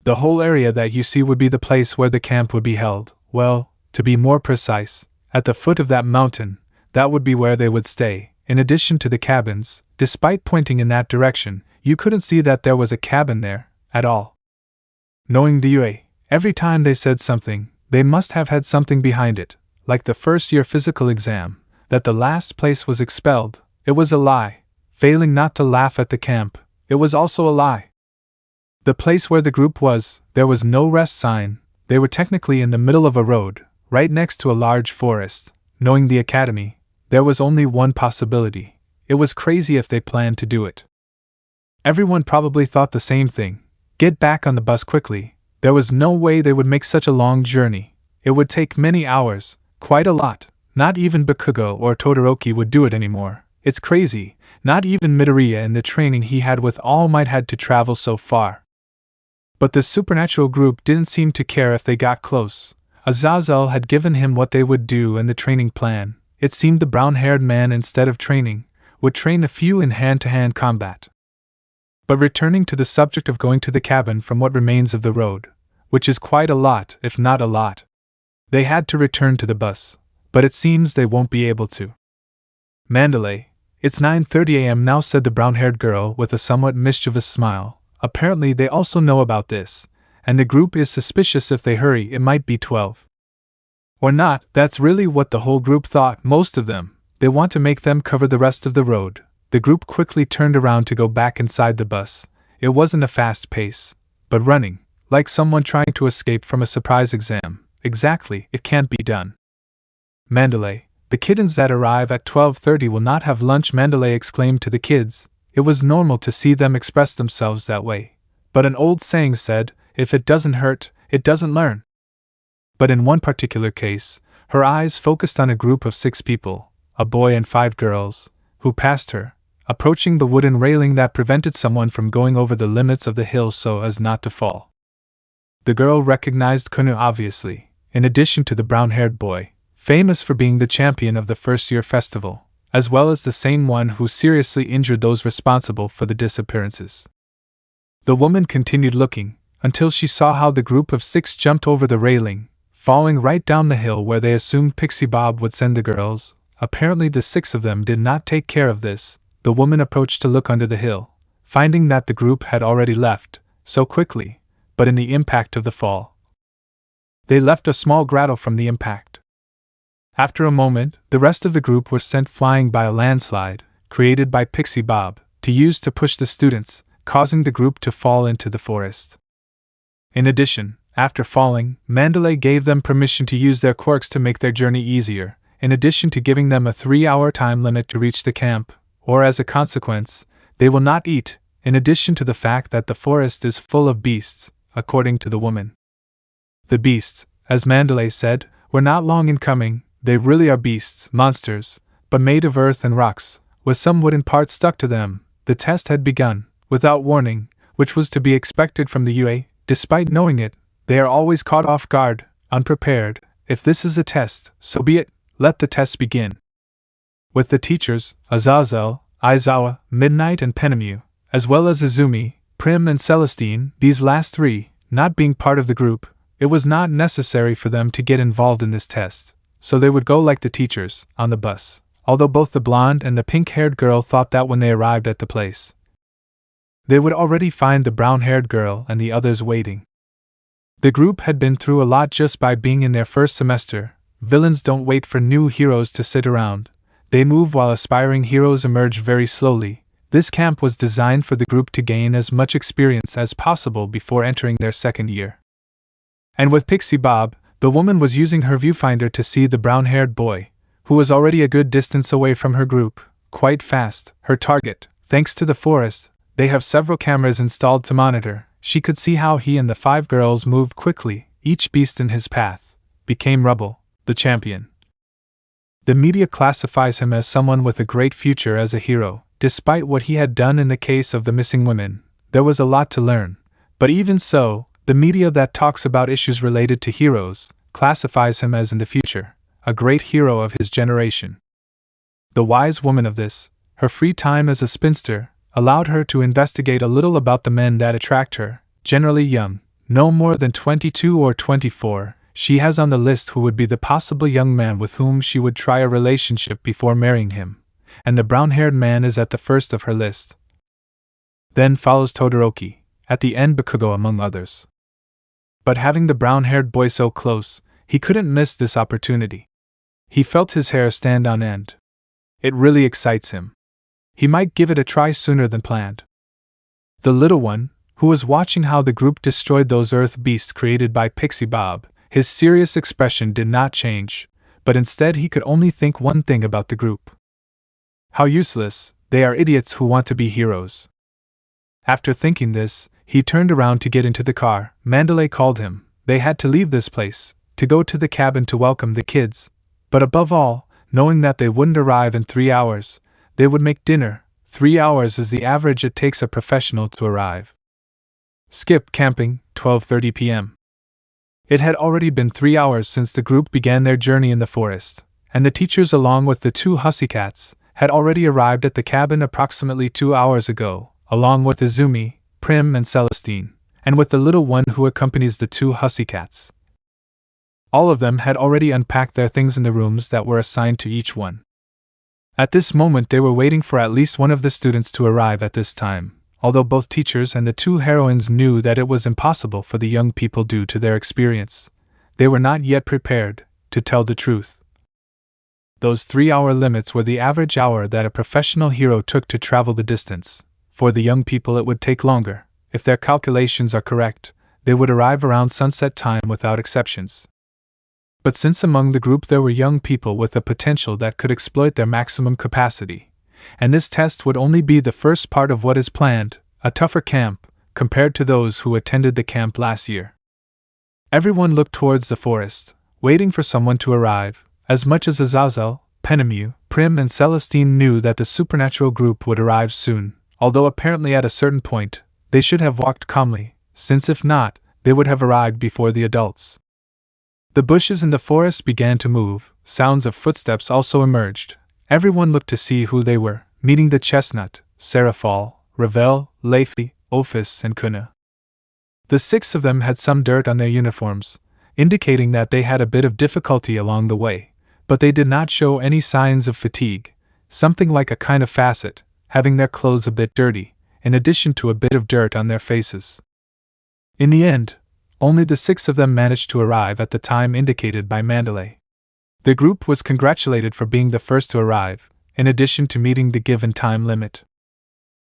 The whole area that you see would be the place where the camp would be held. Well, to be more precise, at the foot of that mountain, that would be where they would stay. In addition to the cabins, despite pointing in that direction, you couldn't see that there was a cabin there, at all. Knowing the UA, every time they said something, they must have had something behind it, like the first-year physical exam, that the last place was expelled. It was a lie. Failing not to laugh at the camp, it was also a lie. The place where the group was, there was no rest sign. They were technically in the middle of a road, right next to a large forest. Knowing the academy, there was only one possibility. It was crazy if they planned to do it. Everyone probably thought the same thing. Get back on the bus quickly. There was no way they would make such a long journey. It would take many hours, quite a lot. Not even Bakugo or Todoroki would do it anymore. It's crazy. Not even Midoriya in the training he had with All Might had to travel so far. But the supernatural group didn't seem to care if they got close. Azazel had given him what they would do in the training plan. It seemed the brown-haired man, instead of training, would train a few in hand-to-hand combat. But returning to the subject of going to the cabin from what remains of the road, which is quite a lot, if not a lot, they had to return to the bus, but it seems they won't be able to. Mandalay, it's 9:30 a.m. now, said the brown-haired girl with a somewhat mischievous smile. Apparently they also know about this, and the group is suspicious if they hurry, it might be 12. Or not, that's really what the whole group thought, most of them. They want to make them cover the rest of the road. The group quickly turned around to go back inside the bus. It wasn't a fast pace, but running, like someone trying to escape from a surprise exam. Exactly, it can't be done. Mandalay, the kittens that arrive at 12:30 will not have lunch, Mandalay exclaimed to the kids. It was normal to see them express themselves that way. But an old saying said, if it doesn't hurt, it doesn't learn. But in one particular case, her eyes focused on a group of 6 people, a boy and 5 girls, who passed her, approaching the wooden railing that prevented someone from going over the limits of the hill so as not to fall. The girl recognized Kunu obviously, in addition to the brown-haired boy, famous for being the champion of the first-year festival, as well as the same one who seriously injured those responsible for the disappearances. The woman continued looking, until she saw how the group of 6 jumped over the railing, falling right down the hill where they assumed Pixie Bob would send the girls. Apparently the 6 of them did not take care of this. The woman approached to look under the hill, finding that the group had already left, so quickly, but in the impact of the fall. They left a small grotto from the impact. After a moment, the rest of the group were sent flying by a landslide, created by Pixie Bob, to use to push the students, causing the group to fall into the forest. In addition, after falling, Mandalay gave them permission to use their quirks to make their journey easier, in addition to giving them a 3-hour time limit to reach the camp, or as a consequence, they will not eat, in addition to the fact that the forest is full of beasts, according to the woman. The beasts, as Mandalay said, were not long in coming. They really are beasts, monsters, but made of earth and rocks, with some wooden parts stuck to them. The test had begun, without warning, which was to be expected from the UA. Despite knowing it, they are always caught off guard, unprepared. If this is a test, so be it, let the test begin. With the teachers, Azazel, Aizawa, Midnight and Penemu, as well as Izumi, Prim and Celestine, these last 3, not being part of the group, it was not necessary for them to get involved in this test, so they would go like the teachers, on the bus, although both the blonde and the pink-haired girl thought that when they arrived at the place, they would already find the brown-haired girl and the others waiting. The group had been through a lot just by being in their first semester. Villains don't wait for new heroes to sit around. They move while aspiring heroes emerge very slowly. This camp was designed for the group to gain as much experience as possible before entering their second year. And with Pixie Bob, the woman was using her viewfinder to see the brown-haired boy, who was already a good distance away from her group, quite fast, her target. Thanks to the forest, they have several cameras installed to monitor. She could see how he and the 5 girls moved quickly. Each beast in his path became rubble, the champion. The media classifies him as someone with a great future as a hero. Despite what he had done in the case of the missing women, there was a lot to learn. But even so, the media that talks about issues related to heroes classifies him as in the future, a great hero of his generation. The wise woman of this, her free time as a spinster, allowed her to investigate a little about the men that attract her, generally young, no more than 22 or 24. She has on the list who would be the possible young man with whom she would try a relationship before marrying him, and the brown-haired man is at the first of her list. Then follows Todoroki, at the end Bakugo among others. But having the brown-haired boy so close, he couldn't miss this opportunity. He felt his hair stand on end. It really excites him. He might give it a try sooner than planned. The little one, who was watching how the group destroyed those earth beasts created by Pixie Bob, his serious expression did not change, but instead he could only think one thing about the group. How useless, they are idiots who want to be heroes. After thinking this, he turned around to get into the car. Mandalay called him. They had to leave this place, to go to the cabin to welcome the kids, but above all, knowing that they wouldn't arrive in 3 hours, they would make dinner. 3 hours is the average it takes a professional to arrive. Skip camping, 12:30 p.m. It had already been 3 hours since the group began their journey in the forest, and the teachers along with the 2 hussycats had already arrived at the cabin approximately 2 hours ago, along with Izumi, Prim and Celestine, and with the little one who accompanies the 2 hussycats. All of them had already unpacked their things in the rooms that were assigned to each one. At this moment they were waiting for at least one of the students to arrive at this time. although both teachers and the two heroines knew that it was impossible for the young people due to their experience. They were not yet prepared to tell the truth. Those 3-hour limits were the average hour that a professional hero took to travel the distance. For the young people it would take longer. If their calculations are correct, they would arrive around sunset time without exceptions. But since among the group there were young people with a potential that could exploit their maximum capacity, and this test would only be the first part of what is planned, a tougher camp, compared to those who attended the camp last year. Everyone looked towards the forest, waiting for someone to arrive. As much as Azazel, Penemu, Prim and Celestine knew that the supernatural group would arrive soon, although apparently at a certain point, they should have walked calmly, since if not, they would have arrived before the adults. The bushes in the forest began to move, sounds of footsteps also emerged. Everyone looked to see who they were, meeting the Chestnut, Seraphal, Ravel, Leifi, Ophis and Kuna. The 6 of them had some dirt on their uniforms, indicating that they had a bit of difficulty along the way. But they did not show any signs of fatigue, something like a kind of facet, having their clothes a bit dirty, in addition to a bit of dirt on their faces. In the end, only the 6 of them managed to arrive at the time indicated by Mandalay. The group was congratulated for being the first to arrive, in addition to meeting the given time limit.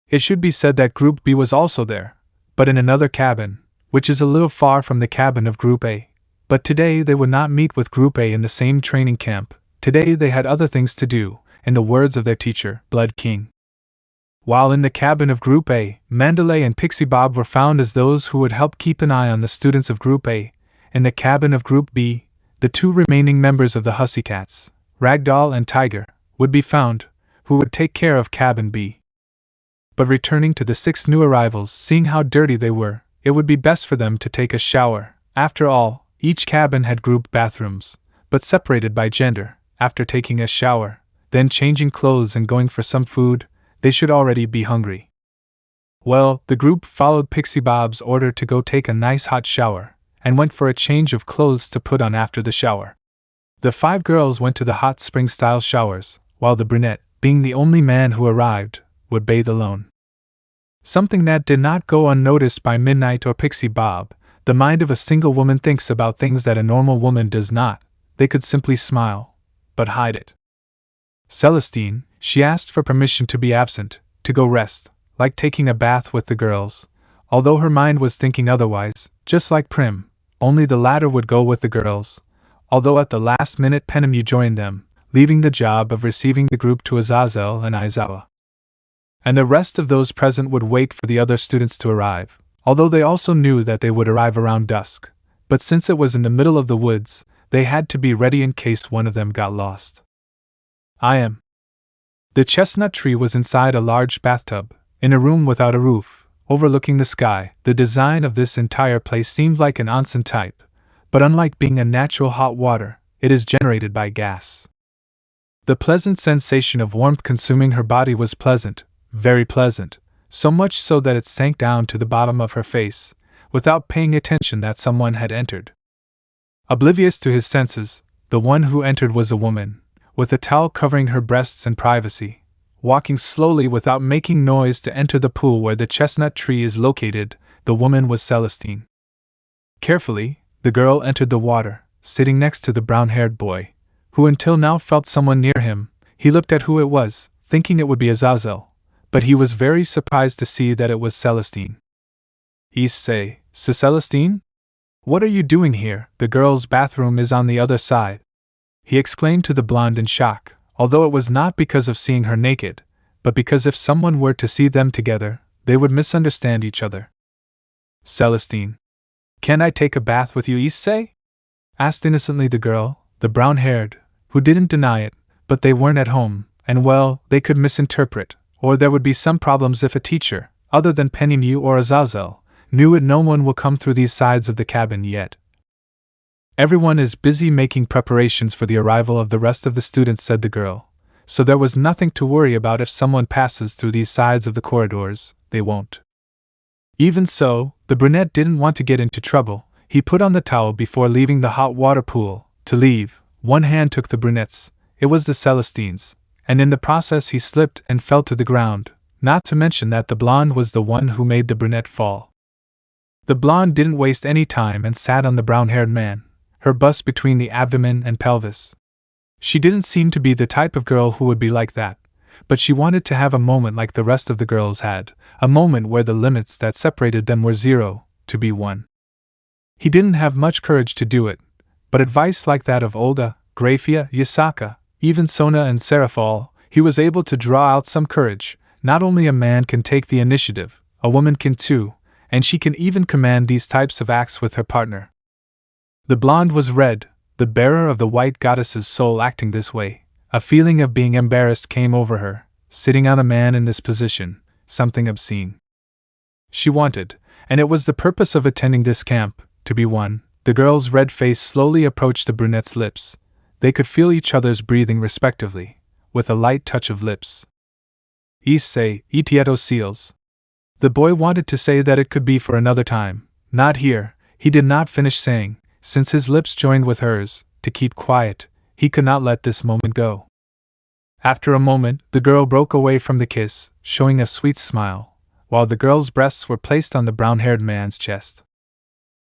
It should be said that Group B was also there, but in another cabin, which is a little far from the cabin of Group A. But today they would not meet with Group A in the same training camp. Today they had other things to do, in the words of their teacher, Blood King. While in the cabin of Group A, Mandalay and Pixie Bob were found as those who would help keep an eye on the students of Group A. In the cabin of Group B, the 2 remaining members of the Hussycats, Ragdoll and Tiger, would be found, who would take care of cabin B. But returning to the 6 new arrivals, seeing how dirty they were, it would be best for them to take a shower. After all, each cabin had group bathrooms, but separated by gender. After taking a shower, then changing clothes and going for some food, they should already be hungry. Well, the group followed Pixie Bob's order to go take a nice hot shower, and went for a change of clothes to put on after the shower. The 5 girls went to the hot spring-style showers, while the brunette, being the only man who arrived, would bathe alone. Something that did not go unnoticed by Midnight or Pixie Bob. The mind of a single woman thinks about things that a normal woman does not. They could simply smile, but hide it. Celestine, she asked for permission to be absent, to go rest, like taking a bath with the girls, although her mind was thinking otherwise, just like Prim, only the latter would go with the girls, although at the last minute Penemu joined them, leaving the job of receiving the group to Azazel and Aizawa. And the rest of those present would wait for the other students to arrive. Although they also knew that they would arrive around dusk, but since it was in the middle of the woods, they had to be ready in case one of them got lost. I am. The chestnut tree was inside a large bathtub, in a room without a roof, overlooking the sky. The design of this entire place seemed like an onsen type, but unlike being a natural hot water, it is generated by gas. The pleasant sensation of warmth consuming her body was pleasant, very pleasant. So much so that it sank down to the bottom of her face, without paying attention that someone had entered. Oblivious to his senses, the one who entered was a woman, with a towel covering her breasts in privacy, walking slowly without making noise to enter the pool where the chestnut tree is located. The woman was Celestine. Carefully, the girl entered the water, sitting next to the brown-haired boy, who until now felt someone near him. He looked at who it was, thinking it would be Azazel, but he was very surprised to see that it was Celestine. Issei, Celestine? What are you doing here? The girl's bathroom is on the other side, he exclaimed to the blonde in shock, although it was not because of seeing her naked, but because if someone were to see them together, they would misunderstand each other. Celestine. Can I take a bath with you, Issei? Asked innocently the girl, the brown-haired, who didn't deny it, but they weren't at home, and well, they could misinterpret, or there would be some problems if a teacher, other than Penemu or Azazel, knew it. No one will come through these sides of the cabin yet. Everyone is busy making preparations for the arrival of the rest of the students, said the girl, so there was nothing to worry about if someone passes through these sides of the corridors. They won't. Even so, the brunette didn't want to get into trouble. He put on the towel before leaving the hot water pool. To leave, one hand took the brunette's, it was the Celestine's, and in the process he slipped and fell to the ground. Not to mention that the blonde was the one who made the brunette fall. The blonde didn't waste any time and sat on the brown-haired man, her bust between the abdomen and pelvis. She didn't seem to be the type of girl who would be like that, but she wanted to have a moment like the rest of the girls had, a moment where the limits that separated them were 0 to be 1. He didn't have much courage to do it, but advice like that of Olga, Grafia, Yasaka, even Sona and Serafal, he was able to draw out some courage. Not only a man can take the initiative, a woman can too, and she can even command these types of acts with her partner. The blonde was red, the bearer of the white goddess's soul acting this way. A feeling of being embarrassed came over her, sitting on a man in this position, something obscene. She wanted, and it was the purpose of attending this camp, to be one. The girl's red face slowly approached the brunette's lips. They could feel each other's breathing respectively, with a light touch of lips. Issei, Itieto seals. The boy wanted to say that it could be for another time. Not here, he did not finish saying, since his lips joined with hers, to keep quiet, he could not let this moment go. After a moment, the girl broke away from the kiss, showing a sweet smile, while the girl's breasts were placed on the brown-haired man's chest.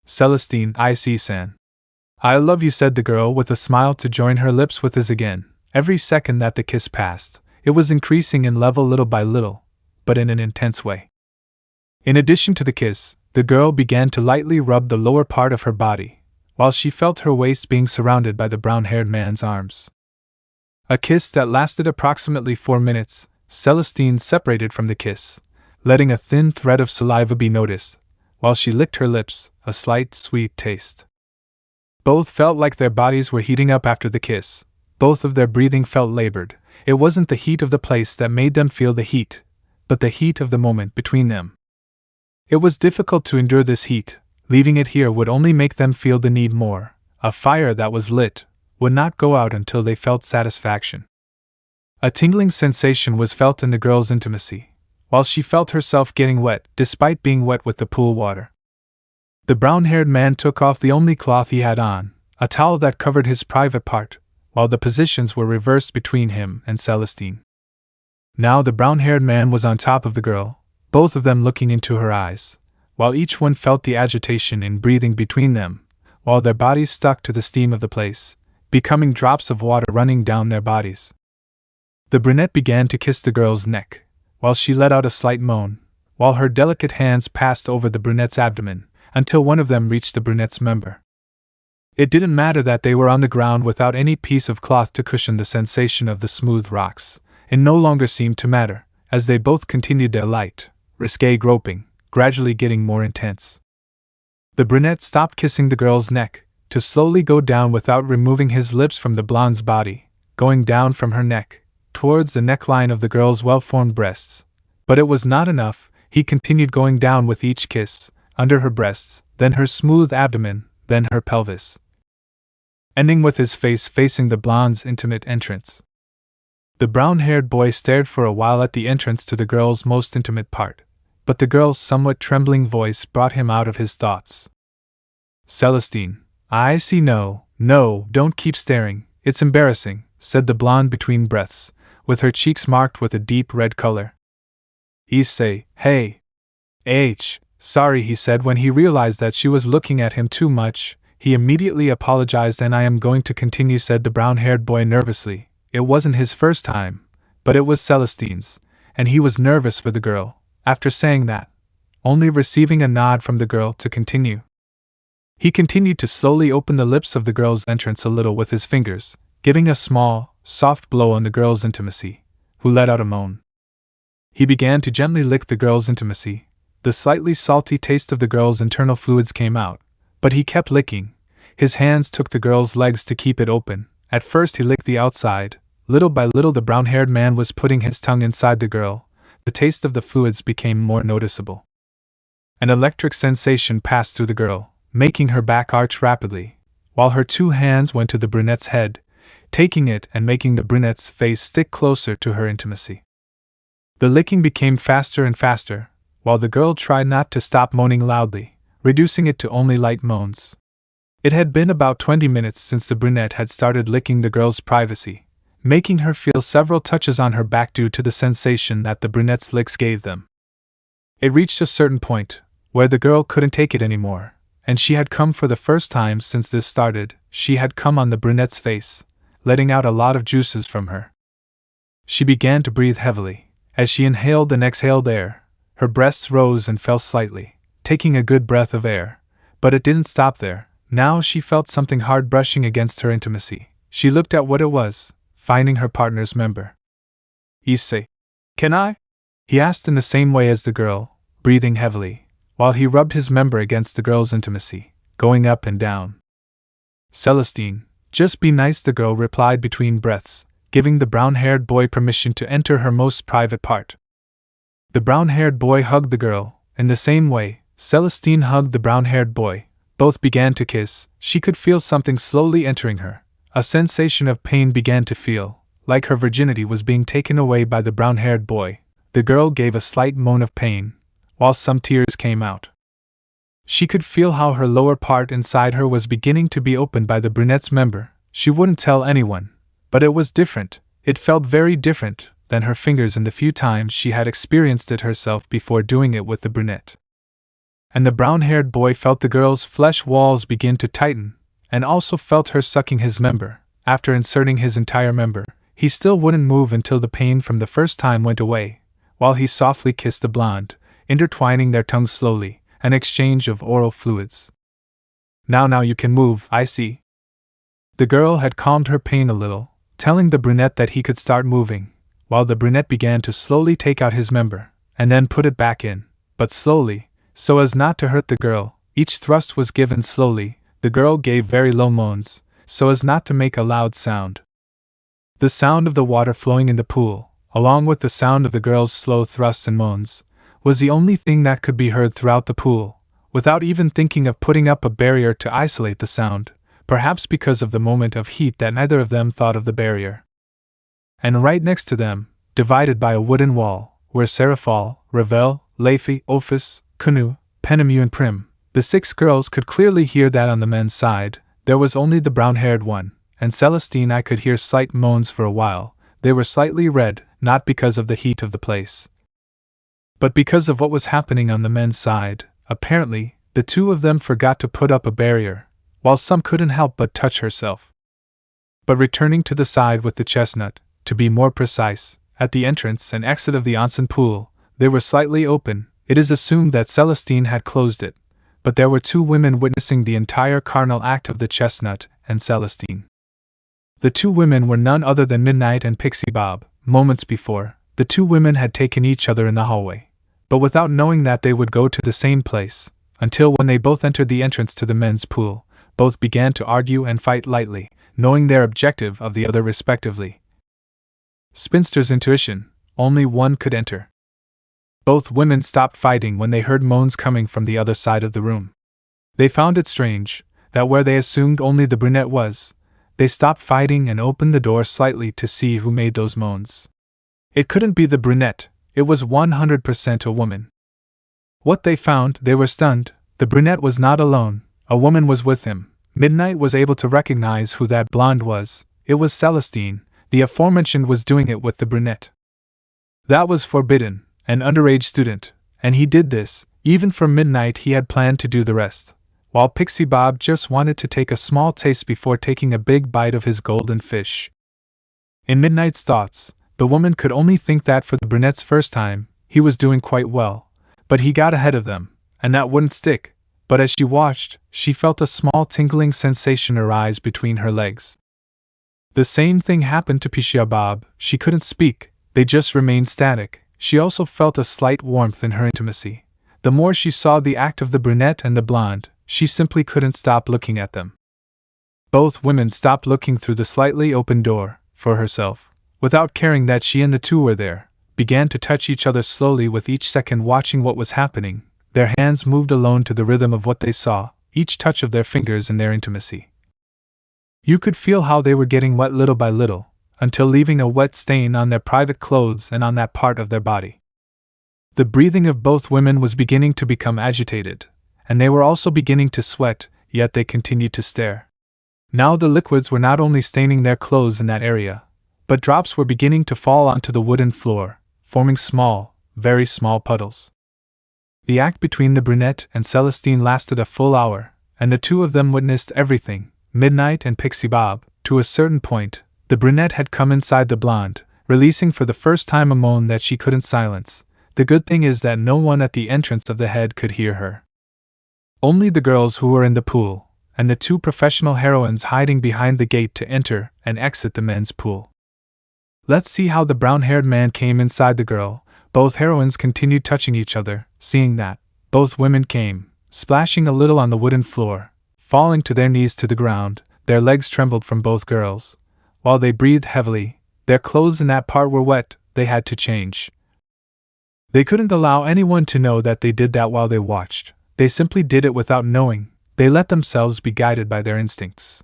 Celestine, Issei-san. I love you, said the girl with a smile to join her lips with his again. Every second that the kiss passed, it was increasing in level little by little, but in an intense way. In addition to the kiss, the girl began to lightly rub the lower part of her body, while she felt her waist being surrounded by the brown-haired man's arms. A kiss that lasted approximately 4 minutes. Celestine separated from the kiss, letting a thin thread of saliva be noticed, while she licked her lips, a slight sweet taste. Both felt like their bodies were heating up after the kiss. Both of their breathing felt labored. It wasn't the heat of the place that made them feel the heat, but the heat of the moment between them. It was difficult to endure this heat. Leaving it here would only make them feel the need more. A fire that was lit would not go out until they felt satisfaction. A tingling sensation was felt in the girl's intimacy, while she felt herself getting wet, despite being wet with the pool water. The brown-haired man took off the only cloth he had on, a towel that covered his private part, while the positions were reversed between him and Celestine. Now the brown-haired man was on top of the girl, both of them looking into her eyes, while each one felt the agitation in breathing between them, while their bodies stuck to the steam of the place, becoming drops of water running down their bodies. The brunette began to kiss the girl's neck, while she let out a slight moan, while her delicate hands passed over the brunette's abdomen, until one of them reached the brunette's member. It didn't matter that they were on the ground without any piece of cloth to cushion the sensation of the smooth rocks. It no longer seemed to matter, as they both continued their light, risque groping, gradually getting more intense. The brunette stopped kissing the girl's neck, to slowly go down without removing his lips from the blonde's body, going down from her neck, towards the neckline of the girl's well-formed breasts. But it was not enough. He continued going down with each kiss, under her breasts, then her smooth abdomen, then her pelvis, ending with his face facing the blonde's intimate entrance. The brown-haired boy stared for a while at the entrance to the girl's most intimate part, but the girl's somewhat trembling voice brought him out of his thoughts. Celestine, I see. No, don't keep staring, it's embarrassing, said the blonde between breaths, with her cheeks marked with a deep red color. Issei, hey. Sorry, he said when he realized that she was looking at him too much. He immediately apologized. And I am going to continue, said the brown-haired boy nervously. It wasn't his first time, but it was Celestine's, and he was nervous for the girl. After saying that, only receiving a nod from the girl to continue. He continued to slowly open the lips of the girl's entrance a little with his fingers, giving a small, soft blow on the girl's intimacy, who let out a moan. He began to gently lick the girl's intimacy. The slightly salty taste of the girl's internal fluids came out, but he kept licking. His hands took the girl's legs to keep it open. At first he licked the outside. Little by little the brown-haired man was putting his tongue inside the girl. The taste of the fluids became more noticeable. An electric sensation passed through the girl, making her back arch rapidly, while her 2 hands went to the brunette's head, taking it and making the brunette's face stick closer to her intimacy. The licking became faster and faster, while the girl tried not to stop moaning loudly, reducing it to only light moans. It had been about 20 minutes since the brunette had started licking the girl's privacy. making her feel several touches on her back due to the sensation that the brunette's licks gave them. It reached a certain point, where the girl couldn't take it anymore, and she had come for the first time since this started. She had come on the brunette's face, letting out a lot of juices from her. She began to breathe heavily. As she inhaled and exhaled air, her breasts rose and fell slightly, taking a good breath of air. But it didn't stop there. Now she felt something hard brushing against her intimacy. She looked at what it was, finding her partner's member. Issei, can I? He asked in the same way as the girl, breathing heavily, while he rubbed his member against the girl's intimacy, going up and down. Celestine, just be nice, the girl replied between breaths, giving the brown-haired boy permission to enter her most private part. The brown-haired boy hugged the girl. In the same way, Celestine hugged the brown-haired boy. Both began to kiss. She could feel something slowly entering her. A sensation of pain began to feel, like her virginity was being taken away by the brown-haired boy. The girl gave a slight moan of pain, while some tears came out. She could feel how her lower part inside her was beginning to be opened by the brunette's member. She wouldn't tell anyone, but it was different. It felt very different than her fingers in the few times she had experienced it herself before doing it with the brunette. And the brown-haired boy felt the girl's flesh walls begin to tighten, and also felt her sucking his member. After inserting his entire member, he still wouldn't move until the pain from the first time went away, while he softly kissed the blonde, intertwining their tongues slowly, an exchange of oral fluids. Now you can move, I see. The girl had calmed her pain a little, telling the brunette that he could start moving, while the brunette began to slowly take out his member, and then put it back in, but slowly, so as not to hurt the girl. Each thrust was given slowly. The girl gave very low moans, so as not to make a loud sound. The sound of the water flowing in the pool, along with the sound of the girl's slow thrusts and moans, was the only thing that could be heard throughout the pool, without even thinking of putting up a barrier to isolate the sound, perhaps because of the moment of heat that neither of them thought of the barrier. And right next to them, divided by a wooden wall, were Serafal, Ravel, Leify, Ophis, Kunu, Penemu and Prim. The 6 girls could clearly hear that on the men's side, there was only the brown-haired one, and Celestine I could hear slight moans for a while. They were slightly red, not because of the heat of the place, but because of what was happening on the men's side. Apparently, the 2 of them forgot to put up a barrier, while some couldn't help but touch herself. But returning to the side with the chestnut, to be more precise, at the entrance and exit of the onsen pool, they were slightly open. It is assumed that Celestine had closed it, but there were 2 women witnessing the entire carnal act of the chestnut and Celestine. The 2 women were none other than Midnight and Pixie Bob. Moments before, the 2 women had taken each other in the hallway, but without knowing that they would go to the same place, until when they both entered the entrance to the men's pool, both began to argue and fight lightly, knowing their objective of the other respectively. Spinster's intuition, only one could enter. Both women stopped fighting when they heard moans coming from the other side of the room. They found it strange that where they assumed only the brunette was, they stopped fighting and opened the door slightly to see who made those moans. It couldn't be the brunette, it was 100% a woman. What they found, they were stunned. The brunette was not alone, a woman was with him. Midnight was able to recognize who that blonde was. It was Celestine. The aforementioned was doing it with the brunette. That was forbidden. An underage student, and he did this. Even for Midnight he had planned to do the rest, while Pixie Bob just wanted to take a small taste before taking a big bite of his golden fish. In Midnight's thoughts, the woman could only think that for the brunette's first time, he was doing quite well, but he got ahead of them, and that wouldn't stick. But as she watched, she felt a small tingling sensation arise between her legs. The same thing happened to Pixie Bob. She couldn't speak, they just remained static. She also felt a slight warmth in her intimacy. The more she saw the act of the brunette and the blonde, she simply couldn't stop looking at them. Both women stopped looking through the slightly open door, for herself, without caring that she and the 2 were there, began to touch each other slowly with each second watching what was happening. Their hands moved alone to the rhythm of what they saw, each touch of their fingers in their intimacy. You could feel how they were getting wet little by little, until leaving a wet stain on their private clothes and on that part of their body. The breathing of both women was beginning to become agitated, and they were also beginning to sweat, yet they continued to stare. Now the liquids were not only staining their clothes in that area, but drops were beginning to fall onto the wooden floor, forming small, very small puddles. The act between the brunette and Celestine lasted a full hour, and the two of them witnessed everything, Midnight and Pixie Bob. To a certain point, the brunette had come inside the blonde, releasing for the first time a moan that she couldn't silence. The good thing is that no one at the entrance of the head could hear her. Only the girls who were in the pool, and the two professional heroines hiding behind the gate to enter and exit the men's pool. Let's see how the brown-haired man came inside the girl. Both heroines continued touching each other, seeing that. Both women came, splashing a little on the wooden floor, falling to their knees to the ground. Their legs trembled from both girls. While they breathed heavily, their clothes in that part were wet, they had to change. They couldn't allow anyone to know that they did that while they watched. They simply did it without knowing. They let themselves be guided by their instincts.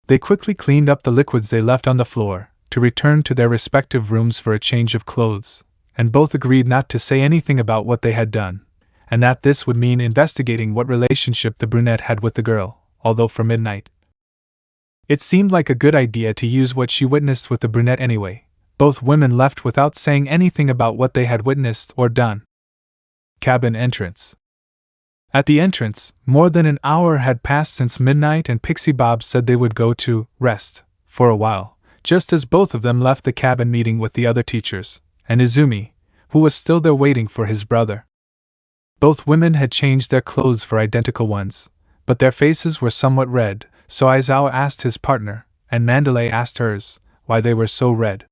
They quickly cleaned up the liquids they left on the floor, to return to their respective rooms for a change of clothes, and both agreed not to say anything about what they had done, and that this would mean investigating what relationship the brunette had with the girl, although for Midnight. It seemed like a good idea to use what she witnessed with the brunette anyway. Both women left without saying anything about what they had witnessed or done. Cabin entrance. At the entrance, more than an hour had passed since Midnight and Pixie Bob said they would go to rest for a while, just as both of them left the cabin meeting with the other teachers, and Izumi, who was still there waiting for his brother. Both women had changed their clothes for identical ones, but their faces were somewhat red, so Aizawa asked his partner, and Mandalay asked hers, why they were so red.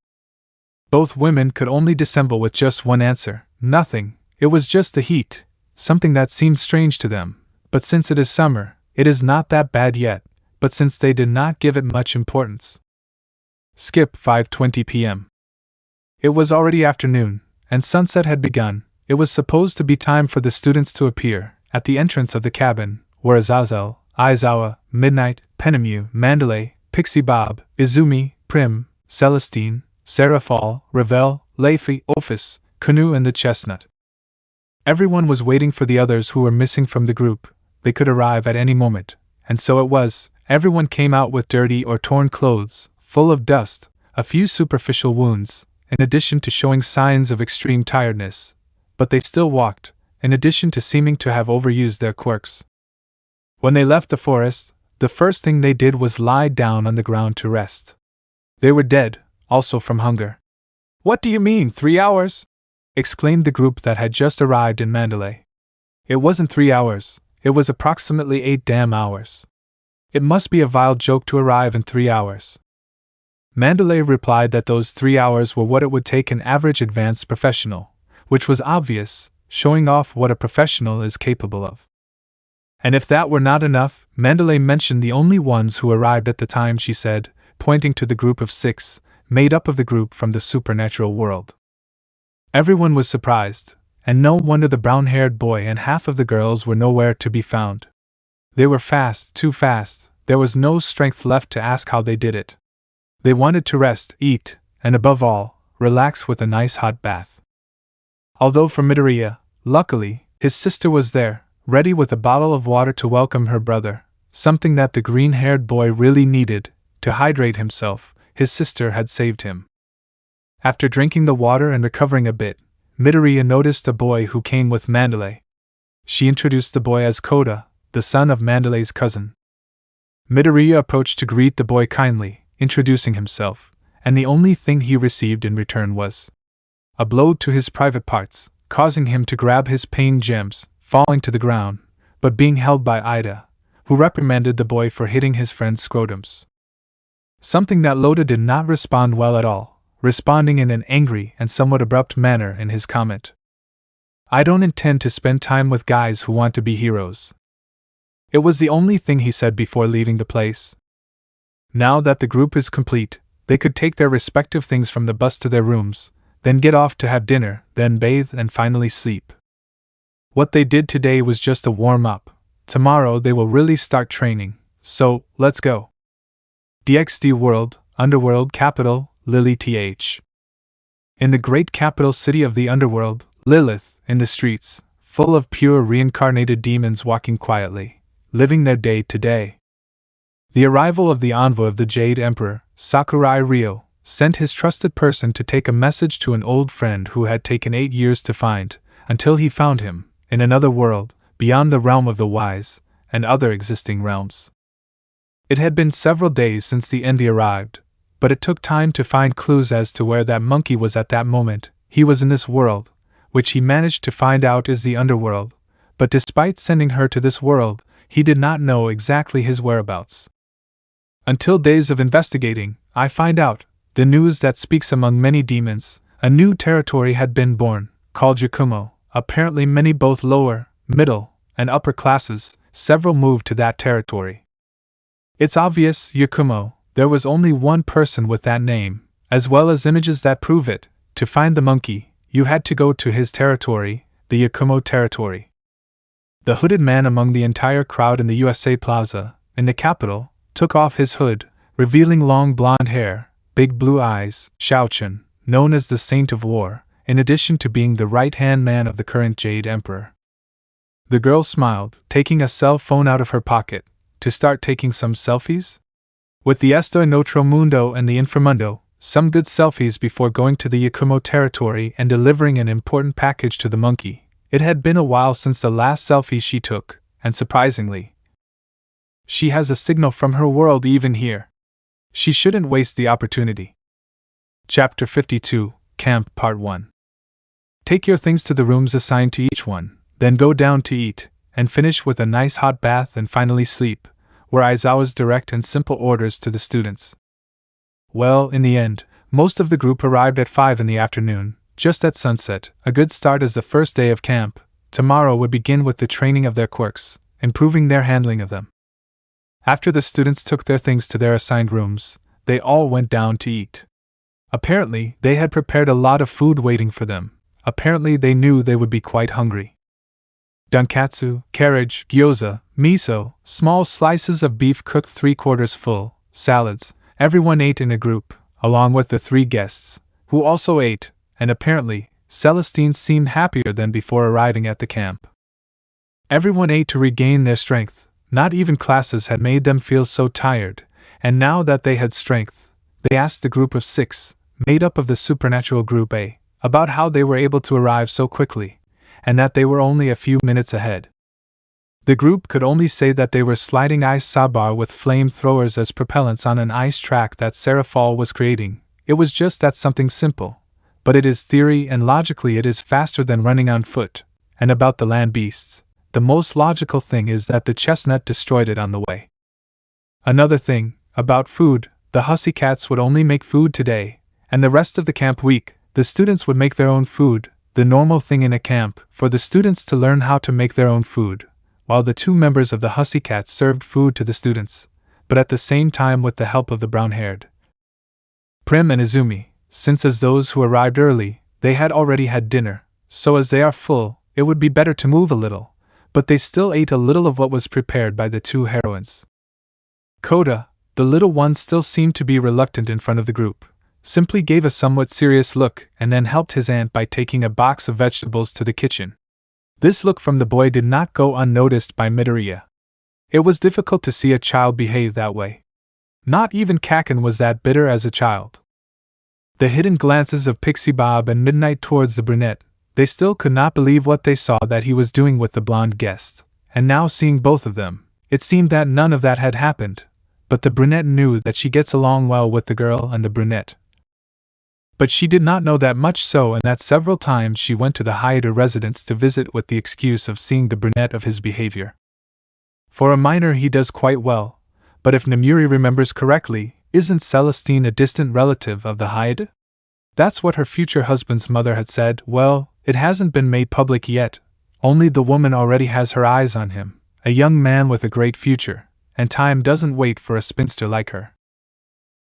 Both women could only dissemble with just one answer: nothing, it was just the heat, something that seemed strange to them, but since it is summer, it is not that bad yet, but since they did not give it much importance. Skip 5:20 p.m. It was already afternoon, and sunset had begun. It was supposed to be time for the students to appear. At the entrance of the cabin were Azazel, Aizawa, Midnight, Penemu, Mandalay, Pixie Bob, Izumi, Prim, Celestine, Seraphal, Ravel, Leifi, Ophis, Kanu and the Chestnut. Everyone was waiting for the others who were missing from the group. They could arrive at any moment, and so it was. Everyone came out with dirty or torn clothes, full of dust, a few superficial wounds, in addition to showing signs of extreme tiredness. But they still walked, in addition to seeming to have overused their quirks. When they left the forest, the first thing they did was lie down on the ground to rest. They were dead, also from hunger. "What do you mean, 3 hours?" exclaimed the group that had just arrived in Mandalay. It wasn't 3 hours, it was approximately 8 damn hours. It must be a vile joke to arrive in 3 hours. Mandalay replied that those 3 hours were what it would take an average advanced professional, which was obvious, showing off what a professional is capable of. And if that were not enough, Mandalay mentioned the only ones who arrived at the time, she said, pointing to the group of 6, made up of the group from the supernatural world. Everyone was surprised, and no wonder the brown-haired boy and half of the girls were nowhere to be found. They were fast, too fast, there was no strength left to ask how they did it. They wanted to rest, eat, and above all, relax with a nice hot bath. Although for Midoriya, luckily, his sister was there, ready with a bottle of water to welcome her brother, something that the green-haired boy really needed, to hydrate himself. His sister had saved him. After drinking the water and recovering a bit, Midoriya noticed a boy who came with Mandalay. She introduced the boy as Koda, the son of Mandalay's cousin. Midoriya approached to greet the boy kindly, introducing himself, and the only thing he received in return was a blow to his private parts, causing him to grab his pain gems, falling to the ground, but being held by Ida, who reprimanded the boy for hitting his friend's scrotums. Something that Loda did not respond well at all, responding in an angry and somewhat abrupt manner in his comment. "I don't intend to spend time with guys who want to be heroes." It was the only thing he said before leaving the place. Now that the group is complete, they could take their respective things from the bus to their rooms, then get off to have dinner, then bathe and finally sleep. What they did today was just a warm-up. Tomorrow they will really start training, so, let's go. DxD World, Underworld Capital, Lily TH. In the great capital city of the Underworld, Lilith, in the streets, full of pure reincarnated demons walking quietly, living their day to day. The arrival of the envoy of the Jade Emperor, Sakurai Ryo, sent his trusted person to take a message to an old friend who had taken 8 years to find, until he found him, in another world, beyond the realm of the wise, and other existing realms. It had been several days since the envy arrived, but it took time to find clues as to where that monkey was at that moment. He was in this world, which he managed to find out is the underworld, but despite sending her to this world, he did not know exactly his whereabouts. Until days of investigating, I find out, the news that speaks among many demons, a new territory had been born, called Yakumo. Apparently many both lower, middle, and upper classes, several moved to that territory. It's obvious, Yakumo, there was only one person with that name, as well as images that prove it. To find the monkey, you had to go to his territory, the Yakumo territory. The hooded man among the entire crowd in the USA Plaza, in the capital, took off his hood, revealing long blonde hair, big blue eyes. Xiaochun, known as the Saint of War, in addition to being the right-hand man of the current Jade Emperor. The girl smiled, taking a cell phone out of her pocket, to start taking some selfies? With the Esto en Otro Mundo and the Inframundo, some good selfies before going to the Yakumo territory and delivering an important package to the monkey. It had been a while since the last selfie she took, and surprisingly, she has a signal from her world even here. She shouldn't waste the opportunity. Chapter 52, Camp Part 1. Take your things to the rooms assigned to each one, then go down to eat, and finish with a nice hot bath and finally sleep, were Aizawa's direct and simple orders to the students. Well, in the end, most of the group arrived at 5 in the afternoon, just at sunset, a good start as the first day of camp. Tomorrow would begin with the training of their quirks, improving their handling of them. After the students took their things to their assigned rooms, they all went down to eat. Apparently, they had prepared a lot of food waiting for them. Apparently, they knew they would be quite hungry. Donkatsu, carriage, gyoza, miso, small slices of beef cooked 3/4 full, salads. Everyone ate in a group, along with the 3 guests, who also ate, and apparently, Celestine seemed happier than before arriving at the camp. Everyone ate to regain their strength. Not even classes had made them feel so tired, and now that they had strength, they asked the group of 6, made up of the supernatural group A, about how they were able to arrive so quickly, and that they were only a few minutes ahead. The group could only say that they were sliding ice sabar with flamethrowers as propellants on an ice track that Serafal was creating. It was just that something simple, but it is theory and logically it is faster than running on foot. And about the land beasts, the most logical thing is that the chestnut destroyed it on the way. Another thing, about food, the hussy cats would only make food today, and the rest of the camp week, the students would make their own food, the normal thing in a camp, for the students to learn how to make their own food, while the 2 members of the hussy cats served food to the students, but at the same time with the help of the brown-haired Prim and Izumi, since as those who arrived early, they had already had dinner, so as they are full, it would be better to move a little, but they still ate a little of what was prepared by the 2 heroines. Koda, the little one, still seemed to be reluctant in front of the group, simply gave a somewhat serious look and then helped his aunt by taking a box of vegetables to the kitchen. This look from the boy did not go unnoticed by Midoriya. It was difficult to see a child behave that way. Not even Kaken was that bitter as a child. The hidden glances of Pixie Bob and Midnight towards the brunette, they still could not believe what they saw that he was doing with the blonde guest, and now seeing both of them, it seemed that none of that had happened, but the brunette knew that she gets along well with the girl and the brunette. But she did not know that much so, and that several times she went to the Hyoudou residence to visit with the excuse of seeing the brunette of his behavior. For a minor he does quite well, but if Nemuri remembers correctly, isn't Celestine a distant relative of the Hyoudou? That's what her future husband's mother had said. Well, it hasn't been made public yet, only the woman already has her eyes on him, a young man with a great future, and time doesn't wait for a spinster like her.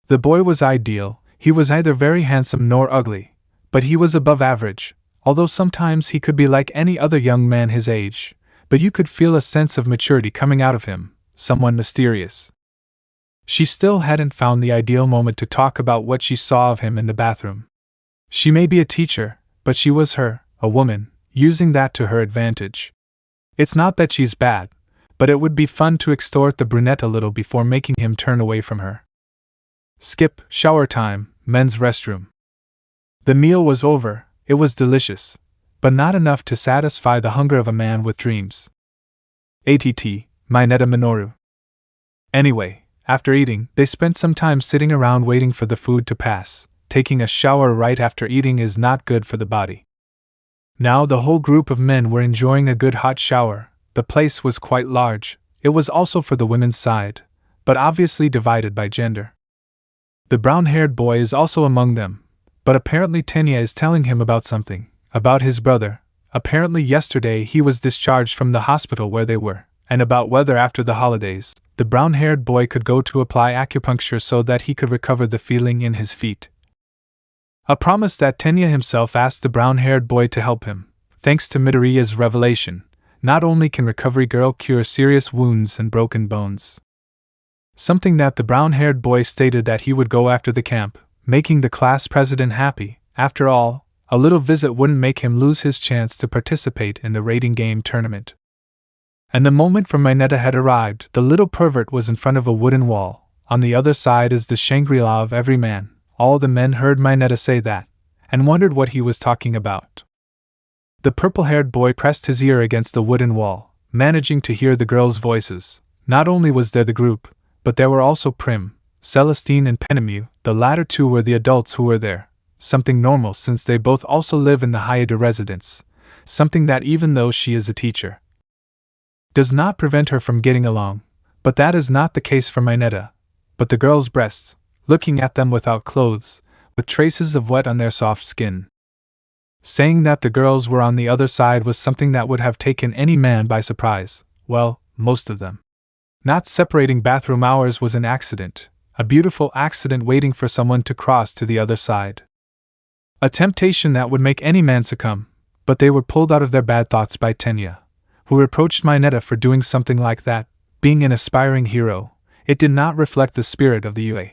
The boy was ideal. He was neither very handsome nor ugly, but he was above average, although sometimes he could be like any other young man his age, but you could feel a sense of maturity coming out of him, someone mysterious. She still hadn't found the ideal moment to talk about what she saw of him in the bathroom. She may be a teacher, but she was a woman, using that to her advantage. It's not that she's bad, but it would be fun to extort the brunette a little before making him turn away from her. Skip, shower time, men's restroom. The meal was over, it was delicious, but not enough to satisfy the hunger of a man with dreams. ATT, Mineta Minoru. Anyway, after eating, they spent some time sitting around waiting for the food to pass. Taking a shower right after eating is not good for the body. Now the whole group of men were enjoying a good hot shower. The place was quite large. It was also for the women's side, but obviously divided by gender. The brown-haired boy is also among them, but apparently Tenya is telling him about something, about his brother. Apparently yesterday he was discharged from the hospital where they were, and about whether after the holidays, the brown-haired boy could go to apply acupuncture so that he could recover the feeling in his feet. A promise that Tenya himself asked the brown-haired boy to help him. Thanks to Midoriya's revelation, not only can Recovery Girl cure serious wounds and broken bones. Something that the brown-haired boy stated that he would go after the camp, making the class president happy. After all, a little visit wouldn't make him lose his chance to participate in the raiding game tournament. And the moment for Mineta had arrived, the little pervert was in front of a wooden wall. On the other side is the Shangri-La of every man. All the men heard Mineta say that, and wondered what he was talking about. The purple-haired boy pressed his ear against the wooden wall, managing to hear the girls' voices. Not only was there the group, but there were also Prim, Celestine and Penemu. The latter two were the adults who were there. Something normal since they both also live in the Hyoudou residence. Something that even though she is a teacher, does not prevent her from getting along. But that is not the case for Mineta. But the girls' breasts, looking at them without clothes, with traces of wet on their soft skin. Saying that the girls were on the other side was something that would have taken any man by surprise. Well, most of them. Not separating bathroom hours was an accident, a beautiful accident waiting for someone to cross to the other side. A temptation that would make any man succumb, but they were pulled out of their bad thoughts by Tenya, who reproached Mineta for doing something like that. Being an aspiring hero, it did not reflect the spirit of the UA.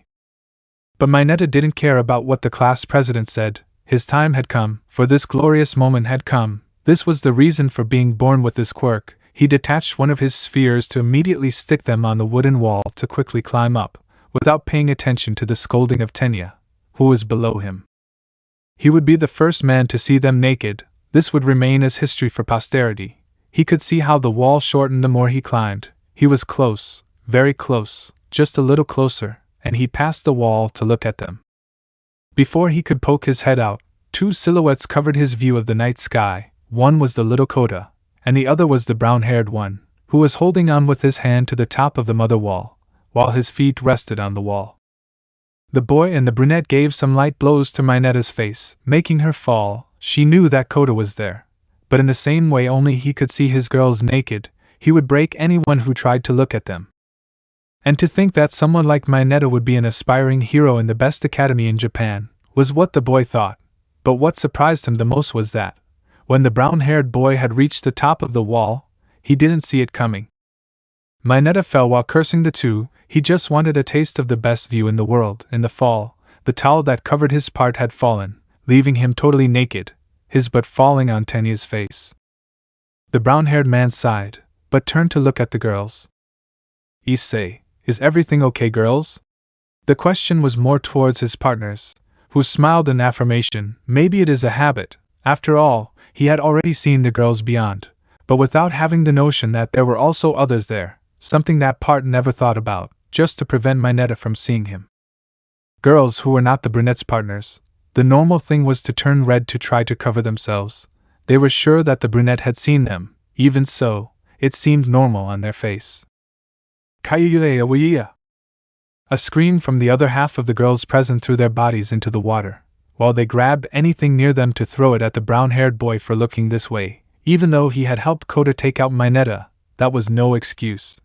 But Mineta didn't care about what the class president said. His time had come, for this glorious moment had come. This was the reason for being born with this quirk. He detached one of his spheres to immediately stick them on the wooden wall to quickly climb up, without paying attention to the scolding of Tenya, who was below him. He would be the first man to see them naked. This would remain as history for posterity. He could see how the wall shortened the more he climbed. He was close, very close, just a little closer, and he passed the wall to look at them. Before he could poke his head out, two silhouettes covered his view of the night sky. One was the little Kota, and the other was the brown-haired one, who was holding on with his hand to the top of the mother wall, while his feet rested on the wall. The boy and the brunette gave some light blows to Mineta's face, making her fall. She knew that Kota was there, but in the same way only he could see his girls naked. He would break anyone who tried to look at them. And to think that someone like Mineta would be an aspiring hero in the best academy in Japan, was what the boy thought. But what surprised him the most was that, when the brown-haired boy had reached the top of the wall, he didn't see it coming. Mineta fell while cursing the two. He just wanted a taste of the best view in the world. In the fall, the towel that covered his part had fallen, leaving him totally naked, his butt falling on Tenya's face. The brown-haired man sighed, but turned to look at the girls. Issei, is everything okay, girls? The question was more towards his partners, who smiled in affirmation. Maybe it is a habit. After all, he had already seen the girls beyond, but without having the notion that there were also others there, something that part never thought about, just to prevent Mineta from seeing him. Girls who were not the brunette's partners, the normal thing was to turn red to try to cover themselves. They were sure that the brunette had seen them. Even so, it seemed normal on their face. A scream from the other half of the girls present threw their bodies into the water, while they grabbed anything near them to throw it at the brown-haired boy for looking this way. Even though he had helped Kota take out Mineta, that was no excuse.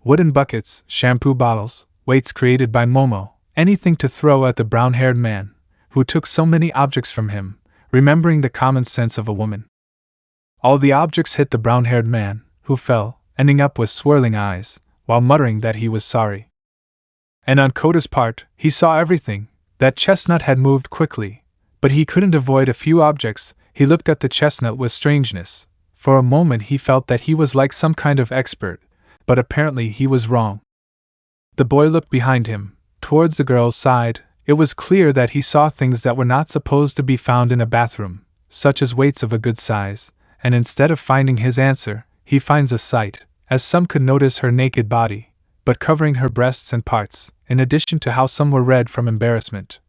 Wooden buckets, shampoo bottles, weights created by Momo, anything to throw at the brown-haired man, who took so many objects from him, remembering the common sense of a woman. All the objects hit the brown-haired man, who fell, ending up with swirling eyes, while muttering that he was sorry. And on Kota's part, he saw everything. That chestnut had moved quickly, but he couldn't avoid a few objects. He looked at the chestnut with strangeness. For a moment he felt that he was like some kind of expert, but apparently he was wrong. The boy looked behind him, towards the girl's side. It was clear that he saw things that were not supposed to be found in a bathroom, such as weights of a good size, and instead of finding his answer, he finds a sight, as some could notice her naked body, but covering her breasts and parts, in addition to how some were red from embarrassment.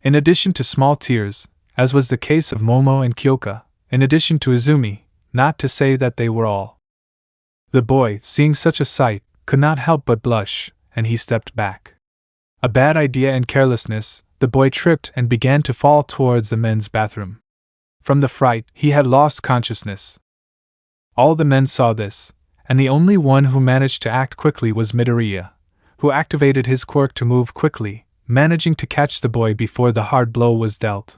In addition to small tears, as was the case of Momo and Kyoka, in addition to Izumi, not to say that they were all. The boy, seeing such a sight, could not help but blush, and he stepped back. A bad idea and carelessness, the boy tripped and began to fall towards the men's bathroom. From the fright, he had lost consciousness. All the men saw this, and the only one who managed to act quickly was Midoriya, who activated his quirk to move quickly, managing to catch the boy before the hard blow was dealt.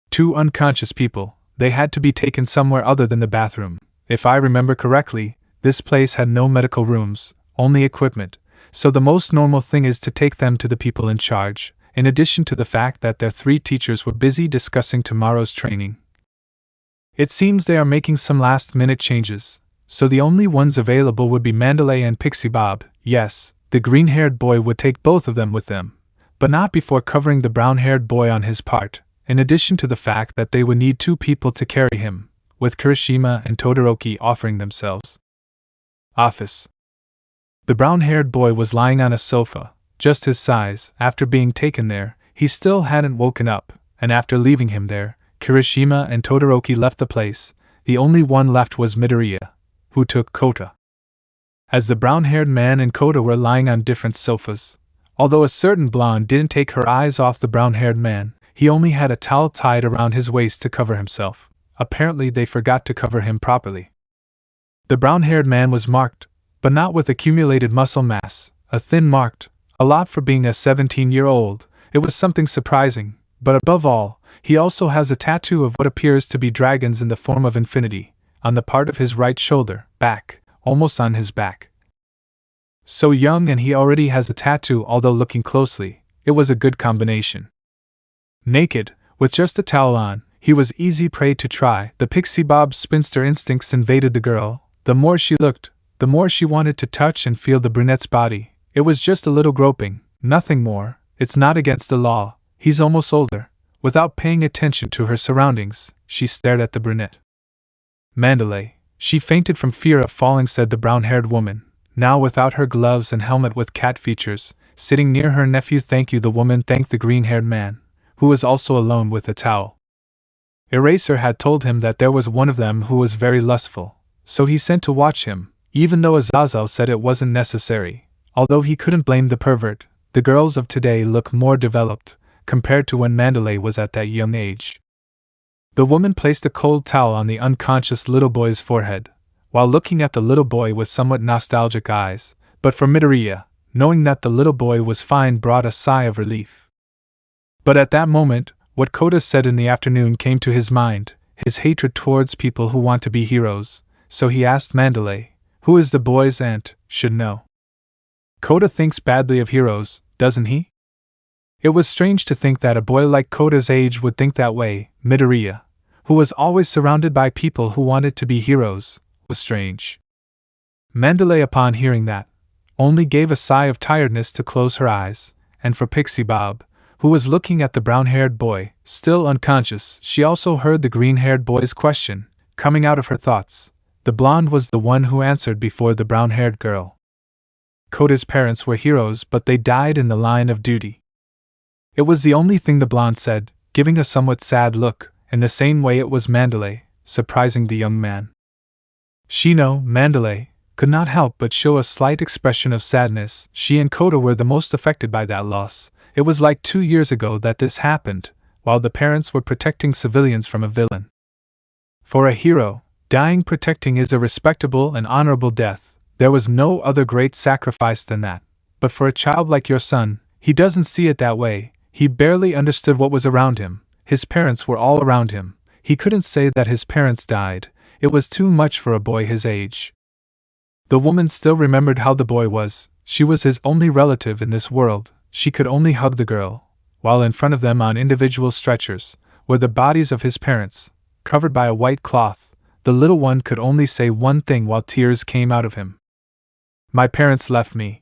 Two unconscious people, they had to be taken somewhere other than the bathroom. If I remember correctly, this place had no medical rooms, only equipment, so the most normal thing is to take them to the people in charge, in addition to the fact that their 3 teachers were busy discussing tomorrow's training. It seems they are making some last-minute changes, so the only ones available would be Mandalay and Pixie Bob. Yes, the green-haired boy would take both of them with them, but not before covering the brown-haired boy on his part, in addition to the fact that they would need 2 people to carry him, with Kirishima and Todoroki offering themselves. Office. The brown-haired boy was lying on a sofa, just his size. After being taken there, he still hadn't woken up, and after leaving him there, Kirishima and Todoroki left the place. The only one left was Midoriya, who took Kota. As the brown-haired man and Kota were lying on different sofas, although a certain blonde didn't take her eyes off the brown-haired man, he only had a towel tied around his waist to cover himself. Apparently they forgot to cover him properly. The brown-haired man was marked, but not with accumulated muscle mass, a thin marked, a lot for being a 17-year-old. It was something surprising, but above all, he also has a tattoo of what appears to be dragons in the form of infinity, on the part of his right shoulder, back, almost on his back. So young and he already has a tattoo, although looking closely, it was a good combination. Naked, with just a towel on, he was easy prey to try. The Pixie Bob spinster instincts invaded the girl. The more she looked, the more she wanted to touch and feel the brunette's body. It was just a little groping, nothing more. It's not against the law. He's almost older. Without paying attention to her surroundings, she stared at the brunette. Mandalay. She fainted from fear of falling, said the brown-haired woman, now without her gloves and helmet with cat features, sitting near her nephew. Thank you. The woman thanked the green-haired man, who was also alone with a towel. Eraser had told him that there was one of them who was very lustful, so he sent to watch him, even though Azazel said it wasn't necessary. Although he couldn't blame the pervert, the girls of today look more developed, compared to when Mandalay was at that young age. The woman placed a cold towel on the unconscious little boy's forehead, while looking at the little boy with somewhat nostalgic eyes, but for Midoriya, knowing that the little boy was fine brought a sigh of relief. But at that moment, what Kota said in the afternoon came to his mind, his hatred towards people who want to be heroes, so he asked Mandalay, who is the boy's aunt, should know. Kota thinks badly of heroes, doesn't he? It was strange to think that a boy like Kota's age would think that way. Midoriya, who was always surrounded by people who wanted to be heroes, was strange. Mandalay, upon hearing that, only gave a sigh of tiredness to close her eyes, and for Pixie Bob, who was looking at the brown-haired boy, still unconscious, she also heard the green-haired boy's question, coming out of her thoughts. The blonde was the one who answered before the brown-haired girl. Kota's parents were heroes, but they died in the line of duty. It was the only thing the blonde said, giving a somewhat sad look. In the same way it was Mandalay, surprising the young man. Shino, Mandalay, could not help but show a slight expression of sadness. She and Kota were the most affected by that loss. It was like 2 years ago that this happened, while the parents were protecting civilians from a villain. For a hero, dying protecting is a respectable and honorable death. There was no other great sacrifice than that. But for a child like your son, he doesn't see it that way. He barely understood what was around him. His parents were all around him. He couldn't say that his parents died. It was too much for a boy his age. The woman still remembered how the boy was. She was his only relative in this world. She could only hug the girl, while in front of them on individual stretchers were the bodies of his parents, covered by a white cloth. The little one could only say one thing while tears came out of him. My parents left me.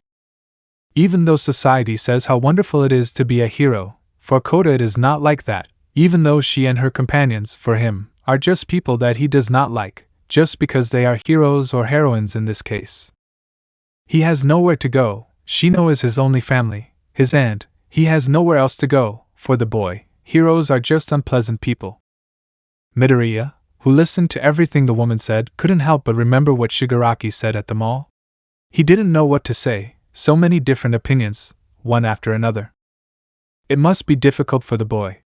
Even though society says how wonderful it is to be a hero, for Kota it is not like that, even though she and her companions, for him, are just people that he does not like, just because they are heroes or heroines in this case. He has nowhere to go, Shino is his only family, his aunt, he has nowhere else to go, for the boy, heroes are just unpleasant people. Midoriya, who listened to everything the woman said, couldn't help but remember what Shigaraki said at the mall. He didn't know what to say, so many different opinions, one after another. It must be difficult for the boy.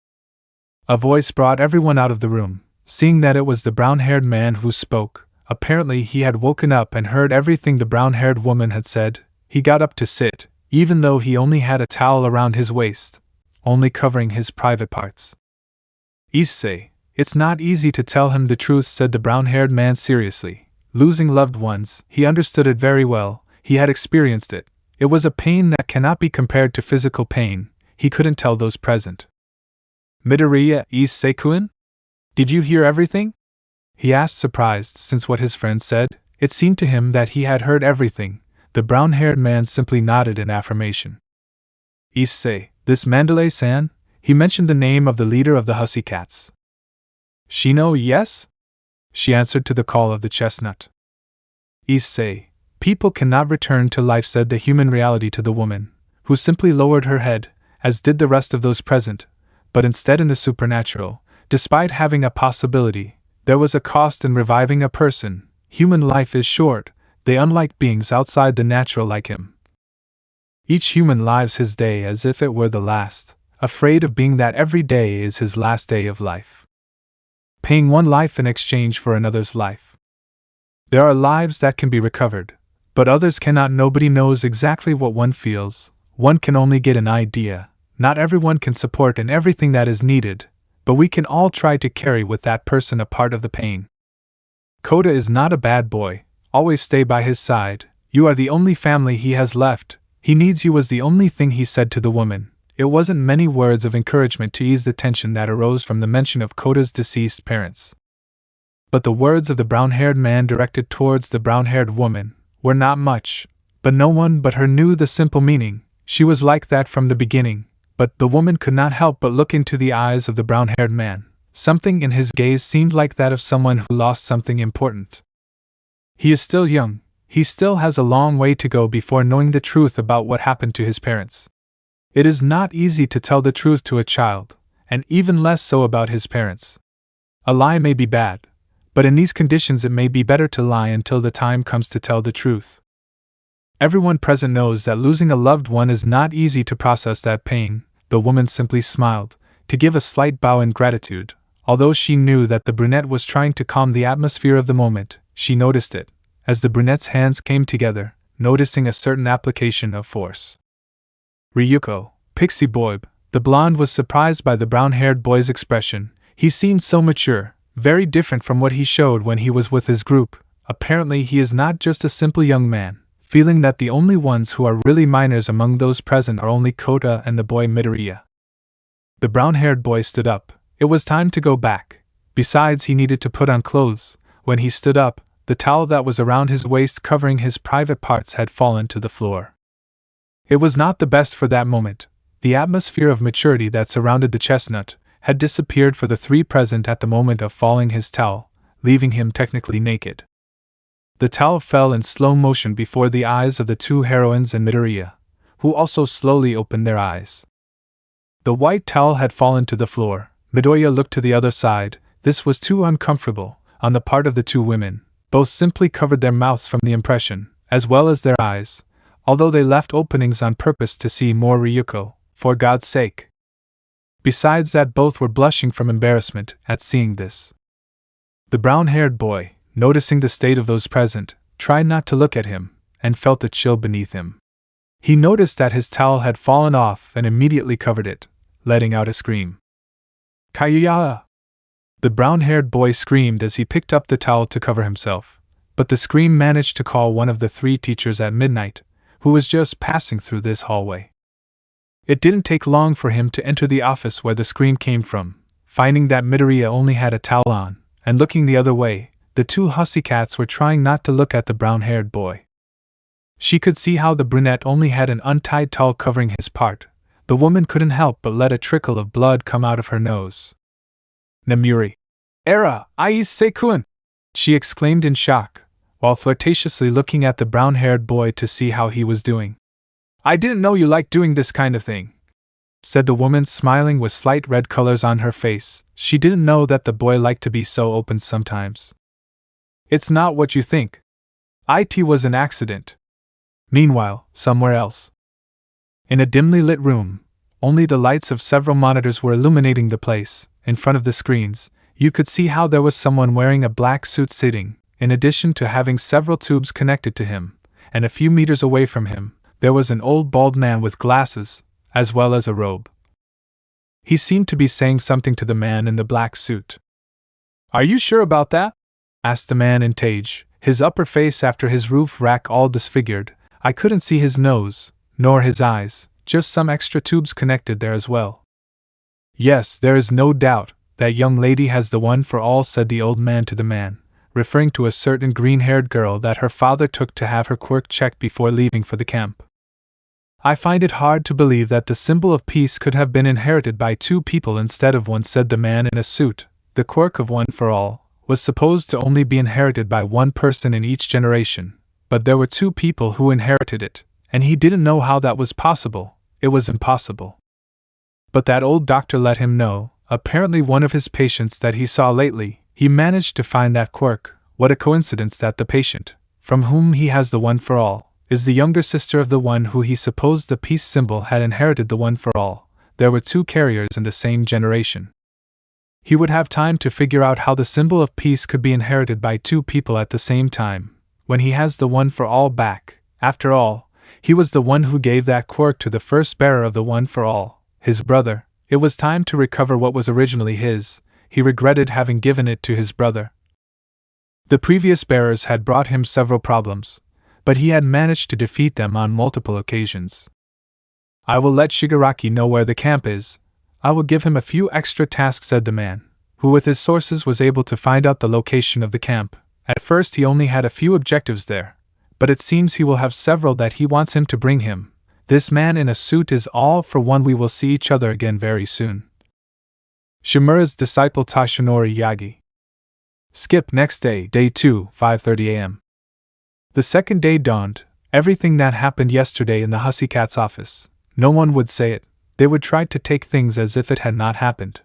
A voice brought everyone out of the room, seeing that it was the brown-haired man who spoke. Apparently he had woken up and heard everything the brown-haired woman had said. He got up to sit, even though he only had a towel around his waist, only covering his private parts. Issei, it's not easy to tell him the truth, said the brown-haired man seriously. Losing loved ones, he understood it very well, he had experienced it. It was a pain that cannot be compared to physical pain, he couldn't tell those present. Midoriya, Issei-kun? Did you hear everything? He asked, surprised, since what his friend said, it seemed to him that he had heard everything. The brown-haired man simply nodded in affirmation. Issei, this Mandalay-san? He mentioned the name of the leader of the Hussy Cats. Shino, yes? She answered to the call of the chestnut. Issei, people cannot return to life, said the human reality to the woman, who simply lowered her head, as did the rest of those present, but instead in the supernatural, despite having a possibility, there was a cost in reviving a person. Human life is short, they unlike beings outside the natural like him. Each human lives his day as if it were the last, afraid of being that every day is his last day of life. Paying one life in exchange for another's life. There are lives that can be recovered, but others cannot. Nobody knows exactly what one feels, one can only get an idea. Not everyone can support in everything that is needed, but we can all try to carry with that person a part of the pain. Kota is not a bad boy, always stay by his side, you are the only family he has left, he needs you was the only thing he said to the woman. It wasn't many words of encouragement to ease the tension that arose from the mention of Kota's deceased parents. But the words of the brown-haired man directed towards the brown-haired woman were not much, but no one but her knew the simple meaning. She was like that from the beginning, but the woman could not help but look into the eyes of the brown-haired man. Something in his gaze seemed like that of someone who lost something important. He is still young, he still has a long way to go before knowing the truth about what happened to his parents. It is not easy to tell the truth to a child, and even less so about his parents. A lie may be bad, but in these conditions it may be better to lie until the time comes to tell the truth. Everyone present knows that losing a loved one is not easy to process that pain. The woman simply smiled, to give a slight bow in gratitude. Although she knew that the brunette was trying to calm the atmosphere of the moment, she noticed it, as the brunette's hands came together, noticing a certain application of force. Ryuko, Pixie Boy, the blonde, was surprised by the brown-haired boy's expression. He seemed so mature, very different from what he showed when he was with his group. Apparently he is not just a simple young man, feeling that the only ones who are really minors among those present are only Kota and the boy Midoriya. The brown-haired boy stood up. It was time to go back. Besides, he needed to put on clothes. When he stood up, the towel that was around his waist covering his private parts had fallen to the floor. It was not the best for that moment. The atmosphere of maturity that surrounded the chestnut had disappeared for the three present at the moment of falling his towel, leaving him technically naked. The towel fell in slow motion before the eyes of the two heroines and Midoriya, who also slowly opened their eyes. The white towel had fallen to the floor. Midoriya looked to the other side. This was too uncomfortable on the part of the two women. Both simply covered their mouths from the impression, as well as their eyes, although they left openings on purpose to see more Ryuko, for God's sake. Besides that, both were blushing from embarrassment at seeing this. The brown-haired boy, noticing the state of those present, tried not to look at him, and felt a chill beneath him. He noticed that his towel had fallen off and immediately covered it, letting out a scream. Kayuya! The brown-haired boy screamed as he picked up the towel to cover himself, but the scream managed to call one of the three teachers at midnight, who was just passing through this hallway. It didn't take long for him to enter the office where the scream came from. Finding that Midoriya only had a towel on, and looking the other way, the two hussy cats were trying not to look at the brown-haired boy. She could see how the brunette only had an untied towel covering his part. The woman couldn't help but let a trickle of blood come out of her nose. Namuri. Era, Issei-kun! She exclaimed in shock, while flirtatiously looking at the brown-haired boy to see how he was doing. I didn't know you liked doing this kind of thing, said the woman, smiling with slight red colors on her face. She didn't know that the boy liked to be so open sometimes. It's not what you think. It was an accident. Meanwhile, somewhere else. In a dimly lit room, only the lights of several monitors were illuminating the place. In front of the screens, you could see how there was someone wearing a black suit sitting, in addition to having several tubes connected to him, and a few meters away from him, there was an old bald man with glasses, as well as a robe. He seemed to be saying something to the man in the black suit. Are you sure about that? Asked the man in Tage, his upper face after his roof rack all disfigured. I couldn't see his nose, nor his eyes, just some extra tubes connected there as well. Yes, there is no doubt, that young lady has the one for all, said the old man to the man, referring to a certain green-haired girl that her father took to have her quirk checked before leaving for the camp. I find it hard to believe that the symbol of peace could have been inherited by two people instead of one, said the man in a suit. The quirk of one for all was supposed to only be inherited by one person in each generation, but there were two people who inherited it, and he didn't know how that was possible. It was impossible. But that old doctor let him know, apparently one of his patients that he saw lately, he managed to find that quirk. What a coincidence that the patient, from whom he has the one for all, is the younger sister of the one who he supposed the peace symbol had inherited the one for all. There were two carriers in the same generation. He would have time to figure out how the symbol of peace could be inherited by two people at the same time, when he has the one for all back. After all, he was the one who gave that quirk to the first bearer of the one for all, his brother. It was time to recover what was originally his. He regretted having given it to his brother. The previous bearers had brought him several problems, but he had managed to defeat them on multiple occasions. I will let Shigaraki know where the camp is. I will give him a few extra tasks, said the man, who with his sources was able to find out the location of the camp. At first he only had a few objectives there, but it seems he will have several that he wants him to bring him. This man in a suit is all for one. We will see each other again very soon. Shimura's disciple Tashinori Yagi. Skip next day, day 2, 5:30 a.m. The second day dawned. Everything that happened yesterday in the Hussy Cat's office, no one would say it. They would try to take things as if it had not happened.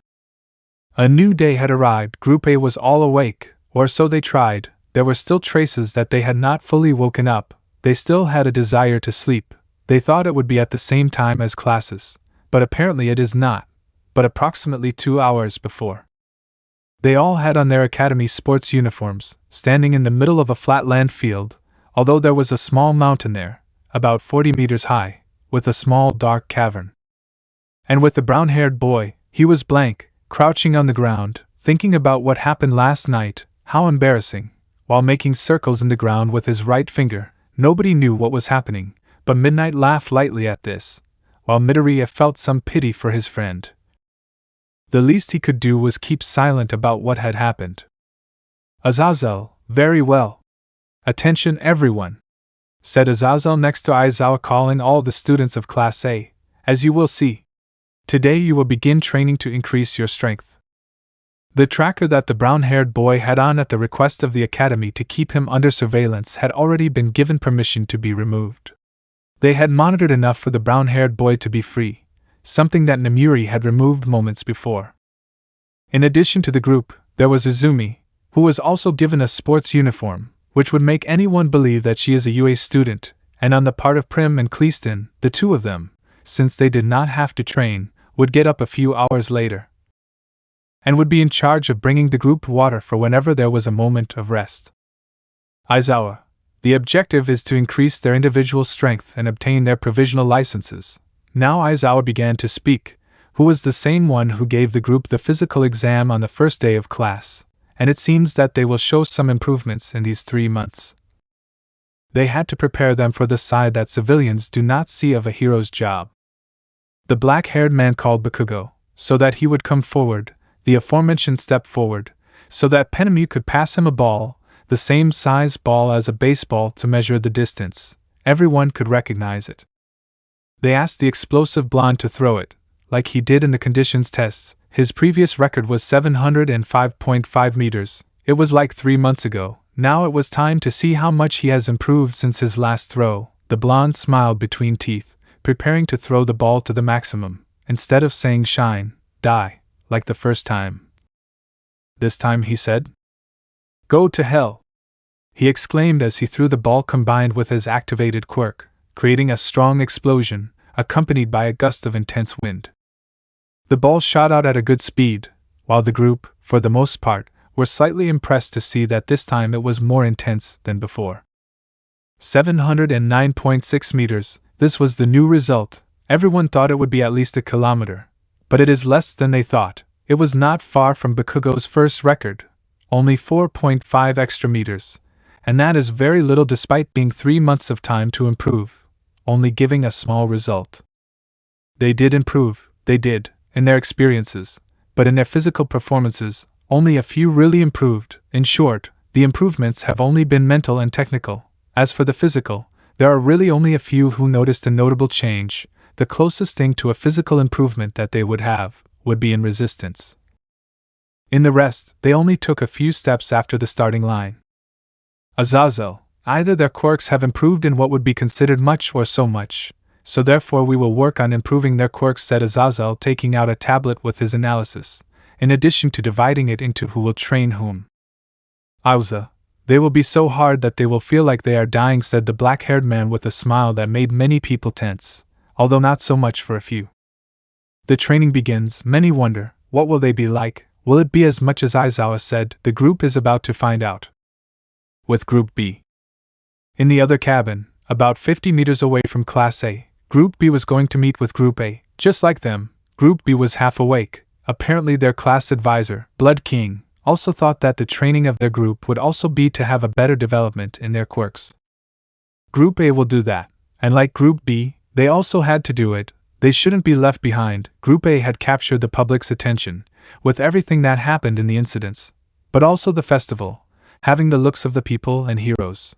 A new day had arrived. Group A was all awake, or so they tried. There were still traces that they had not fully woken up. They still had a desire to sleep. They thought it would be at the same time as classes, but apparently it is not, but approximately 2 hours before. They all had on their academy sports uniforms, standing in the middle of a flat land field, although there was a small mountain there, about 40 meters high, with a small dark cavern. And with the brown-haired boy, he was blank, crouching on the ground, thinking about what happened last night. How embarrassing. While making circles in the ground with his right finger, nobody knew what was happening, but Midnight laughed lightly at this, while Midoriya felt some pity for his friend. The least he could do was keep silent about what had happened. Azazel, very well. Attention everyone, said Azazel next to Aizawa, calling all the students of Class A. As you will see, today you will begin training to increase your strength. The tracker that the brown-haired boy had on at the request of the academy to keep him under surveillance had already been given permission to be removed. They had monitored enough for the brown-haired boy to be free, something that Namuri had removed moments before. In addition to the group, there was Izumi, who was also given a sports uniform, which would make anyone believe that she is a UA student, and on the part of Prim and Cleaston, the two of them, since they did not have to train, would get up a few hours later, and would be in charge of bringing the group water for whenever there was a moment of rest. Aizawa, the objective is to increase their individual strength and obtain their provisional licenses. Now Aizawa began to speak, who was the same one who gave the group the physical exam on the first day of class, and it seems that they will show some improvements in these 3 months. They had to prepare them for the side that civilians do not see of a hero's job. The black-haired man called Bakugo, so that he would come forward, the aforementioned step forward, so that Penemu could pass him a ball, the same size ball as a baseball, to measure the distance, Everyone could recognize it. They asked the explosive blonde to throw it, like he did in the conditions tests. His previous record was 705.5 meters. It was like 3 months ago. Now it was time to see how much he has improved since his last throw. The blonde smiled between teeth, preparing to throw the ball to the maximum, instead of saying shine, die, like the first time. This time, he said, "Go to hell!" he exclaimed as he threw the ball combined with his activated quirk, creating a strong explosion, accompanied by a gust of intense wind. The ball shot out at a good speed, while the group, for the most part, were slightly impressed to see that this time it was more intense than before. 709.6 meters, this was the new result. Everyone thought it would be at least a kilometer, but it is less than they thought. It was not far from Bakugo's first record, only 4.5 extra meters, and that is very little despite being 3 months of time to improve, only giving a small result. They did improve, they did, in their experiences, but in their physical performances, only a few really improved. In short, the improvements have only been mental and technical. As for the physical, there are really only a few who noticed a notable change. The closest thing to a physical improvement that they would have would be in resistance. In the rest, they only took a few steps after the starting line. Azazel, either their quirks have improved in what would be considered much or so much, so therefore we will work on improving their quirks, said Azazel, taking out a tablet with his analysis, in addition to dividing it into who will train whom. Auza, they will be so hard that they will feel like they are dying, said the black-haired man with a smile that made many people tense, although not so much for a few. The training begins. Many wonder, what will they be like? Will it be as much as Aizawa said? The group is about to find out. With Group B. In the other cabin, about 50 meters away from Class A, Group B was going to meet with Group A. Just like them, Group B was half awake. Apparently their class advisor, Blood King, also thought that the training of their group would also be to have a better development in their quirks. Group A will do that, and like Group B, they also had to do it. They shouldn't be left behind. Group A had captured the public's attention, with everything that happened in the incidents, but also the festival, having the looks of the people and heroes.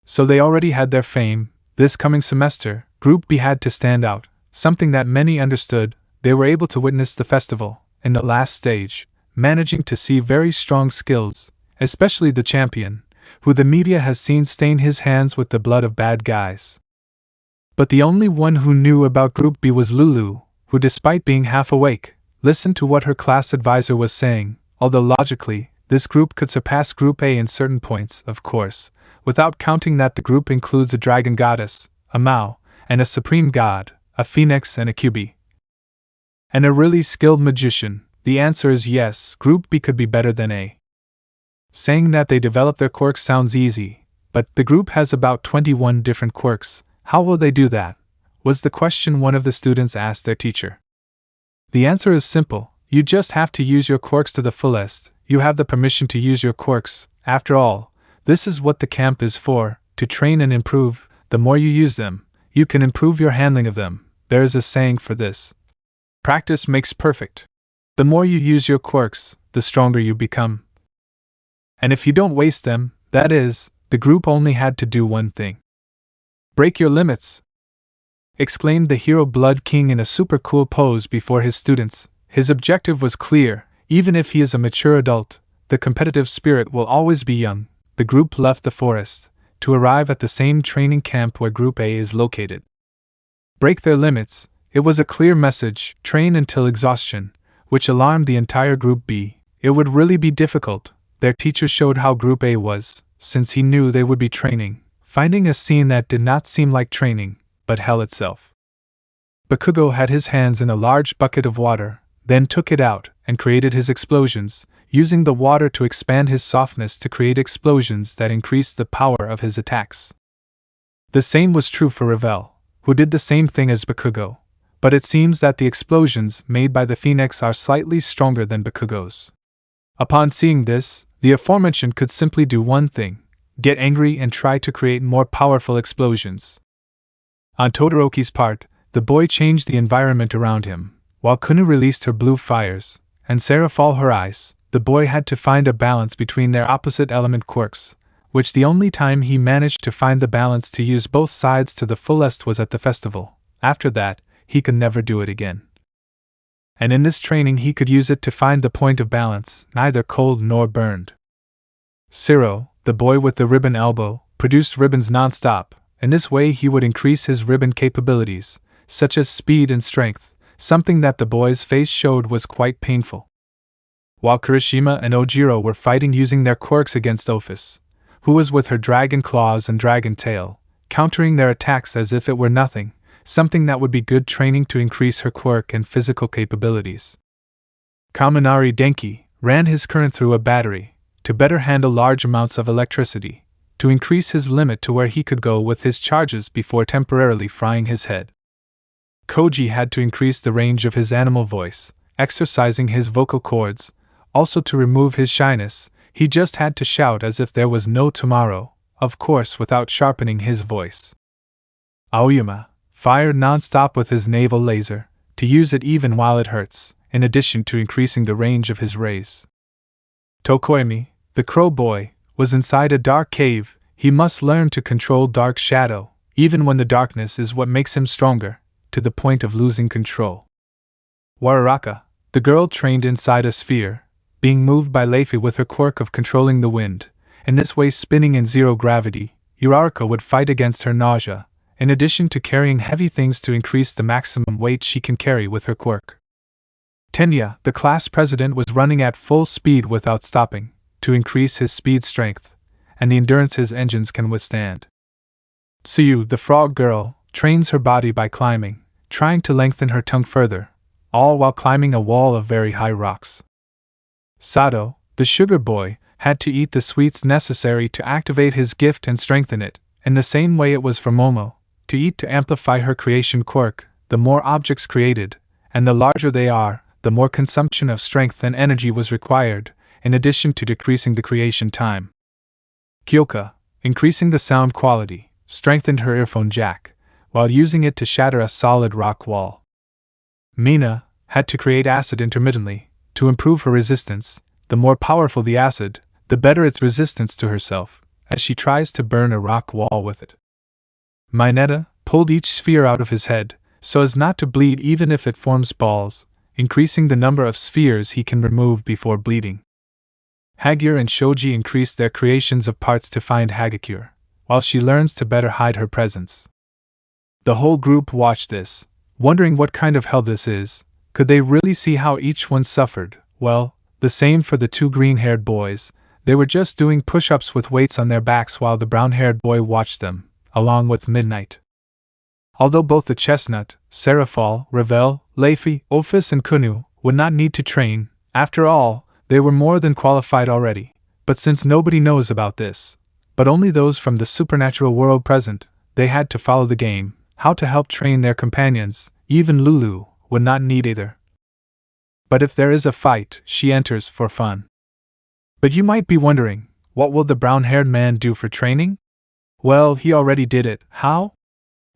So they already had their fame. This coming semester, Group B had to stand out, something that many understood. They were able to witness the festival, in the last stage, managing to see very strong skills, especially the champion, who the media has seen stain his hands with the blood of bad guys. But the only one who knew about Group B was Lulu, who despite being half awake, listened to what her class advisor was saying, although logically, this group could surpass Group A in certain points, of course, without counting that the group includes a dragon goddess, a Mao, and a supreme god, a phoenix and a Kyubi. And a really skilled magician. The answer is yes, Group B could be better than A. Saying that they develop their quirks sounds easy, but the group has about 21 different quirks. How will they do that? Was the question one of the students asked their teacher. The answer is simple. You just have to use your quirks to the fullest. You have the permission to use your quirks. After all, this is what the camp is for, to train and improve. The more you use them, you can improve your handling of them. There is a saying for this. Practice makes perfect. The more you use your quirks, the stronger you become. And if you don't waste them, that is, the group only had to do one thing. Break your limits, exclaimed the hero Blood King in a super cool pose before his students. His objective was clear. Even if he is a mature adult, the competitive spirit will always be young. The group left the forest, to arrive at the same training camp where Group A is located. Break their limits. It was a clear message, train until exhaustion, which alarmed the entire Group B. It would really be difficult. Their teacher showed how Group A was, since he knew they would be training, finding a scene that did not seem like training, but hell itself. Bakugo had his hands in a large bucket of water, then took it out and created his explosions, using the water to expand his softness to create explosions that increased the power of his attacks. The same was true for Ravel, who did the same thing as Bakugo, but it seems that the explosions made by the Phoenix are slightly stronger than Bakugo's. Upon seeing this, the aforementioned could simply do one thing: get angry and try to create more powerful explosions. On Todoroki's part, the boy changed the environment around him, while Kunu released her blue fires, and Seraph all her ice. The boy had to find a balance between their opposite element quirks, which the only time he managed to find the balance to use both sides to the fullest was at the festival. After that, he could never do it again. And in this training he could use it to find the point of balance, neither cold nor burned. Ciro, the boy with the ribbon elbow, produced ribbons non-stop. In this way he would increase his ribbon capabilities, such as speed and strength, something that the boy's face showed was quite painful. While Kirishima and Ojiro were fighting using their quirks against Ophis, who was with her dragon claws and dragon tail, countering their attacks as if it were nothing, something that would be good training to increase her quirk and physical capabilities. Kaminari Denki ran his current through a battery, to better handle large amounts of electricity, to increase his limit to where he could go with his charges before temporarily frying his head. Koji had to increase the range of his animal voice, exercising his vocal cords. Also, to remove his shyness, he just had to shout as if there was no tomorrow, of course without sharpening his voice. Aoyama fired non-stop with his naval laser, to use it even while it hurts, in addition to increasing the range of his rays. Tokoemi, the crow boy, was inside a dark cave. He must learn to control dark shadow, even when the darkness is what makes him stronger, to the point of losing control. Wararaka, the girl trained inside a sphere, being moved by Leify with her quirk of controlling the wind, in this way spinning in zero gravity. Uraraka would fight against her nausea, in addition to carrying heavy things to increase the maximum weight she can carry with her quirk. Tenya, the class president, was running at full speed without stopping, to increase his speed strength, and the endurance his engines can withstand. Tsuyu, the frog girl, trains her body by climbing, trying to lengthen her tongue further, all while climbing a wall of very high rocks. Sato, the sugar boy, had to eat the sweets necessary to activate his gift and strengthen it, in the same way it was for Momo, to eat to amplify her creation quirk. The more objects created, and the larger they are, the more consumption of strength and energy was required, in addition to decreasing the creation time. Kyoka, increasing the sound quality, strengthened her earphone jack, while using it to shatter a solid rock wall. Mina had to create acid intermittently, to improve her resistance. The more powerful the acid, the better its resistance to herself, as she tries to burn a rock wall with it. Mineta pulled each sphere out of his head, so as not to bleed even if it forms balls, increasing the number of spheres he can remove before bleeding. Hagure and Shoji increased their creations of parts to find Hagakure, while she learns to better hide her presence. The whole group watched this, wondering what kind of hell this is. Could they really see how each one suffered? Well, the same for the two green-haired boys. They were just doing push-ups with weights on their backs while the brown-haired boy watched them, along with Midnight. Although both the chestnut, Serafal, Ravel, Leify, Ophis and Kunu would not need to train, after all, they were more than qualified already. But since nobody knows about this, but only those from the supernatural world present, they had to follow the game, how to help train their companions. Even Lulu would not need either. But if there is a fight, she enters for fun. But you might be wondering, what will the brown-haired man do for training? Well, he already did it. How?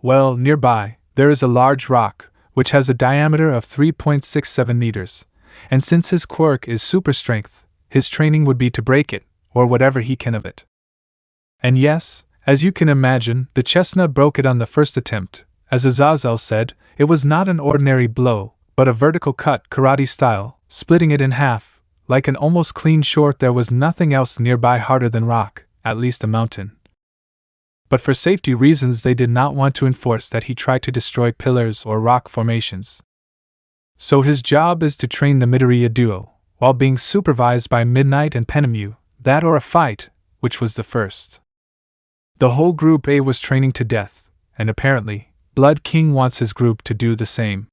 Well, nearby, there is a large rock, which has a diameter of 3.67 meters, and since his quirk is super strength, his training would be to break it, or whatever he can of it. And yes, as you can imagine, the chestnut broke it on the first attempt. As Azazel said, it was not an ordinary blow, but a vertical cut, karate style, splitting it in half. Like an almost clean short, there was nothing else nearby harder than rock, at least a mountain. But for safety reasons they did not want to enforce that he try to destroy pillars or rock formations. So his job is to train the Midoriya duo, while being supervised by Midnight and Penemu, that or a fight, which was the first. The whole Group A was training to death, and apparently, Blood King wants his group to do the same.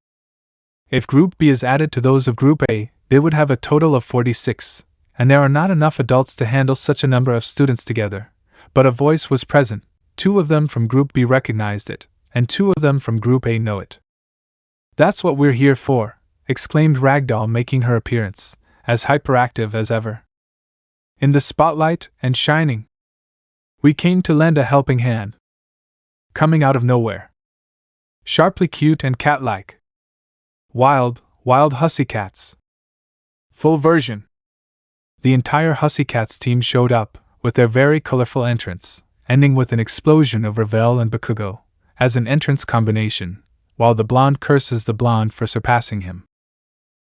If Group B is added to those of Group A, they would have a total of 46, and there are not enough adults to handle such a number of students together. But a voice was present, 2 of them from Group B recognized it, and 2 of them from Group A know it. "That's what we're here for," exclaimed Ragdoll, making her appearance, as hyperactive as ever. In the spotlight, and shining. "We came to lend a helping hand." Coming out of nowhere. Sharply cute and cat-like. Wild Hussycats. Full version. The entire Hussycats team showed up, with their very colorful entrance, ending with an explosion of Ravel and Bakugo, as an entrance combination, while the blonde curses the blonde for surpassing him.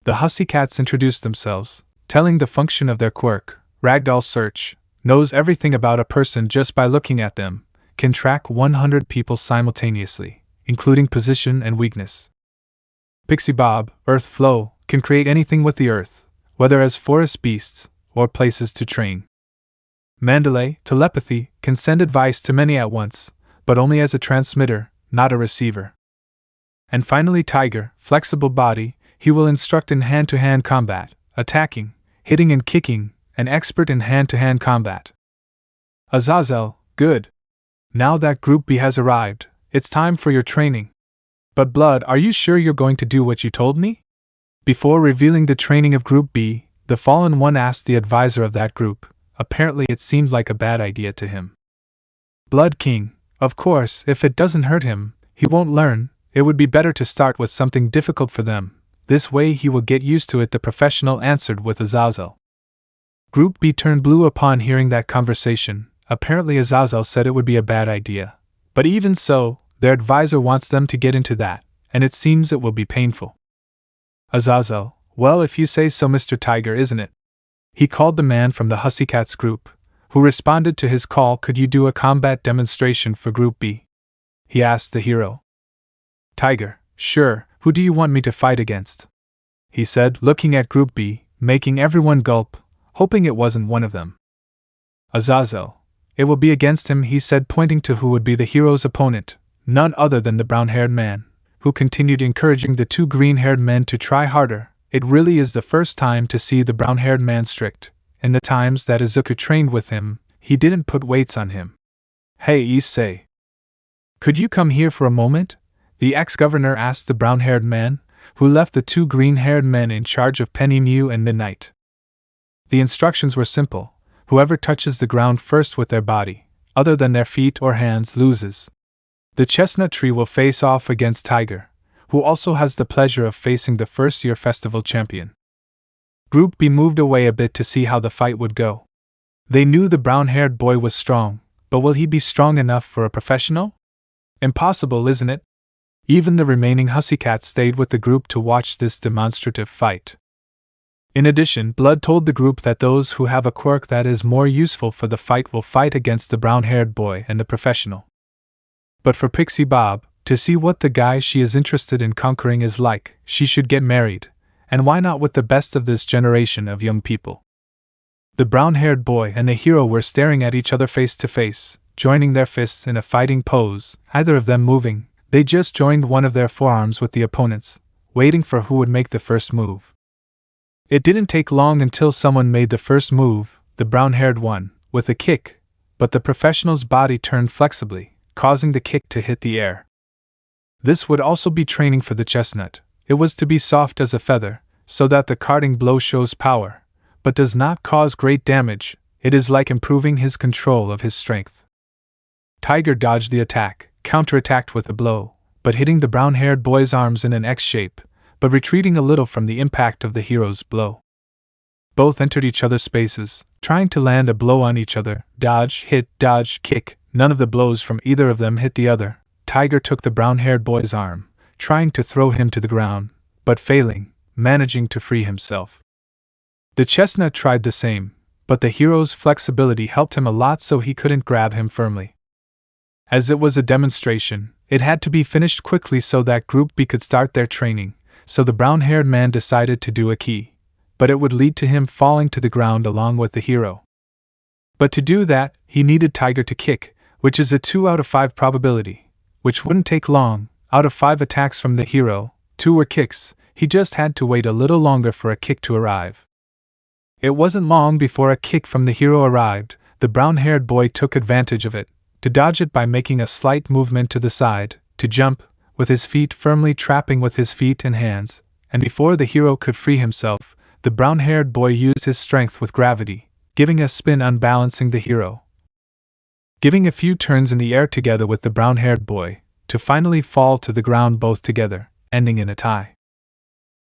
The Hussycats introduce themselves, telling the function of their quirk. Ragdoll Search knows everything about a person just by looking at them, can track 100 people simultaneously, including position and weakness. Pixie Bob, Earth Flow, can create anything with the earth, whether as forest beasts or places to train. Mandalay, Telepathy, can send advice to many at once, but only as a transmitter, not a receiver. And finally Tiger, Flexible Body, he will instruct in hand-to-hand combat, attacking, hitting and kicking, an expert in hand-to-hand combat. Azazel, good. Now that Group B has arrived, it's time for your training. But Blood, are you sure you're going to do what you told me? Before revealing the training of Group B, the Fallen One asked the advisor of that group. Apparently it seemed like a bad idea to him. Blood King, of course, if it doesn't hurt him, he won't learn. It would be better to start with something difficult for them. This way he will get used to it, the professional answered with Azazel. Group B turned blue upon hearing that conversation. Apparently Azazel said it would be a bad idea. But even so, their advisor wants them to get into that, and it seems it will be painful. Azazel, well, if you say so, Mr. Tiger, isn't it? He called the man from the Hussycats group, who responded to his call. Could you do a combat demonstration for Group B? He asked the hero. Tiger, sure, who do you want me to fight against? He said, looking at Group B, making everyone gulp, hoping it wasn't one of them. Azazel, it will be against him, he said, pointing to who would be the hero's opponent, none other than the brown-haired man, who continued encouraging the two green-haired men to try harder. It really is the first time to see the brown-haired man strict. In the times that Izuku trained with him, he didn't put weights on him. Hey Issei, could you come here for a moment? The ex-governor asked the brown-haired man, who left the two green-haired men in charge of Penny Mew and Midnight. The instructions were simple. Whoever touches the ground first with their body, other than their feet or hands, loses. The chestnut tree will face off against Tiger, who also has the pleasure of facing the first-year festival champion. Group B moved away a bit to see how the fight would go. They knew the brown-haired boy was strong, but will he be strong enough for a professional? Impossible, isn't it? Even the remaining Hussycats stayed with the group to watch this demonstrative fight. In addition, Blood told the group that those who have a quirk that is more useful for the fight will fight against the brown-haired boy and the professional. But for Pixie Bob, to see what the guy she is interested in conquering is like, she should get married, and why not with the best of this generation of young people? The brown-haired boy and the hero were staring at each other face to face, joining their fists in a fighting pose, either of them moving. They just joined one of their forearms with the opponent's, waiting for who would make the first move. It didn't take long until someone made the first move, the brown-haired one, with a kick, but the professional's body turned flexibly, causing the kick to hit the air. This would also be training for the chestnut. It was to be soft as a feather, so that the carting blow shows power, but does not cause great damage. It is like improving his control of his strength. Tiger dodged the attack, counterattacked with a blow, but hitting the brown-haired boy's arms in an X shape, but retreating a little from the impact of the hero's blow. Both entered each other's spaces, trying to land a blow on each other, dodge, hit, dodge, kick. None of the blows from either of them hit the other. Tiger took the brown-haired boy's arm, trying to throw him to the ground, but failing, managing to free himself. The chestnut tried the same, but the hero's flexibility helped him a lot, so he couldn't grab him firmly. As it was a demonstration, it had to be finished quickly so that Group B could start their training, so the brown-haired man decided to do a key, but it would lead to him falling to the ground along with the hero. But to do that, he needed Tiger to kick, which is a 2 out of 5 probability, which wouldn't take long. Out of 5 attacks from the hero, 2 were kicks. He just had to wait a little longer for a kick to arrive. It wasn't long before a kick from the hero arrived. The brown-haired boy took advantage of it, to dodge it by making a slight movement to the side, to jump, with his feet firmly trapping with his feet and hands, and before the hero could free himself, the brown-haired boy used his strength with gravity, giving a spin unbalancing the hero, giving a few turns in the air together with the brown-haired boy, to finally fall to the ground both together, ending in a tie.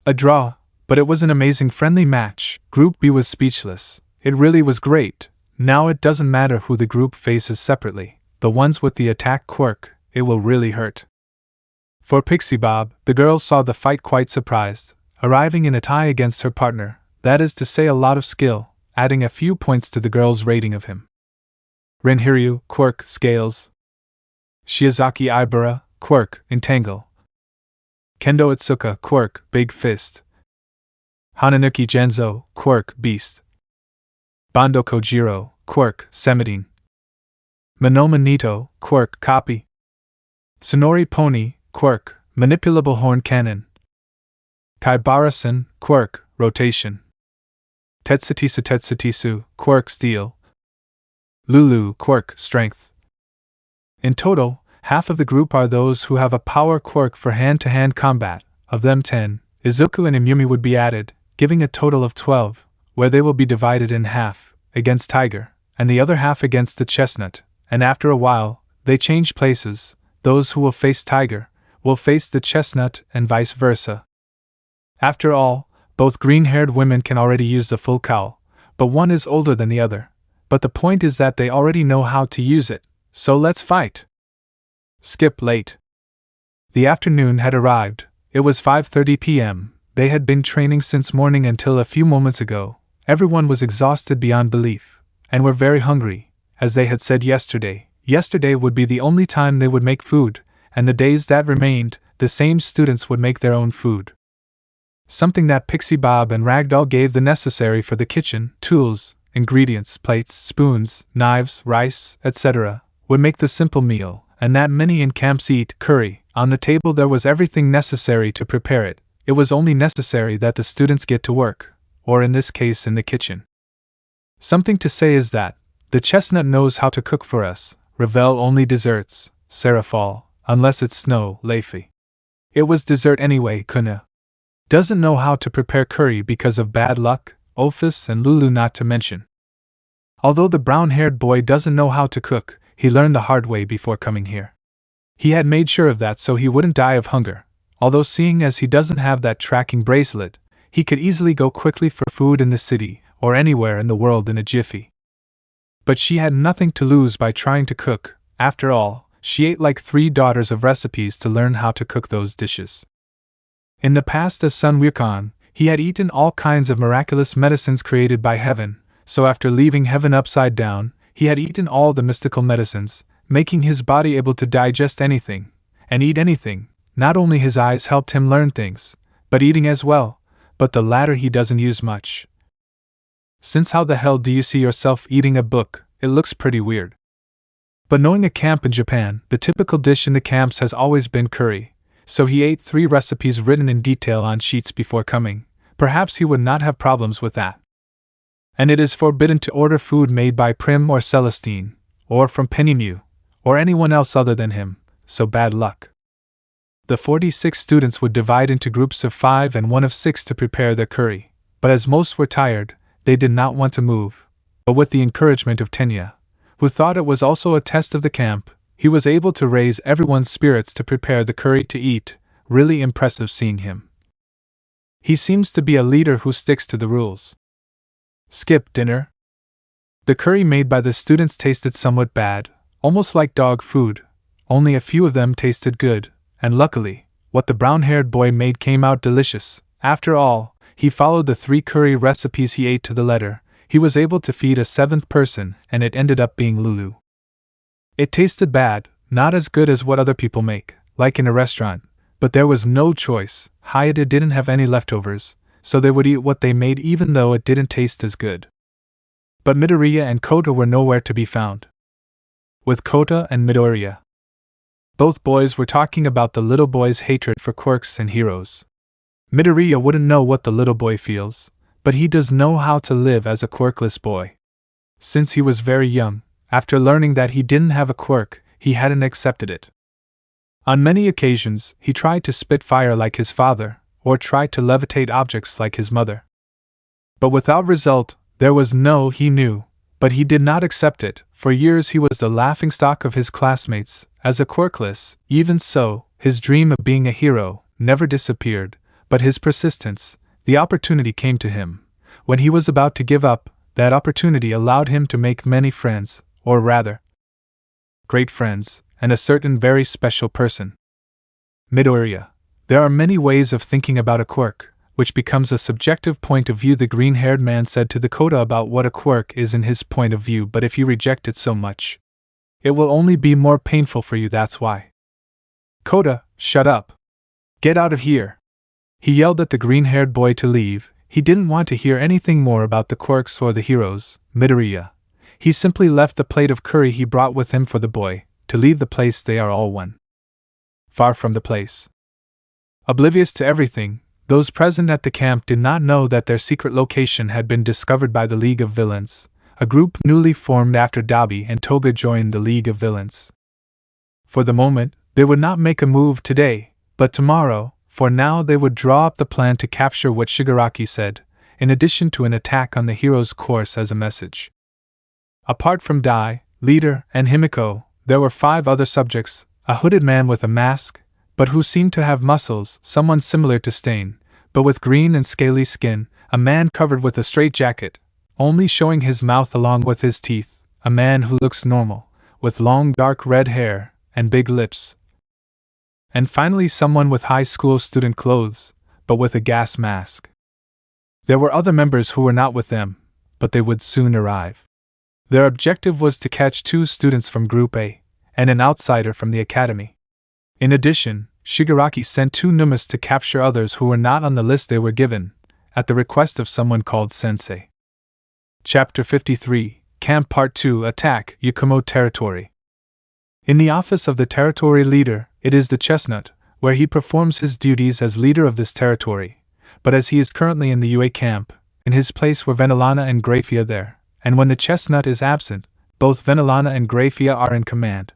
A draw, but it was an amazing friendly match. Group B was speechless. It really was great. now it doesn't matter who the group faces separately, the ones with the attack quirk, it will really hurt. For Pixie Bob, the girl saw the fight quite surprised, arriving in a tie against her partner, that is to say a lot of skill, adding a few points to the girl's rating of him. Rinhiryu, quirk, Scales. Shiozaki Ibara, quirk, Entangle. Kendo Itsuka, quirk, Big Fist. Hananuki Genzo, quirk, Beast. Bando Kojiro, quirk, Semidine. Monoma Nito, quirk, Copy. Tsunori Pony, quirk, Manipulable Horn Cannon. Kaibara-san, quirk, Rotation. Tetsutisu, quirk, Steel. Lulu, quirk, Strength. In total, half of the group are those who have a power quirk for hand-to-hand combat. Of them 10, Izuku and Imyumi would be added, giving a total of 12, where they will be divided in half, against Tiger, and the other half against the Chestnut, and after a while, they change places. Those who will face Tiger will face the Chestnut and vice versa. After all, both green-haired women can already use the full cowl, but one is older than the other. But the point is that they already know how to use it, so let's fight. Skip late. The afternoon had arrived. It was 5:30 p.m. They had been training since morning until a few moments ago. Everyone was exhausted beyond belief, and were very hungry, as they had said yesterday. Yesterday would be the only time they would make food, and the days that remained, the same students would make their own food. Something that Pixie Bob and Ragdoll gave the necessary for the kitchen, tools, ingredients, plates, spoons, knives, rice, etc., would make the simple meal, and that many in camps eat curry. On the table there was everything necessary to prepare it. It was only necessary that the students get to work, or in this case in the kitchen. Something to say is that the Chestnut knows how to cook for us. Ravel only desserts, Serafal, unless it's snow, Leify. It was dessert anyway, Kuna. Doesn't know how to prepare curry because of bad luck, Ophis and Lulu not to mention. Although the brown-haired boy doesn't know how to cook, he learned the hard way before coming here. He had made sure of that so he wouldn't die of hunger, although seeing as he doesn't have that tracking bracelet, he could easily go quickly for food in the city, or anywhere in the world in a jiffy. But she had nothing to lose by trying to cook. After all, she ate like 3 daughters of recipes to learn how to cook those dishes. In the past as Sun Wukong, he had eaten all kinds of miraculous medicines created by heaven, so after leaving heaven upside down, he had eaten all the mystical medicines, making his body able to digest anything, and eat anything. Not only his eyes helped him learn things, but eating as well, but the latter he doesn't use much. Since how the hell do you see yourself eating a book? It looks pretty weird. But knowing a camp in Japan, the typical dish in the camps has always been curry, so he ate 3 recipes written in detail on sheets before coming. Perhaps he would not have problems with that. And it is forbidden to order food made by Prim or Celestine, or from Pennymew, or anyone else other than him, so bad luck. The 46 students would divide into groups of 5 and one of 6 to prepare their curry, but as most were tired, they did not want to move. But with the encouragement of Tenya, who thought it was also a test of the camp, he was able to raise everyone's spirits to prepare the curry to eat. Really impressive seeing him. He seems to be a leader who sticks to the rules. Skip dinner. The curry made by the students tasted somewhat bad, almost like dog food. Only a few of them tasted good, and luckily, what the brown-haired boy made came out delicious. After all, he followed the 3 curry recipes he ate to the letter. He was able to feed a 7th person, and it ended up being Lulu. It tasted bad, not as good as what other people make, like in a restaurant, but there was no choice. Hyoudou didn't have any leftovers, so they would eat what they made even though it didn't taste as good. But Midoriya and Kota were nowhere to be found. With Kota and Midoriya, both boys were talking about the little boy's hatred for quirks and heroes. Midoriya wouldn't know what the little boy feels, but he does know how to live as a quirkless boy. Since he was very young, after learning that he didn't have a quirk, he hadn't accepted it. On many occasions, he tried to spit fire like his father, or tried to levitate objects like his mother. But without result, there was no he knew, but he did not accept it. For years he was the laughingstock of his classmates, as a quirkless. Even so, his dream of being a hero never disappeared, but his persistence. The opportunity came to him. When he was about to give up, That opportunity allowed him to make many friends, or rather, great friends, and a certain very special person. Midoriya. There are many ways of thinking about a quirk, which becomes a subjective point of view. The green-haired man said to the coda about what a quirk is in his point of view, but if you reject it so much, it will only be more painful for you, that's why. Coda, shut up. Get out of here. He yelled at the green-haired boy to leave. He didn't want to hear anything more about the quirks or the heroes, Midoriya. He simply left the plate of curry he brought with him for the boy, to leave the place. They are all one. Far from the place. Oblivious to everything, those present at the camp did not know that their secret location had been discovered by the League of Villains, a group newly formed after Daby and Toga joined the League of Villains. For the moment, they would not make a move today, but tomorrow, for now they would draw up the plan to capture what Shigaraki said, in addition to an attack on the hero's course as a message. Apart from Dai, Leader, and Himiko, there were 5 other subjects: a hooded man with a mask, but who seemed to have muscles, someone similar to Stain, but with green and scaly skin, a man covered with a straitjacket, only showing his mouth along with his teeth, a man who looks normal, with long dark red hair and big lips, and finally someone with high school student clothes, but with a gas mask. There were other members who were not with them, but they would soon arrive. Their objective was to catch 2 students from Group A, and an outsider from the academy. In addition, Shigaraki sent 2 Numas to capture others who were not on the list they were given, at the request of someone called Sensei. Chapter 53, Camp Part 2, Attack, Yakumo Territory. In the office of the territory leader, it is the chestnut, where he performs his duties as leader of this territory, but as he is currently in the UA camp, in his place were Venelana and Grafia there, and when the chestnut is absent, both Venelana and Grafia are in command.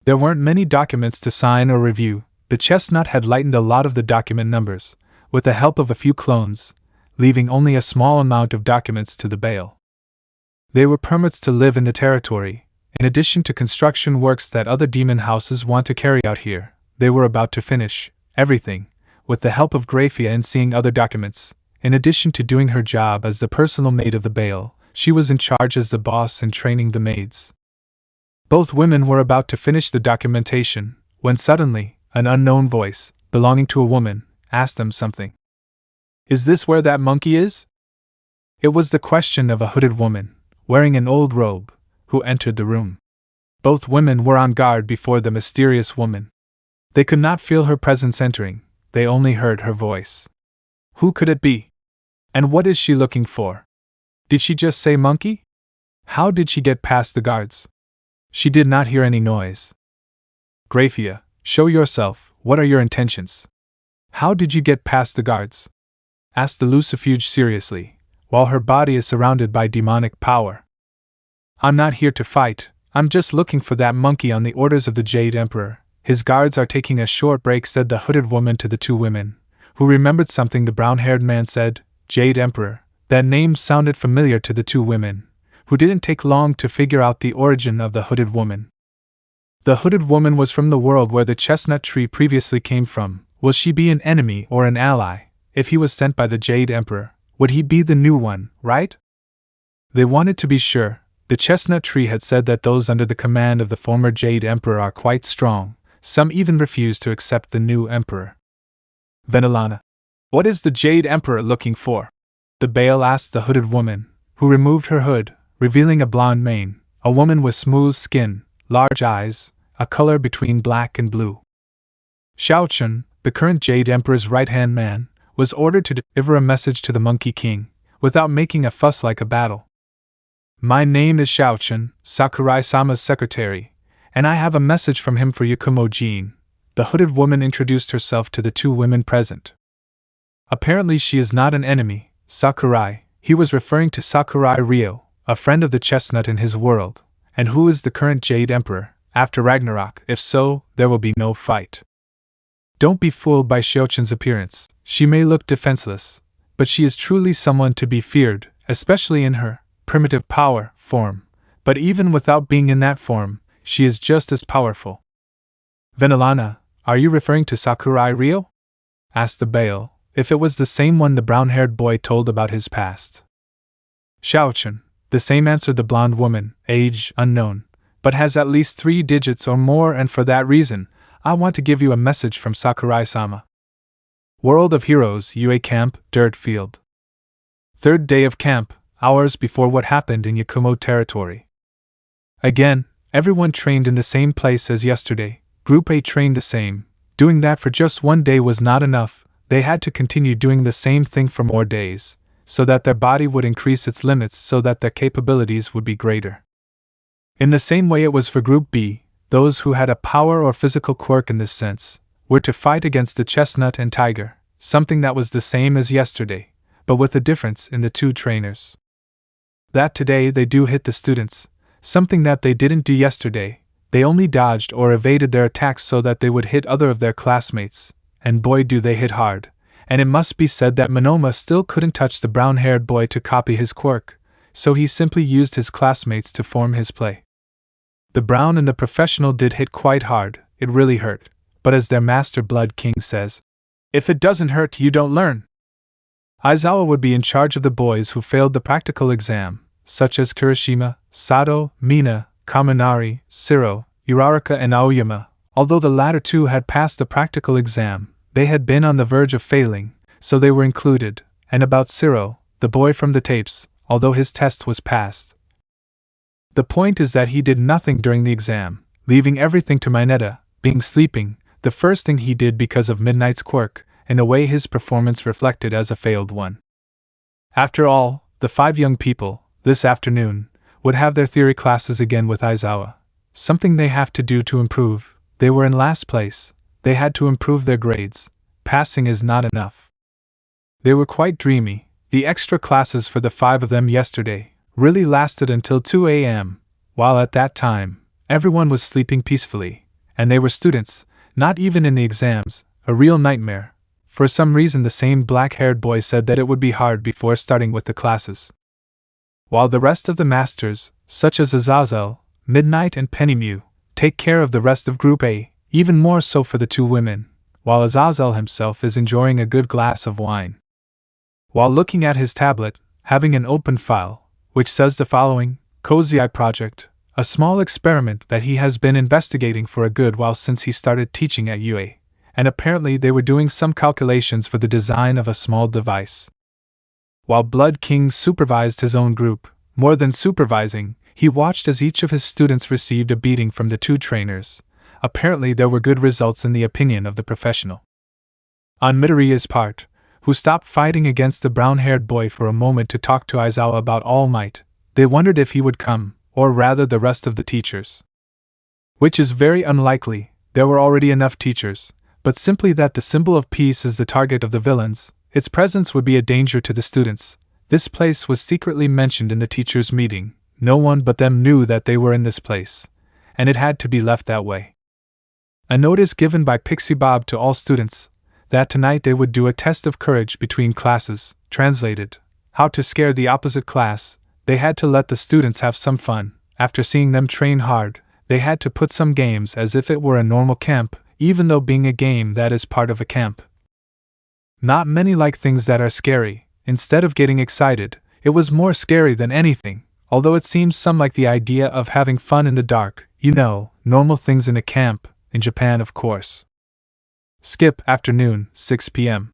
There weren't many documents to sign or review. The chestnut had lightened a lot of the document numbers, with the help of a few clones, leaving only a small amount of documents to the Bail. They were permits to live in the territory, in addition to construction works that other demon houses want to carry out here. They were about to finish everything, with the help of Grafia in seeing other documents. In addition to doing her job as the personal maid of the Bail, she was in charge as the boss and training the maids. Both women were about to finish the documentation, when suddenly, an unknown voice, belonging to a woman, asked them something. "Is this where that monkey is?" It was the question of a hooded woman, wearing an old robe, who entered the room. Both women were on guard before the mysterious woman. They could not feel her presence entering, they only heard her voice. Who could it be? And what is she looking for? Did she just say monkey? How did she get past the guards? She did not hear any noise. Grafia, show yourself, what are your intentions? How did you get past the guards? Asked the Lucifuge seriously, while her body is surrounded by demonic power. I'm not here to fight, I'm just looking for that monkey on the orders of the Jade Emperor. His guards are taking a short break, said the hooded woman to the 2 women, who remembered something the brown-haired man said. Jade Emperor, that name sounded familiar to the 2 women, who didn't take long to figure out the origin of the hooded woman. The hooded woman was from the world where the chestnut tree previously came from. Will she be an enemy or an ally? If he was sent by the Jade Emperor, would he be the new one, right? They wanted to be sure. The chestnut tree had said that those under the command of the former Jade Emperor are quite strong. Some even refused to accept the new emperor. Venelana. What is the Jade Emperor looking for? The Bail asked the hooded woman, who removed her hood, revealing a blonde mane, a woman with smooth skin, large eyes, a color between black and blue. Xiaochun, the current Jade Emperor's right-hand man, was ordered to deliver a message to the Monkey King, without making a fuss like a battle. My name is Xiaochun, Sakurai-sama's secretary, and I have a message from him for Yakumo Jin. The hooded woman introduced herself to the 2 women present. Apparently she is not an enemy, Sakurai. He was referring to Sakurai Ryo, a friend of the chestnut in his world, and who is the current Jade Emperor, after Ragnarok. If so, there will be no fight. Don't be fooled by Xiaochun's appearance. She may look defenseless, but she is truly someone to be feared, especially in her primitive power form. But even without being in that form, she is just as powerful. Venelana, are you referring to Sakurai Ryo? Asked the Bail, if it was the same one the brown-haired boy told about his past. Xiaochen, the same, answered the blonde woman, age unknown, but has at least 3 digits or more, and for that reason, I want to give you a message from Sakurai-sama. World of Heroes UA Camp, Dirt Field. Third day of camp, hours before what happened in Yakumo territory. Again, everyone trained in the same place as yesterday. Group A trained the same. Doing that for just 1 day was not enough. They had to continue doing the same thing for more days, so that their body would increase its limits, so that their capabilities would be greater. In the same way it was for Group B. Those who had a power or physical quirk in this sense were to fight against the chestnut and tiger, something that was the same as yesterday, but with a difference in the two trainers. That today they do hit the students, something that they didn't do yesterday. They only dodged or evaded their attacks so that they would hit other of their classmates, and boy do they hit hard. And it must be said that Monoma still couldn't touch the brown-haired boy to copy his quirk, so he simply used his classmates to form his play. The brown and the professional did hit quite hard. It really hurt, but as their master Blood King says, if it doesn't hurt, you don't learn. Aizawa would be in charge of the boys who failed the practical exam, such as Kirishima, Sato, Mina, Kaminari, Siro, Uraraka and Aoyama. Although the latter two had passed the practical exam, they had been on the verge of failing, so they were included. And about Siro, the boy from the tapes, although his test was passed. The point is that he did nothing during the exam, leaving everything to Mineta, being sleeping, the first thing he did because of Midnight's quirk. In a way his performance reflected as a failed one. After all, the 5 young people, this afternoon, would have their theory classes again with Aizawa. Something they have to do to improve. They were in last place. They had to improve their grades. Passing is not enough. They were quite dreamy. The extra classes for the 5 of them yesterday really lasted until 2 a.m., while at that time, everyone was sleeping peacefully, and they were students, not even in the exams, a real nightmare. For some reason the same black-haired boy said that it would be hard before starting with the classes. While the rest of the masters, such as Azazel, Midnight and Pennymew, take care of the rest of Group A, even more so for the 2 women, while Azazel himself is enjoying a good glass of wine. While looking at his tablet, having an open file, which says the following, Cozy Eye Project, a small experiment that he has been investigating for a good while since he started teaching at UA. And apparently they were doing some calculations for the design of a small device. While Blood King supervised his own group, more than supervising, he watched as each of his students received a beating from the 2 trainers. Apparently there were good results in the opinion of the professional. On Midoriya's part, who stopped fighting against the brown-haired boy for a moment to talk to Aizawa about All Might, they wondered if he would come, or rather the rest of the teachers. Which is very unlikely, there were already enough teachers. But simply that the symbol of peace is the target of the villains, its presence would be a danger to the students. This place was secretly mentioned in the teachers' meeting. No one but them knew that they were in this place, and it had to be left that way. A notice given by Pixie Bob to all students, that tonight they would do a test of courage between classes, translated, how to scare the opposite class. They had to let the students have some fun. After seeing them train hard, they had to put some games as if it were a normal camp, even though being a game that is part of a camp. Not many like things that are scary. Instead of getting excited, it was more scary than anything, although it seems some like the idea of having fun in the dark, normal things in a camp, in Japan of course. Skip afternoon, 6 p.m.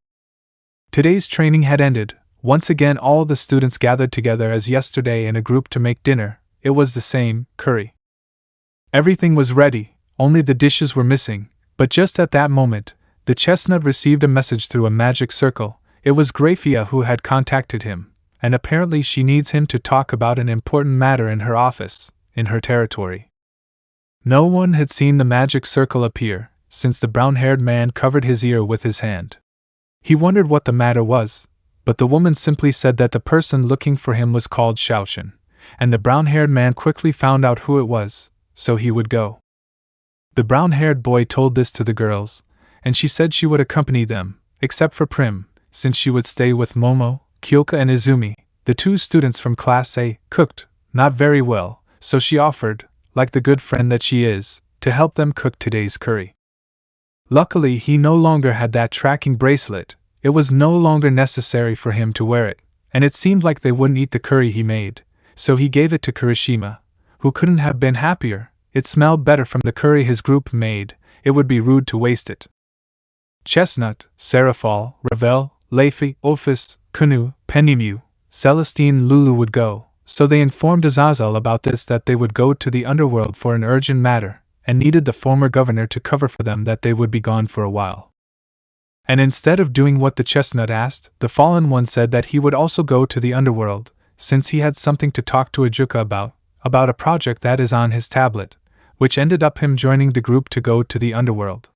Today's training had ended. Once again all the students gathered together as yesterday in a group to make dinner. It was the same, curry. Everything was ready, only the dishes were missing. But just at that moment, the chestnut received a message through a magic circle. It was Grafia who had contacted him, and apparently she needs him to talk about an important matter in her office, in her territory. No one had seen the magic circle appear, since the brown-haired man covered his ear with his hand. He wondered what the matter was, but the woman simply said that the person looking for him was called Xiaochen, and the brown-haired man quickly found out who it was, so he would go. The brown-haired boy told this to the girls, and she said she would accompany them, except for Prim, since she would stay with Momo, Kyoka and Izumi. The 2 students from Class A cooked, not very well, so she offered, like the good friend that she is, to help them cook today's curry. Luckily he no longer had that tracking bracelet. It was no longer necessary for him to wear it, and it seemed like they wouldn't eat the curry he made, so he gave it to Kirishima, who couldn't have been happier. It smelled better from the curry his group made, it would be rude to waste it. Chestnut, Serafal, Ravel, Leifi, Ophis, Kunu, Pennymew, Celestine, Lulu would go, so they informed Azazel about this, that they would go to the underworld for an urgent matter, and needed the former governor to cover for them that they would be gone for a while. And instead of doing what the chestnut asked, the fallen one said that he would also go to the underworld, since he had something to talk to Ajuka about a project that is on his tablet, which ended up him joining the group to go to the underworld.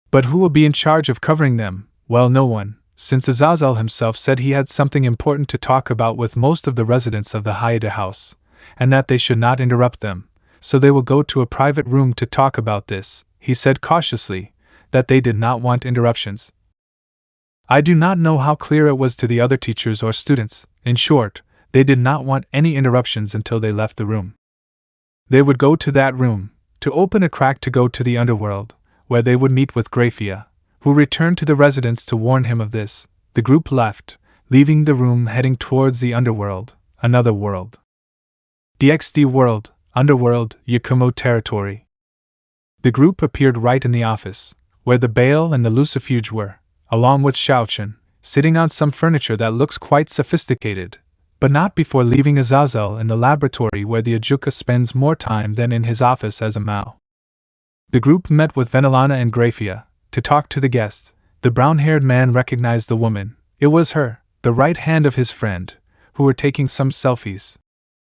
But who will be in charge of covering them? Well, no one, since Azazel himself said he had something important to talk about with most of the residents of the Hyoudou house, and that they should not interrupt them, so they will go to a private room to talk about this. He said cautiously that they did not want interruptions. I do not know how clear it was to the other teachers or students. In short, they did not want any interruptions until they left the room. They would go to that room, to open a crack to go to the underworld, where they would meet with Grafia, who returned to the residence to warn him of this. The group left, leaving the room heading towards the underworld, another world. DXD world, underworld, Yakumo territory. The group appeared right in the office, where the Baal and the Lucifuge were, along with Xiaochen, sitting on some furniture that looks quite sophisticated, but not before leaving Azazel in the laboratory where the Ajuka spends more time than in his office as a Mao. The group met with Venelana and Grafia to talk to the guest. The brown-haired man recognized the woman. It was her, the right hand of his friend, who were taking some selfies,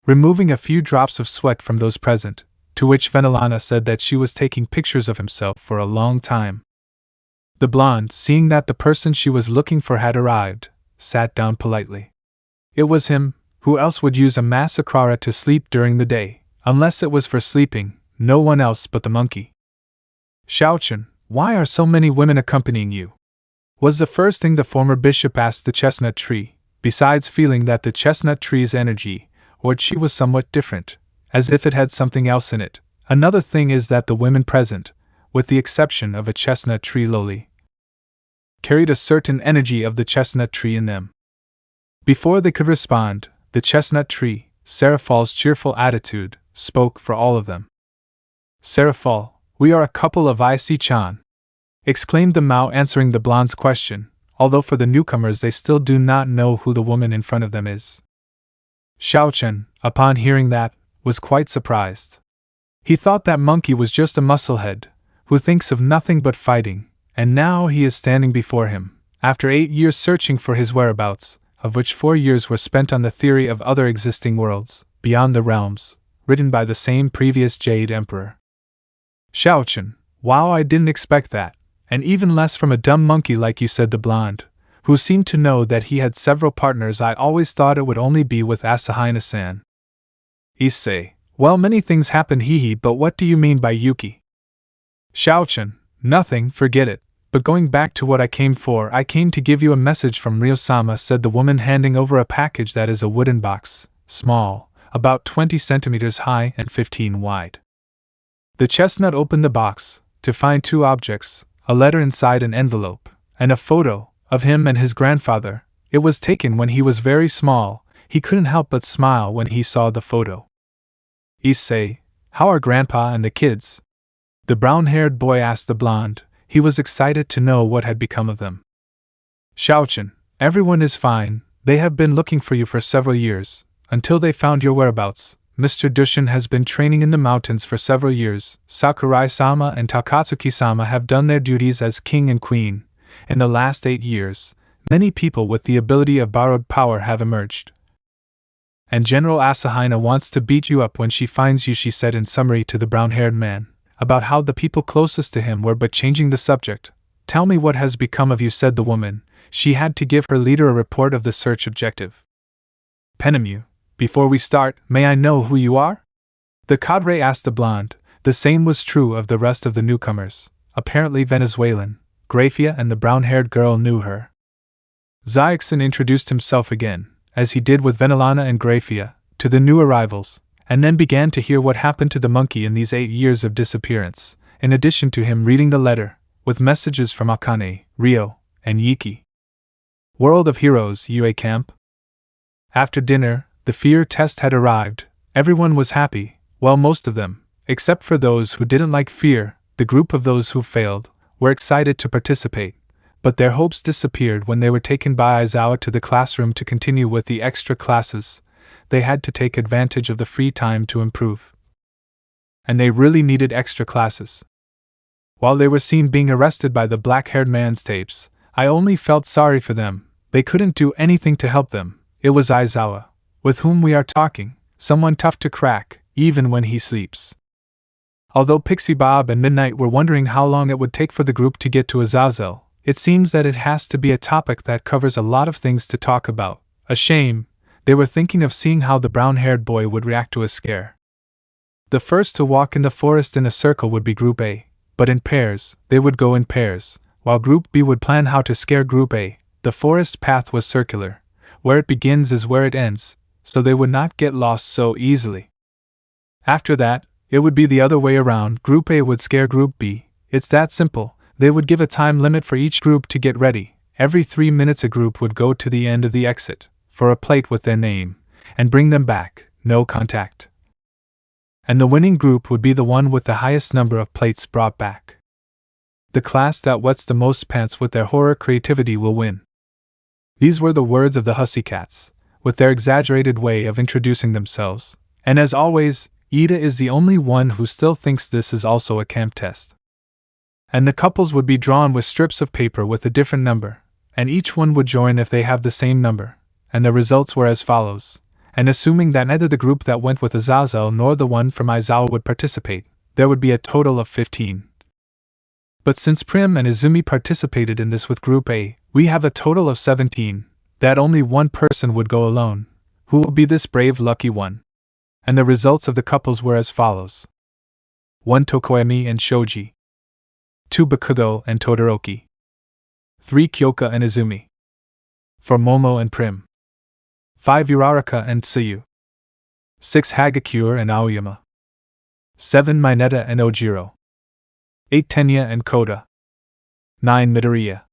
removing a few drops of sweat from those present, to which Venelana said that she was taking pictures of himself for a long time. The blonde, seeing that the person she was looking for had arrived, sat down politely. It was him. Who else would use a massacrara to sleep during the day, unless it was for sleeping? No one else but the monkey. Xiaochen, why are so many women accompanying you? Was the first thing the former bishop asked the chestnut tree, besides feeling that the chestnut tree's energy, or chi, was somewhat different, as if it had something else in it. Another thing is that the women present, with the exception of a chestnut tree loli, carried a certain energy of the chestnut tree in them. Before they could respond, the chestnut tree, Serafal's cheerful attitude, spoke for all of them. Serafal, we are a couple of Issei-chan, exclaimed the Mao, answering the blonde's question, although for the newcomers they still do not know who the woman in front of them is. Xiaochen, upon hearing that, was quite surprised. He thought that monkey was just a musclehead, who thinks of nothing but fighting, and now he is standing before him, after 8 years searching for his whereabouts, of which 4 years were spent on the theory of other existing worlds, beyond the realms, written by the same previous Jade Emperor. Xiaochen, wow, I didn't expect that, and even less from a dumb monkey like you, said the blonde, who seemed to know that he had several partners. I always thought it would only be with Asahina-san. Issei, well, many things happen, hee, but what do you mean by Yuki? Xiaochen, nothing, forget it. But going back to what I came for, I came to give you a message from Ryo-sama, said the woman, handing over a package that is a wooden box, small, about 20 centimeters high and 15 wide. The chestnut opened the box, to find 2 objects, a letter inside an envelope, and a photo of him and his grandfather. It was taken when he was very small. He couldn't help but smile when he saw the photo. Issei, how are Grandpa and the kids? The brown-haired boy asked the blonde. He was excited to know what had become of them. Xiaochen, everyone is fine. They have been looking for you for several years, until they found your whereabouts. Mr. Dushin has been training in the mountains for several years. Sakurai-sama and Takatsuki-sama have done their duties as king and queen. In the last 8 years, many people with the ability of borrowed power have emerged. And General Asahina wants to beat you up when she finds you, she said in summary to the brown-haired man, about how the people closest to him were, but changing the subject. Tell me what has become of you, said the woman. She had to give her leader a report of the search objective. Penemu, before we start, may I know who you are? The cadre asked the blonde. The same was true of the rest of the newcomers, apparently Venezuelan. Grafia and the brown-haired girl knew her. Xiaochen introduced himself again, as he did with Venelana and Grafia, to the new arrivals, and then began to hear what happened to the monkey in these 8 years of disappearance, in addition to him reading the letter, with messages from Akane, Ryo, and Yiki. World of Heroes UA Camp? After dinner, the fear test had arrived. Everyone was happy, well, most of them, except for those who didn't like fear. The group of those who failed were excited to participate, but their hopes disappeared when they were taken by Aizawa to the classroom to continue with the extra classes. They had to take advantage of the free time to improve. And they really needed extra classes. While they were seen being arrested by the black-haired man's tapes, I only felt sorry for them. They couldn't do anything to help them. It was Aizawa, with whom we are talking, someone tough to crack, even when he sleeps. Although Pixie Bob and Midnight were wondering how long it would take for the group to get to Azazel, it seems that it has to be a topic that covers a lot of things to talk about. A shame. They were thinking of seeing how the brown-haired boy would react to a scare. The first to walk in the forest in a circle would be Group A, but in pairs. They would go in pairs, while Group B would plan how to scare Group A. The forest path was circular. Where it begins is where it ends, so they would not get lost so easily. After that, it would be the other way around. Group A would scare Group B. It's that simple. They would give a time limit for each group to get ready. Every 3 minutes a group would go to the end of the exit, for a plate with their name, and bring them back, no contact. And the winning group would be the one with the highest number of plates brought back. The class that wets the most pants with their horror creativity will win. These were the words of the Hussycats, with their exaggerated way of introducing themselves, and as always, Ida is the only one who still thinks this is also a camp test. And the couples would be drawn with strips of paper with a different number, and each one would join if they have the same number, and the results were as follows. And assuming that neither the group that went with Azazel nor the one from Aizawa would participate, there would be a total of 15. But since Prim and Izumi participated in this with Group A, we have a total of 17. That only one person would go alone. Who will be this brave lucky one? And the results of the couples were as follows. 1 Tokoemi and Shoji. 2 Bakugo and Todoroki. 3 Kyoka and Izumi. 4 Momo and Prim. 5 Uraraka and Tsuyu. 6 Hagakure and Aoyama. 7 Mineta and Ojiro. 8 Tenya and Koda. 9 Midoriya.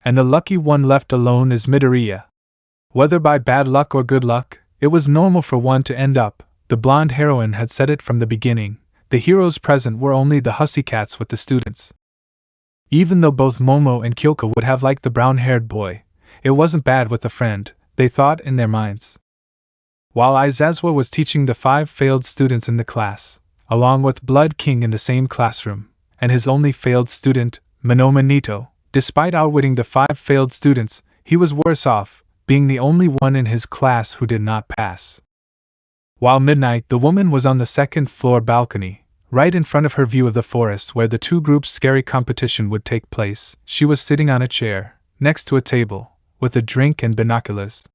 And the lucky one left alone is Midoriya. Whether by bad luck or good luck, it was normal for one to end up. The blonde heroine had said it from the beginning. The heroes present were only the Hussycats with the students. Even though both Momo and Kyoka would have liked the brown-haired boy, it wasn't bad with a friend, they thought in their minds. While Aizawa was teaching the 5 failed students in the class, along with Blood King in the same classroom, and his only failed student, Monoma Nito, despite outwitting the 5 failed students, he was worse off, being the only one in his class who did not pass. While Midnight, the woman, was on the 2nd floor balcony, right in front of her view of the forest where the 2 groups' scary competition would take place. She was sitting on a chair, next to a table, with a drink and binoculars.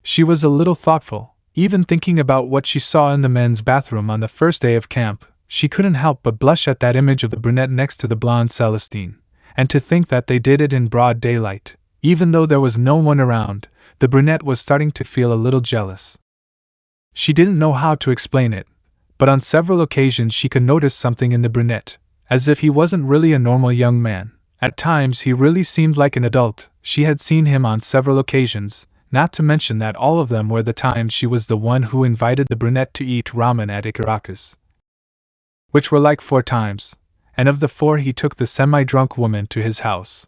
She was a little thoughtful, even thinking about what she saw in the men's bathroom on the first day of camp. She couldn't help but blush at that image of the brunette next to the blonde Celestine, and to think that they did it in broad daylight. Even though there was no one around, the brunette was starting to feel a little jealous. She didn't know how to explain it, but on several occasions she could notice something in the brunette, as if he wasn't really a normal young man. At times he really seemed like an adult. She had seen him on several occasions, not to mention that all of them were the times she was the one who invited the brunette to eat ramen at Ikaraka's, which were like 4 times, and of the 4 he took the semi-drunk woman to his house.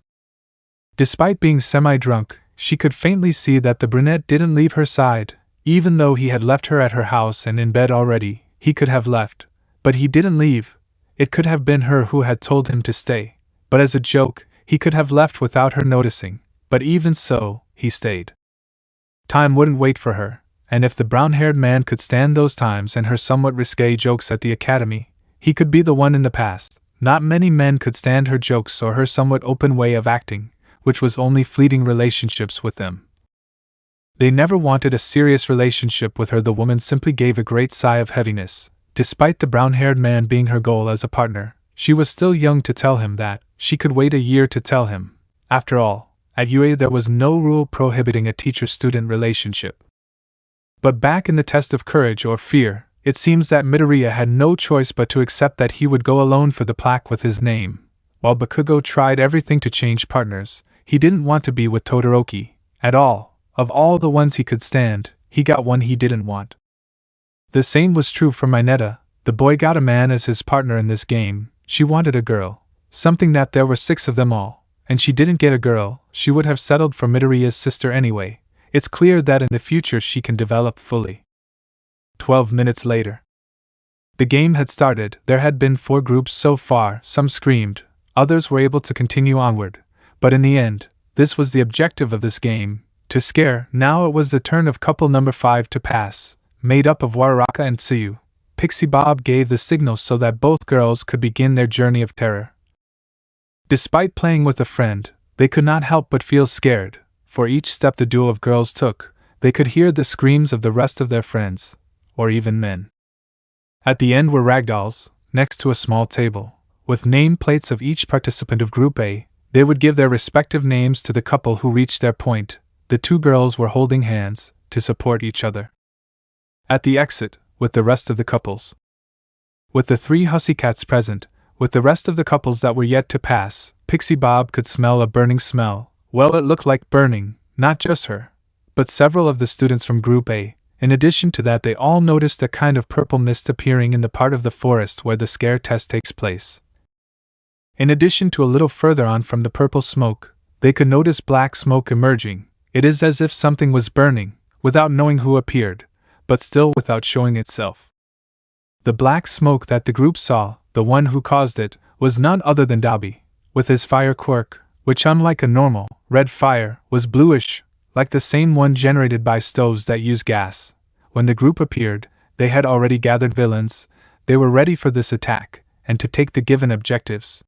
Despite being semi-drunk, she could faintly see that the brunette didn't leave her side. Even though he had left her at her house and in bed already, he could have left, but he didn't leave. It could have been her who had told him to stay, but as a joke, he could have left without her noticing, but even so, he stayed. Time wouldn't wait for her, and if the brown-haired man could stand those times and her somewhat risque jokes at the academy, he could be the one in the past. Not many men could stand her jokes or her somewhat open way of acting, which was only fleeting relationships with them. They never wanted a serious relationship with her. The woman simply gave a great sigh of heaviness. Despite the brown-haired man being her goal as a partner, she was still young to tell him that. She could wait a year to tell him. After all, at UA there was no rule prohibiting a teacher-student relationship. But back in the test of courage or fear, it seems that Midoriya had no choice but to accept that he would go alone for the plaque with his name. While Bakugo tried everything to change partners, he didn't want to be with Todoroki at all. of all the ones he could stand, he got one he didn't want. The same was true for Mineta. The boy got a man as his partner in this game. She wanted a girl, something that there were 6 of them all, and she didn't get a girl. She would have settled for Midoriya's sister anyway. It's clear that in the future she can develop fully. 12 minutes later. The game had started. There had been 4 groups so far. Some screamed, others were able to continue onward, but in the end, this was the objective of this game, to scare. Now it was the turn of couple number 5 to pass, made up of Wararaka and Tsuyu. Pixie Bob gave the signal so that both girls could begin their journey of terror. Despite playing with a friend, they could not help but feel scared. For each step the duo of girls took, they could hear the screams of the rest of their friends, or even men. At the end were ragdolls, next to a small table, with nameplates of each participant of Group A. They would give their respective names to the couple who reached their point. The 2 girls were holding hands, to support each other. At the exit, with the rest of the couples. With the 3 Hussycats present, with the rest of the couples that were yet to pass, Pixie Bob could smell a burning smell. Well, it looked like burning, not just her, but several of the students from Group A. In addition to that, they all noticed a kind of purple mist appearing in the part of the forest where the scare test takes place. In addition to a little further on from the purple smoke, they could notice black smoke emerging. It is as if something was burning, without knowing who appeared, but still without showing itself. The black smoke that the group saw, the one who caused it, was none other than Daby, with his fire quirk, which unlike a normal, red fire, was bluish, like the same one generated by stoves that use gas. When the group appeared, they had already gathered villains. They were ready for this attack, and to take the given objectives.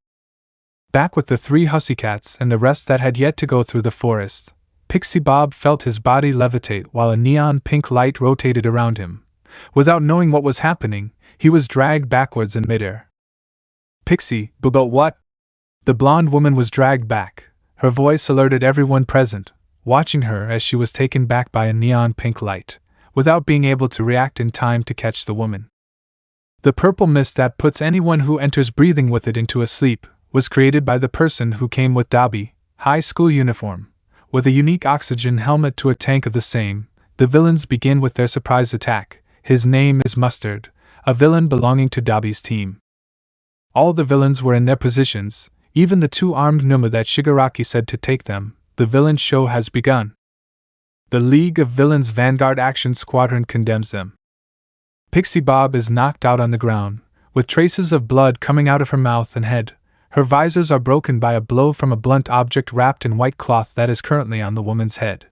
Back with the 3 Hussycats and the rest that had yet to go through the forest, Pixie Bob felt his body levitate while a neon pink light rotated around him. Without knowing what was happening, he was dragged backwards in midair. Pixie, but what? The blonde woman was dragged back. Her voice alerted everyone present, watching her as she was taken back by a neon pink light, without being able to react in time to catch the woman. The purple mist that puts anyone who enters breathing with it into a sleep was created by the person who came with Daby, high school uniform, with a unique oxygen helmet to a tank of the same. The villains begin with their surprise attack. His name is Mustard, a villain belonging to Daby's team. All the villains were in their positions, even the 2 armed Numa that Shigaraki said to take them. The villain show has begun. The League of Villains Vanguard Action Squadron condemns them. Pixie Bob is knocked out on the ground, with traces of blood coming out of her mouth and head. Her visors are broken by a blow from a blunt object wrapped in white cloth that is currently on the woman's head.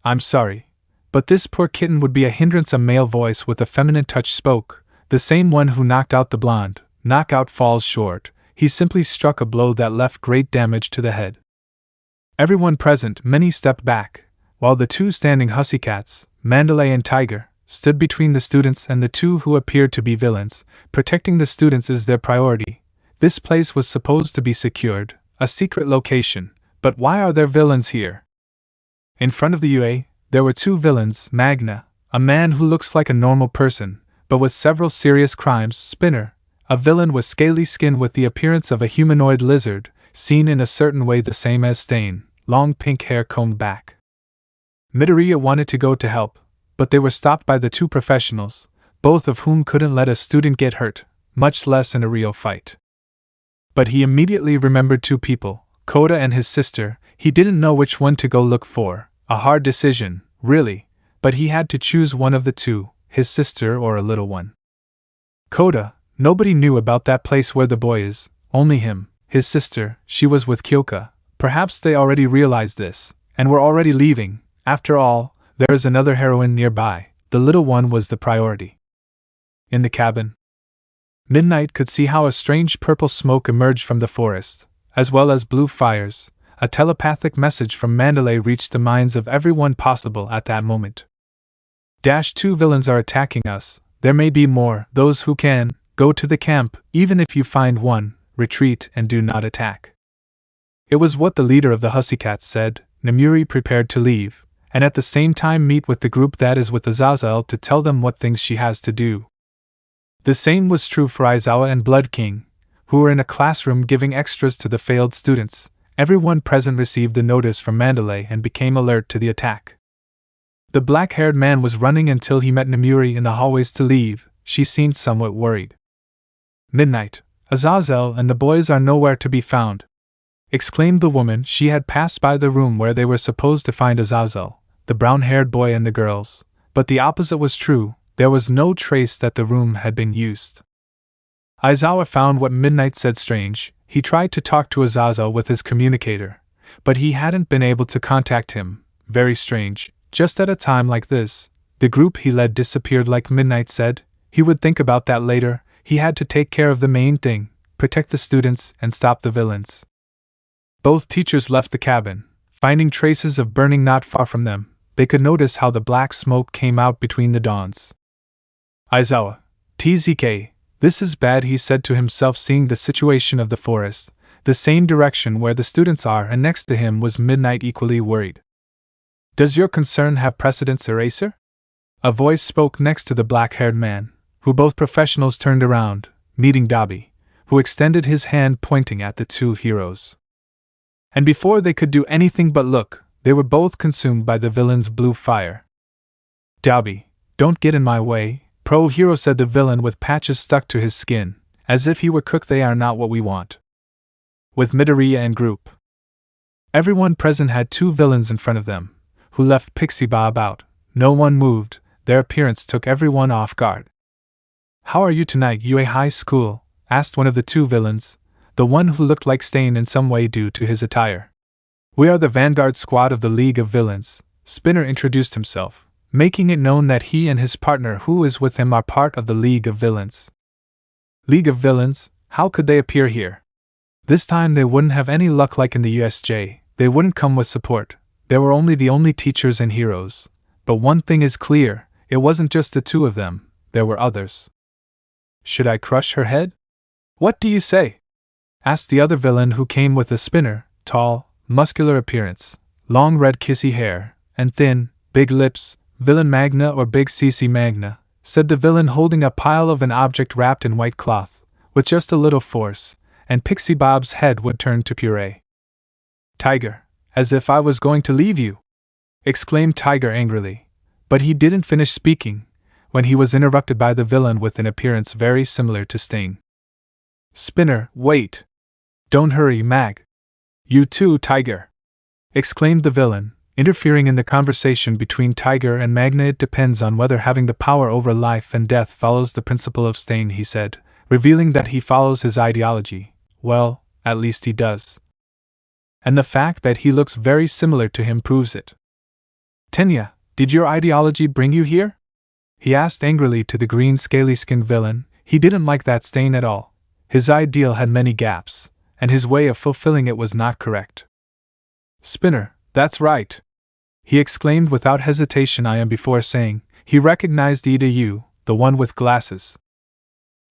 I'm sorry, but this poor kitten would be a hindrance. A male voice with a feminine touch spoke, the same one who knocked out the blonde. Knockout falls short. He simply struck a blow that left great damage to the head. Everyone present, many stepped back, while the 2 standing Hussycats, Mandalay and Tiger, stood between the students and the 2 who appeared to be villains. Protecting the students is their priority. This place was supposed to be secured, a secret location, but why are there villains here? In front of the UA, there were 2 villains, Magna, a man who looks like a normal person, but with several serious crimes, Spinner, a villain with scaly skin with the appearance of a humanoid lizard, seen in a certain way the same as Stain, long pink hair combed back. Midoriya wanted to go to help, but they were stopped by the 2 professionals, both of whom couldn't let a student get hurt, much less in a real fight. But he immediately remembered 2 people, Koda and his sister. He didn't know which one to go look for, a hard decision, really, but he had to choose one of the 2, his sister or a little one. Koda, nobody knew about that place where the boy is, only him. His sister, she was with Kyoka. Perhaps they already realized this, and were already leaving. After all, there is another heroine nearby. The little one was the priority. In the cabin, Midnight could see how a strange purple smoke emerged from the forest, as well as blue fires. A telepathic message from Mandalay reached the minds of everyone possible at that moment. -2 villains are attacking us. There may be more. Those who can, go to the camp. Even if you find one, retreat and do not attack. It was what the leader of the Hussycats said. Nemuri prepared to leave, and at the same time meet with the group that is with Azazel to tell them what things she has to do. The same was true for Aizawa and Blood King, who were in a classroom giving extras to the failed students. everyone present received the notice from Mandalay and became alert to the attack. The black-haired man was running until he met Nemuri in the hallways to leave. She seemed somewhat worried. "Midnight, Azazel and the boys are nowhere to be found," exclaimed the woman. She had passed by the room where they were supposed to find Azazel, the brown-haired boy and the girls, but the opposite was true. There was no trace that the room had been used. Aizawa found what Midnight said strange. He tried to talk to Azazel with his communicator, but he hadn't been able to contact him. Very strange. Just at a time like this, the group he led disappeared like Midnight said. He would think about that later. He had to take care of the main thing, protect the students and stop the villains. Both teachers left the cabin, finding traces of burning not far from them. They could notice how the black smoke came out between the dawns. "Aizawa, TZK, this is bad," he said to himself, seeing the situation of the forest, the same direction where the students are, and next to him was Midnight, equally worried. "Does your concern have precedence, Eraser?" A voice spoke next to the black-haired man, who both professionals turned around, meeting Daby, who extended his hand pointing at the two heroes. And before they could do anything but look, they were both consumed by the villain's blue fire. "Daby, don't get in my way, Pro Hero," said the villain with patches stuck to his skin, as if he were cooked. "They are not what we want." With Midoriya and group. Everyone present had two villains in front of them, who left Pixie Bob out. No one moved. Their appearance took everyone off guard. "How are you tonight, UA High School?" asked one of the two villains, the one who looked like Stain in some way due to his attire. "We are the vanguard squad of the League of Villains," Spinner introduced himself, making it known that he and his partner who is with him are part of the League of Villains. League of Villains? How could they appear here? This time they wouldn't have any luck like in the USJ. They wouldn't come with support. They were the only teachers and heroes. But one thing is clear, it wasn't just the two of them, there were others. "Should I crush her head?" "What do you say?" asked the other villain, who came with a Spinner, tall, muscular appearance, long red kissy hair, and thin, big lips. "Villain Magna or Big CC Magna," said the villain, holding a pile of an object wrapped in white cloth. With just a little force, and Pixie Bob's head would turn to puree. "Tiger, as if I was going to leave you!" exclaimed Tiger angrily. But he didn't finish speaking, when he was interrupted by the villain with an appearance very similar to Stain. "Spinner, wait! Don't hurry, Mag!" "You too, Tiger!" exclaimed the villain, interfering in the conversation between Tiger and Magna. "It depends on whether having the power over life and death follows the principle of Stain," he said, revealing that he follows his ideology. "Well, at least he does. And the fact that he looks very similar to him proves it." "Tenya, did your ideology bring you here?" he asked angrily to the green scaly-skinned villain. He didn't like that Stain at all. His ideal had many gaps, and his way of fulfilling it was not correct. "Spinner, that's right!" he exclaimed without hesitation. "I am," before saying, he recognized Ida Yu, the one with glasses.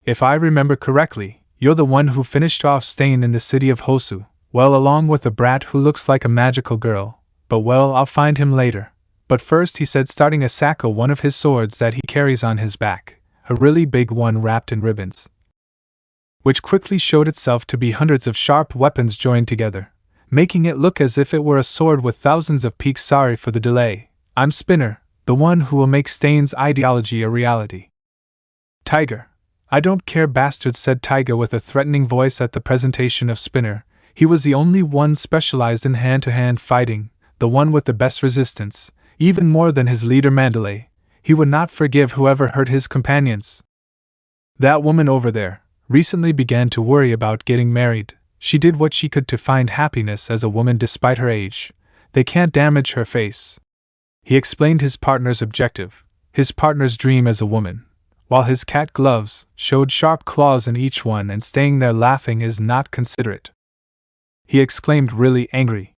"If I remember correctly, you're the one who finished off Stain in the city of Hosu. Well, along with a brat who looks like a magical girl. But well, I'll find him later. But first," he said, starting Asako one of his swords that he carries on his back, a really big one wrapped in ribbons, which quickly showed itself to be hundreds of sharp weapons joined together, making it look as if it were a sword with thousands of peaks. "Sorry for the delay. I'm Spinner, the one who will make Stain's ideology a reality." "Tiger, I don't care, bastards," said Tiger with a threatening voice at the presentation of Spinner. He was the only one specialized in hand-to-hand fighting, the one with the best resistance, even more than his leader Mandalay. He would not forgive whoever hurt his companions. "That woman over there recently began to worry about getting married. She did what she could to find happiness as a woman despite her age. They can't damage her face." He explained his partner's objective, his partner's dream as a woman, while his cat gloves showed sharp claws in each one, and staying there laughing is not considerate. He exclaimed, really angry.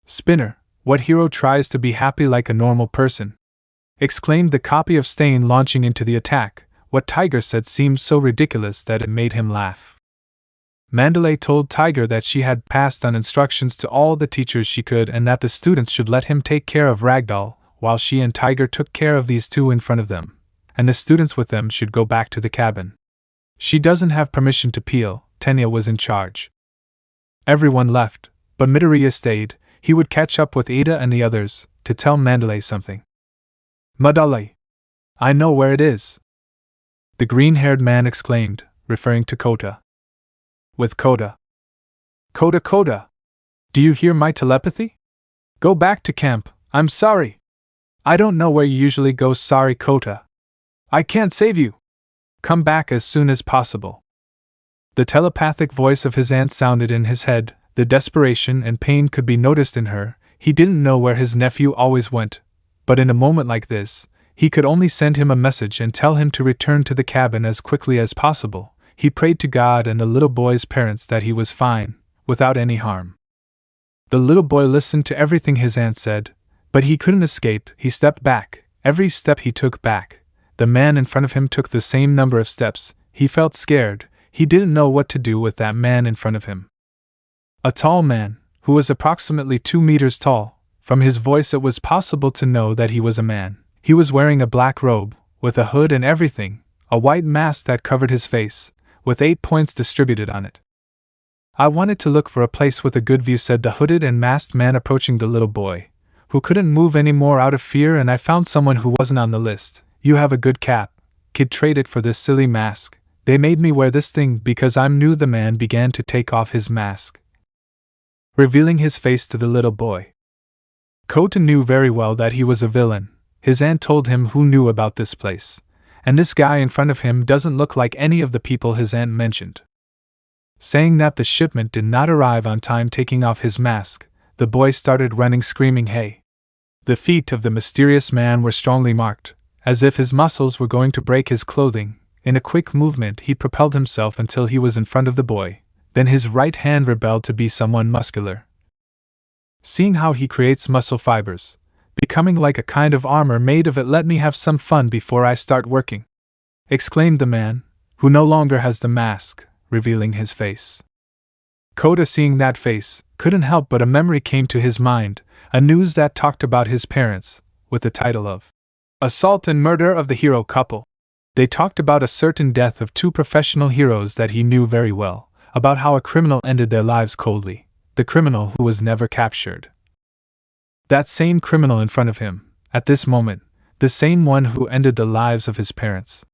"Spinner, what hero tries to be happy like a normal person?" exclaimed the copy of Stain, launching into the attack. What Tiger said seemed so ridiculous that it made him laugh. Mandalay told Tiger that she had passed on instructions to all the teachers she could, and that the students should let him take care of Ragdoll, while she and Tiger took care of these two in front of them, and the students with them should go back to the cabin. "She doesn't have permission to peel," Tenya was in charge. Everyone left, But Midoriya stayed. He would catch up with Ada and the others, to tell Mandalay something. Madale! I know where it is! The green-haired man exclaimed, referring to Kota. With Kota. Kota! Do you hear my telepathy? Go back to camp, I'm sorry! I don't know where you usually go, sorry Kota. I can't save you! Come back as soon as possible. The telepathic voice of his aunt sounded in his head, the desperation and pain could be noticed in her. He didn't know where his nephew always went, but in a moment like this, he could only send him a message and tell him to return to the cabin as quickly as possible. He prayed to God and the little boy's parents that he was fine, without any harm. The little boy listened to everything his aunt said, but he couldn't escape. He stepped back. Every step he took back, the man in front of him took the same number of steps. He felt scared. He didn't know what to do with that man in front of him. A tall man, who was approximately 2 meters tall. From his voice it was possible to know that he was a man. He was wearing a black robe, with a hood and everything, a white mask that covered his face, with 8 points distributed on it. I wanted to look for a place with a good view, said the hooded and masked man approaching the little boy, who couldn't move anymore out of fear, and I found someone who wasn't on the list. You have a good cap. Kid, trade it for this silly mask. They made me wear this thing because I'm new. The man began to take off his mask, revealing his face to the little boy. Kota knew very well that he was a villain. His aunt told him who knew about this place, and this guy in front of him doesn't look like any of the people his aunt mentioned. Saying that the shipment did not arrive on time, taking off his mask, the boy started running, screaming, "Hey!" The feet of the mysterious man were strongly marked, as if his muscles were going to break his clothing. In a quick movement he propelled himself until he was in front of the boy, then his right hand rebelled to be someone muscular. Seeing how he creates muscle fibers, becoming like a kind of armor made of it. Let me have some fun before I start working, exclaimed the man, who no longer has the mask, revealing his face. Kota, seeing that face, couldn't help but a memory came to his mind, a news that talked about his parents, with the title of Assault and Murder of the Hero Couple. They talked about a certain death of 2 professional heroes that he knew very well, about how a criminal ended their lives coldly, the criminal who was never captured. That same criminal in front of him, at this moment, the same one who ended the lives of his parents.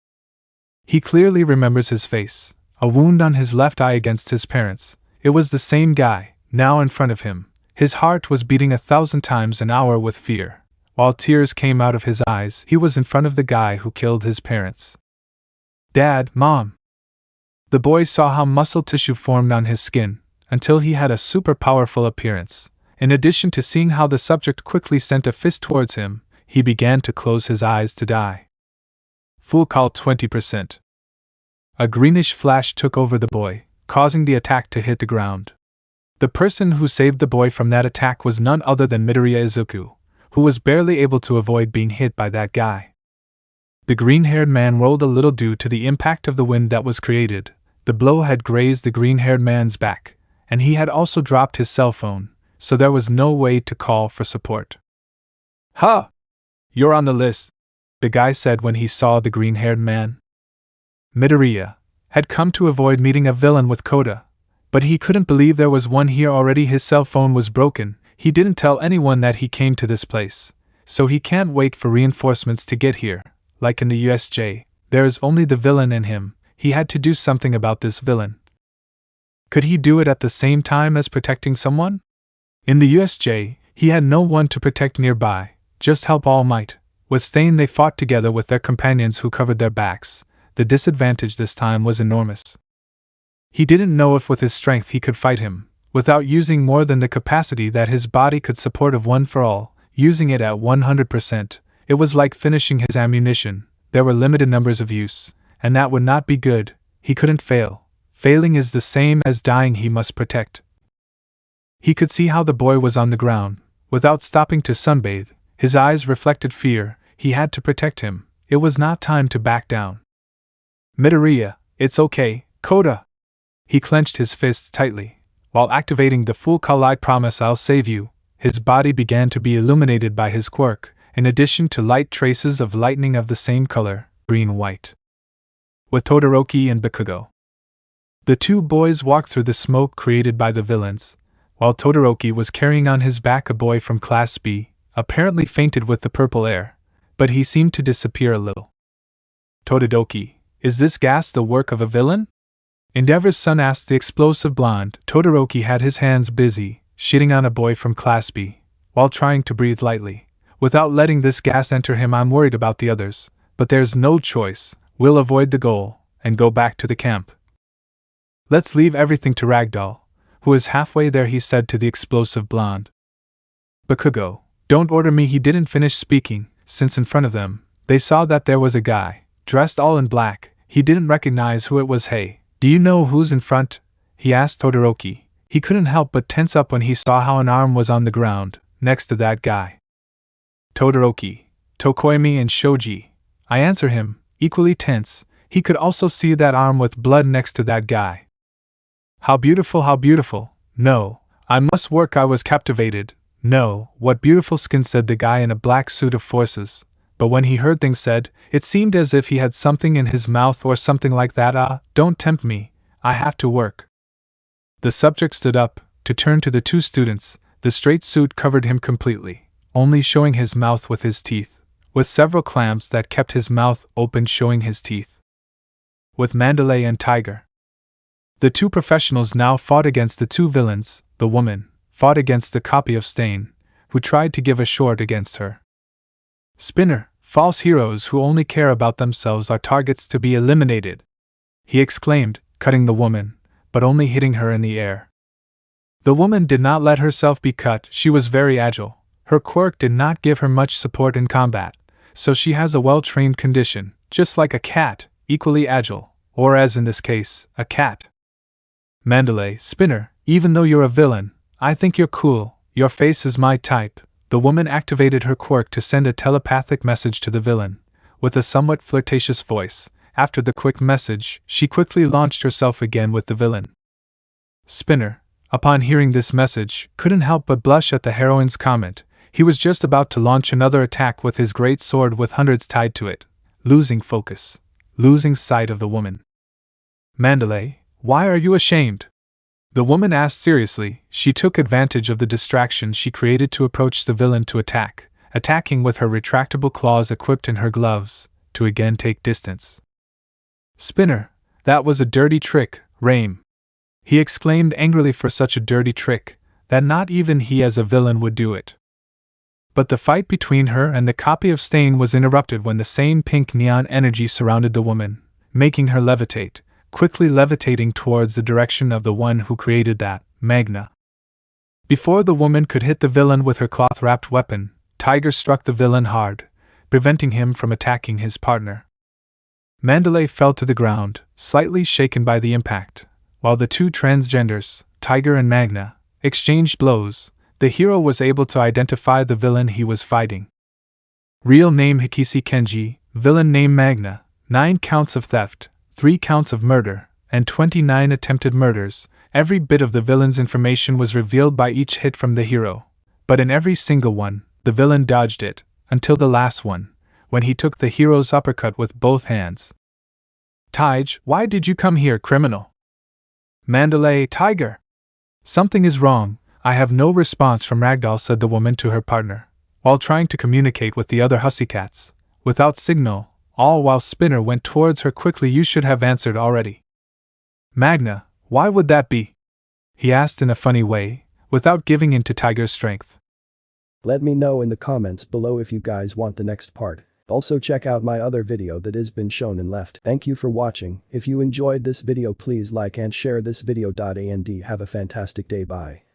He clearly remembers his face, a wound on his left eye against his parents. It was the same guy, now in front of him. His heart was beating 1,000 times an hour with fear. While tears came out of his eyes, he was in front of the guy who killed his parents. Dad, Mom. The boy saw how muscle tissue formed on his skin, until he had a super powerful appearance. In addition to seeing how the subject quickly sent a fist towards him, he began to close his eyes to die. Full call 20%. A greenish flash took over the boy, causing the attack to hit the ground. The person who saved the boy from that attack was none other than Midoriya Izuku, who was barely able to avoid being hit by that guy. The green-haired man rolled a little due to the impact of the wind that was created. The blow had grazed the green-haired man's back, and he had also dropped his cell phone, so there was no way to call for support. "Huh! You're on the list," the guy said when he saw the green-haired man. Midoriya had come to avoid meeting a villain with Kota, but he couldn't believe there was one here already. His cell phone was broken. He didn't tell anyone that he came to this place, so he can't wait for reinforcements to get here. Like in the USJ, there is only the villain in him. He had to do something about this villain. Could he do it at the same time as protecting someone? In the USJ, he had no one to protect nearby, just help all might. With Stain they fought together with their companions who covered their backs. The disadvantage this time was enormous. He didn't know if with his strength he could fight him, without using more than the capacity that his body could support of One for All. Using it at 100%, it was like finishing his ammunition. There were limited numbers of use, and that would not be good. He couldn't fail. Failing is the same as dying. He must protect. He could see how the boy was on the ground. Without stopping to sunbathe, his eyes reflected fear. He had to protect him. It was not time to back down. Midoriya, it's okay, Kota. He clenched his fists tightly. While activating the full call, I promise I'll save you. His body began to be illuminated by his quirk, in addition to light traces of lightning of the same color, green-white. With Todoroki and Bakugo, the 2 boys walked through the smoke created by the villains. while Todoroki was carrying on his back a boy from Class B, apparently fainted with the purple air, but he seemed to disappear a little. Todoroki, is this gas the work of a villain? Endeavor's son asked the explosive blonde. Todoroki had his hands busy, shitting on a boy from Class B, while trying to breathe lightly. Without letting this gas enter him, I'm worried about the others, but there's no choice. We'll avoid the goal, and go back to the camp. Let's leave everything to Ragdoll, who is halfway there, he said to the explosive blonde. Bakugo, don't order me. He didn't finish speaking, since in front of them, they saw that there was a guy, dressed all in black. He didn't recognize who it was. Hey, do you know who's in front? He asked Todoroki. He couldn't help but tense up when he saw how an arm was on the ground, next to that guy. Todoroki, Tokoimi and Shoji. I answer him, equally tense. He could also see that arm with blood next to that guy. How beautiful, how beautiful. No, I must work. I was captivated. No, what beautiful skin, said the guy in a black suit of forces. But when he heard things said, it seemed as if he had something in his mouth or something like that. Ah, don't tempt me. I have to work. The subject stood up, to turn to the two students. The straight suit covered him completely, only showing his mouth with his teeth, with several clamps that kept his mouth open showing his teeth. With Mandalay and Tiger. The two professionals now fought against the two villains. The woman fought against the copy of Stain, who tried to give a short against her. Spinner, false heroes who only care about themselves are targets to be eliminated, he exclaimed, cutting the woman, but only hitting her in the air. The woman did not let herself be cut. She was very agile. Her quirk did not give her much support in combat, so she has a well-trained condition, just like a cat, equally agile, or as in this case, a cat. Mandalay, Spinner, even though you're a villain, I think you're cool. Your face is my type. The woman activated her quirk to send a telepathic message to the villain, with a somewhat flirtatious voice. After the quick message, she quickly launched herself again with the villain. Spinner, upon hearing this message, couldn't help but blush at the heroine's comment. He was just about to launch another attack with his great sword with hundreds tied to it, losing focus, losing sight of the woman. Mandalay, why are you ashamed? The woman asked seriously. She took advantage of the distraction she created to approach the villain to attack, attacking with her retractable claws equipped in her gloves, to again take distance. Spinner, that was a dirty trick, Rame. He exclaimed angrily, for such a dirty trick, that not even he as a villain would do it. But the fight between her and the copy of Stain was interrupted when the same pink neon energy surrounded the woman, making her levitate, quickly levitating towards the direction of the one who created that, Magna. Before the woman could hit the villain with her cloth-wrapped weapon, Tiger struck the villain hard, preventing him from attacking his partner. Mandalay fell to the ground, slightly shaken by the impact, while the two transgenders, Tiger and Magna, exchanged blows. The hero was able to identify the villain he was fighting. Real name Hikishi Kenji, villain name Magna, 9 counts of theft, 3 counts of murder, and 29 attempted murders. Every bit of the villain's information was revealed by each hit from the hero, but in every single one, the villain dodged it, until the last one, when he took the hero's uppercut with both hands. Tige, why did you come here, criminal? Mandalay, Tiger. Something is wrong. I have no response from Ragdoll, said the woman to her partner, while trying to communicate with the other Hussycats, without signal, all while Spinner went towards her quickly. You should have answered already. Magna, why would that be? He asked in a funny way, without giving in to Tiger's strength. Let me know in the comments below if you guys want the next part. Also check out my other video that has been shown and left. Thank you for watching. If you enjoyed this video, please like and share this video. And have a fantastic day. Bye.